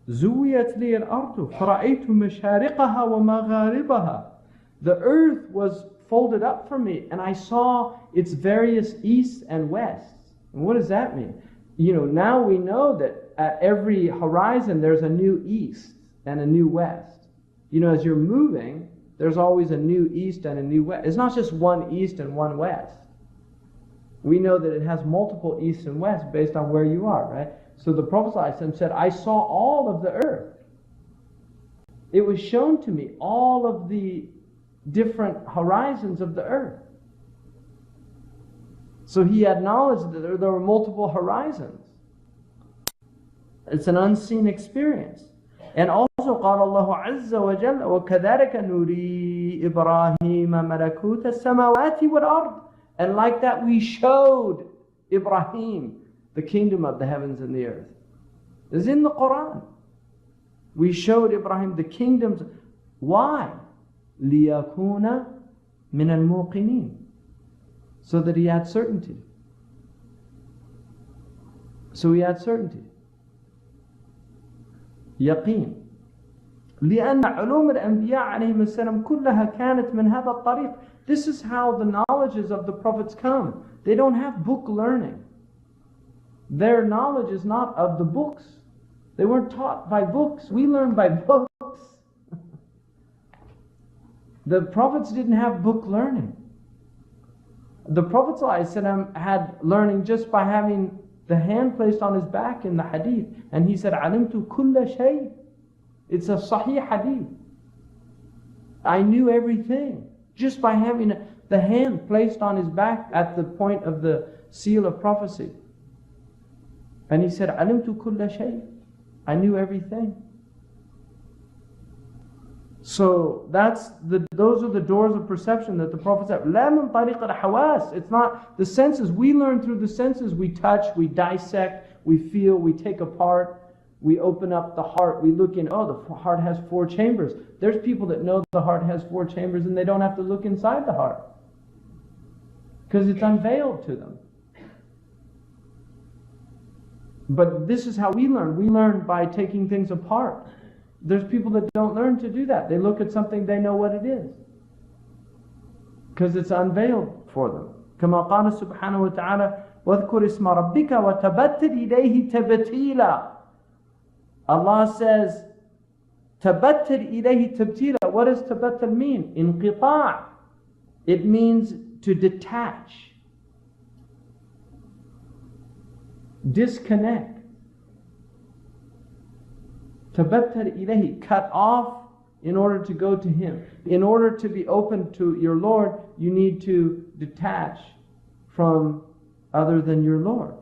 زويت لي الأرض فرأيت مشارقها ومغاربها. The earth was folded up for me and I saw its various easts and wests. And what does that mean? You know, now we know that at every horizon there's a new east and a new west. You know, as you're moving, there's always a new east and a new west. It's not just one east and one west. We know that it has multiple east and west based on where you are, right? So the Prophet ﷺ said, I saw all of the earth. It was shown to me, all of the different horizons of the earth. So he had knowledge that there were multiple horizons. It's an unseen experience. And also قال الله عز وجل وكذلك نري إبراهيم ملكوت السماوات والأرض. And like that we showed Ibrahim the kingdom of the heavens and the earth. It's in the Quran. We showed Ibrahim the kingdoms. Why? لِيَكُونَ مِنَ الْمُوقِنِينَ, so that he had certainty. So he had certainty. يقين. لأن علوم الأنبياء عليهم السلام كلها كانت من هذا الطريق. This is how the knowledges of the prophets come. They don't have book learning. Their knowledge is not of the books. They weren't taught by books. We learn by books. The prophets didn't have book learning. The Prophet ﷺ had learning just by having the hand placed on his back in the hadith. And he said, عَلِمْتُ كُلَّ شَيْءٍ. It's a sahih hadith. I knew everything just by having the hand placed on his back at the point of the seal of prophecy. And he said, عَلِمْتُ كُلَّ شَيْءٍ. I knew everything. So those are the doors of perception that the Prophet said. لَا مِنْ طَرِيقِ الْحَوَاسِ. It's not the senses. We learn through the senses. We touch, we dissect, we feel, we take apart. We open up the heart, we look in, oh, the heart has 4 chambers. There's people that know the heart has 4 chambers and they don't have to look inside the heart because it's unveiled to them. But this is how we learn. We learn by taking things apart. There's people that don't learn to do that. They look at something, they know what it is because it's unveiled for them. كما قال سبحانه وتعالى واذكر اسم ربك وتبتل إليه تبتيلا. Allah says, تَبَتَّلْ إِلَيْهِ تَبْتِيلًا. What does tabattal mean? Inqita'. It means to detach, disconnect. تَبَتَّلْ إِلَيْهِ, cut off in order to go to Him. In order to be open to your Lord, you need to detach from other than your Lord.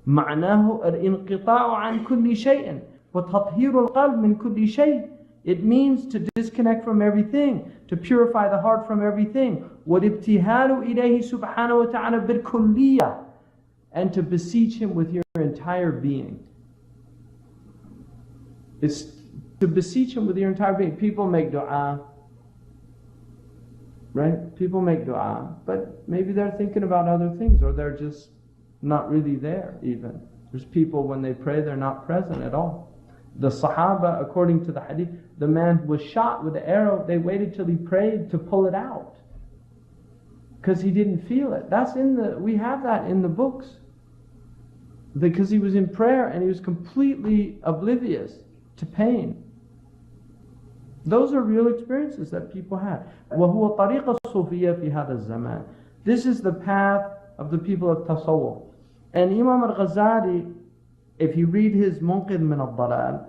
معناه الانقطاع عن كل شيء وتطهير القلب من كل شيء. It means to disconnect from everything, to purify the heart from everything. والابتهال إليه سبحانه وتعالى بالكلية, and to beseech Him with your entire being. It's to beseech Him with your entire being. People make dua, right? People make dua, but maybe they're thinking about other things, or they're just not really there even. There's people when they pray, they're not present at all. The Sahaba, according to the hadith, the man who was shot with the arrow, they waited till he prayed to pull it out because he didn't feel it. We have that in the books. Because he was in prayer and he was completely oblivious to pain. Those are real experiences that people had. وَهُوَ طَرِيقَ الصُّوفِيَّةِ فِي هَذَا الزَّمَانِ. This is the path of the people of Tasawwuf. And Imam al-Ghazali, if you read his Munqidh min al-Dalal,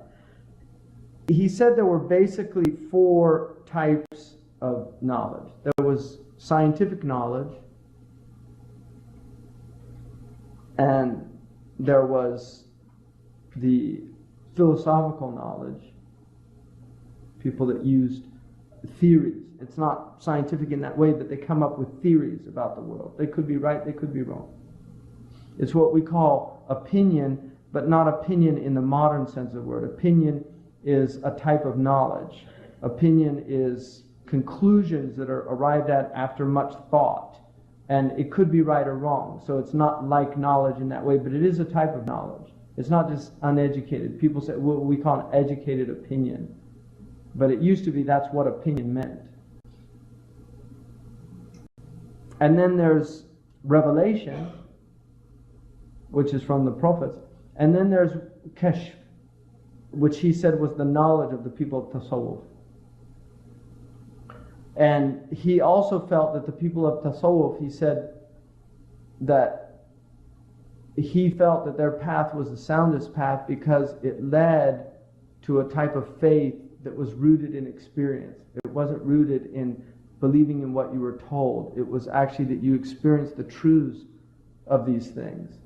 He said there were basically four types of knowledge. There was scientific knowledge, and there was the philosophical knowledge, people that used theories. It's not scientific in that way, but they come up with theories about the world. They could be right, they could be wrong. It's what we call opinion, but not opinion in the modern sense of the word. Opinion is a type of knowledge. Opinion is conclusions that are arrived at after much thought. And it could be right or wrong. So it's not like knowledge in that way, but it is a type of knowledge. It's not just uneducated. People say, well, we call it educated opinion. But it used to be that's what opinion meant. And then there's revelation, which is from the prophets. And then there's kashf, which he said was the knowledge of the people of tasawwuf. And he also felt that the people of tasawwuf, he said that he felt that their path was the soundest path because it led to a type of faith that was rooted in experience. It wasn't rooted in believing in what you were told. It was actually that you experienced the truths of these things.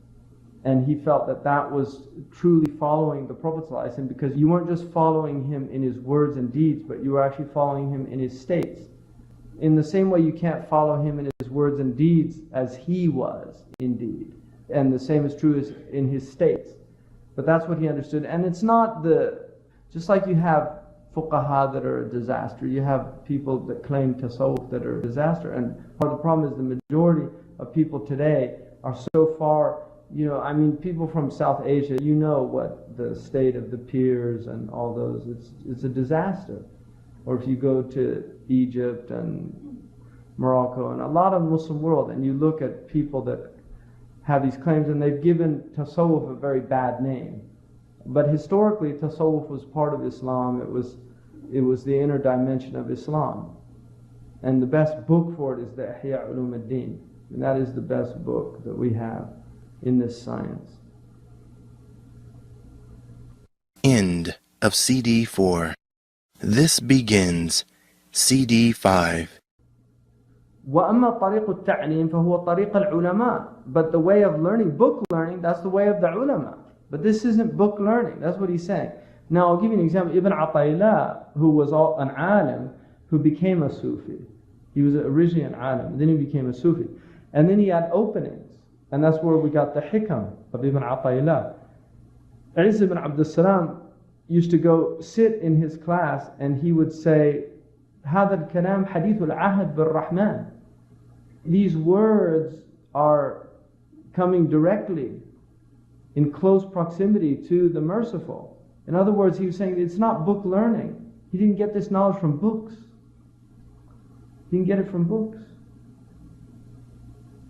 And he felt that that was truly following the Prophet ﷺ, because you weren't just following him in his words and deeds, but you were actually following him in his states. In the same way you can't follow him in his words and deeds as he was indeed. And the same is true as in his states. But that's what he understood. And it's not just like you have fuqaha that are a disaster, you have people that claim tasawwuf that are a disaster. And part of the problem is the majority of people today are so far, people from South Asia, you know what the state of the pirs and all those, it's a disaster. Or if you go to Egypt and Morocco and a lot of Muslim world, and you look at people that have these claims, and they've given tasawwuf a very bad name. But historically, tasawwuf was part of Islam. It was the inner dimension of Islam. And the best book for it is the Ihya Ulum ad-Din. And that is the best book that we have in this science. End of CD 4. This begins CD 5. وَأَمَّا طَرِيقُ التَّعْلِيمِ فَهُوَ طَرِيقَ الْعُلَمَاءِ. But the way of learning, book learning, that's the way of the ulama. But this isn't book learning. That's what he's saying. Now I'll give you an example. Ibn Ata'illah, who was an alim, who became a Sufi. He was originally an alim, then he became a Sufi. And then he had openings. And that's where we got the hikam of Ibn Ata'illah. Isa ibn Abdul Salam used to go sit in his class and he would say, هذا الكلام حديث العهد بالرحمن. These words are coming directly in close proximity to the merciful. In other words, he was saying it's not book learning. He didn't get this knowledge from books. He didn't get it from books.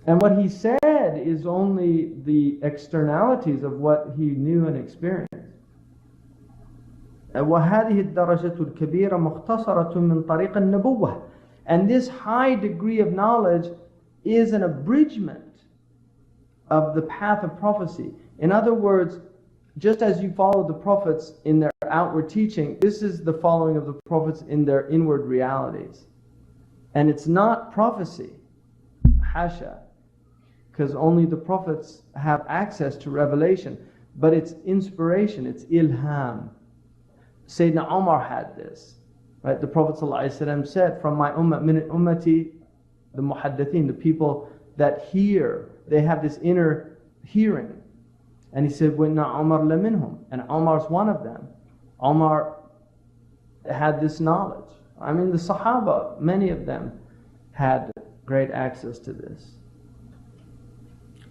And what he said is only the externalities of what he knew and experienced. وهذه الدرجة الكبيرة مختصرة من طريق النبوة. And this high degree of knowledge is an abridgment of the path of prophecy. In other words, just as you follow the prophets in their outward teaching, this is the following of the prophets in their inward realities. And it's not prophecy, hasha, because only the prophets have access to revelation, but it's inspiration, it's ilham. Sayyidina Umar had this, right? The Prophet ﷺ said, from my ummah, min ummati, the muhaddithin, the people that hear, they have this inner hearing. And he said, وَإِنَّ عُمَرْ لَمِنْهُمْ. And Umar's one of them. Umar had this knowledge. I mean, the Sahaba, many of them had great access to this.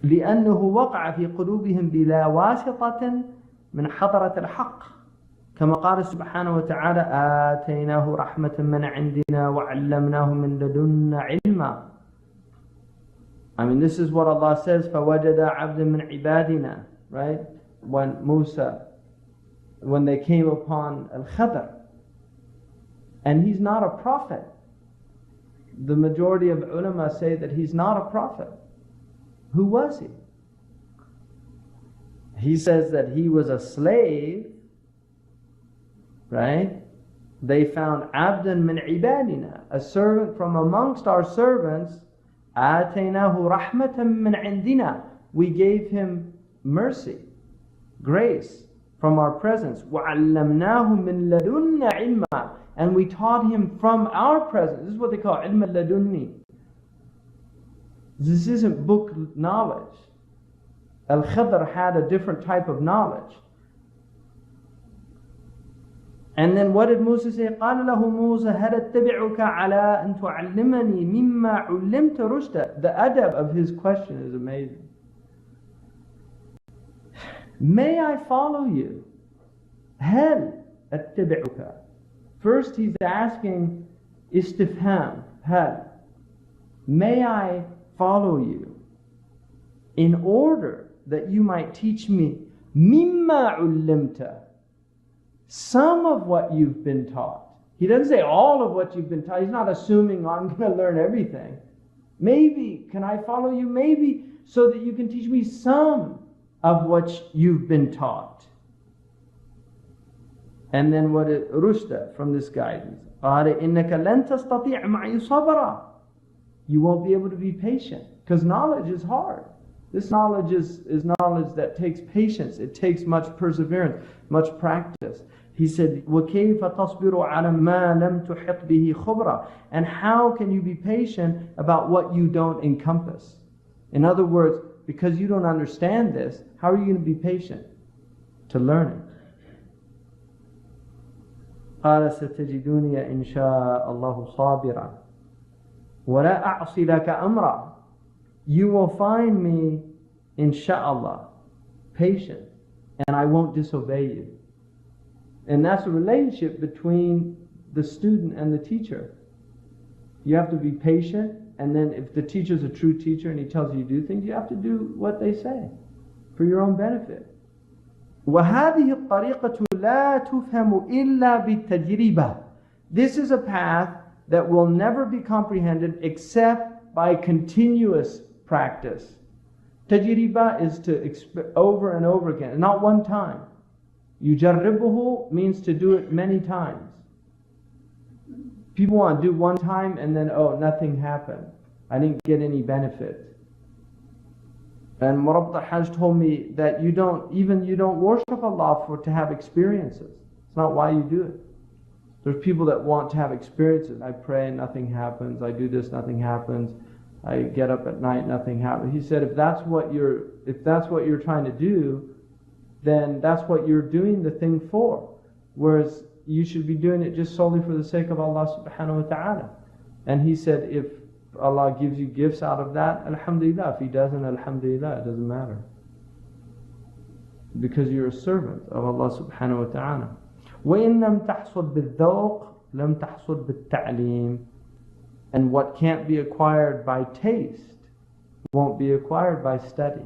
لأنه وقع في قلوبهم بلا واسطة من حضرة الحق. كما قال سبحانه وتعالى آتيناه رحمة من عندنا وعلمناه من لدنا علما. I mean, this is what Allah says, فَوَجَدَ عَبْدًا مِنْ عِبَادِنَا, right? When they came upon Al-Khadr. And he's not a prophet. The majority of ulama say that he's not a prophet. Who was he? He says that he was a slave right? They found abdan min ibadina, a servant from amongst our servants. آتيناه رحمة من عندنا. We gave him mercy, grace from our presence. وعلمناه من لدنا علما. And we taught him from our presence. This is what they call علم اللدني. This isn't book knowledge. Al-Khidr had a different type of knowledge. And then what did Musa say? قال له موسى هل اتبعك على أن تعلمني مما علمت رشدا. The adab of his question is amazing. May I follow you? هل اتبعك. First he's asking istifham. هل. May I follow you in order that you might teach me مما علمت. Some of what you've been taught. He doesn't say all of what you've been taught. He's not assuming I'm going to learn everything. Maybe, can I follow you? Maybe, so that you can teach me some of what you've been taught. And then what is rushda from this guidance? قال إنك لن تستطيع معي صبرا. You won't be able to be patient because knowledge is hard. This knowledge is knowledge that takes patience. It takes much perseverance, much practice. He said, وَكَيْفَ تَصْبِرُ عَلَى مَا لَمْ تُحِطْ بِهِ خُبْرًا. And how can you be patient about what you don't encompass? In other words, because you don't understand this, how are you going to be patient to learn it? قال ستجدوني إن شاء الله صابرا ولا أعصي لك أمرا. You will find me, insha'Allah, patient, and I won't disobey you. And that's a relationship between the student and the teacher. You have to be patient, and then if the teacher's a true teacher and he tells you to do things, you have to do what they say for your own benefit. وَهَذِهِ الطَّرِيقَةُ لَا تُفْهَمُ إِلَّا بِالتَّجْرِبَةِ. This is a path that will never be comprehended except by continuous practice. Tajriba is to over and over again, not one time. Yujarribuhu means to do it many times. People want to do one time and then, oh, nothing happened. I didn't get any benefit. And Murabta Hajj told me that you don't worship Allah to have experiences. It's not why you do it. There's people that want to have experiences. I pray, nothing happens. I do this, nothing happens. I get up at night, nothing happens. He said, if that's what you're trying to do, then that's what you're doing the thing for. Whereas you should be doing it just solely for the sake of Allah subhanahu wa ta'ala. And he said, if Allah gives you gifts out of that, alhamdulillah. If He doesn't, alhamdulillah, it doesn't matter. Because you're a servant of Allah subhanahu wa ta'ala. وَإِن لَمْ تَحْصُلْ بِالذَّوْقِ لَمْ تَحْصُلْ بِالتَّعْلِيمِ. And what can't be acquired by taste won't be acquired by study.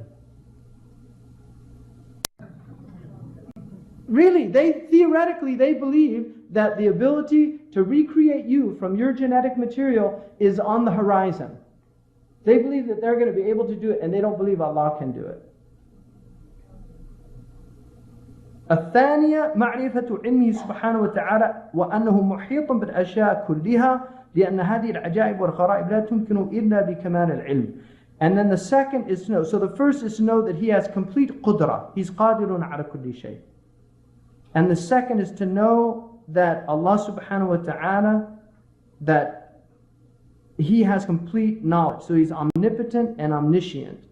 Really, theoretically they believe that the ability to recreate you from your genetic material is on the horizon. They believe that they're going to be able to do it, and they don't believe Allah can do it. الثانية معرفة علمه سبحانه وتعالى وأنه محيط بالأشياء كلها لأن هذه العجائب والغرائب لا تمكن إلا بكمال العلم. And then the second is to know. So the first is to know that He has complete qudra. He's qadirun ala kulli shay. And the second is to know that Allah subhanahu wa ta'ala, that He has complete knowledge. So He's omnipotent and omniscient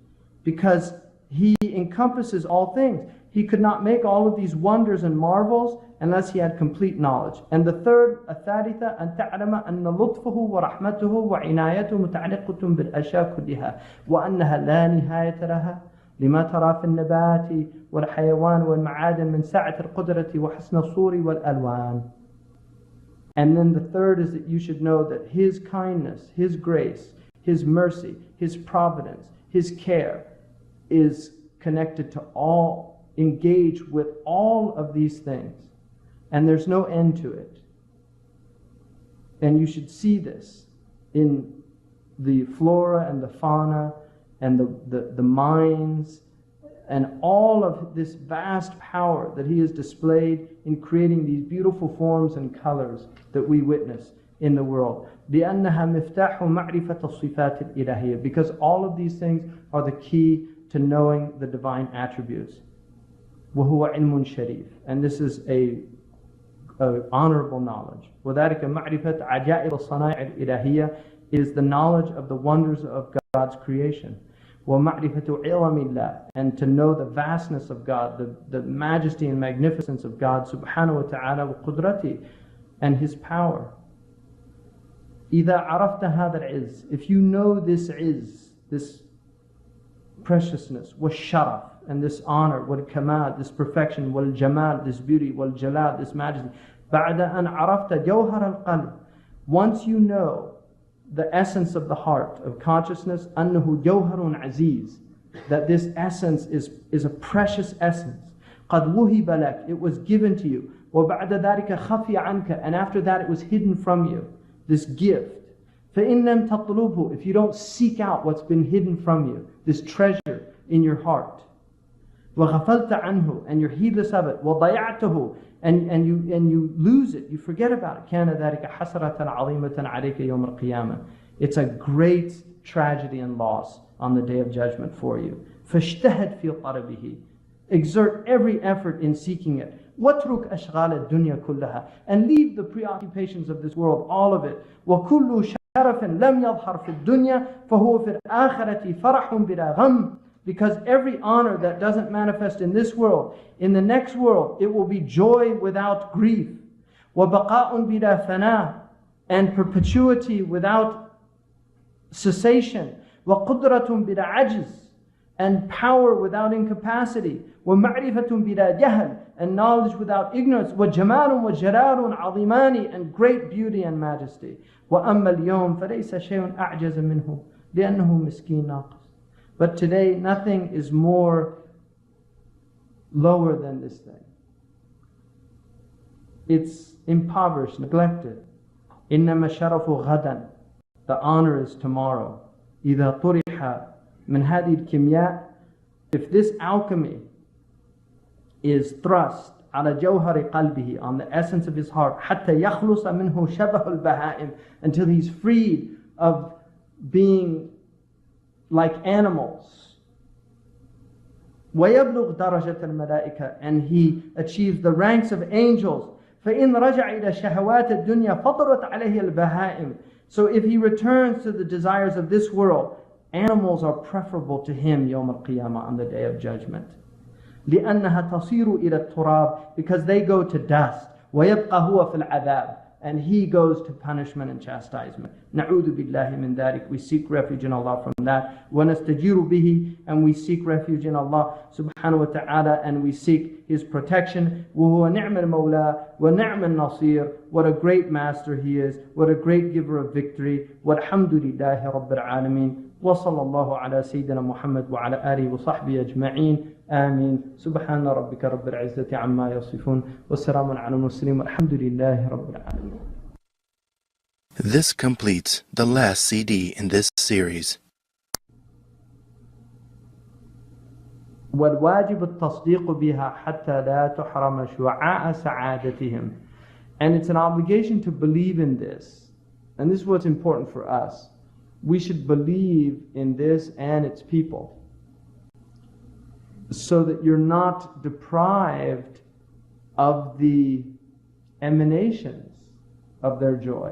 because He encompasses all things. He could not make all of these wonders and marvels unless He had complete knowledge. And the third, الثالثة أن تعلم أن لطفه ورحمته وعنايته متعلقة بالأشياء كلها وأنها لا نهاية لها لما ترى في النبات والحيوان والمعادن من سعة القدرة وحسن الصور والألوان. And then the third is that you should know that His kindness, His grace, His mercy, His providence, His care is connected to all, engaged with all of these things. And there's no end to it. And you should see this in the flora and the fauna and the mines and all of this vast power that He has displayed in creating these beautiful forms and colors that we witness in the world. لأنها مفتاح معرفة الصفات الإلهية, because all of these things are the key to knowing the divine attributes. وهو علم شريف, and this is a honorable knowledge. وذلك معرفة عجائب الصنائع الإلهية is the knowledge of the wonders of God's creation. ومعرفة عظم الله, and to know the vastness of God, the majesty and magnificence of God subhanahu wa ta'ala وقدرته, and His power. إذا عرفت هذا العز, if you know this izz, this preciousness, والشرف, and this honor, والكمال, this perfection, والجمال, this beauty, والجلال, this majesty, بعد أن عرفت جوهر القلب, once you know the essence of the heart, of consciousness, أنه جوهر عزيز, that this essence is a precious essence, قد وهب لك, it was given to you, وبعد ذلك خفي عنك, and after that it was hidden from you, this gift. فإن لم تطلبه, if you don't seek out what's been hidden from you, this treasure in your heart, وغفلت عنه, and you're heedless of it, وضيعته, and you lose it, you forget about it, كان ذلك حسرة عظيمة عليك يوم القيامة. It's a great tragedy and loss on the day of judgment for you. فاجتهد في طلبه, exert every effort in seeking it. واترك أشغال الدنيا كلها, and leave the preoccupations of this world, all of it. وكل شرف لم يظهر في الدنيا فهو في الآخرة فرح بلا غم, because every honor that doesn't manifest in this world, in the next world it will be joy without grief. وبقاء بلا فناء, and perpetuity without cessation. وقدرة بلا عجز, and power without incapacity. ومعرفة بلا جهل, and knowledge without ignorance. وجمال وجلال عظيمان, and great beauty and majesty. وأما اليوم فليس شيء أعجز منه لأنه مسكين ناقص. But today nothing is more lower than this thing. It's impoverished, neglected. إنما الشرف غدا, the honor is tomorrow. إذا طرح من هذه الكيمياء, if this alchemy is thrust على جوهر قلبه, on the essence of his heart, حتى يخلص منه شبه البهائم, until he's freed of being like animals. ويبلغ درجة الملائكة, and he achieves the ranks of angels. فإن رجع إلى شهوات الدنيا فطرت عليه البهائم. So if he returns to the desires of this world, animals are preferable to him يوم القيامة, on the day of judgment. لأنها تصير إلى التراب, because they go to dust. ويبقى هو في العذاب, and he goes to punishment and chastisement. نعوذ بالله من ذلك, we seek refuge in Allah from that. ونستجير به, and we seek refuge in Allah subhanahu wa ta'ala, and we seek His protection. وهو نعم المولى ونعم النصير, what a great master He is, what a great giver of victory. والحمد لله رب العالمين. وصلى الله على سيدنا محمد وعلى آله وصحبه أجمعين. آمين. سبحان ربك رب العزة عما يصفون والسلام على المرسلين والحمد لله رب العالمين. This completes the last CD in this series. والواجب التصديق بها حتى لا تحرم شعاع سعادتهم. And it's an obligation to believe in this. And this is what's important for us. We should believe in this and its people, so that you're not deprived of the emanations of their joy.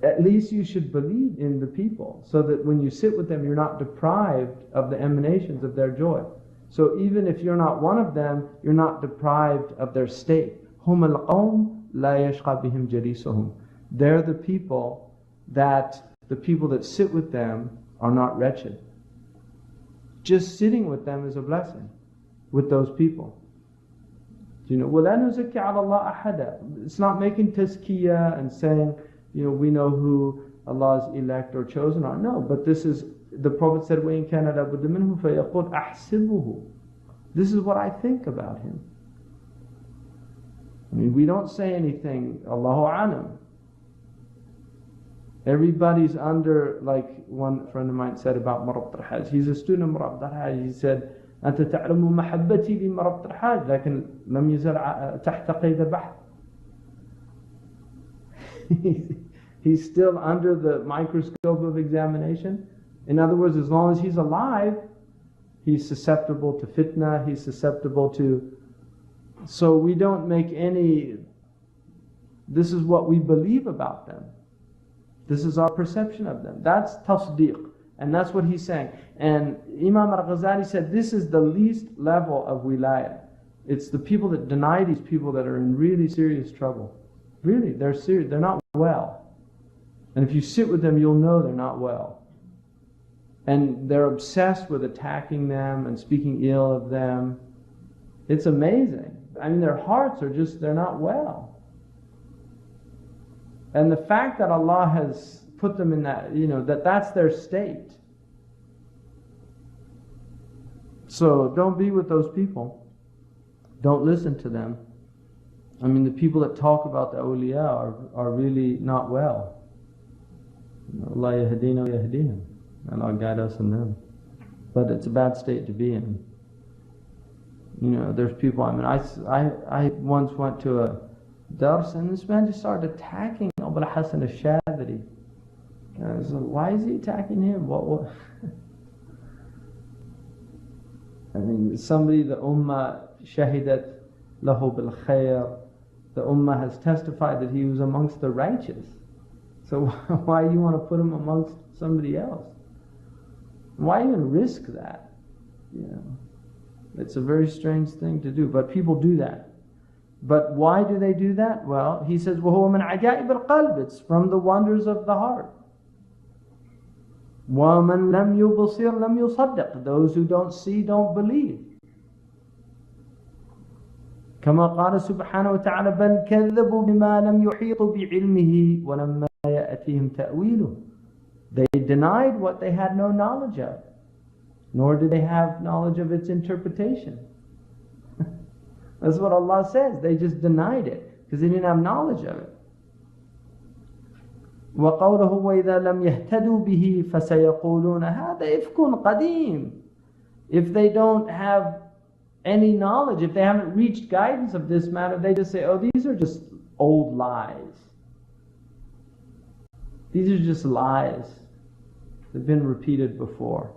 At least you should believe in the people, so that when you sit with them, you're not deprived of the emanations of their joy. So even if you're not one of them, you're not deprived of their state. هم القوم لا يشقى بهم جليسهم. They're the people that sit with them are not wretched. Just sitting with them is a blessing, with those people. You know, وَلَا نُزَكِّ عَلَى اللَّهِ أَحَدًا. It's not making tazkiyah and saying, you know, we know who Allah's elect or chosen are. No, but this is, the Prophet said, وَإِن كَانَ لَابُدَّ مِنْهُ فَيَقُولْ أَحْسِبُهُ. This is what I think about him. I mean, we don't say anything, Allahu Alam. Everybody's under, like one friend of mine said about Marabt al-Hajj. He's a student of Marabt al-Hajj. He said, أنت تعلم محبتي لمربط الحاج لكن لم يزل تحت قيد البحث. He's still under the microscope of examination. In other words, as long as he's alive, he's susceptible to fitna, he's susceptible to... So we don't make any... This is what we believe about them. This is our perception of them. That's tasdeeq. And that's what he's saying. And Imam al-Ghazali said this is the least level of wilayah. It's the people that deny these people that are in really serious trouble. Really, they're serious. They're not well. And if you sit with them, you'll know they're not well. And they're obsessed with attacking them and speaking ill of them. It's amazing. I mean, their hearts are just, they're not well. And the fact that Allah has put them in that, that's their state. So don't be with those people. Don't listen to them. I mean, the people that talk about the awliya are really not well. Allah yahdina wa yahdihim. Allah guide us and them. But it's a bad state to be in. There's people, I once went to a dars and this man just started attacking Abu al-Hasan al-Shadhili. I was like, why is he attacking him? What? I mean, somebody, the ummah shahidat lahu bil khair. The ummah has testified that he was amongst the righteous. So why you want to put him amongst somebody else? Why even risk that? It's a very strange thing to do, but people do that. But why do they do that? Well, he says, وَهُوَ مِنْ عَجَائِبِ الْقَلْبِ. It's from the wonders of the heart. وَمَنْ لَمْ يُبْصِرْ لَمْ يُصَدِّقْ. Those who don't see, don't believe. كما قال سبحانه وتعالى بل كذبوا بما لم يحيطوا بعلمه ولما يأتيهم تأويله. They denied what they had no knowledge of, nor did they have knowledge of its interpretation. That's what Allah says. They just denied it because they didn't have knowledge of it. وقوله وإذا لم يهتدوا به فسيقولون هذا إفك قديم. If they don't have any knowledge, if they haven't reached guidance of this matter, they just say, oh, these are just old lies. These are just lies. They've been repeated before.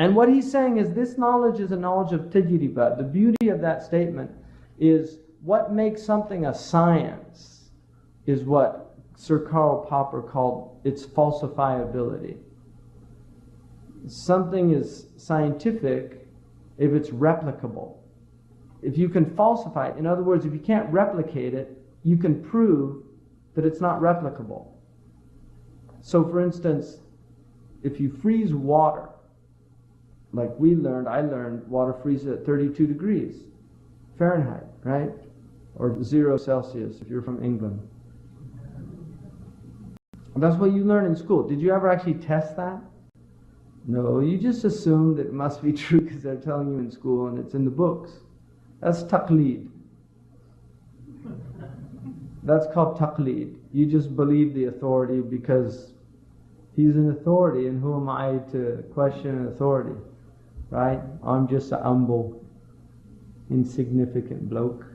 And what he's saying is this knowledge is a knowledge of tajriba. The beauty of that statement is what makes something a science is what Sir Karl Popper called its falsifiability. Something is scientific if it's replicable. If you can falsify it, in other words, if you can't replicate it, you can prove that it's not replicable. So for instance, if you freeze water, like I learned water freezes at 32 degrees Fahrenheit, right? Or 0 Celsius if you're from England. That's what you learn in school. Did you ever actually test that? No, you just assume that it must be true because they're telling you in school and it's in the books. That's taqleed. That's called taqleed. You just believe the authority because he's an authority, and who am I to question an authority, right? I'm just a humble, insignificant bloke.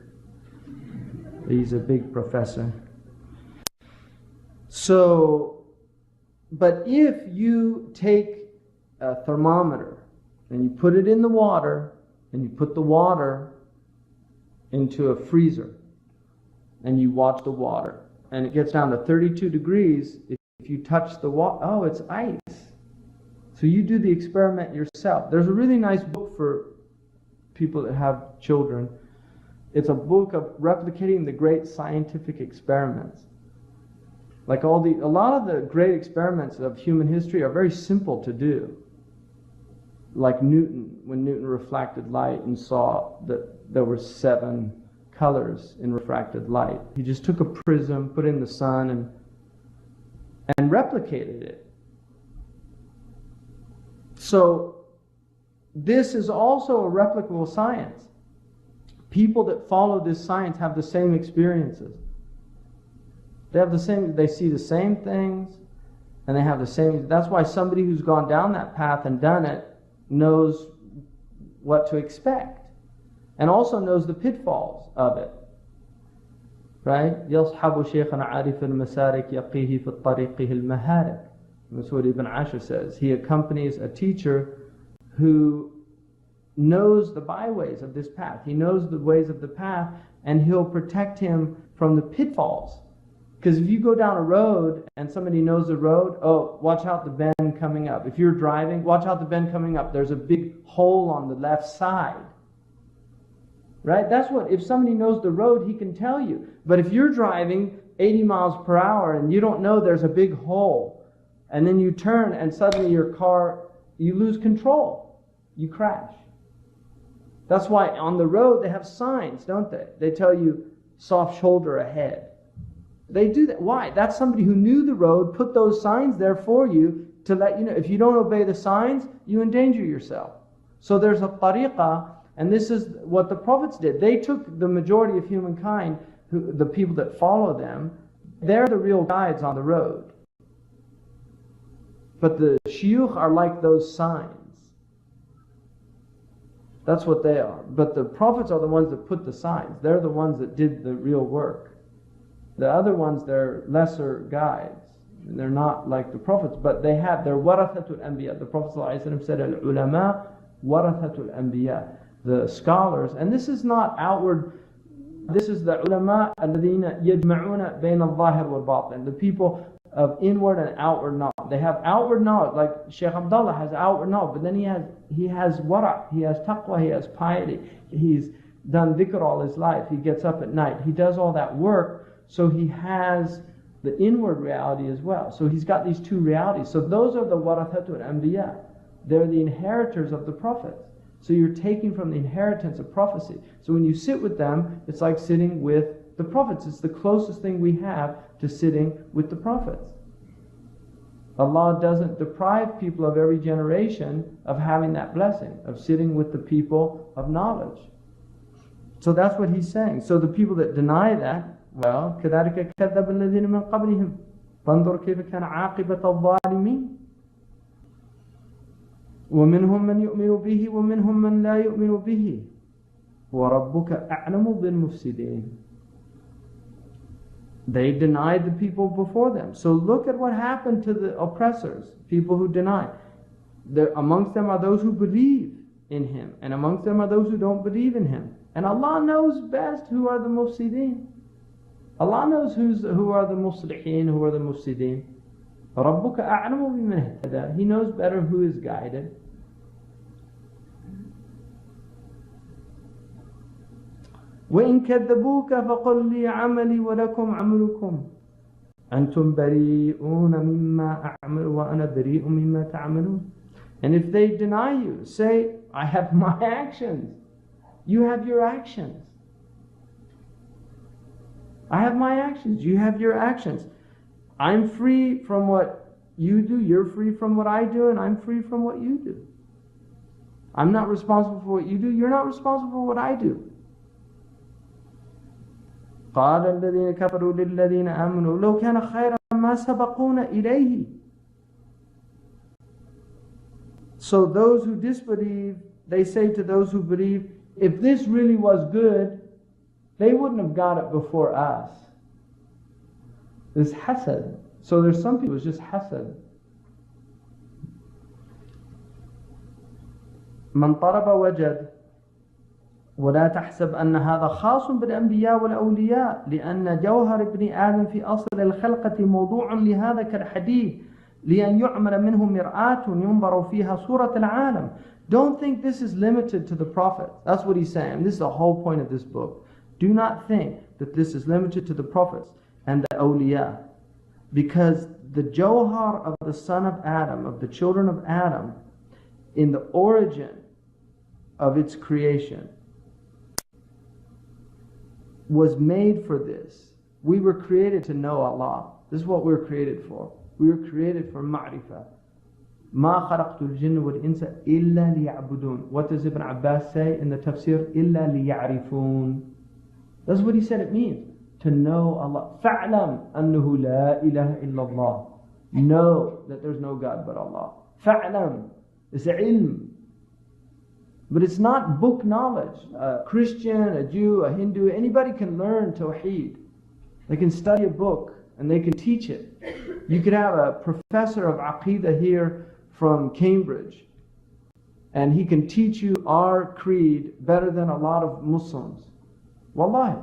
He's a big professor. So, but if you take a thermometer and you put it in the water and you put the water into a freezer and you watch the water and it gets down to 32 degrees, if you touch the water, oh, it's ice. So you do the experiment yourself. There's a really nice book for people that have children. It's a book of replicating the great scientific experiments. Like a lot of the great experiments of human history are very simple to do. Like Newton, when Newton refracted light and saw that there were 7 colors in refracted light. He just took a prism, put it in the sun, and replicated it. So this is also a replicable science. People that follow this science have the same experiences. They see the same things, And they have the same, that's why somebody who's gone down that path and done it knows what to expect. And also knows the pitfalls of it. Right? يَصْحَبُ شَيْخًا عَارِفَ الْمَسَارِكِ يَقِيهِ فِي طَرِيقِهِ الْمَهَارِكِ. That's what Ibn Ashur says. He accompanies a teacher who knows the byways of this path. He knows the ways of the path, and he'll protect him from the pitfalls. Because if you go down a road and somebody knows the road, oh, watch out the bend coming up. If you're driving, watch out the bend coming up. There's a big hole on the left side. Right? That's what, if somebody knows the road, he can tell you. But if you're driving 80 miles per hour and you don't know there's a big hole, and then you turn and suddenly your car, you lose control. You crash. That's why on the road they have signs, don't they? They tell you, soft shoulder ahead. They do that. Why? That's somebody who knew the road, put those signs there for you to let you know. If you don't obey the signs, you endanger yourself. So there's a tariqah, and this is what the prophets did. They took the majority of humankind, the people that follow them, they're the real guides on the road. But the shuyukh are like those signs. That's what they are. But the prophets are the ones that put the signs. They're the ones that did the real work. The other ones, they're lesser guides. And they're not like the prophets, but they're warathatul anbiya. The Prophet ﷺ said, al-ulama warathatul anbiya. The scholars, and this is not outward, this is the ulama alladhina yajma'una bayna al-zahir wal-batin. The people of inward and outward knowledge. They have outward knowledge, like Shaykh Abdullah has outward knowledge, but then he has wara', he has taqwa, he has piety. He's done dhikr all his life. He gets up at night. He does all that work, so he has the inward reality as well. So he's got these two realities. So those are the warathatul anbiya. They're the inheritors of the prophets. So you're taking from the inheritance of prophecy. So when you sit with them, it's like sitting with the prophets. It's the closest thing we have to sitting with the prophets. Allah doesn't deprive people of every generation of having that blessing, of sitting with the people of knowledge. So that's what he's saying. So the people that deny that, well, كَذَلِكَ كَذَّبَ الَّذِينَ مِنْ قَبْلِهِمْ فَانْظُرْ كَيْفَ كَانَ عَاقِبَةَ الظَّالِمِينَ وَمِنْهُمْ مَنْ يُؤْمِنُ بِهِ وَمِنْهُمْ مَنْ لَا يُؤْمِنُ بِهِ وَرَبُّكَ أَعْلَمُ بِالْمُفْسِدِينَ. They denied the people before them. So look at what happened to the oppressors, people who deny. Amongst them are those who believe in Him, and amongst them are those who don't believe in Him. And Allah knows best who are the mufsideen. Allah knows who are the muslihin, who are the mufsideen. رَبُّكَ أَعْلَمُ بِمَنِ اهْتَدَى. He knows better who is guided. وَإِن كَذَّبُوكَ فَقُلْ لِي عَمَلِي وَلَكُمْ عَمَلُكُمْ أَنْتُمْ بَرِيئُونَ مِمَّا أَعْمَلُ وَأَنَا بَرِيءٌ مِمَّا تَعْمَلُونَ. And if they deny you, say, I have my actions. You have your actions. I have my actions. You have your actions. I'm free from what you do. You're free from what I do. And I'm free from what you do. I'm not responsible for what you do. You're not responsible for what I do. قال الذين كفروا للذين آمنوا لو كان خيرا ما سبقونا إليه. So those who disbelieve, they say to those who believe, if this really was good, they wouldn't have got it before us. This hasad. So there's some people, it's just hasad. من طلب وجد. ولا تحسب أن هذا خاص بالأنبياء والأولياء لأن جوهر ابن آدم في أصل الخلقة موضوع لهذا كالحديد لأن يعمل منه مرآة ينظر فيها صورة العالم. Don't think this is limited to the Prophet. That's what he's saying. This is the whole point of this book. Do not think that this is limited to the prophets and the awliya. Because the jawhar of the son of Adam, of the children of Adam, in the origin of its creation, was made for this. We were created to know Allah. This is what we were created for. We were created for ma'rifah. مَا خَلَقْتُ الْجِنَّ وَالْإِنسَ إِلَّا لِيَعْبُدُونَ. What does Ibn Abbas say in the tafsir? إِلَّا لِيَعْرِفُونَ. That's what he said it means. To know Allah. فَاعْلَمْ أَنَّهُ لَا إِلَهَ إِلَّا اللَّهِ. Know that there's no God but Allah. Fa'lam. It's ilm. But it's not book knowledge. A Christian, a Jew, a Hindu, anybody can learn Tawheed. They can study a book and they can teach it. You could have a professor of Aqidah here from Cambridge, and he can teach you our creed better than a lot of Muslims. Wallahi.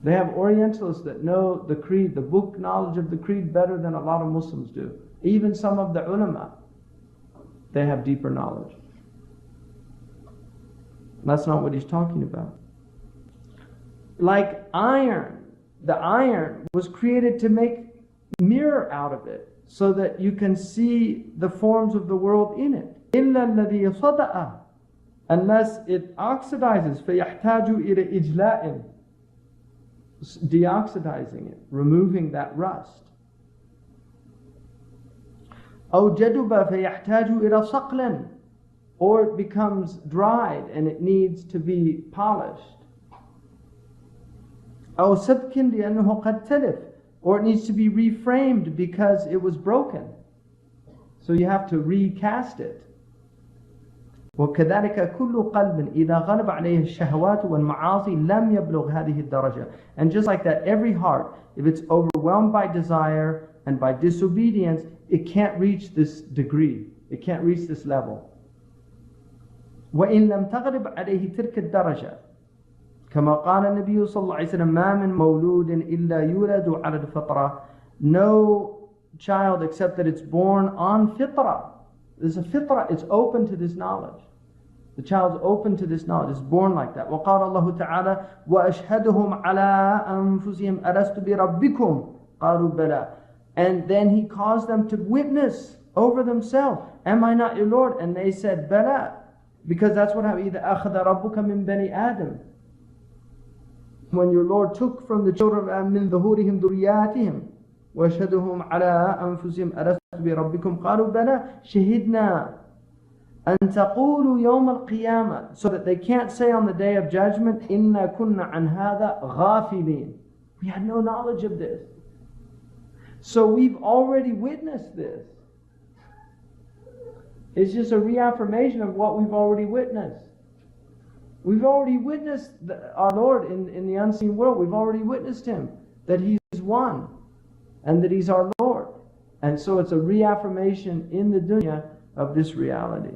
They have Orientalists that know the creed, the book knowledge of the creed better than a lot of Muslims do. Even some of the ulama, they have deeper knowledge. That's not what he's talking about. Like iron, the iron was created to make mirror out of it, so that you can see the forms of the world in it. إِلَّا الَّذِي صَدَأَ, unless it oxidizes, فَيَحْتَاجُ إِلَى إِجْلَاءٍ, deoxidizing it, removing that rust. أَوْ جَدُبَ فَيَحْتَاجُ إِلَى صَقْلٍ, or it becomes dried and it needs to be polished. أَوْ سَبْكٍ لِأَنَّهُ قَدْ تَلِفْ, or it needs to be reframed because it was broken. So you have to recast it. وَكَذَلِكَ كُلُّ قَلْبٍ إِذَا غَلَبَ عَلَيْهِ الشَّهَوَاتُ وَالْمَعَاصِي لَمْ يَبْلُغْ هَذِهِ الدَّرَجَةِ. And just like that, every heart, if it's overwhelmed by desire and by disobedience, it can't reach this degree. It can't reach this level. وَإِن لَمْ تَغْلِبْ عَلَيْهِ تِلْكَ الدَّرَجَةِ كما قال النبي صلى الله عليه وسلم ما من مولود إلا يولد على الفطرة. No child except that it's born on fitrah. There's a fitrah, it's open to this knowledge. The child's open to this knowledge, it's born like that. وقال الله تعالى وأشهدهم على أنفسهم ألست بربكم قالوا بلى. And then he caused them to witness over themselves, am I not your Lord? And they said بلى, because that's what happened. إذا أخذ ربك من بني آدم, when your Lord took from the children of من ظهورهم ذرياتهم وأشهدهم على أنفسهم ألست بربكم قالوا بلى شهدنا أن تقولوا يوم القيامة, so that they can't say on the day of judgment إنا كنا عن هذا غافلين, we had no knowledge of this. So we've already witnessed this. It's just a reaffirmation of what we've already witnessed. We've already witnessed our Lord in the unseen world. We've already witnessed Him, that He's one, and that He's our Lord. And so it's a reaffirmation in the dunya of this reality.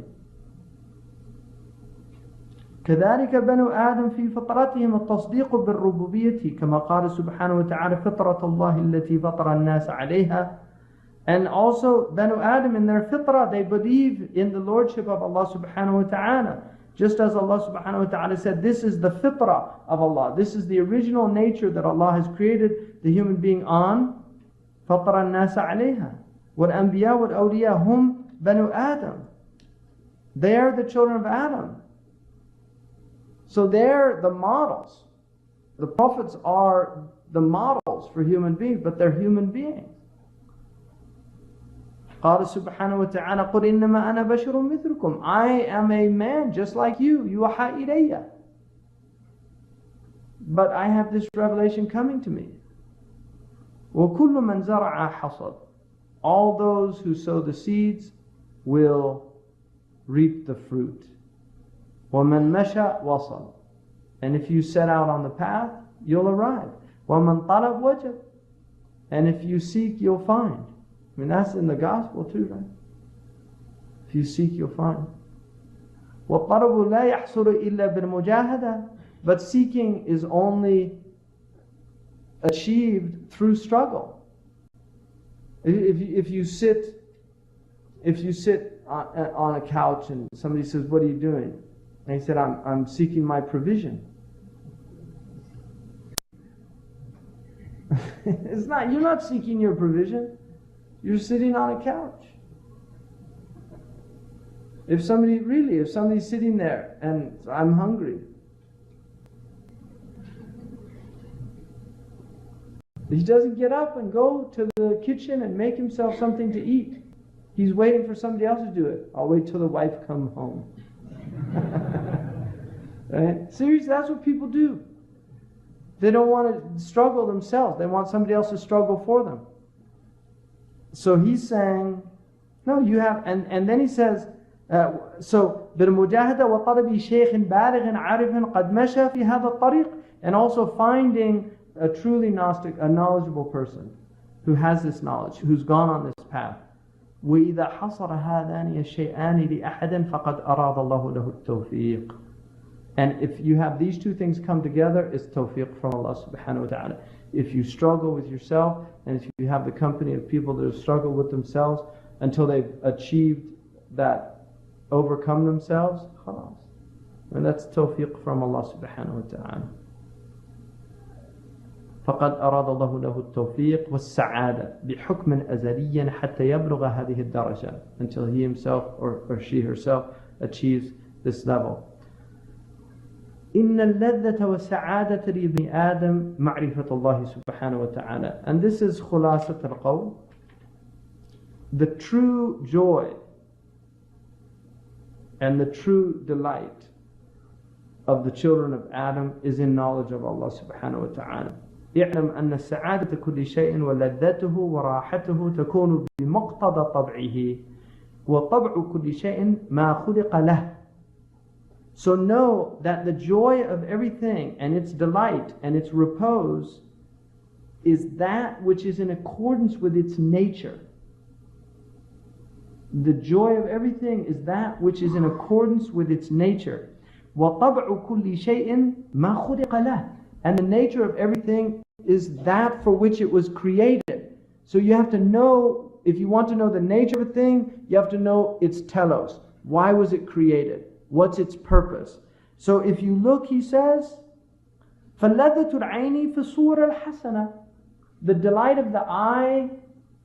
كذلك بنو آدم في فطرتهم التصديق بالربوبية كما قال سبحانه وتعالى فطرة الله التي فطر الناس عليها. And also Banu Adam in their fitrah, they believe in the Lordship of Allah subhanahu wa ta'ala. Just as Allah subhanahu wa ta'ala said, this is the fitrah of Allah. This is the original nature that Allah has created the human being on. فَطَرَ النَّاسَ عَلَيْهَا وَالْأَنْبِيَاءُ وَالْأَوْلِيَاءُ هُمْ بَنُو آدَمَ. They are the children of Adam. So they're the models. The prophets are the models for human beings, but they're human beings. قال سبحانه وتعالى قل إنما أنا بشر مثلكم. I am a man just like you. يوحى إلي. But I have this revelation coming to me. وكل من زرع حصد. All those who sow the seeds will reap the fruit. ومن مشى وصل. And if you set out on the path, you'll arrive. ومن طلب وجد. And if you seek, you'll find. I mean, that's in the gospel too, right? If you seek, you'll find. وَالطَّلَبُ لَا يَحْصُلُ إِلَّا بِالْمُجَاهَدَةِ. But seeking is only achieved through struggle. If you sit on a couch and somebody says, "What are you doing?" And he said, "I'm seeking my provision." It's not. You're not seeking your provision. You're sitting on a couch. If somebody's sitting there and I'm hungry, he doesn't get up and go to the kitchen and make himself something to eat. He's waiting for somebody else to do it. I'll wait till the wife comes home. Right? Seriously, that's what people do. They don't want to struggle themselves. They want somebody else to struggle for them. So he's saying, no, you have, and then he says, so بالمجاهدة وطلب شيخ بالغ عارف قد مشى في هذا الطريق, and also finding a truly Gnostic, a knowledgeable person who has this knowledge, who's gone on this path. وإذا حصر هذان الشيئان لأحد فقد أراد الله له التوفيق. And if you have these two things come together, it's tawfiq from Allah subhanahu wa ta'ala. If you struggle with yourself, and if you have the company of people that have struggled with themselves until they've achieved that, overcome themselves, khalas. And that's tawfiq from Allah subhanahu wa ta'ala. فقد أراد الله له التوفيق والسعادة بحكم أزلي حتى يبلغ هذه الدرجة, until he himself or she herself achieves this level. إن اللذة والسعادة لابن آدم معرفة الله سبحانه وتعالى. And this is خلاصة القول. The true joy and the true delight of the children of Adam is in knowledge of Allah subhanahu wa ta'ala. اعلم أن السعادة كل شيء ولذته وراحته تكون بمقتضى طبعه وطبع كل شيء ما خلق له. So know that the joy of everything and its delight and its repose is that which is in accordance with its nature. The joy of everything is that which is in accordance with its nature. وطبع كل شيء ما خلق له. And the nature of everything is that for which it was created. So you have to know, if you want to know the nature of a thing, you have to know its telos. Why was it created? What's its purpose? So if you look, he says, فَلَذَّةُ الْعَيْنِ فِي الصُّورَ الْحَسَنَةِ. The delight of the eye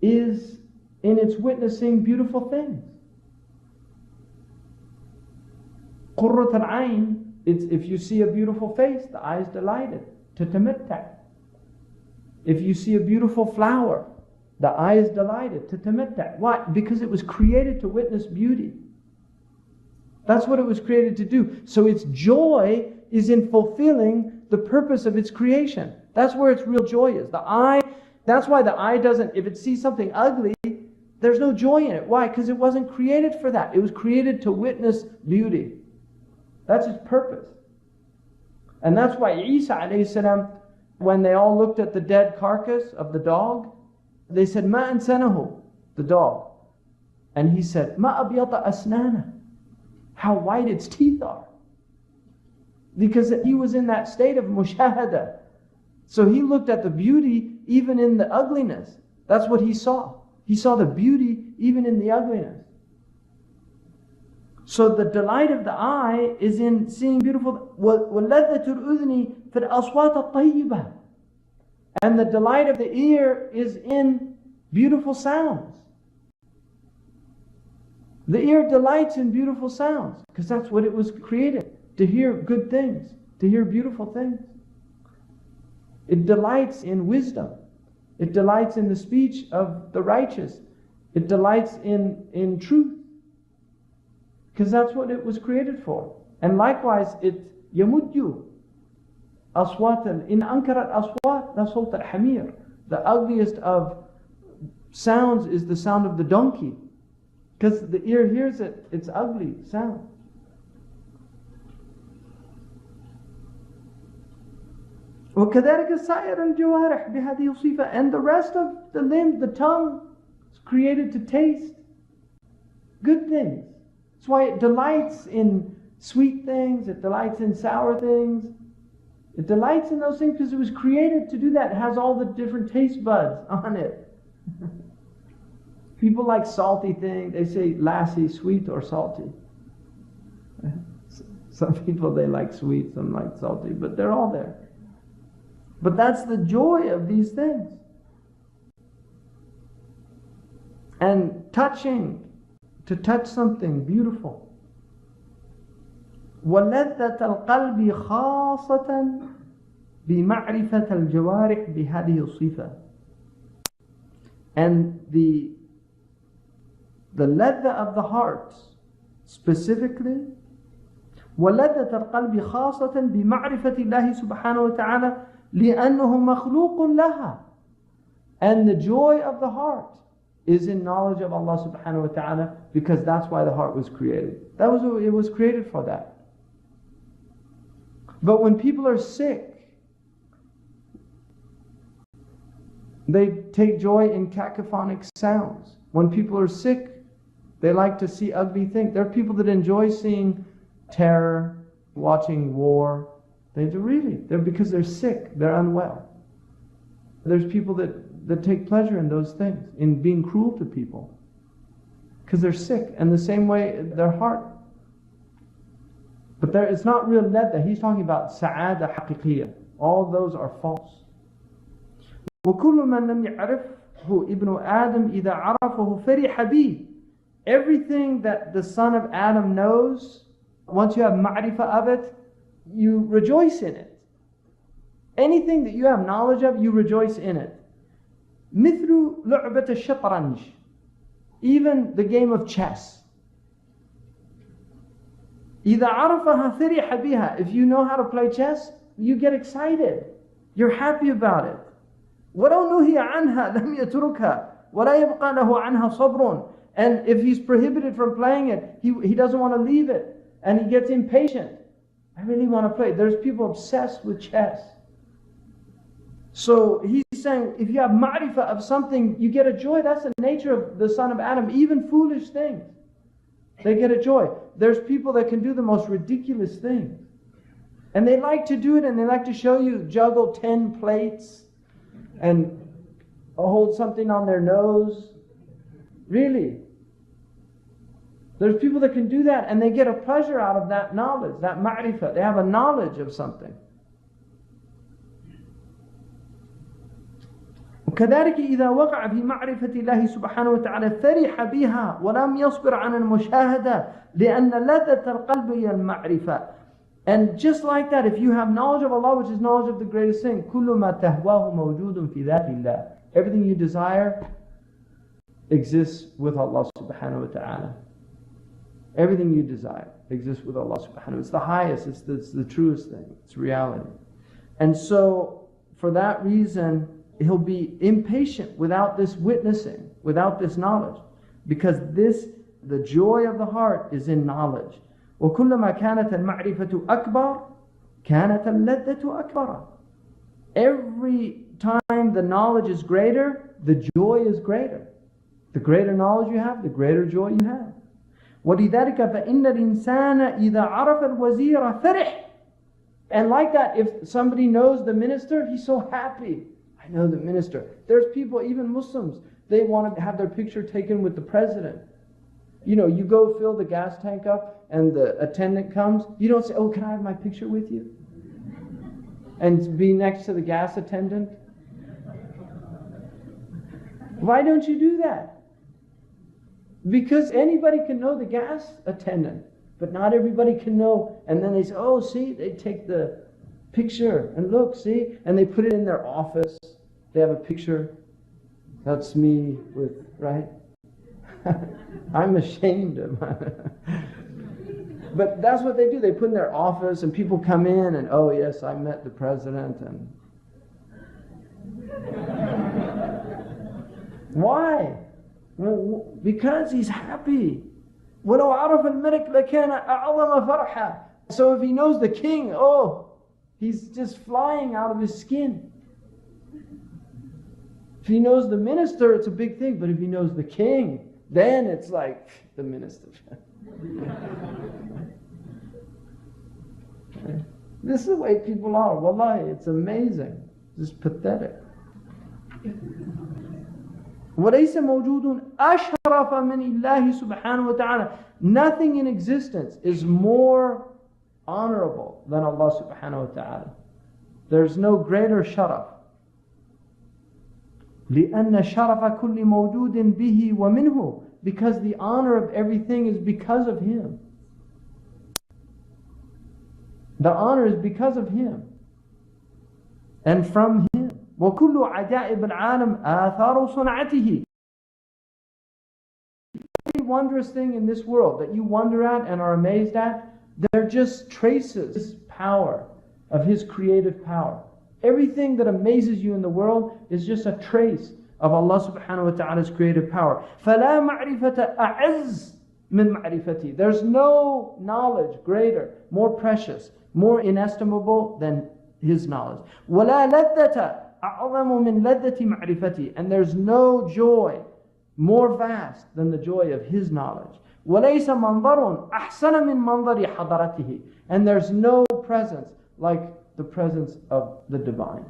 is in its witnessing beautiful things. قُرَّةُ الْعَيْنِ, it's if you see a beautiful face, the eye is delighted. تَتَمَتَّعْ. If you see a beautiful flower, the eye is delighted. تَتَمَتَّعْ. Why? Because it was created to witness beauty. That's what it was created to do. So its joy is in fulfilling the purpose of its creation. That's where its real joy is. The eye, that's why the eye doesn't, if it sees something ugly, there's no joy in it. Why? Because it wasn't created for that. It was created to witness beauty. That's its purpose. And that's why Isa alayhi salam, when they all looked at the dead carcass of the dog, they said, Ma ansanahu, the dog. And he said, Ma abyata asnana. How white its teeth are. Because he was in that state of mushahada. So he looked at the beauty even in the ugliness. That's what he saw. He saw the beauty even in the ugliness. So the delight of the eye is in seeing beautiful. وَلَذَّةُ الْأُذْنِ فِي الْأَصْوَاتِ الطَّيِّبَةِ. And the delight of the ear is in beautiful sounds. The ear delights in beautiful sounds because that's what it was created, to hear good things, to hear beautiful things. It delights in wisdom. It delights in the speech of the righteous. It delights in truth because that's what it was created for. And likewise, it يَمُدُّ أَصْوَاتًا إِنْ أَنْكَرَتْ أَصْوَاتٍ لَصَوْتَ الْحَمِيرِ. The ugliest of sounds is the sound of the donkey. Because the ear hears it, it's ugly sound. وَكَذَلِكَ سَائِرُ الْجَوَارِحِ بِهَذِهِ الصِّفَةِ. And the rest of the limbs, the tongue, is created to taste good things. That's why it delights in sweet things, it delights in sour things. It delights in those things because it was created to do that. It has all the different taste buds on it. People like salty things. They say lassi, sweet or salty. Some people, they like sweet, some like salty, but they're all there. But that's the joy of these things. And touching, to touch something beautiful. وَلَذَّةَ الْقَلْبِ خَاصَةً بِمَعْرِفَةَ الْجَوَارِحِ بِهَذِهِ الصِّفَةِ. And the ladha of the heart specifically, وَلَذَّةَ الْقَلْبِ خَاصَةً بِمَعْرِفَةِ اللَّهِ سُبْحَانَهُ وَتَعَالَى لِأَنَّهُ مَخْلُوقٌ لَهَا. And the joy of the heart is in knowledge of Allah subhanahu wa ta'ala, because that's why the heart was created. It was created for that. But when people are sick, they take joy in cacophonic sounds. When people are sick, they like to see ugly things. There are people that enjoy seeing terror, watching war. They do really. Because they're sick, they're unwell. There's people that take pleasure in those things, in being cruel to people, because they're sick. And the same way, their heart. But it's not real ladda. He's talking about sa'ada haqiqiyya. All those are false. وَكُلُّ مَنْ لَمْ يَعْرِفْهُ ابْنُ آدَمْ إِذَا عَرَفَهُ فَرِحَ بِهِ. Everything that the son of Adam knows, once you have ma'rifah of it, you rejoice in it. Anything that you have knowledge of, you rejoice in it. مِثْلُ لُعْبَةَ الشَّطْرَنْجِ. Even the game of chess. إِذَا عَرَفَهَا فَرِحَ بِهَا. If you know how to play chess, you get excited. You're happy about it. وَلَوْ نُهِيَ عَنْهَا لَمْ يَتْرُكْهَا وَلَا يَبْقَى لَهُ عَنْهَا صَبْرٌ. And if he's prohibited from playing it, he doesn't want to leave it. And he gets impatient. I really want to play. There's people obsessed with chess. So he's saying, if you have ma'rifah of something, you get a joy. That's the nature of the son of Adam. Even foolish things, they get a joy. There's people that can do the most ridiculous things. And they like to do it, and they like to show you juggle 10 plates and hold something on their nose. Really. There's people that can do that, and they get a pleasure out of that knowledge, that ma'rifah. They have a knowledge of something. وكذلك إذا وقع في معرفة الله سبحانه وتعالى فرح بها ولم يصبر عن المشاهدة لأن لذة القلب هي المعرفة. And just like that, if you have knowledge of Allah, which is knowledge of the greatest thing, كل ما تهواه موجود في ذات الله. Everything you desire exists with Allah subhanahu wa ta'ala. Everything you desire exists with Allah subhanahu wa ta'ala. It's the highest, it's the truest thing, it's reality. And so, for that reason, he'll be impatient without this witnessing, without this knowledge. Because the joy of the heart is in knowledge. وَكُلَّمَا كَانَتَ الْمَعْرِفَةُ أَكْبَرُ كَانَتَ اللَّذَّةُ أَكْبَرَ. Every time the knowledge is greater, the joy is greater. The greater knowledge you have, the greater joy you have. وَلِذَلِكَ فَإِنَّ الْإِنسَانَ إِذَا عَرَفَ الْوَزِيرَ فَرِحْ. And like that, if somebody knows the minister, he's so happy. I know the minister. There's people, even Muslims, they want to have their picture taken with the president. You know, you go fill the gas tank up and the attendant comes. You don't say, oh, can I have my picture with you? And be next to the gas attendant. Why don't you do that? Because anybody can know the gas attendant, but not everybody can know. And then they say, oh, see, they take the picture and look, see, and they put it in their office. They have a picture. That's me with, right? I'm ashamed of my but that's what they do. They put in their office, and people come in, and oh yes, I met the president. And why? Well, because he's happy. وَلَوْ عَرَفَ الْمَلِكَ لَكَانَ أَعْظَمَ فَرْحًا. So if he knows the king, oh, he's just flying out of his skin. If he knows the minister, it's a big thing. But if he knows the king, then it's like the minister. This is the way people are. Wallahi, it's amazing. It's pathetic. وَلَيْسَ مَوْجُودٌ أَشْرَفَ مِنِ اللَّهِ سُبْحَانَهُ وَتَعَالَى. Nothing in existence is more honorable than Allah subhanahu wa ta'ala. There's no greater sharaf. لِأَنَّ شَرَفَ كُلِّ مَوْجُودٍ بِهِ وَمِنْهُ. Because the honor of everything is because of Him. The honor is because of Him and from Him. وَكُلُّ عَجَائِبِ الْعَالَمِ آثَارُ صُنْعَتِهِ. Every wondrous thing in this world that you wonder at and are amazed at, they're just traces of His power, of His creative power. Everything that amazes you in the world is just a trace of Allah subhanahu wa ta'ala's creative power. فَلَا مَعْرِفَةَ أَعَزْ مِنْ مَعْرِفَتِي. There's no knowledge greater, more precious, more inestimable than His knowledge. وَلَا لَذَّةَ أَعْظَمُ مِنْ لَذَّةِ مَعْرِفَتِي. And there's no joy more vast than the joy of His knowledge. وَلَيْسَ مَنْظَرٌ أَحْسَنَ مِنْ مَنْظَرِ حَضَرَتِهِ. And there's no presence like the presence of the Divine.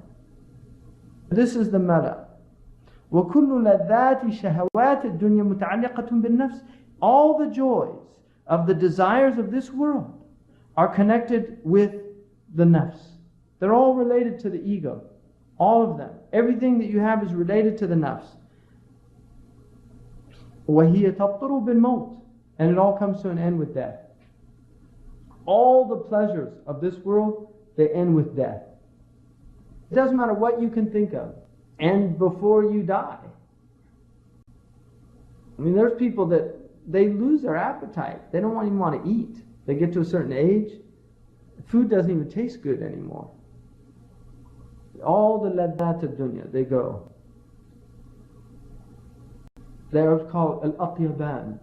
This is the mala. وَكُلُّ لَذَّاتِ شَهَوَاتِ الدُّنْيَا مُتَعَلِّقَةٌ بِالنَّفْسِ. All the joys of the desires of this world are connected with the nafs. They're all related to the ego. All of them. Everything that you have is related to the nafs. وَهِيَ تَبْطُرُ بِالْمَوْتِ. And it all comes to an end with death. All the pleasures of this world, they end with death. It doesn't matter what you can think of. And before you die. I mean, there's people that they lose their appetite. They don't even want to eat. They get to a certain age, food doesn't even taste good anymore. All the laddat of dunya, they go. They're called al-aqyaban.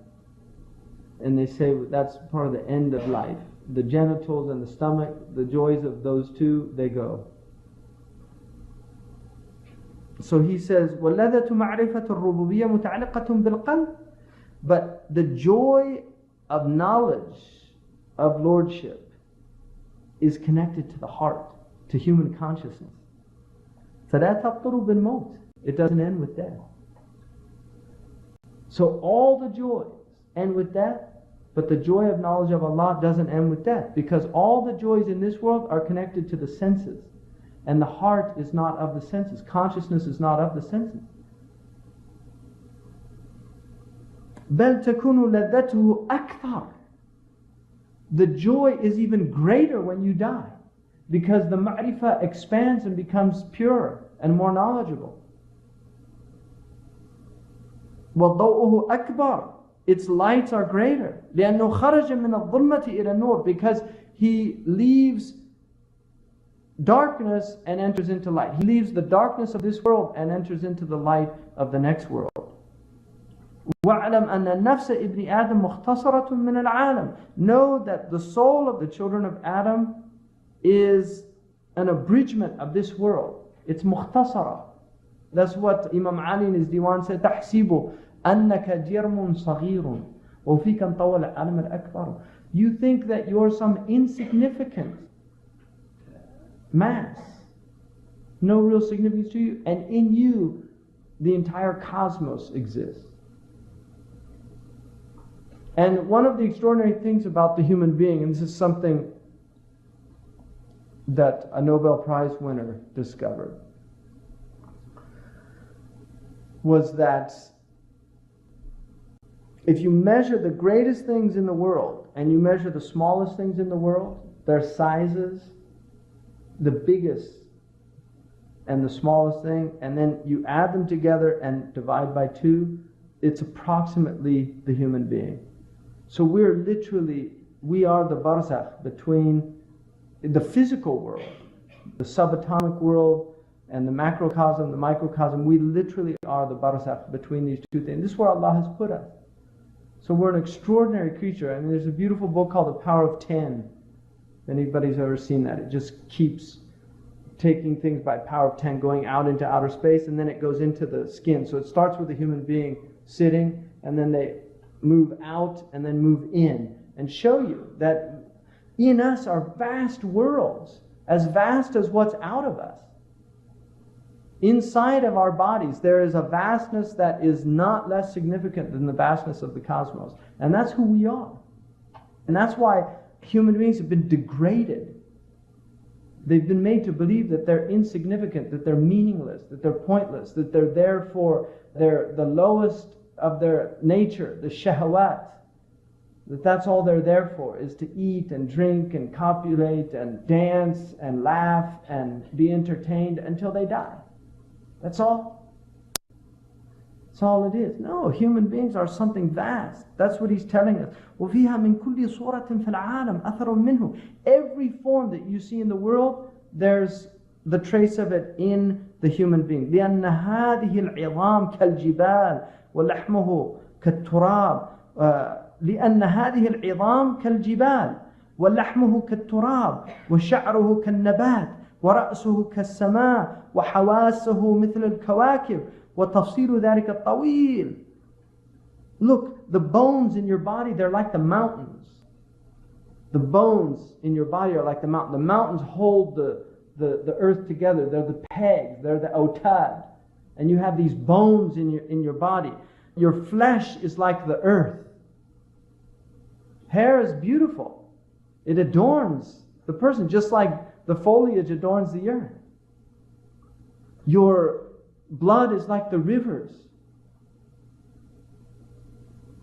And they say that's part of the end of life. The genitals and the stomach, the joys of those two, they go. So he says, وَلَذَةُ مَعْرِفَةُ الرُّبُوبِيَّةِ مُتَعَلِقَةٌ بِالْقَلْبِ. But the joy of knowledge of Lordship is connected to the heart, to human consciousness. فَلَا تَبْطُرُ بِالْمَوْتِ. It doesn't end with death. So all the joys end with death, but the joy of knowledge of Allah doesn't end with death, because all the joys in this world are connected to the senses, and the heart is not of the senses. Consciousness is not of the senses. بَلْ تَكُونُ لَذَّتُهُ أَكْثَرُ. The joy is even greater when you die, because the ma'rifah expands and becomes purer and more knowledgeable. وَضَوْءُهُ أَكْبَرُ. Its lights are greater. لِأَنَّهُ خَرَجَ مِنَ الظُّلْمَةِ إِلَى النُّورِ. Because he leaves darkness and enters into light. He leaves the darkness of this world and enters into the light of the next world. وَاعْلَمْ أَنَّ النَّفْسَ إِبْنِ آدَمْ مُخْتَصَرَةٌ مِنَ الْعَالَمِ. Know that the soul of the children of Adam is an abridgment of this world. It's mukhtasara. That's what Imam Ali in his diwan said, تَحْسِبُ أَنَّكَ جِرْمٌ صَغِيرٌ وَفِيكَ انْطَوَلَ الْعَالَمَ الْأَكْبَرُ. You think that you're some insignificant mass, no real significance to you, and in you the entire cosmos exists. And one of the extraordinary things about the human being, and this is something that a Nobel Prize winner discovered, was that if you measure the greatest things in the world and you measure the smallest things in the world, their sizes, the biggest and the smallest thing, and then you add them together and divide by 2, it's approximately the human being. So we are the barzakh between the physical world, the subatomic world, and the macrocosm, the microcosm. We literally are the barzakh between these two things. This is where Allah has put us. So we're an extraordinary creature. I mean, there's a beautiful book called The Power of 10. If anybody's ever seen that, it just keeps taking things by power of 10, going out into outer space, and then it goes into the skin. So it starts with a human being sitting, and then they move out and then move in, and show you that in us are vast worlds, as vast as what's out of us. Inside of our bodies, there is a vastness that is not less significant than the vastness of the cosmos. And that's who we are. And that's why human beings have been degraded. They've been made to believe that they're insignificant, that they're meaningless, that they're pointless, that they're there for the lowest of their nature, the shahawat. That's all they're there for, is to eat and drink and copulate and dance and laugh and be entertained until they die. That's all. That's all it is. No, human beings are something vast. That's what he's telling us. وَفِيهَا مِن كُلِّ صُورَةٍ فِي الْعَالَمِ أَثَرٌ مِّنْهُ. Every form that you see in the world, there's the trace of it in the human being. لأن هذه العظام كالجبال ولحمه كالتراب. لأن هذه العظام كالجبال ولحمه كالتراب وشعره كالنبات ورأسه كالسماء وحواسه مثل الكواكب وتفصيل ذلك الطويل. Look, the bones in your body, they're like the mountains. The bones in your body are like the mountain. The mountains hold the earth together. They're the pegs, they're the autad. And you have these bones in your body. Your flesh is like the earth. Hair is beautiful. It adorns the person just like the foliage adorns the earth. Your blood is like the rivers.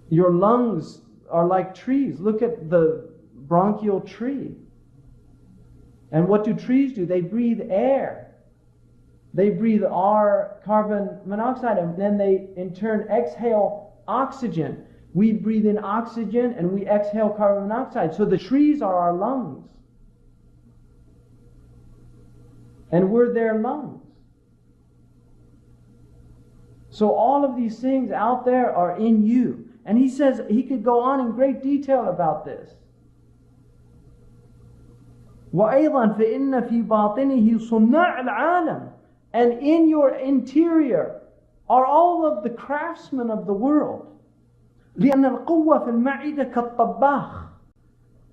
Your lungs are like trees. Look at the bronchial tree. And what do trees do? They breathe air. They breathe carbon monoxide, and then they in turn exhale oxygen. We breathe in oxygen and we exhale carbon monoxide. So the trees are our lungs. And we're their lungs. So all of these things out there are in you. And he says, he could go on in great detail about this. وَأَيْضًا فَإِنَّ فِي بَاطِنِهِ صُنَّاعَ الْعَالَمِ. And in your interior are all of the craftsmen of the world. لأن القوة في المعدة كالطباخ.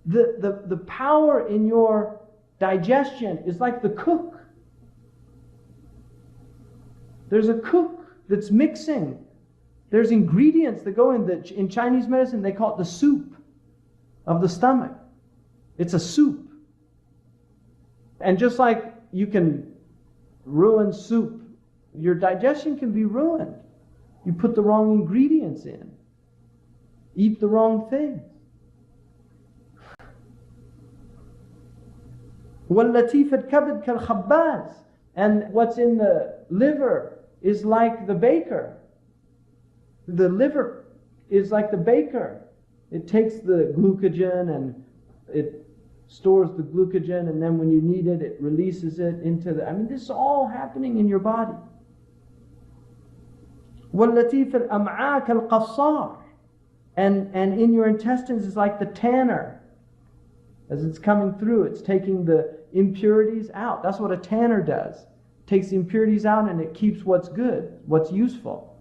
The power in your digestion is like the cook. There's a cook that's mixing. There's ingredients that go in Chinese medicine, they call it the soup of the stomach. It's a soup. And just like you can ruin soup, your digestion can be ruined. You put the wrong ingredients in. Eat the wrong things. وَالَّتِي فِي الْكَبِدِ كَالْخَبَّازِ. And what's in the liver is like the baker. The liver is like the baker. It takes the glucogen and it stores the glucogen, and then when you need it, it releases it into the... this is all happening in your body. وَالَّتِي فِي الْأَمْعَاءِ كَالْقَصَّارِ. And in your intestines is like the tanner. As it's coming through, it's taking the impurities out. That's what a tanner does. Takes the impurities out and it keeps what's good, what's useful.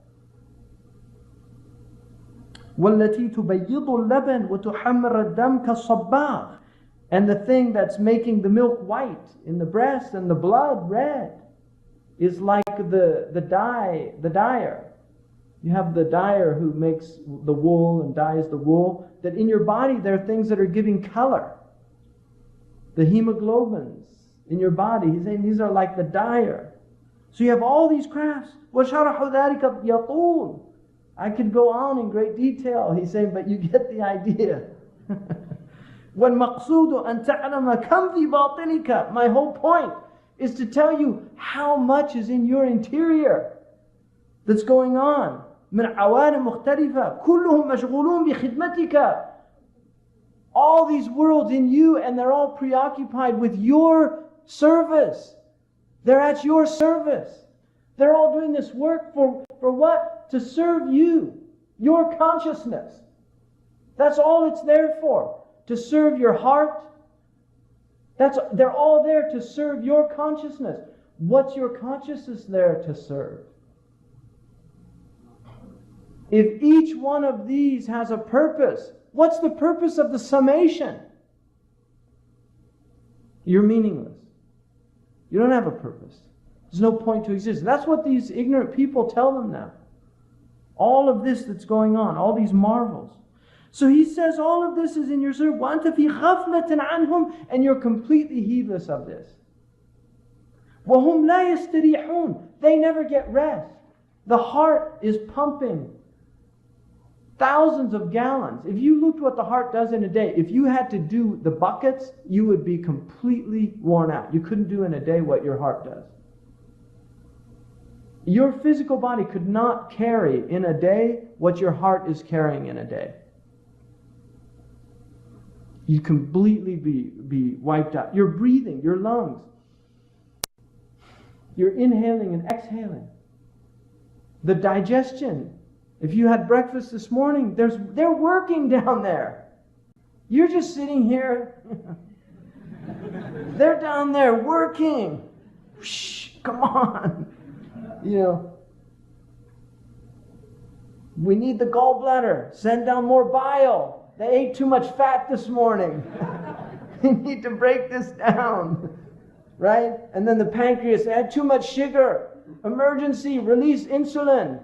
وَالَّتِي تُبَيِّضُ اللَّبَنَ وَتُحَمِّرَ الدَّمَ كَالصَّبَّاغِ. And the thing that's making the milk white in the breast and the blood red is like the dyer. You have the dyer who makes the wool and dyes the wool. That in your body there are things that are giving color. The hemoglobins in your body, he's saying these are like the dyer. So you have all these crafts. وَشَرَحُ ذَلِكَ يَطُولُ. I could go on in great detail. He's saying, but you get the idea. وَالْمَقْصُودُ أَن تَعْلَمَ كَمْ فِي بَاطِنِكَ. My whole point is to tell you how much is in your interior that's going on. مِنْ عَوَالِمْ مُخْتَلِفَةٍ كُلُّهُمْ مَشْغُولُونَ بِخِدْمَتِكَ. All these worlds in you, and they're all preoccupied with your service. They're at your service. They're all doing this work for what? To serve you, your consciousness. That's all it's there for. To serve your heart. They're all there to serve your consciousness. What's your consciousness there to serve? If each one of these has a purpose, what's the purpose of the summation? You're meaningless. You don't have a purpose. There's no point to exist. That's what these ignorant people tell them now. All of this that's going on, all these marvels. So he says all of this is in your service. وَأَنْتَ فِي غَفْلَةٍ عَنْهُمْ. And you're completely heedless of this. وَهُمْ لَا يَسْتَرِيحُونَ. They never get rest. The heart is pumping thousands of gallons. If you looked what the heart does in a day, if you had to do the buckets, you would be completely worn out. You couldn't do in a day what your heart does. Your physical body could not carry in a day what your heart is carrying in a day. You completely be wiped out. Your breathing, your lungs. You're inhaling and exhaling. The digestion. If you had breakfast this morning, they're working down there. You're just sitting here. They're down there working. Shh, come on. You know. We need the gallbladder. Send down more bile. They ate too much fat this morning. We need to break this down. Right? And then the pancreas, they had too much sugar. Emergency, release insulin.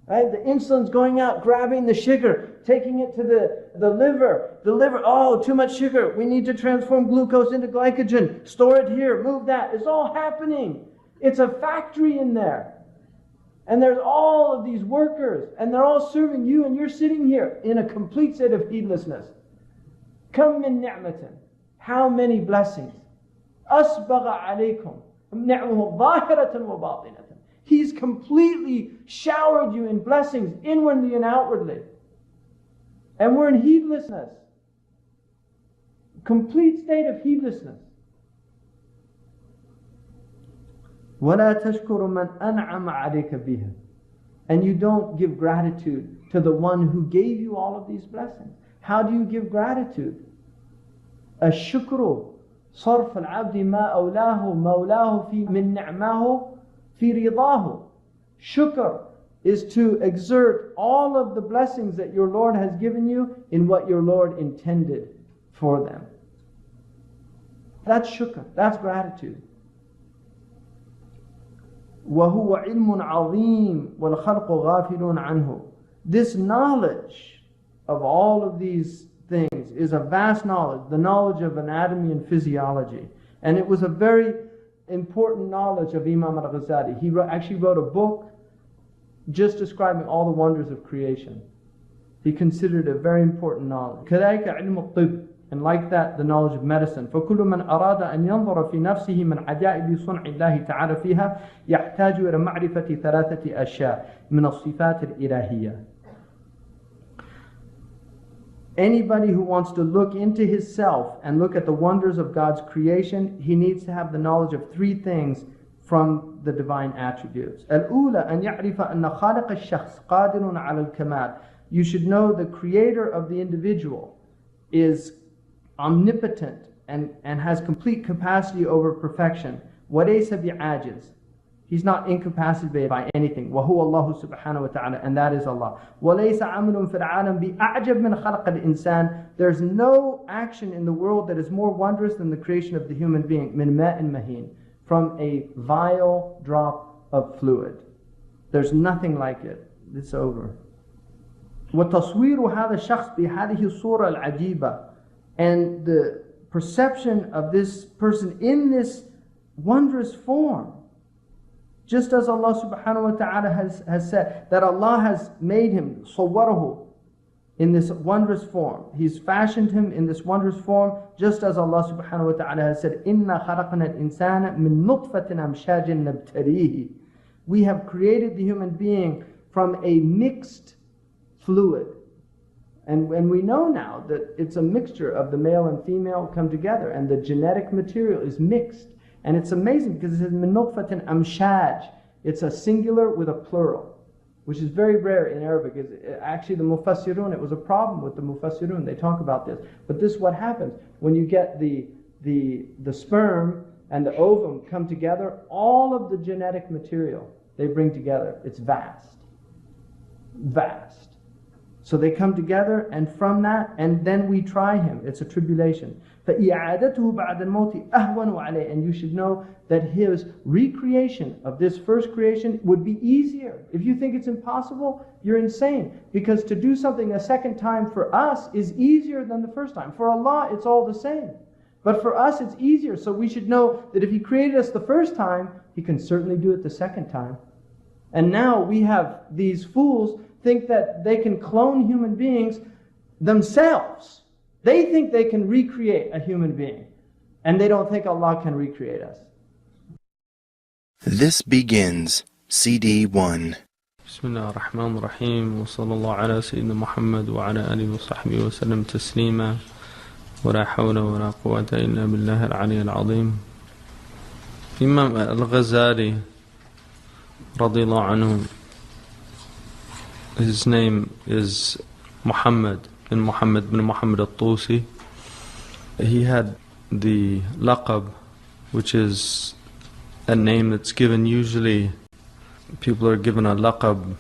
Right? The insulin's going out, grabbing the sugar, taking it to the liver. The liver, oh, too much sugar. We need to transform glucose into glycogen. Store it here, move that. It's all happening. It's a factory in there. And there's all of these workers, and they're all serving you, and you're sitting here in a complete state of heedlessness. Kam min ni'matin. How many blessings. Asbagha alaykum. Ni'muhu zahiratan wa batinatan. He's completely showered you in blessings, inwardly and outwardly. And we're in heedlessness. Complete state of heedlessness. وَلَا تَشْكُرُ مَنْ أَنْعَمَ عَلَيْكَ بِهَا. And you don't give gratitude to the one who gave you all of these blessings. How do you give gratitude? الشكر صرف العبد ما أولاه مولاه في من نعمه في رضاه. Shukr is to exert all of the blessings that your Lord has given you in what your Lord intended for them. That's shukr, that's gratitude. وَهُوَ عِلْمٌ عَظِيمٌ وَالْخَلْقُ غَافِلٌ عَنْهُ. This knowledge of all of these things is a vast knowledge, the knowledge of anatomy and physiology. And it was a very important knowledge of Imam al-Ghazali. He actually wrote a book just describing all the wonders of creation. He considered it a very important knowledge. كَذَلِكَ عِلْمُ الطِّبِّ. And like that, the knowledge of medicine. فَكُلُّ مَنْ أَرَادَ أَنْ يَنْظُرَ فِي نَفْسِهِ مِنْ عَجَائِبِ صُنْعِ اللَّهِ تَعَالَى فِيهَا يَحْتَاجُ إِلَى مَعْرِفَةِ ثَلَاثَةِ أَشْيَاء مِنَ الصِّفَاتِ الْإِلَهِيَّةِ. Anybody who wants to look into his self and look at the wonders of God's creation, he needs to have the knowledge of three things from the divine attributes. الأولى أن يعرف أن خالق الشخص قادر على الكمال. You should know the creator of the individual is omnipotent and has complete capacity over perfection. وَلَيْسَ بِعَاجِزٍ. He's not incapacitated by anything. وَهُوَ اللَّهُ سُبْحَانَهُ وَتَعَالَى. And that is Allah. وَلَيْسَ عَمْلٌ فِي الْعَالَمِ بِأَعْجَبْ مِنْ خَلْقِ الْإِنسَانِ. There's no action in the world that is more wondrous than the creation of the human being. مِنْ مَاءٍ مَهِينٍ. From a vile drop of fluid. There's nothing like it. It's over. وَتَصْوِيرُ هَذَا الشَّخْص بِهَذِهِ الصُّورَةِ الْعَجِيبَةِ. And the perception of this person in this wondrous form. Just as Allah subhanahu wa ta'ala has said that Allah has made him صَوَّرَهُ in this wondrous form. He's fashioned him in this wondrous form, just as Allah subhanahu wa ta'ala has said, إِنَّا خَلَقْنَا الْإِنسَانَ مِن نُطْفَةٍ أَمْشَاجٍ نَبْتَلِيهِ. We have created the human being from a mixed fluid. And we know now that it's a mixture of the male and female come together, and the genetic material is mixed. And it's amazing because it says min nutfatin amshaj. It's a singular with a plural, which is very rare in Arabic. Actually, the mufassirun, it was a problem with the mufassirun. They talk about this. But this is what happens when you get the sperm and the ovum come together. All of the genetic material they bring together. It's vast, vast. So they come together, and from that, and then we try him. It's a tribulation. فَإِعَادَتُهُ بَعْدَ الْمَوْتِ أَهْوَنُ عَلَيْهِ. And you should know that his recreation of this first creation would be easier. If you think it's impossible, you're insane. Because to do something a second time for us is easier than the first time. For Allah, it's all the same. But for us, it's easier. So we should know that if He created us the first time, He can certainly do it the second time. And now we have these fools think that they can clone human beings themselves. They think they can recreate a human being. And they don't think Allah can recreate us. This begins CD 1. بسم الله الرحمن الرحيم وصلى الله على سيدنا محمد وعلى آله وصحبه وسلم تسليما ولا حول ولا قوة إلا بالله العلي العظيم. Imam Al-Ghazali, radiallahu anhu, his name is Muhammad bin Muhammad al-Tusi. He had the laqab, which is a name that's given usually, people are given a laqab,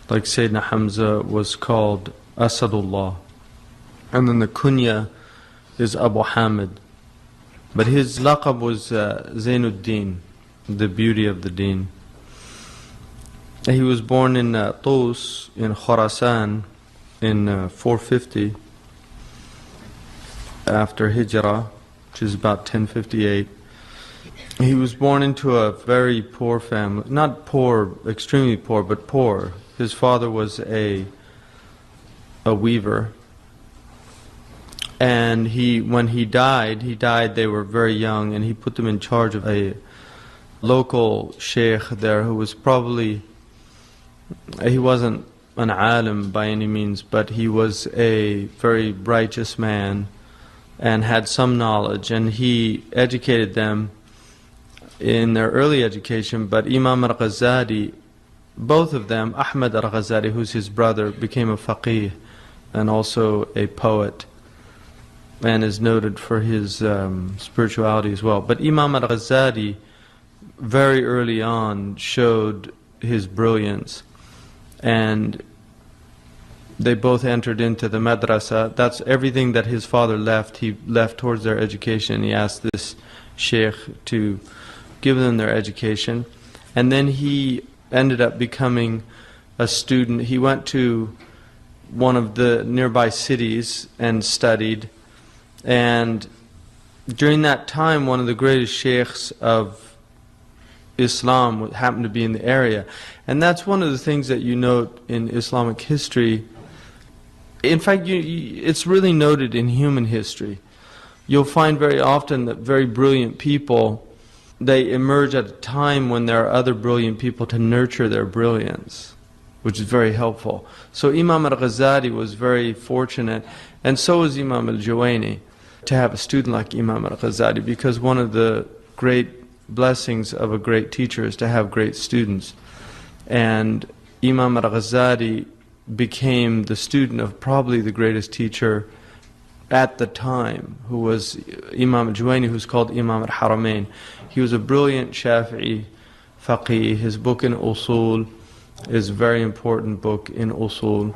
like Sayyidina Hamza was called Asadullah. And then the kunya is Abu Hamid. But his laqab was Zainuddin, the beauty of the deen. He was born in Tus, in Khurasan, in 450 after Hijrah, which is about 1058. He was born into a very poor family, not poor, extremely poor, but poor. His father was a weaver. And when he died, they were very young, and he put them in charge of a local Shaykh there who was probably, he wasn't an alim by any means, but he was a very righteous man and had some knowledge, and he educated them in their early education. But Imam al-Ghazali, both of them, Ahmad al-Ghazali, who's his brother, became a faqih and also a poet, and is noted for his spirituality as well. But Imam al-Ghazali very early on showed his brilliance, and they both entered into the madrasa. That's everything that his father left. He left towards their education. He asked this sheikh to give them their education, and then he ended up becoming a student. He went to one of the nearby cities and studied. And during that time, one of the greatest sheikhs of Islam happened to be in the area. And that's one of the things that you note in Islamic history. In fact, it's really noted in human history. You'll find very often that very brilliant people, they emerge at a time when there are other brilliant people to nurture their brilliance, which is very helpful. So Imam al-Ghazali was very fortunate, and so was Imam al-Juwayni, to have a student like Imam al-Ghazali, because one of the great blessings of a great teacher is to have great students. And Imam al-Ghazali became the student of probably the greatest teacher at the time, who was Imam al-Juwayni, who's called Imam al-Haramain. He was a brilliant Shafi'i faqih. His book in Usul is a very important book in Usul.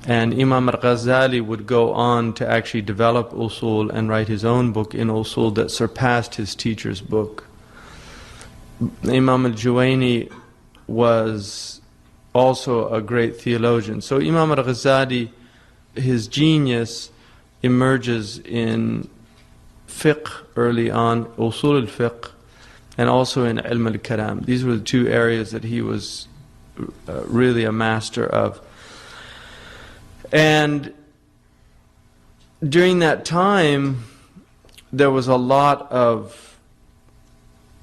And Imam al-Ghazali would go on to actually develop Usul and write his own book in Usul that surpassed his teacher's book. Imam al-Juwayni was also a great theologian. So Imam al-Ghazali, his genius emerges in fiqh early on, Usul al-fiqh, and also in ilm al-kalam. These were the two areas that he was really a master of. And during that time, there was a lot of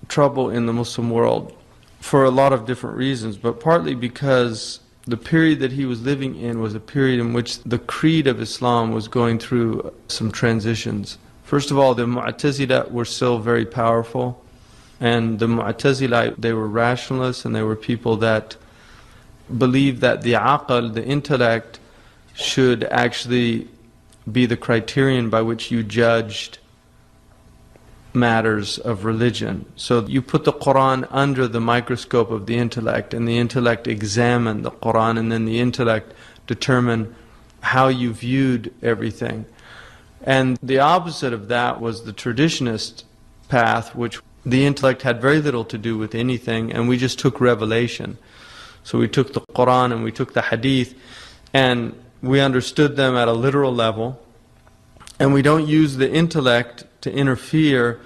trouble in the Muslim world for a lot of different reasons, but partly because the period that he was living in was a period in which the creed of Islam was going through some transitions. First of all, the Mu'tazila were still very powerful, and the Mu'tazila, they were rationalists, and they were people that believed that the aql, the intellect, should actually be the criterion by which you judged matters of religion. So you put the Quran under the microscope of the intellect, and the intellect examined the Quran, and then the intellect determined how you viewed everything. And the opposite of that was the traditionist path, which the intellect had very little to do with anything, and we just took revelation. So we took the Quran and we took the Hadith, and we understood them at a literal level, and we don't use the intellect to interfere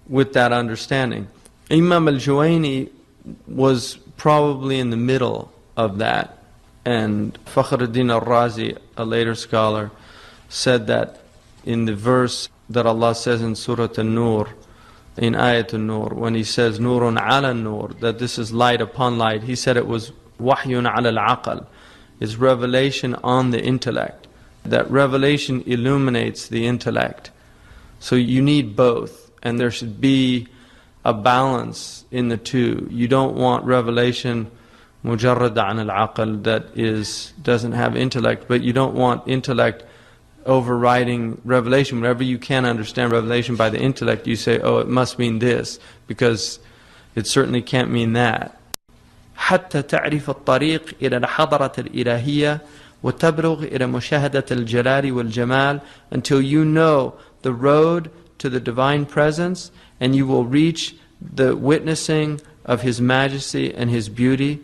with that understanding. Imam al-Juwayni was probably in the middle of that, and Fakhruddin al-Razi, a later scholar, said that in the verse that Allah says in Surah An-Nur, in Ayat An-Nur, when He says Nurun ala Nur, that this is light upon light, He said it was Wahyun ala al-Aql. It's revelation on the intellect. That revelation illuminates the intellect. So you need both, and there should be a balance in the two. You don't want revelation mujarrad an al-aql, that doesn't have intellect, but you don't want intellect overriding revelation. Whenever you can't understand revelation by the intellect, you say, oh, it must mean this, because it certainly can't mean that. حتى تعرف الطريق إلى الحضرة الإلهية وتبلغ إلى مشاهدة الجلال والجمال, until you know the road to the divine presence, and you will reach the witnessing of His majesty and His beauty.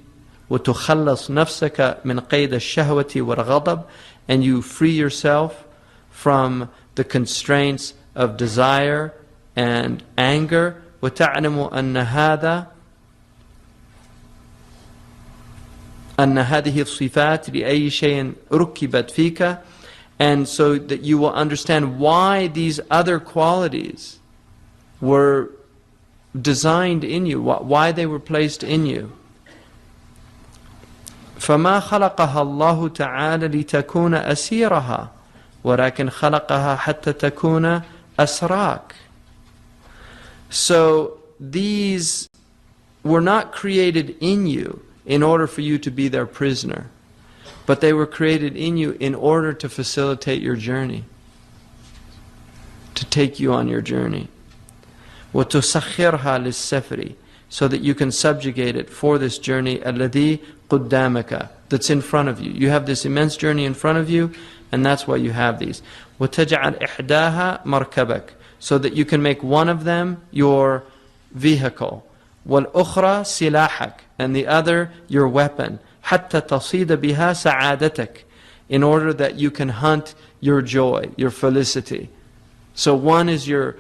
وتخلص نفسك من قيد الشهوة والغضب, and you free yourself from the constraints of desire and anger. وتعلم أن هذه الصفات لأي شيء ركبت فيك, and so that you will understand why these other qualities were designed in you, why they were placed in you. فما خلقها الله تعالى لتكون أسيرها ولكن خلقها حتى تكون أسراك. So these were not created in you in order for you to be their prisoner, but they were created in you in order to facilitate your journey, to take you on your journey. وتسخرها للسفر, so that you can subjugate it for this journey الذي قدامك, that's in front of you. You have this immense journey in front of you, and that's why you have these. وتجعل إحداها مركبك, so that you can make one of them your vehicle. والأخرى سلاحك, and the other your weapon. حتى تصيد بها سعادتك, in order that you can hunt your joy, your felicity. So one is your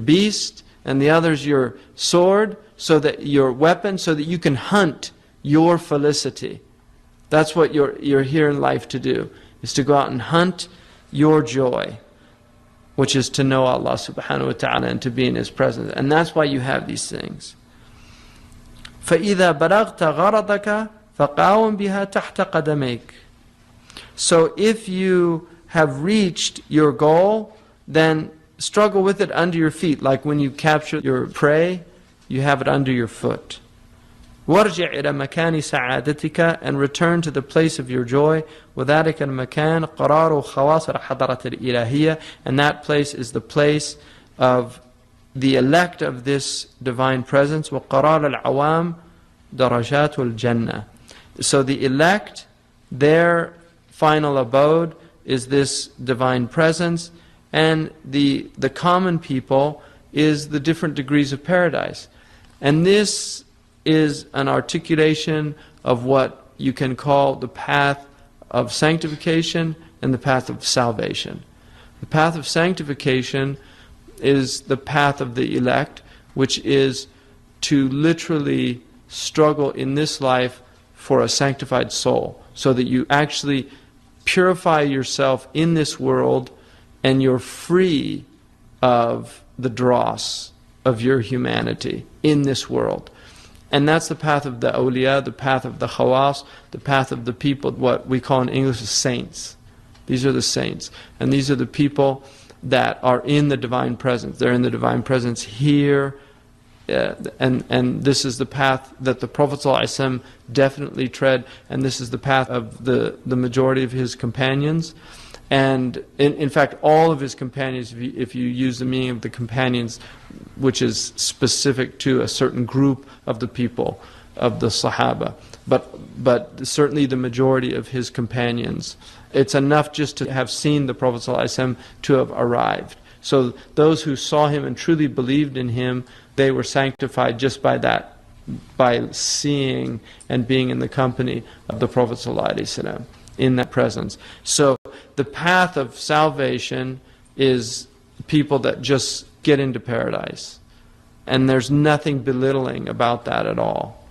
beast, and the other is your sword, so that your weapon, so that you can hunt your felicity. That's what you're here in life to do, is to go out and hunt your joy, which is to know Allah subhanahu wa ta'ala and to be in His presence. And that's why you have these things. فَإِذَا بَلَغْتَ غَرَضَكَ فَقَاوَمْ بِهَا تَحْتَ قَدَمَيْكَ. So if you have reached your goal, then struggle with it under your feet. Like when you capture your prey, you have it under your foot. وَارْجِعْ إِلَى مَكَانِ سَعَادَتِكَ, and return to the place of your joy. وَذَلِكَ الْمَكَانِ قَرَارُ خَوَاصِ الْحَضَرَةِ الْإِلَهِيَّةِ, and that place is the place of the elect of this divine presence. وَقَرَارُ الْعَوَامِ دَرَجَاتُ الْجَنَّةِ. So the elect, their final abode is this divine presence, and the common people is the different degrees of paradise. And this is an articulation of what you can call the path of sanctification and the path of salvation. The path of sanctification is the path of the elect, which is to literally struggle in this life for a sanctified soul, so that you actually purify yourself in this world and you're free of the dross of your humanity in this world. And that's the path of the awliya, the path of the khawas, the path of the people, what we call in English the saints. These are the saints. And these are the people that are in the divine presence. They're in the divine presence here. And this is the path that the Prophet ﷺ definitely tread. And this is the path of the majority of his companions. And in fact, all of his companions, if you use the meaning of the companions, which is specific to a certain group of the people, of the Sahaba, but certainly the majority of his companions, it's enough just to have seen the Prophet ﷺ to have arrived. So those who saw him and truly believed in him, they were sanctified just by that, by seeing and being in the company of the Prophet ﷺ, in that presence. So the path of salvation is people that just get into paradise. And there's nothing belittling about that at all.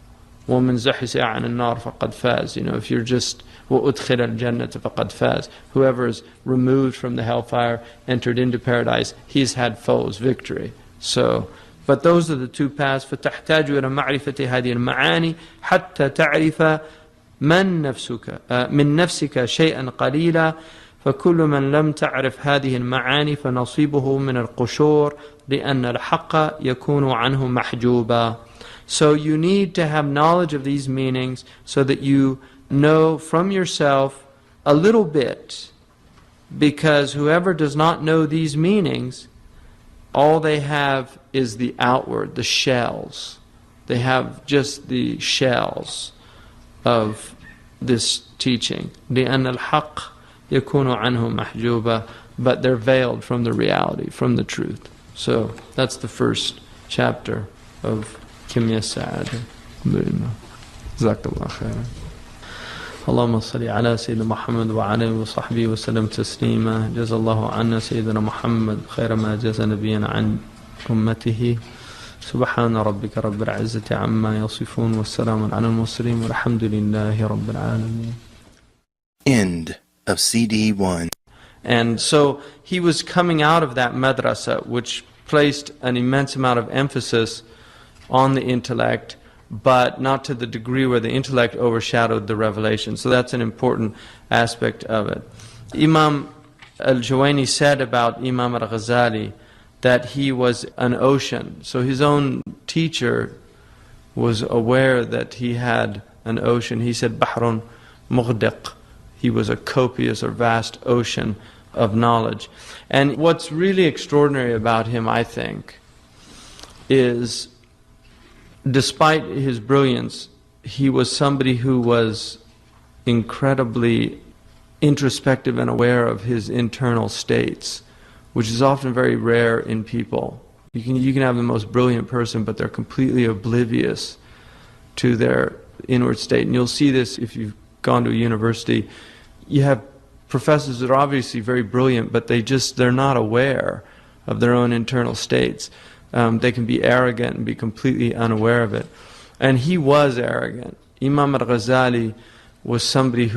وَمَنْ زَحْزِحَ عَنِ النَّارِ فَقَدْ فَازَ. You know, if you're just وَأُدْخِلَ الْجَنَّةَ فَقَدْ فَازَ. Whoever is removed from the hellfire, entered into paradise, he's had foes, victory. So, but those are the two paths. فَتَحْتَاجُ إِلَى مَعْرِفَةِ هَذِهِ الْمَعَانِ حَتَّى تَعْرِفَ من نفسك شيئا قليلا فكل من لم تعرف هذه المعاني فنصيبه من القشور لأن الحق يكون عنه محجوبا. So you need to have knowledge of these meanings so that you know from yourself a little bit, because whoever does not know these meanings, all they have is the outward, the shells. They have just the shells of this teaching. لأن الحق يكون عنه محجوبا, but they're veiled from the reality, from the truth. So that's the first chapter of كمية السعادة. جزاك الله خيرا. اللهم صل على سيدنا محمد وعلى آله وصحبه وسلم تسليما. جزا الله عنا سيدنا محمد خير ما جزى نبينا عن أمته. سبحان ربك رب العزة عما يصفون والسلام على المرسلين والحمد لله رب العالمين. End of CD 1. And so he was coming out of that madrasa, which placed an immense amount of emphasis on the intellect, but not to the degree where the intellect overshadowed the revelation. So that's an important aspect of it. Imam al-Juwayni said about Imam al-Ghazali that he was an ocean. So his own teacher was aware that he had an ocean. He said, Bahrun Mughdiq. He was a copious or vast ocean of knowledge. And what's really extraordinary about him, I think, is despite his brilliance, he was somebody who was incredibly introspective and aware of his internal states, which is often very rare in people. You can have the most brilliant person, but they're completely oblivious to their inward state. And you'll see this if you've gone to a university. You have professors that are obviously very brilliant, but they're not aware of their own internal states. They can be arrogant and be completely unaware of it. And he was arrogant. Imam al-Ghazali was somebody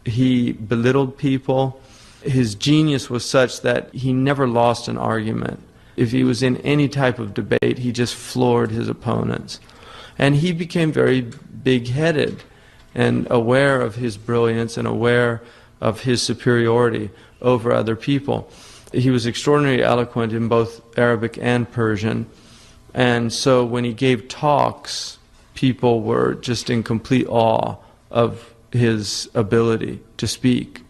he belittled people. His genius was such that he never lost an argument. If he was in any type of debate, he just floored his opponents. And he became very big-headed and aware of his brilliance and aware of his superiority over other people. He was extraordinarily eloquent in both Arabic and Persian. And so when he gave talks, people were just in complete awe of his ability to speak.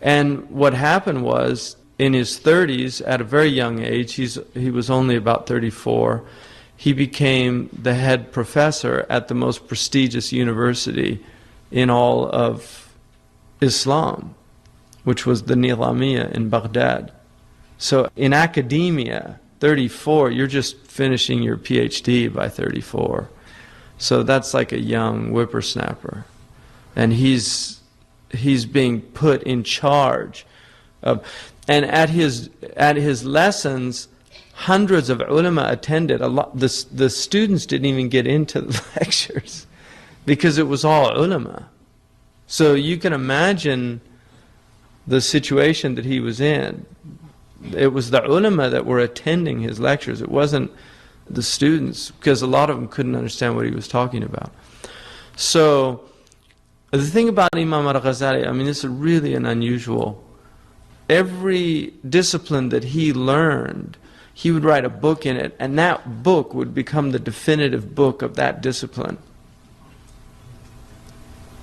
And what happened was, in his 30s, at a very young age, he was only about 34, he became the head professor at the most prestigious university in all of Islam, which was the Nizamiya in Baghdad. So in academia, 34, you're just finishing your PhD by 34. So that's like a young whippersnapper. And he's being put in charge of, and at his lessons, hundreds of ulama attended. The students didn't even get into the lectures because it was all ulama. So you can imagine the situation that he was in. It was the ulama that were attending his lectures. It wasn't the students, because a lot of them couldn't understand what he was talking about. So the thing about Imam al-Ghazali, I mean, this is really an unusual. Every discipline that he learned, he would write a book in it, and that book would become the definitive book of that discipline.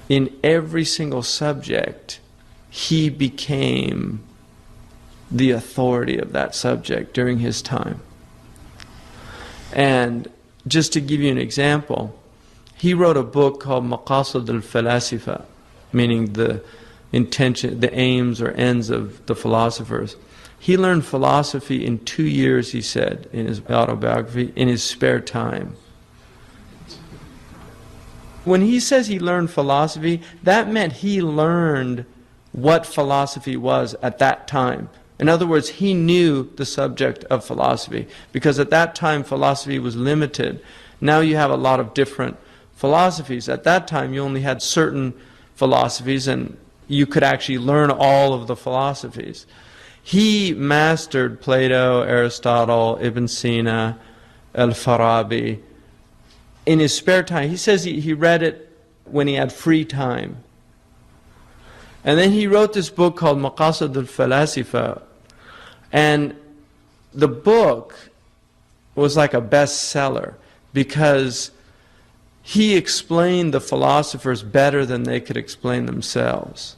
In every single subject, he became the authority of that subject during his time. And just to give you an example, he wrote a book called Maqasid al-Falasifa, meaning the intention, the aims or ends of the philosophers. He learned philosophy in 2 years, he said, in his autobiography, in his spare time. When he says he learned philosophy, that meant he learned what philosophy was at that time. In other words, he knew the subject of philosophy, because at that time philosophy was limited. Now you have a lot of different philosophies. At that time you only had certain philosophies, and you could actually learn all of the philosophies. He mastered Plato, Aristotle, Ibn Sina, Al-Farabi in his spare time. He says he read it when he had free time. And then he wrote this book called Maqasid al-Falasifa, and the book was like a bestseller because he explained the philosophers better than they could explain themselves.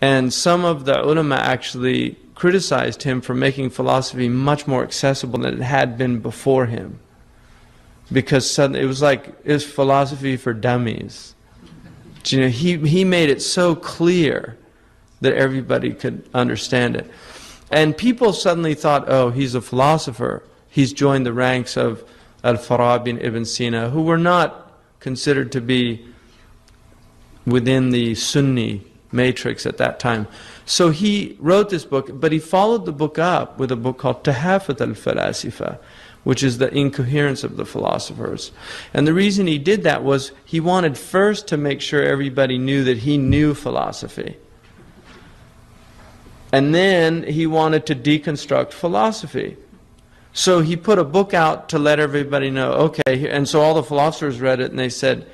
And some of the ulama actually criticized him for making philosophy much more accessible than it had been before him, because suddenly it was philosophy for dummies. You know, he made it so clear that everybody could understand it. And people suddenly thought, oh, he's a philosopher. He's joined the ranks of Al-Farabi and Ibn Sina, who were not considered to be within the Sunni matrix at that time. So he wrote this book, but he followed the book up with a book called Tahafut al-Falasifa, which is the incoherence of the philosophers. And the reason he did that was he wanted first to make sure everybody knew that he knew philosophy. And then he wanted to deconstruct philosophy. So he put a book out to let everybody know, okay, and so all the philosophers read it and they said,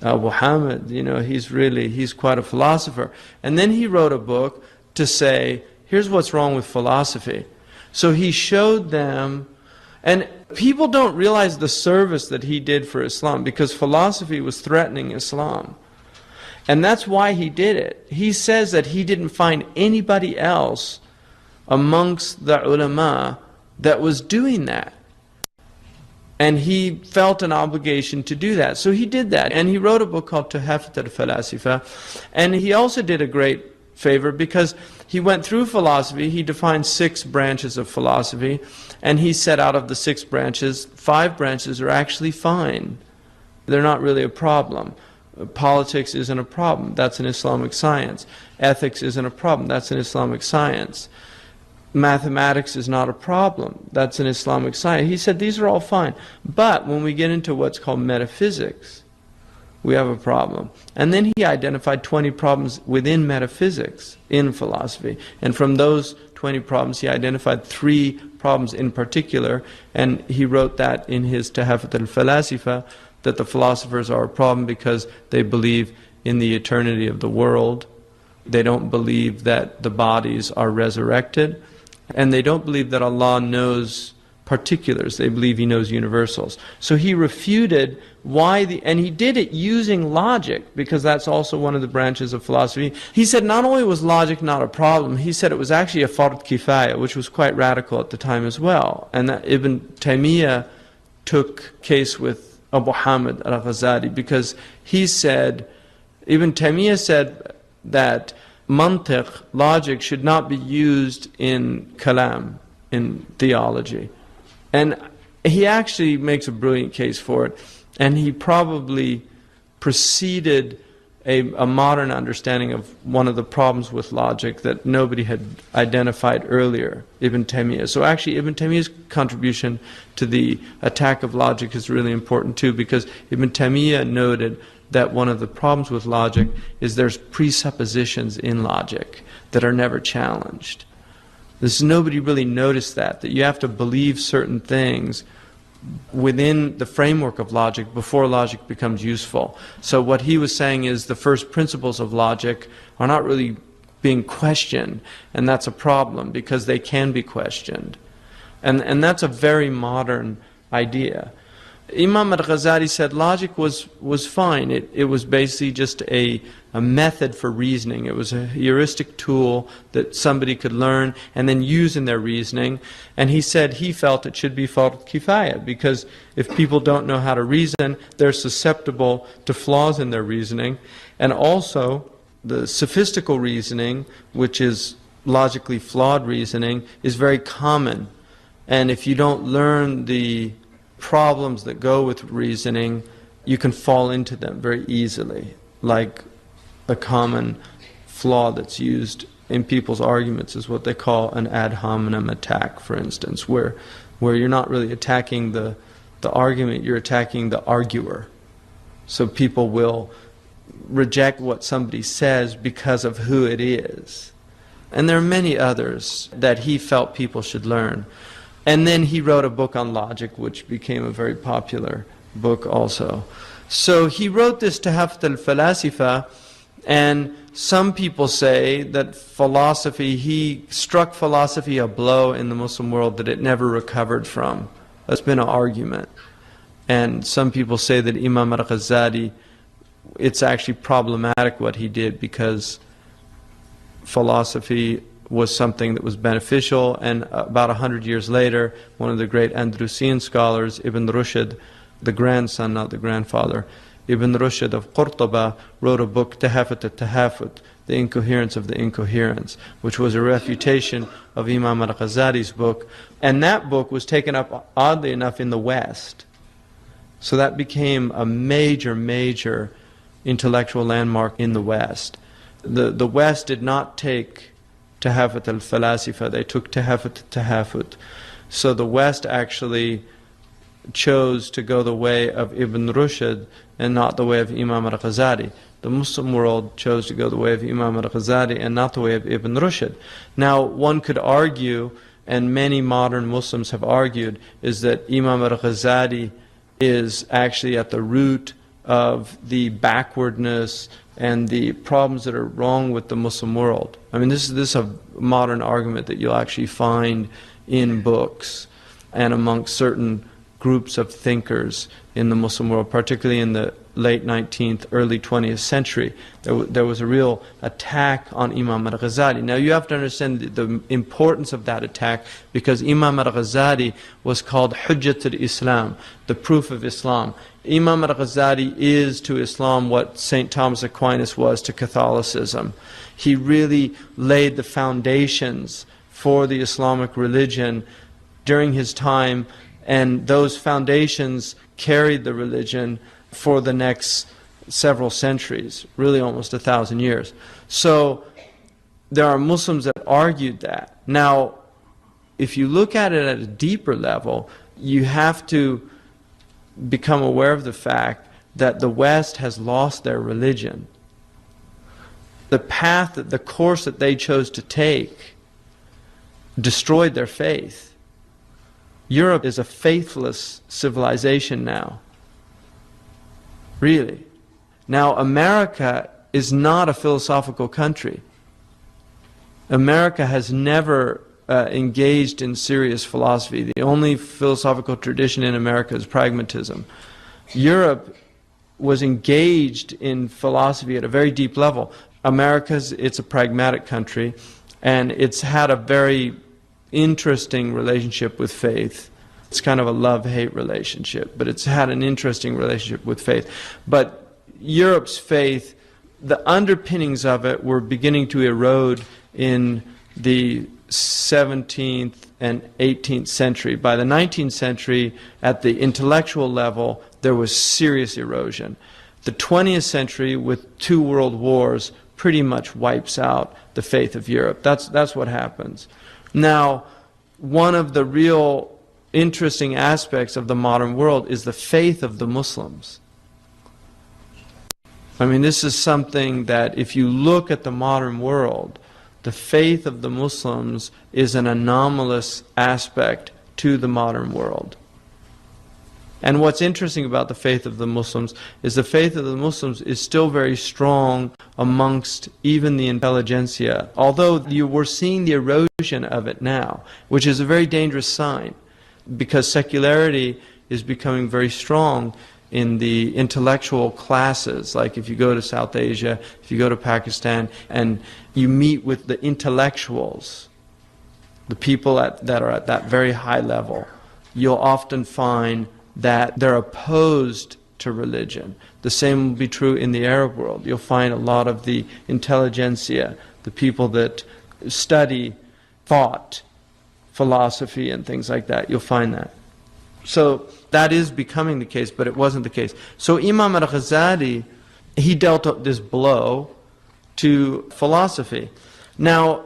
Muhammad, you know, he's quite a philosopher. And then he wrote a book to say, here's what's wrong with philosophy. So he showed them, and people don't realize the service that he did for Islam, because philosophy was threatening Islam. And that's why he did it. He says that he didn't find anybody else amongst the ulama that was doing that. And he felt an obligation to do that. So he did that. And he wrote a book called Tuhafat al-Falasifa. And he also did a great favor because he went through philosophy. He defined 6 branches of philosophy. And he said out of the 6 branches, 5 branches are actually fine. They're not really a problem. Politics isn't a problem. That's an Islamic science. Ethics isn't a problem. That's an Islamic science. Mathematics is not a problem. That's an Islamic science. He said these are all fine. But when we get into what's called metaphysics, we have a problem. And then he identified 20 problems within metaphysics in philosophy. And from those 20 problems, he identified 3 problems in particular. And he wrote that in his Tahafut al-Falasifa, that the philosophers are a problem because they believe in the eternity of the world. They don't believe that the bodies are resurrected. And they don't believe that Allah knows particulars. They believe He knows universals. So he refuted and he did it using logic, because that's also one of the branches of philosophy. He said not only was logic not a problem, he said it was actually a fard kifaya, which was quite radical at the time as well. And that Ibn Taymiyyah took case with Abu Hamid al-Ghazali, because he said, Ibn Taymiyyah said that mantiq, logic, should not be used in kalam, in theology. And he actually makes a brilliant case for it. And he probably preceded a modern understanding of one of the problems with logic that nobody had identified earlier, Ibn Taymiyyah. So actually Ibn Taymiyyah's contribution to the attack of logic is really important too, because Ibn Taymiyyah noted that one of the problems with logic is there's presuppositions in logic that are never challenged. Nobody really noticed that you have to believe certain things within the framework of logic before logic becomes useful. So what he was saying is the first principles of logic are not really being questioned, and that's a problem because they can be questioned. And that's a very modern idea. Imam al-Ghazali said logic was fine. It was basically just a method for reasoning. It was a heuristic tool that somebody could learn and then use in their reasoning. And he said he felt it should be fard kifaya, because if people don't know how to reason, they're susceptible to flaws in their reasoning. And also, the sophistical reasoning, which is logically flawed reasoning, is very common. And if you don't learn the problems that go with reasoning, you can fall into them very easily, like a common flaw that's used in people's arguments is what they call an ad hominem attack, for instance, where you're not really attacking the argument, you're attacking the arguer. So people will reject what somebody says because of who it is. And there are many others that he felt people should learn. And then he wrote a book on logic, which became a very popular book also. So he wrote this Tahafut al-Falasifa, And some people say that philosophy, he struck philosophy a blow in the Muslim world that it never recovered from. That's been an argument. And some people say that Imam al-Ghazali, it's actually problematic what he did, because philosophy was something that was beneficial, and about 100 years later, one of the great Andalusian scholars, Ibn Rushd, the grandson, not the grandfather, Ibn Rushd of Qurtuba, wrote a book, Tahafut al-Tahafut, The Incoherence of the Incoherence, which was a refutation of Imam al-Ghazali's book. And that book was taken up, oddly enough, in the West. So that became a major, major intellectual landmark in the West. The West did not take Tahafut al-Falasifa, they took Tahafut al-Tahafut. So the West actually chose to go the way of Ibn Rushd and not the way of Imam al-Ghazali. The Muslim world chose to go the way of Imam al-Ghazali and not the way of Ibn Rushd. Now, one could argue, and many modern Muslims have argued, is that Imam al-Ghazali is actually at the root of the backwardness and the problems that are wrong with the Muslim world. I mean, this is a modern argument that you'll actually find in books and amongst certain groups of thinkers in the Muslim world, particularly in the late 19th, early 20th century. There was a real attack on Imam al-Ghazali. Now you have to understand the importance of that attack, because Imam al-Ghazali was called Hujjat al-Islam, the proof of Islam. Imam al-Ghazali is to Islam what St. Thomas Aquinas was to Catholicism. He really laid the foundations for the Islamic religion during his time, and those foundations carried the religion for the next several centuries, really almost 1,000 years. So there are Muslims that argued that. Now, if you look at it at a deeper level, you have to become aware of the fact that the West has lost their religion. The path, the course that they chose to take destroyed their faith. Europe is a faithless civilization now. Really. Now, America is not a philosophical country. America has never engaged in serious philosophy. The only philosophical tradition in America is pragmatism. Europe was engaged in philosophy at a very deep level. It's a pragmatic country, and it's had a very interesting relationship with faith. It's kind of a love-hate relationship, but it's had an interesting relationship with faith. But Europe's faith, the underpinnings of it were beginning to erode in the 17th and 18th century. By the 19th century, at the intellectual level, there was serious erosion. The 20th century, with 2 world wars, pretty much wipes out the faith of Europe. That's what happens. Now, one of the real interesting aspects of the modern world is the faith of the Muslims. I mean, this is something that if you look at the modern world, the faith of the Muslims is an anomalous aspect to the modern world. And what's interesting about the faith of the Muslims is the faith of the Muslims is still very strong amongst even the intelligentsia, although we're seeing the erosion of it now, which is a very dangerous sign, because secularity is becoming very strong in the intellectual classes. Like if you go to South Asia, if you go to Pakistan, and you meet with the intellectuals, the people that are at that very high level, you'll often find that they're opposed to religion. The same will be true in the Arab world. You'll find a lot of the intelligentsia, the people that study thought, philosophy and things like that. You'll find that. So that is becoming the case, but it wasn't the case. So Imam al-Ghazali, he dealt this blow to philosophy. Now,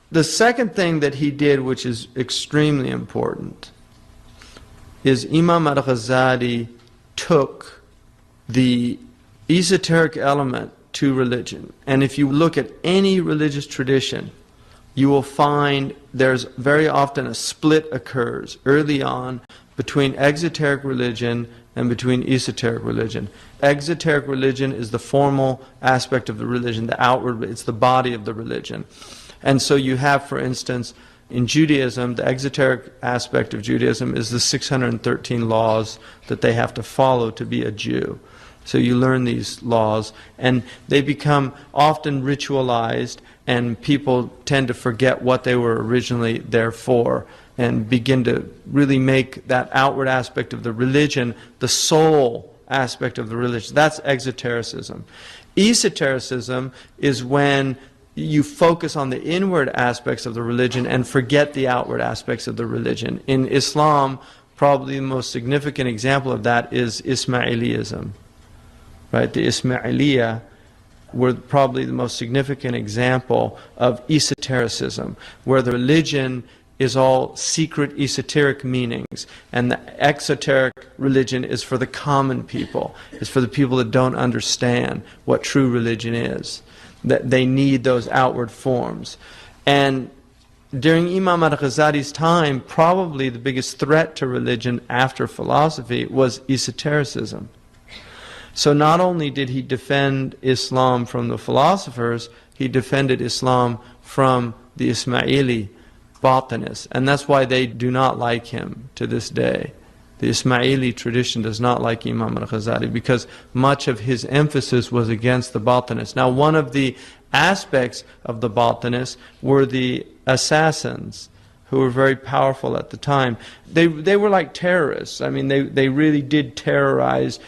the second thing that he did, which is extremely important, is Imam al-Ghazali took the esoteric element to religion. And if you look at any religious tradition, you will find there's very often a split occurs early on between exoteric religion and between esoteric religion. Exoteric religion is the formal aspect of the religion, the outward, it's the body of the religion. And so you have, for instance, in Judaism, the exoteric aspect of Judaism is the 613 laws that they have to follow to be a Jew. So you learn these laws, and they become often ritualized, and people tend to forget what they were originally there for, and begin to really make that outward aspect of the religion the sole aspect of the religion. That's exotericism. Esotericism is when you focus on the inward aspects of the religion and forget the outward aspects of the religion. In Islam, probably the most significant example of that is Ismailism. Right? The Ismailiyah were probably the most significant example of esotericism, where the religion is all secret esoteric meanings, and the exoteric religion is for the common people. It's for the people that don't understand what true religion is, that they need those outward forms. And during Imam al-Ghazali's time, probably the biggest threat to religion after philosophy was esotericism. So not only did he defend Islam from the philosophers, he defended Islam from the Ismaili Batinists. And that's why they do not like him to this day. The Ismaili tradition does not like Imam al-Ghazali because much of his emphasis was against the Batinists. Now, one of the aspects of the Batinists were the assassins, who were very powerful at the time. They were like terrorists. I mean, they really did terrorize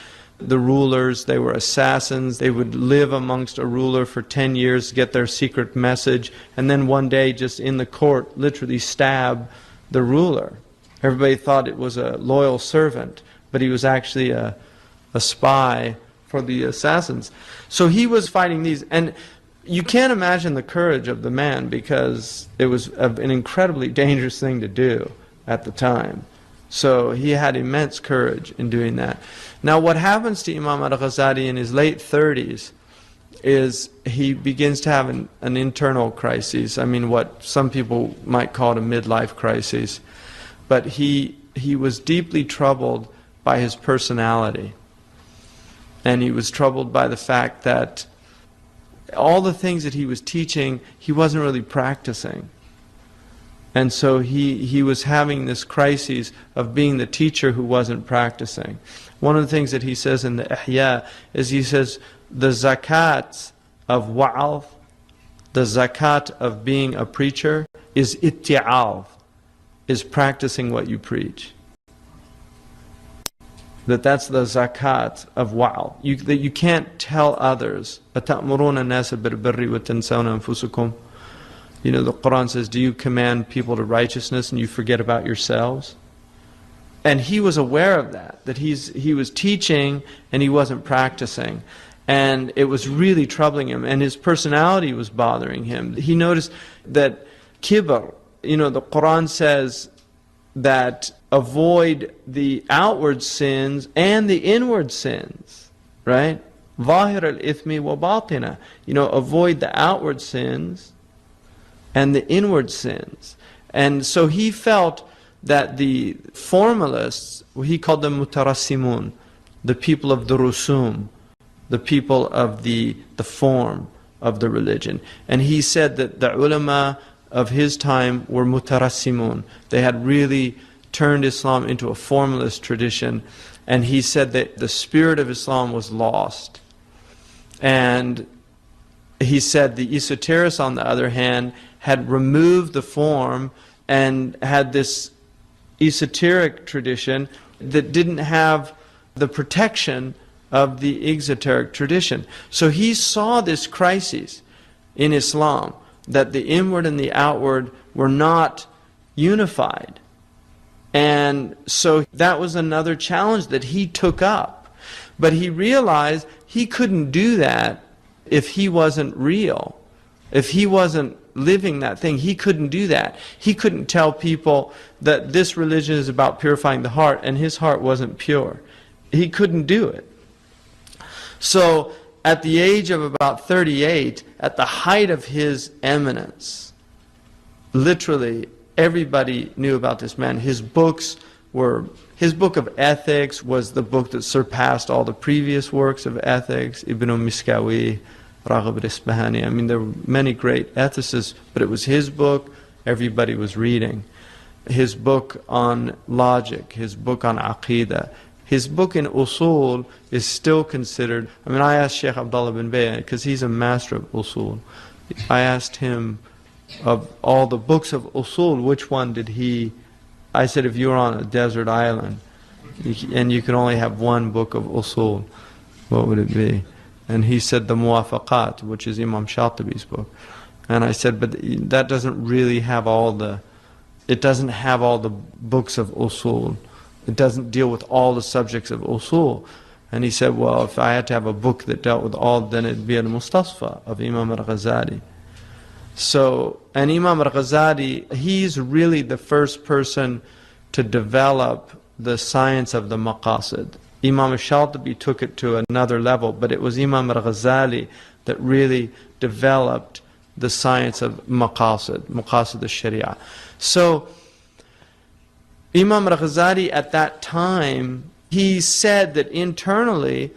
the rulers. They were assassins. They would live amongst a ruler for 10 years to get their secret message, and then one day just in the court literally stab the ruler. Everybody thought it was a loyal servant, but he was actually a spy for the assassins. So he was fighting these, and you can't imagine the courage of the man, because it was an incredibly dangerous thing to do at the time. So he had immense courage in doing that. Now what happens to Imam al-Ghazali in his late 30s is he begins to have an internal crisis. I mean, what some people might call a midlife crisis. But he was deeply troubled by his personality. And he was troubled by the fact that all the things that he was teaching, he wasn't really practicing. And so he was having this crisis of being the teacher who wasn't practicing. One of the things that he says in the Ihya is he says, the zakat of wa'al, the zakat of being a preacher, is itti'al, is practicing what you preach. That's the zakat of wa'al. That you can't tell others, أَتَأْمُرُونَ النَّاسَ بِالْبِرِّ وَتَنْسَوْنَ أَنفُسَكُمْ. You know, the Quran says, do you command people to righteousness and you forget about yourselves? And he was aware of that he was teaching and he wasn't practicing. And it was really troubling him, and his personality was bothering him. He noticed that kibr, you know, the Quran says that avoid the outward sins and the inward sins, right? ظاهر الإثم وباطنه. You know, avoid the outward sins and the inward sins. And so he felt that the formalists, he called them mutarassimun, the people of the rusum, the people of the form of the religion. And he said that the ulama of his time were mutarassimun. They had really turned Islam into a formalist tradition. And he said that the spirit of Islam was lost. And he said the esoterics, on the other hand, had removed the form and had this esoteric tradition that didn't have the protection of the exoteric tradition. So he saw this crisis in Islam, that the inward and the outward were not unified. And so that was another challenge that he took up. But he realized he couldn't do that if he wasn't real. If he wasn't living that thing, he couldn't do that. He couldn't tell people that this religion is about purifying the heart, and his heart wasn't pure. He couldn't do it. So at the age of about 38, at the height of his eminence, literally everybody knew about this man. His books were, his book of ethics was the book that surpassed all the previous works of ethics, Ibn Miskawi, Raghib al-Isbahani. I mean, there were many great ethicists, but it was his book everybody was reading. His book on logic, his book on aqidah, his book in usul is still considered. I mean, I asked Shaykh Abdullah bin Bay, because he's a master of usul, I asked him, of all the books of usul, which one did he, I said, if you were on a desert island and you could only have one book of usul, what would it be? And he said the Muwafaqat, which is Imam Shatibi's book. And I said, but that doesn't really have all the, it doesn't have all the books of usul. It doesn't deal with all the subjects of usul. And he said, well, if I had to have a book that dealt with all, then it'd be Al-Mustasfa of Imam al-Ghazali. So, and Imam al-Ghazali, he's really the first person to develop the science of the maqasid. Imam al-Shatibi took it to another level, but it was Imam al-Ghazali that really developed the science of maqasid al-Sharia. So, Imam al-Ghazali at that time, he said that internally,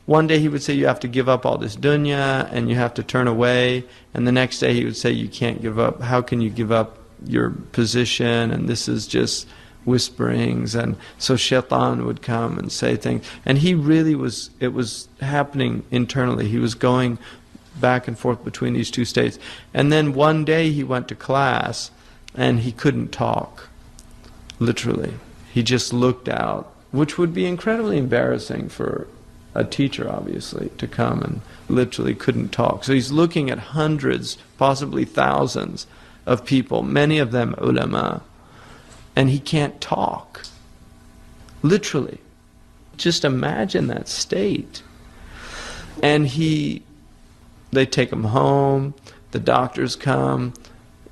one day he would say you have to give up all this dunya and you have to turn away, and the next day he would say you can't give up, how can you give up your position, and this is just whisperings. And so shaitan would come and say things, and he really was, it was happening internally. He was going back and forth between these two states. And then one day he went to class and he couldn't talk, literally. He just looked out, which would be incredibly embarrassing for a teacher, obviously, to come, and literally couldn't talk. So he's looking at hundreds, possibly thousands of people, many of them ulama, and he can't talk, literally. Just imagine that state. And they take him home, the doctors come,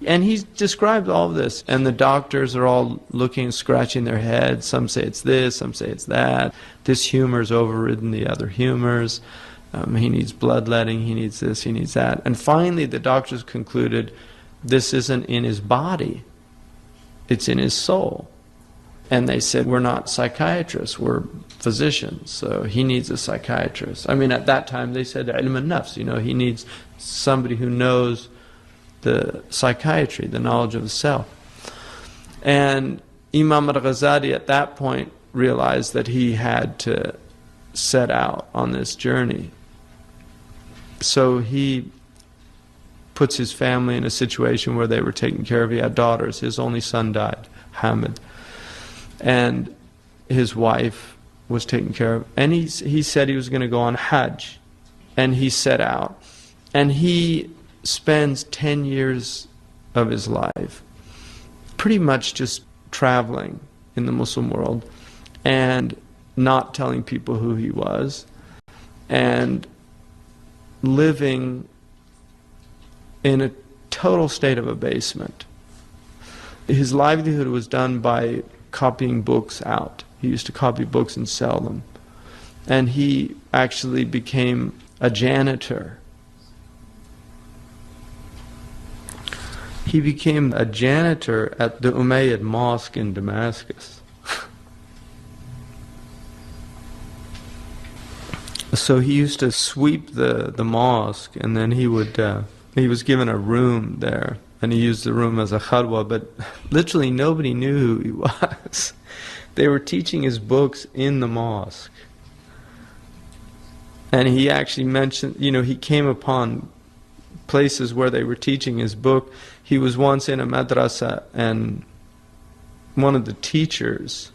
and he's described all of this, and the doctors are all looking, scratching their heads. Some say it's this, some say it's that. This humor's overridden the other humors. He needs bloodletting, he needs this, he needs that. And finally the doctors concluded this isn't in his body, it's in his soul. And they said, we're not psychiatrists, we're physicians, so he needs a psychiatrist. I mean, at that time they said ilm al-nafs, he needs somebody who knows the psychiatry, the knowledge of the self. And Imam al-Ghazali at that point realized that he had to set out on this journey. So he puts his family in a situation where they were taken care of. He had daughters. His only son died, Hamid. And his wife was taken care of. And he said he was going to go on Hajj. And he set out. And he spends 10 years of his life pretty much just traveling in the Muslim world and not telling people who he was and living in a total state of abasement. His livelihood was done by copying books out. He used to copy books and sell them. And he actually became a janitor. He became a janitor at the Umayyad Mosque in Damascus. So he used to sweep the mosque, and then he was given a room there, and he used the room as a khalwa, but literally nobody knew who he was. They were teaching his books in the mosque. And he actually mentioned, he came upon places where they were teaching his book. He was once in a madrasa, and one of the teachers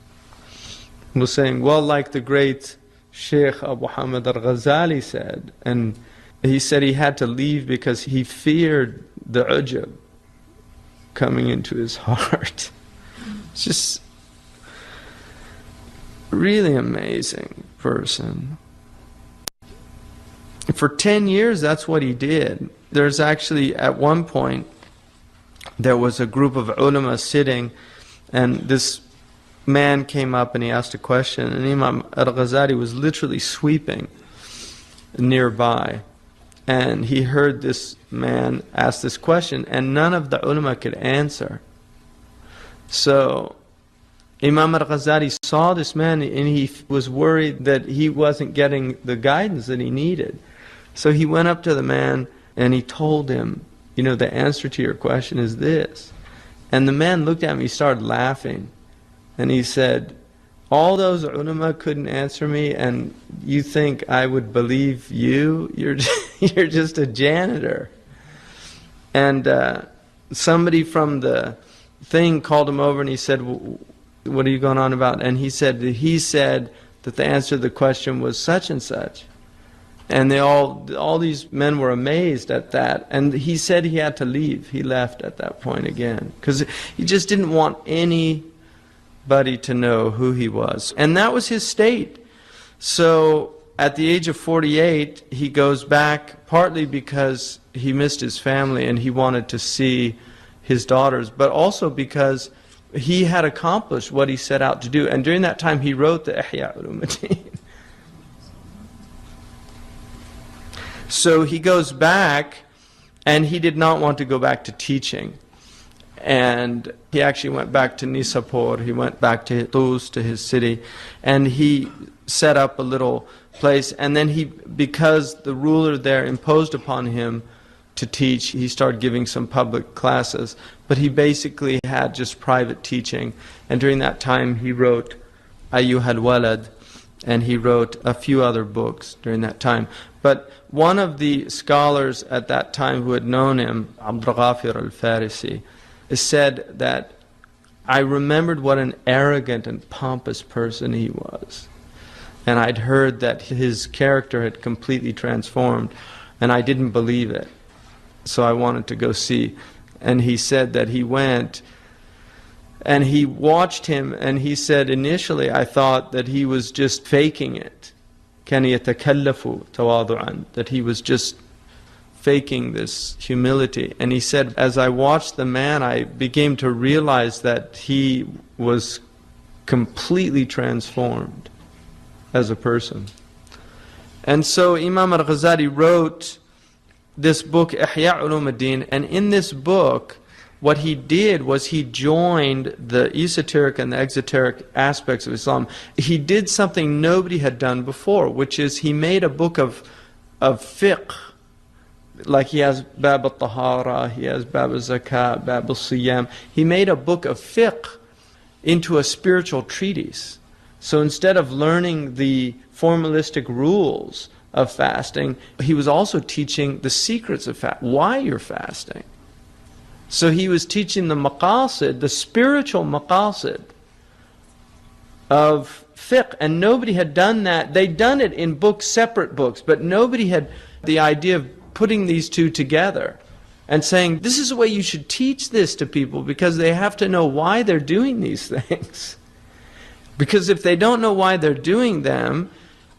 was saying, well, like the great Shaykh Abu Hamid al-Ghazali said, and he said he had to leave because he feared the ujab coming into his heart. It's just really amazing person. For 10 years, that's what he did. There's actually, at one point, there was a group of ulama sitting, and this man came up and he asked a question, and Imam al-Ghazali was literally sweeping nearby, and he heard this man ask this question, and none of the ulama could answer. So Imam al-Ghazali saw this man and he was worried that he wasn't getting the guidance that he needed. So he went up to the man and he told him, you know, the answer to your question is this. And the man looked at me, he started laughing. And he said, all those ulama couldn't answer me, and you think I would believe you? You're just a janitor. And somebody from the thing called him over and he said, what are you going on about? And he said that the answer to the question was such and such. And all these men were amazed at that. And he said he had to leave. He left at that point again. Because he just didn't want anybody to know who he was. And that was his state. So at the age of 48, he goes back, partly because he missed his family and he wanted to see his daughters, but also because he had accomplished what he set out to do. And during that time, he wrote the Ihya Ulumuddin. So he goes back, and he did not want to go back to teaching. And he actually went back to Nisapur, he went back to Tus, to his city, and he set up a little place. And then because the ruler there imposed upon him to teach, he started giving some public classes. But he basically had just private teaching. And during that time, he wrote Ayyuhal Walad, and he wrote a few other books during that time. But one of the scholars at that time who had known him, Abdul Ghafir al-Farisi, said that I remembered what an arrogant and pompous person he was. And I'd heard that his character had completely transformed, and I didn't believe it. So I wanted to go see. And he said that he went, and he watched him, and he said, initially I thought that he was just faking it. كان يتكلف تواضعا, that he was just faking this humility. And he said, as I watched the man, I began to realize that he was completely transformed as a person. And so Imam al-Ghazali wrote this book, Ihya Ulumuddin, and in this book, what he did was he joined the esoteric and the exoteric aspects of Islam. He did something nobody had done before, which is he made a book of fiqh. Like he has Bab al-Tahara, he has Bab al-Zakat, Bab al-Siyam. He made a book of fiqh into a spiritual treatise. So instead of learning the formalistic rules of fasting, he was also teaching the secrets of fasting, why you're fasting. So he was teaching the maqasid, the spiritual maqasid of fiqh, and nobody had done that. They'd done it in books, separate books, but nobody had the idea of putting these two together and saying, this is the way you should teach this to people, because they have to know why they're doing these things. Because if they don't know why they're doing them,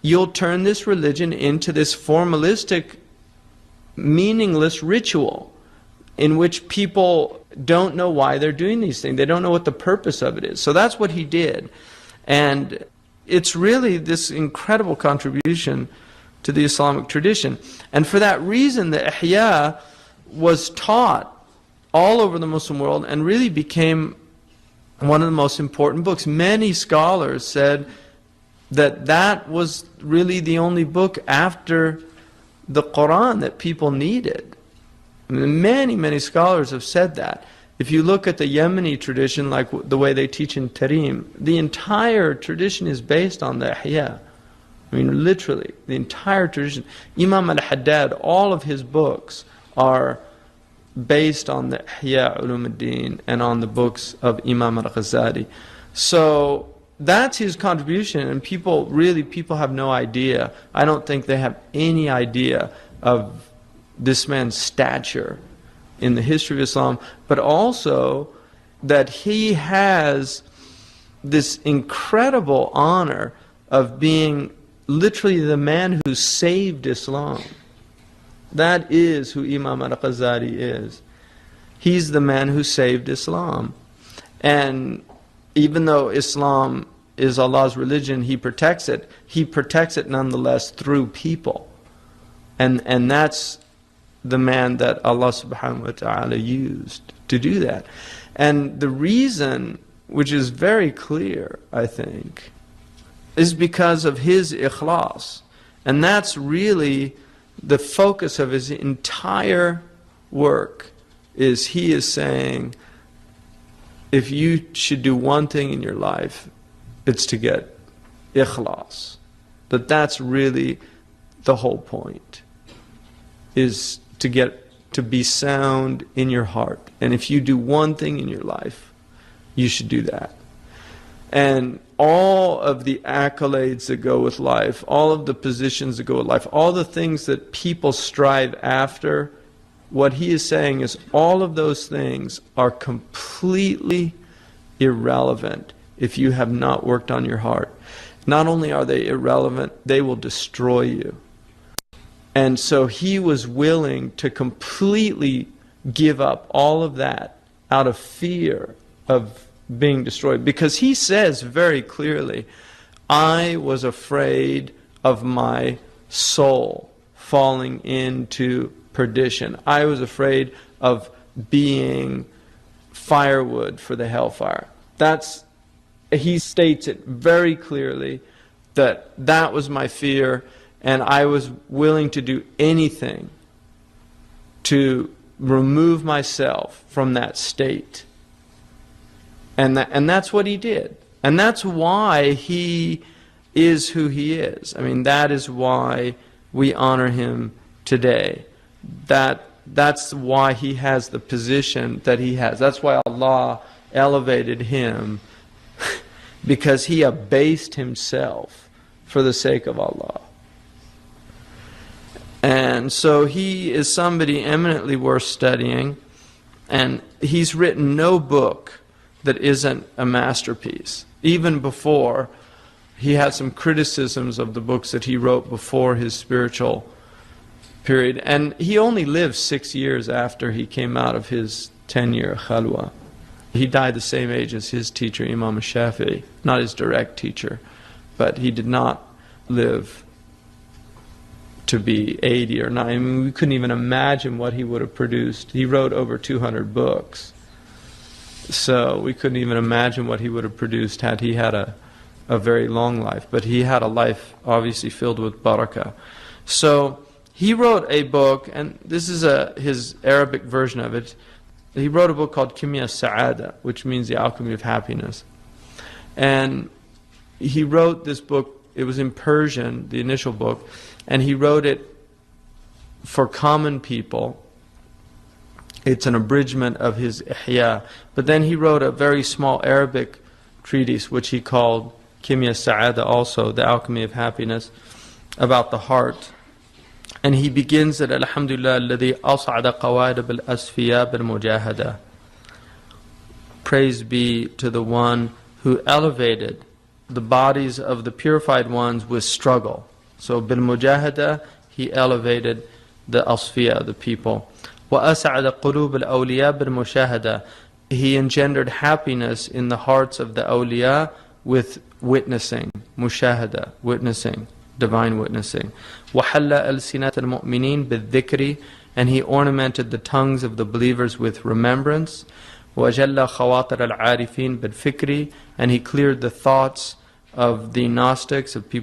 you'll turn this religion into this formalistic, meaningless ritual in which people don't know why they're doing these things. They don't know what the purpose of it is. So that's what he did. And it's really this incredible contribution to the Islamic tradition. And for that reason, the Ihya was taught all over the Muslim world and really became one of the most important books. Many scholars said that that was really the only book after the Quran that people needed. Many, many scholars have said that. If you look at the Yemeni tradition, like the way they teach in Tarim, the entire tradition is based on the Ihya. I mean, literally, the entire tradition. Imam al-Haddad, all of his books are based on the Ihya Ulumuddin and on the books of Imam al-Ghazali. So that's his contribution, and people have no idea. I don't think they have any idea of this man's stature in the history of Islam, but also that he has this incredible honor of being literally the man who saved Islam. That is who Imam al-Ghazali is. He's the man who saved Islam. And even though Islam is Allah's religion, He protects it nonetheless through people. And that's the man that Allah subhanahu wa ta'ala used to do that. And the reason which is very clear, I think, is because of his ikhlas. And that's really the focus of his entire work, is he is saying, if you should do one thing in your life, it's to get ikhlas. That's really the whole point, is to be sound in your heart. And if you do one thing in your life, you should do that. And all of the accolades that go with life, all of the positions that go with life, all the things that people strive after, what he is saying is all of those things are completely irrelevant if you have not worked on your heart. Not only are they irrelevant, they will destroy you. And so he was willing to completely give up all of that out of fear of being destroyed. Because he says very clearly, I was afraid of my soul falling into perdition. I was afraid of being firewood for the hellfire. He states it very clearly that was my fear, and I was willing to do anything to remove myself from that state. And that's what he did. And that's why he is who he is. I mean, that is why we honor him today. That's why he has the position that he has. That's why Allah elevated him, because he abased himself for the sake of Allah. And so he is somebody eminently worth studying, and he's written no book that isn't a masterpiece. Even before, he had some criticisms of the books that he wrote before his spiritual period. And he only lived 6 years after he came out of his 10-year khalwa. He died the same age as his teacher, Imam Shafi'i, not his direct teacher, but he did not live to be 80 or 90. I mean, we couldn't even imagine what he would have produced. He wrote over 200 books. So we couldn't even imagine what he would have produced had he had a very long life. But he had a life obviously filled with barakah. So he wrote a book, and this is his Arabic version of it. He wrote a book called Kimya Sa'ada, which means the alchemy of happiness. And he wrote this book, it was in Persian, the initial book, and he wrote it for common people. It's an abridgment of his Ihya. But then he wrote a very small Arabic treatise, which he called Kimya Sa'ada, also, the alchemy of happiness, about the heart. And he begins at Alhamdulillah alladhi as'ada qawaid bil asfiya bil mujahada. Praise be to the one who elevated the bodies of the purified ones with struggle. So bil mujahada, he elevated the asfiya, the people. وَأَسْعَدَ قُلُوبَ الْأَوْلِيَاءِ بِالْمُشَاهَدَةِ. He engendered happiness in the hearts of the awliya with witnessing, mushahada, witnessing, divine witnessing. وَحَلَّ أَلْسِنَةَ الْمُؤْمِنِينَ بِالذِّكْرِ. And he ornamented the tongues of the believers with remembrance. وَجَلَّ خَوَاطِرَ الْعَارِفِينَ بِالْفِكْرِ. And he cleared the thoughts of the Gnostics, of people